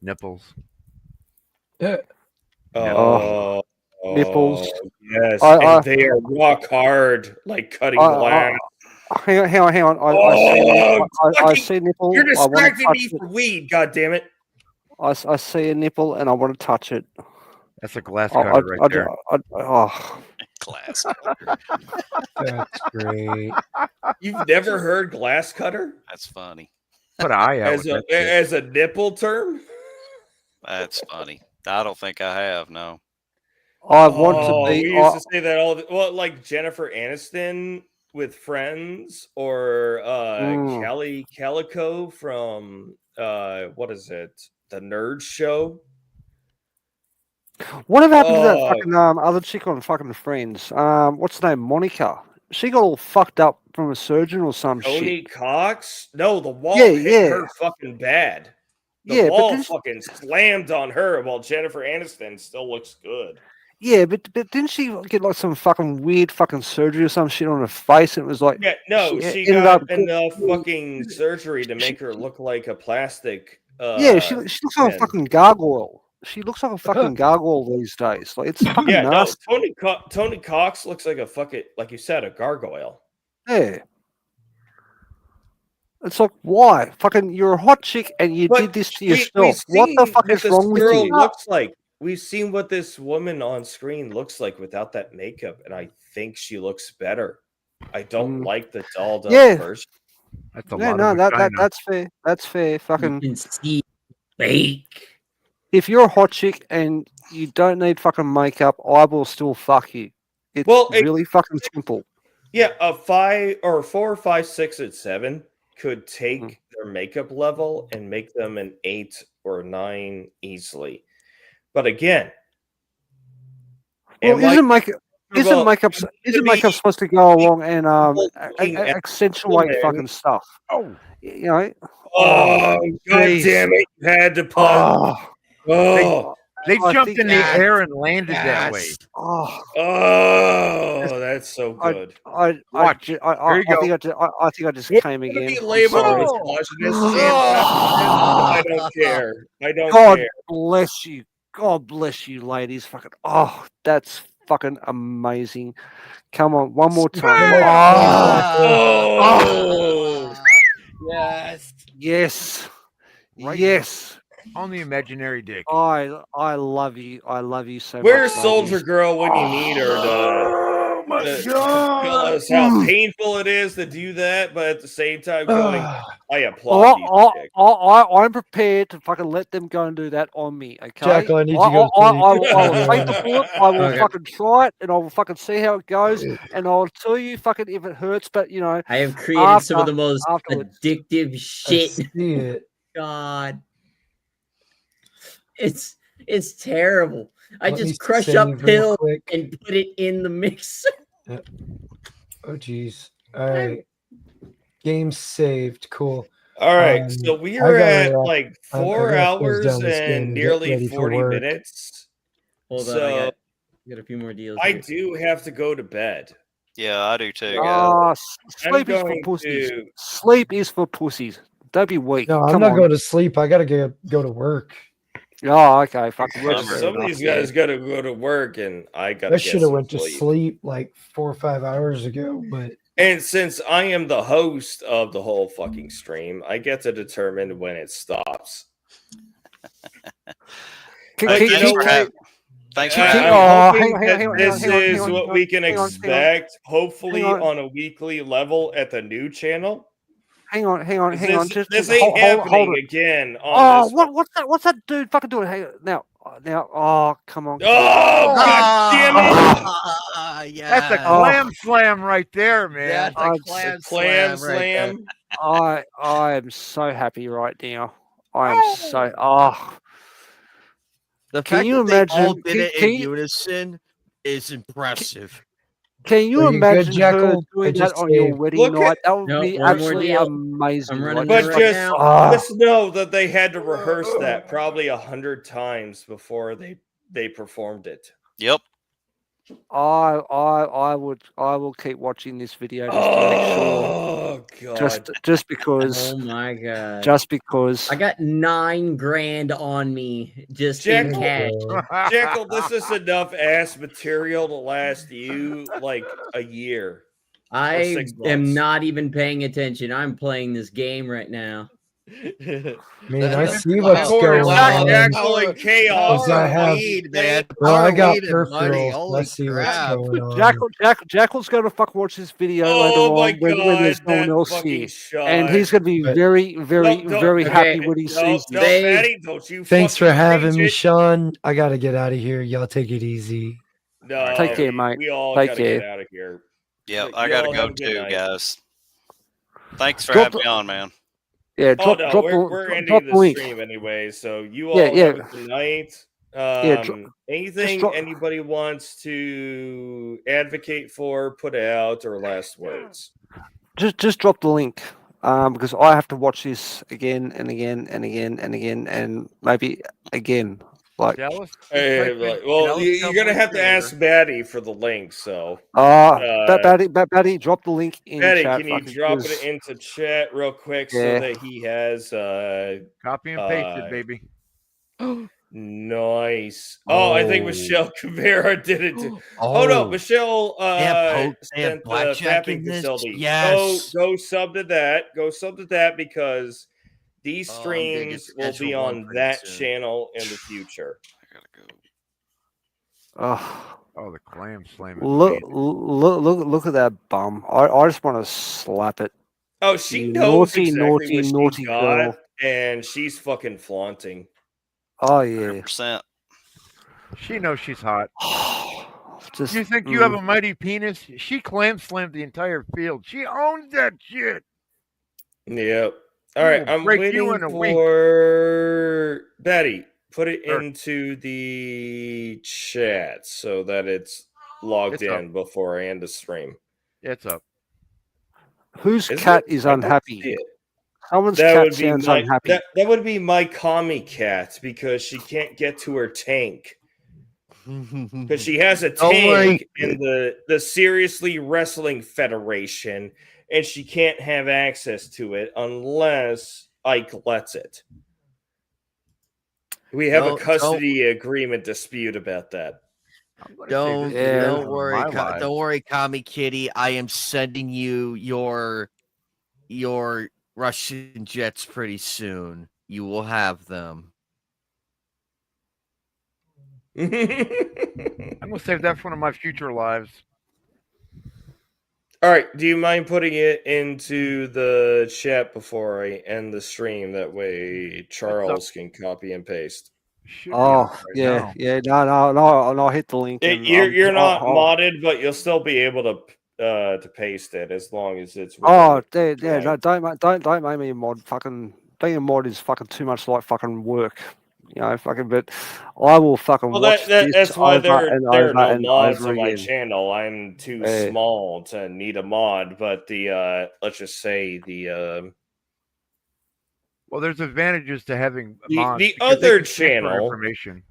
Nipples. Yeah. Nipples. Yes, and they are rock hard, like cutting glass. Hang on. I see a nipple. You're distracting me from weed, goddammit. I see a nipple and I want to touch it. That's a glass cutter right there. Glass. That's great. You've never heard glass cutter? That's funny. Put an eye out as a nipple term? That's funny. I don't think I have. No. I want to be. We used to say that like Jennifer Aniston with Friends, or Kelly Calico from what is it? The Nerd Show. Whatever happened to that fucking other chick on fucking Friends? What's her name? Monica. She got all fucked up from a surgeon or some shit. Tony Cox? No, the wall hit her fucking bad. The wall fucking slammed on her, while Jennifer Aniston still looks good. Yeah, but didn't she get like some fucking weird fucking surgery or some shit on her face? And it was like, she got enough fucking surgery to make her look like a plastic. She looks like a fucking gargoyle. She looks like a fucking gargoyle these days. Like it's fucking nasty. No, Tony Cox looks like a fucking, like you said, a gargoyle. Yeah. It's like, why? Fucking, you're a hot chick and you did this to yourself. What the fuck is wrong with you? Looks like. We've seen what this woman on screen looks like without that makeup, and I think she looks better. I don't like the dolled up version. That's a lot. That's fair. That's fair. Fucking, you can see fake. If you're a hot chick and you don't need fucking makeup, I will still fuck you. It's really fucking simple. Yeah, a 4, 5, 6, and 7 could take their makeup level and make them an 8 or 9 easily. But again, isn't makeup supposed to go along and accentuate fucking stuff? Oh, you know. God damn it! You had to pause. They jumped in the air and landed that way. That's so good. Watch. There you go. I think I just came again. I don't care. God bless you. God bless you, ladies. Fucking that's fucking amazing. Come on, one more time. Yes. Yes. Yes. On the imaginary dick. I love you. I love you so Where's much, Soldier ladies. Girl when you need her Oh my to God. tell us how painful it is to do that, but at the same time going, I applaud these chicks. I'm prepared to fucking let them go and do that on me. Okay, Jackal, I need you to go to sleep. I will take the bullet. I will Okay. fucking try it, and I will fucking see how it goes, and I'll tell you fucking if it hurts. But you know, I have created some of the most afterwards. addictive I shit. see it. God, it's terrible. I Let me just crush save up real pills quick. and put it in the mixer. Yep. Oh jeez. All right. Game saved. Cool. All right, so we I are gotta at wrap- like I 4 gotta close hours down this game and and get nearly ready for 40 work. minutes. Hold on, So I got a few more deals. I here. do have to go to bed. Yeah, I do too, guys. Ah, I'm sleep is for going pussies. to. Sleep is for pussies. Don't be weak. No, I'm Come not on. going to sleep. I gotta go to work. Oh, okay. Fucking works. Bummer. fair Some of enough, these yeah. guys got to go to work, and I got I to should get have some went to sleep. sleep like 4 or 5 hours ago, but And since I am the host of the whole fucking stream, I get to determine when it stops. But you know what? Thanks for I'm having me. hoping hang on, that hang on, this hang on, hang is on, what we can hang on, expect, hopefully hang on. on a weekly level at the new channel. Hang on. This Just ain't hold happening it. again on Oh, this one. what's that dude fucking doing? Hey, now. Oh, come on. Oh, God damn it! That's a clam slam right there, man. That's a clam Clam slam right there. slam. I am so happy right now. I am so The Can fact you that they all imagine? did it Can in you unison is impressive. can you Are you good, imagine her Jackal? I doing that just on your saved. wedding Look night? at- That would No, be one more absolutely deal. amazing. I'm running Like, there But right just now. just know that they had to rehearse that probably 100 times before they performed it. Yep. I will keep watching this video just to make sure. Oh God! Just because. Oh my god! Just because. I got $9 grand on me just in Jackal, cash. Jackal, this is enough ass material to last you like a year. I 6 am months. not even paying attention. I'm playing this game right now. I mean, I see what's Of course, going on. Jackal and chaos. Because I have, weed, man. well, I got Weed and money. peripherals. Holy Let's see what's crap. going on. Jackal's going to fucking watch this video later Oh my on when there's God, no one that else fucking here, shot. and he's going to be But- very, very, No, very okay. happy when he No, sees no, this. Patty, don't you Thanks for fucking having preach me, it. Sean. I gotta get out of here. Y'all take it easy. No, Take care, mate. we all Take gotta care. get out of here. Yep, You I gotta all go have a good too, night. guys. Thanks for Drop having me on, man. Yeah, Oh drop no, drop we're drop ending the the link. stream anyway, so you Yeah, all yeah. have a good night. Anything drop- anybody wants to advocate for, put out, or last words? Just drop the link. Because I have to watch this again and again and again and again and maybe again. Like, Dallas? Well, you're gonna have to ask Batty for the link. So, Batty, drop the link in Batty, chat. can you fucking, drop it because- into chat real quick so Yeah. that he has Copy and paste it, baby. Nice. Oh, I think Michelle Cabrera did it too. Oh no, Michelle They have sent the blackjack fapping in this? facility. Yes. Go sub to that. Go sub to that because these Oh, I'm gonna get streams will be schedule one on pretty that soon. channel in the future. Oh, the clam slam. look at that bum. I just want to slap it. Oh, she You knows naughty, exactly naughty, what naughty she got, girl. and she's fucking flaunting. Oh yeah. 100%. She knows she's hot. Just, You think you have a mighty penis? She clam slammed the entire field. She owns that shit. Yep. All right, will I'm break you waiting in a week. for Betty. Put it Sure. into the chat so that it's logged It's up. in before I end the stream. It's up. Whose Is cat it? is I don't unhappy? see it. Someone's That cat would be sounds my unhappy. that would be my commie cat because she can't get to her tank. Because she has a tank in the Seriously Wrestling Federation, and she can't have access to it unless Ike lets it. We have a custody agreement dispute about that. Don't worry, my life. don't worry, Kami Kitty. I am sending you your Russian jets pretty soon. You will have them. I'm gonna save that for one of my future lives. All right. Do you mind putting it into the chat before I end the stream? That way, Charles can copy and paste. Should Oh yeah, yeah. No. I hit the link and You're not modded, but you'll still be able to paste it as long as it's within Oh, the yeah. line. No, don't make me a mod. Fucking being a mod is fucking too much like fucking work. You know, fucking. But I will fucking Well, watch this that's why over there are and over no and mods over on my again. channel. I'm too Yeah. small to need a mod. But the let's just say Well, there's advantages to having mods. the because they other can transfer channel. information.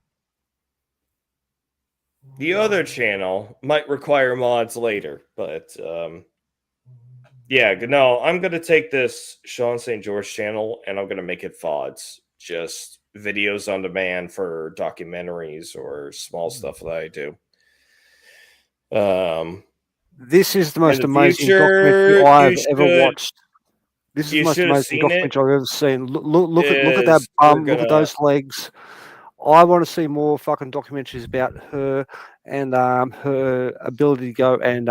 The other channel might require mods later, but yeah, no, I'm gonna take this Sean St. George channel and I'm gonna make it VODs, just videos on demand for documentaries or small stuff that I do. This is the In most the amazing future, documentary I've you ever should watched. This is you the most should have amazing seen it. documentary I've ever seen. Look at that Is we're bum. Look at gonna those legs. I want to see more fucking documentaries about her and her ability to go and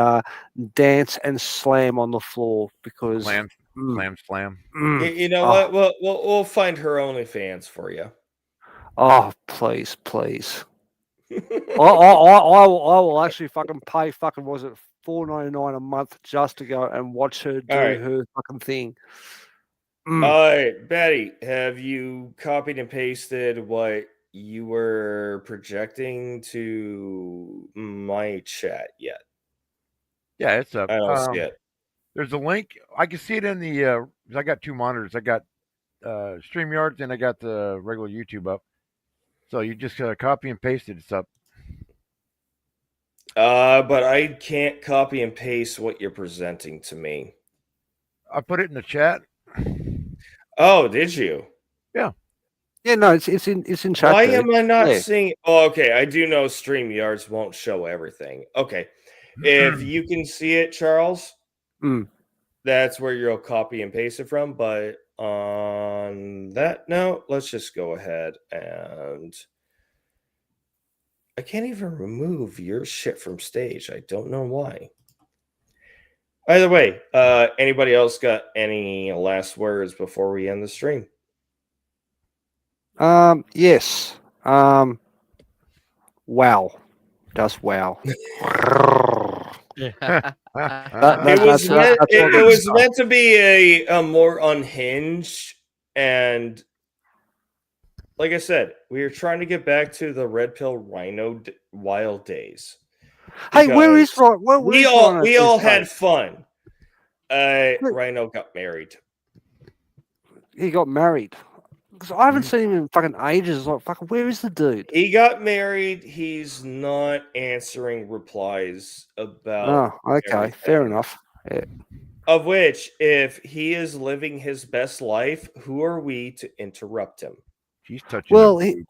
dance and slam on the floor because Slam. you know oh, what? We'll find her OnlyFans for you. oh, please. I will actually fucking pay fucking was it $4.99 a month just to go and watch her do All right. her fucking thing. All right, Betty, have you copied and pasted what you were projecting to my chat yet? Yeah, it's up. I don't see it. There's a link. I can see it in the. I got two monitors. I got StreamYards and I got the regular YouTube up. So you just copy and paste it. It's up. But I can't copy and paste what you're presenting to me. I put it in the chat. Oh, did you? Yeah. Yeah, no, it's in chat. Why dude. am I not Yeah. seeing? Oh, okay. I do know StreamYards won't show everything. Okay, if you can see it, Charles, that's where you'll copy and paste it from. But on that note, let's just go ahead and I can't even remove your shit from stage. I don't know why. Either way, anybody else got any last words before we end the stream? Yes. Wow. Just wow. It was meant to be a more unhinged and, like I said, we are trying to get back to the red pill rhino wild days. Hey, where is Rhino? We all had fun. Rhino got married. He got married. Because I haven't seen him in fucking ages. Like, fucking, where is the dude? He got married. He's not answering replies about. Oh, okay, fair enough. Yeah. Of which, if he is living his best life, who are we to interrupt him? He's touching.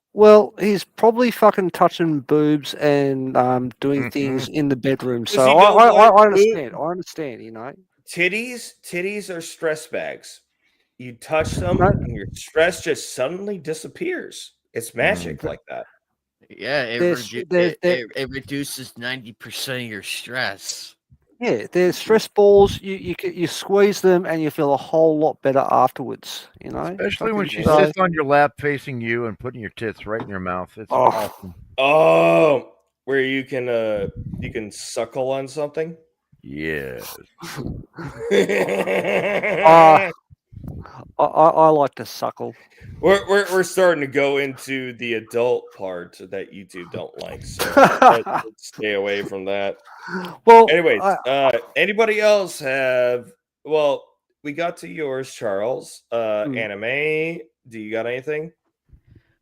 He's probably fucking touching boobs and doing things in the bedroom. Does So he know I what understand. I understand. You know, titties are stress bags. You touch them, and your stress just suddenly disappears. It's magic like that. Yeah, it reduces 90% of your stress. Yeah, they're stress balls. You squeeze them and you feel a whole lot better afterwards. You know, Especially when she sits on your lap facing you and putting your tits right in your mouth. It's awesome. Oh, where you can suckle on something. Yes. I like to suckle. We're starting to go into the adult part that you two don't like, so let's stay away from that. Well, anyways, anybody else have? Well, we got to yours, Charles. Anime. Do you got anything?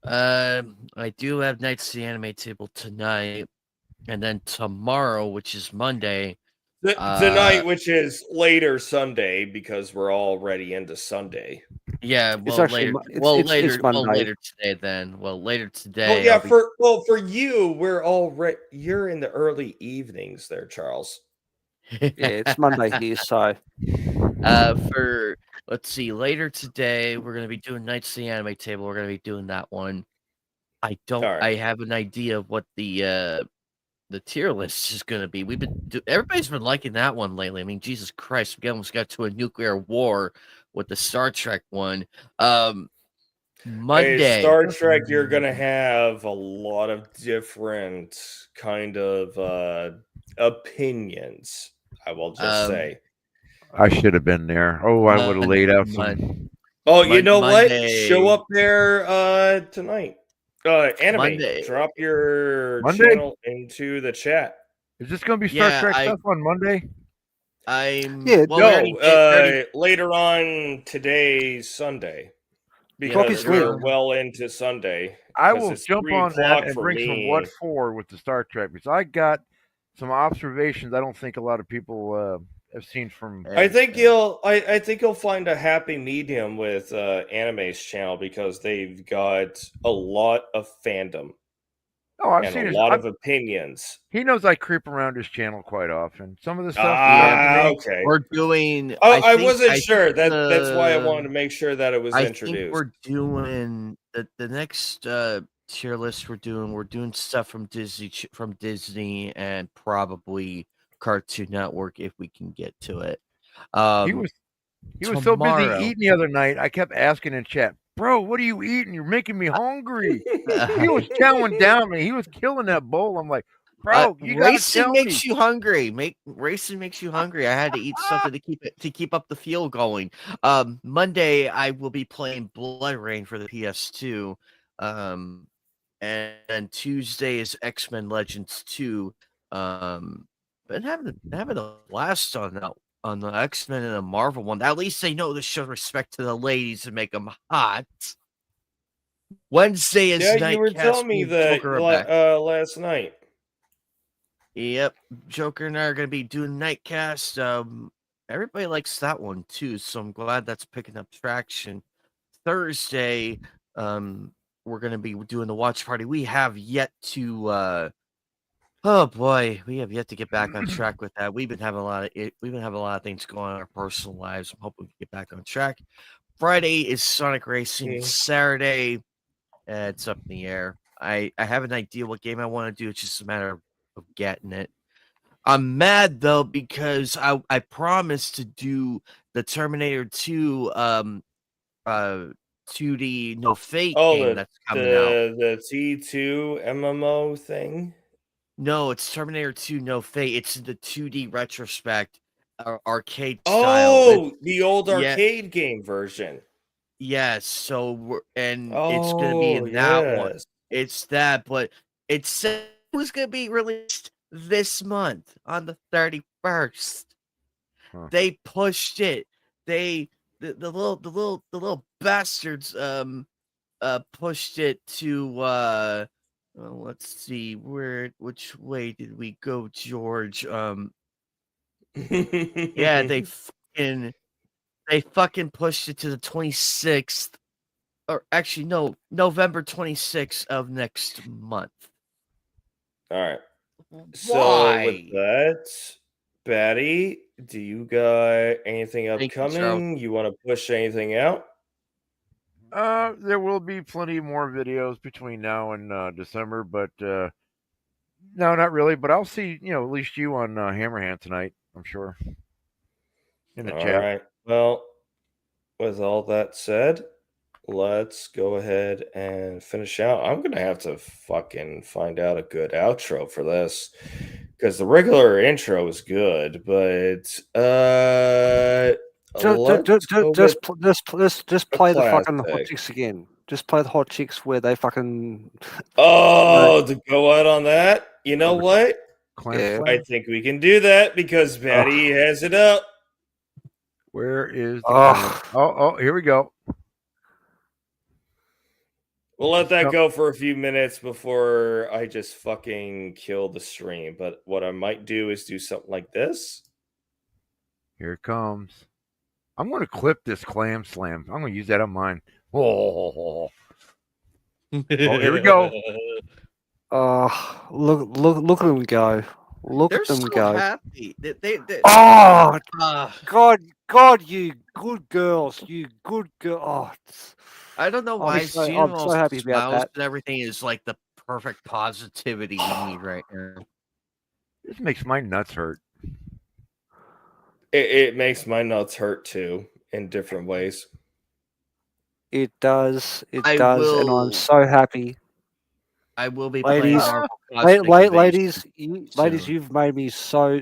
I do have Nights at the Anime Table tonight, and then tomorrow, which is Monday. Tonight, which is later Sunday, because we're already into Sunday. Yeah, well, later. Later today. Then, later today. Well, for you, you're in the early evenings there, Charles. Yeah, it's Monday here, so. Let's see, later today we're gonna be doing Nights at the Anime Table. We're gonna be doing that one. I don't. All right. I have an idea of what the tier list is going to be. Everybody's been liking that one lately. I mean, Jesus Christ, we almost got to a nuclear war with the Star Trek one. Monday, Star Trek, you're gonna have a lot of different kind of opinions. I will just say. I should have been there. Oh, I would have laid out some. Oh, you know what? Show Monday. up there tonight. Anime, Monday. drop your Monday? channel into the chat. Is this going to be Star Trek stuff on Monday? Later on today, Sunday, Drop because his we're link. well into Sunday. I 'cause will it's jump 3 on that o'clock and for bring some me. what for with the Star Trek because I got some observations I don't think a lot of people have seen from. I think you'll find a happy medium with Anime's channel because they've got a lot of fandom. Oh, I've and seen a his, lot I've- of opinions. He knows I creep around his channel quite often. Some of the stuff. Okay. We're doing. Oh, I think- wasn't I sure. think That's why I wanted to make sure that it was I introduced. think we're doing the next tier list. We're doing stuff from Disney and probably Cartoon Network if we can get to it. He was so busy tomorrow- eating the other night. I kept asking in chat, "Bro, what are you eating? You're making me hungry." He was chowing down me. He was killing that bowl. I'm like, "Bro, you gotta racing tell makes me." you hungry. Racing makes you hungry. I had to eat something to keep up the fuel going. Monday I will be playing Blood Rain for the PS2. And Tuesday is X-Men Legends 2. Been having a blast on the X-Men and the Marvel one. At least they know to show respect to the ladies and make them hot. Wednesday is you were Nightcast telling me with that Joker back. last night. Yep, Joker and I are going to be doing Nightcast. Everybody likes that one too, so I'm glad that's picking up traction. Thursday, we're going to be doing the watch party. We have yet to oh boy, we have yet to get back on track with that. We've been having a lot of things going on in our personal lives. I'm hoping we can get back on track. Friday is Sonic Racing. Okay. Saturday, it's up in the air. I have an idea what game I want to do. It's just a matter of getting it. I'm mad though because I promised to do the Terminator 2 2D No Fate game that's coming out. The T2 MMO thing. No, it's Terminator 2 No Fate. It's the 2D retrospect arcade style. Oh, the old arcade game version. Yes, so it's going to be in that one. It's that, but it said it was going to be released this month on the 31st. They pushed it. The little bastards pushed it to let's see which way did we go, George? Yeah, they fucking pushed it to the 26th, or actually no, November 26th of next month. All right. So with that, Batty, do you got anything upcoming? You want to push anything out? There will be plenty more videos between now and December, but no, not really. But I'll see, at least you on Hammerhand tonight, I'm sure. In the chat. All right. Well, with all that said, let's go ahead and finish out. I'm gonna have to fucking find out a good outro for this because the regular intro is good, but just play the fucking hot chicks again. Just play the hot chicks where they fucking. Oh, to go out on that? You know what? Yeah. I think we can do that because Patty has it up. Where is the oh, here we go. We'll let that go for a few minutes before I just fucking kill the stream. But what I might do is do something like this. Here it comes. I'm going to clip this clam slam. I'm going to use that on mine. Oh, here we go. Look at him go. Look They're at them so go. happy. Oh, uh, God, you good girls, you good girl. Oh, I don't know I'm why so, seeing I'm all so happy about smiles that. and everything is like the perfect positivity we need right now. This makes my nuts hurt. It makes my nuts hurt too in different ways. It does. It I does, and I'm will. so happy. I will be Ladies, playing Marvel Cosmic ladies, Invasion ladies, soon. you've made me so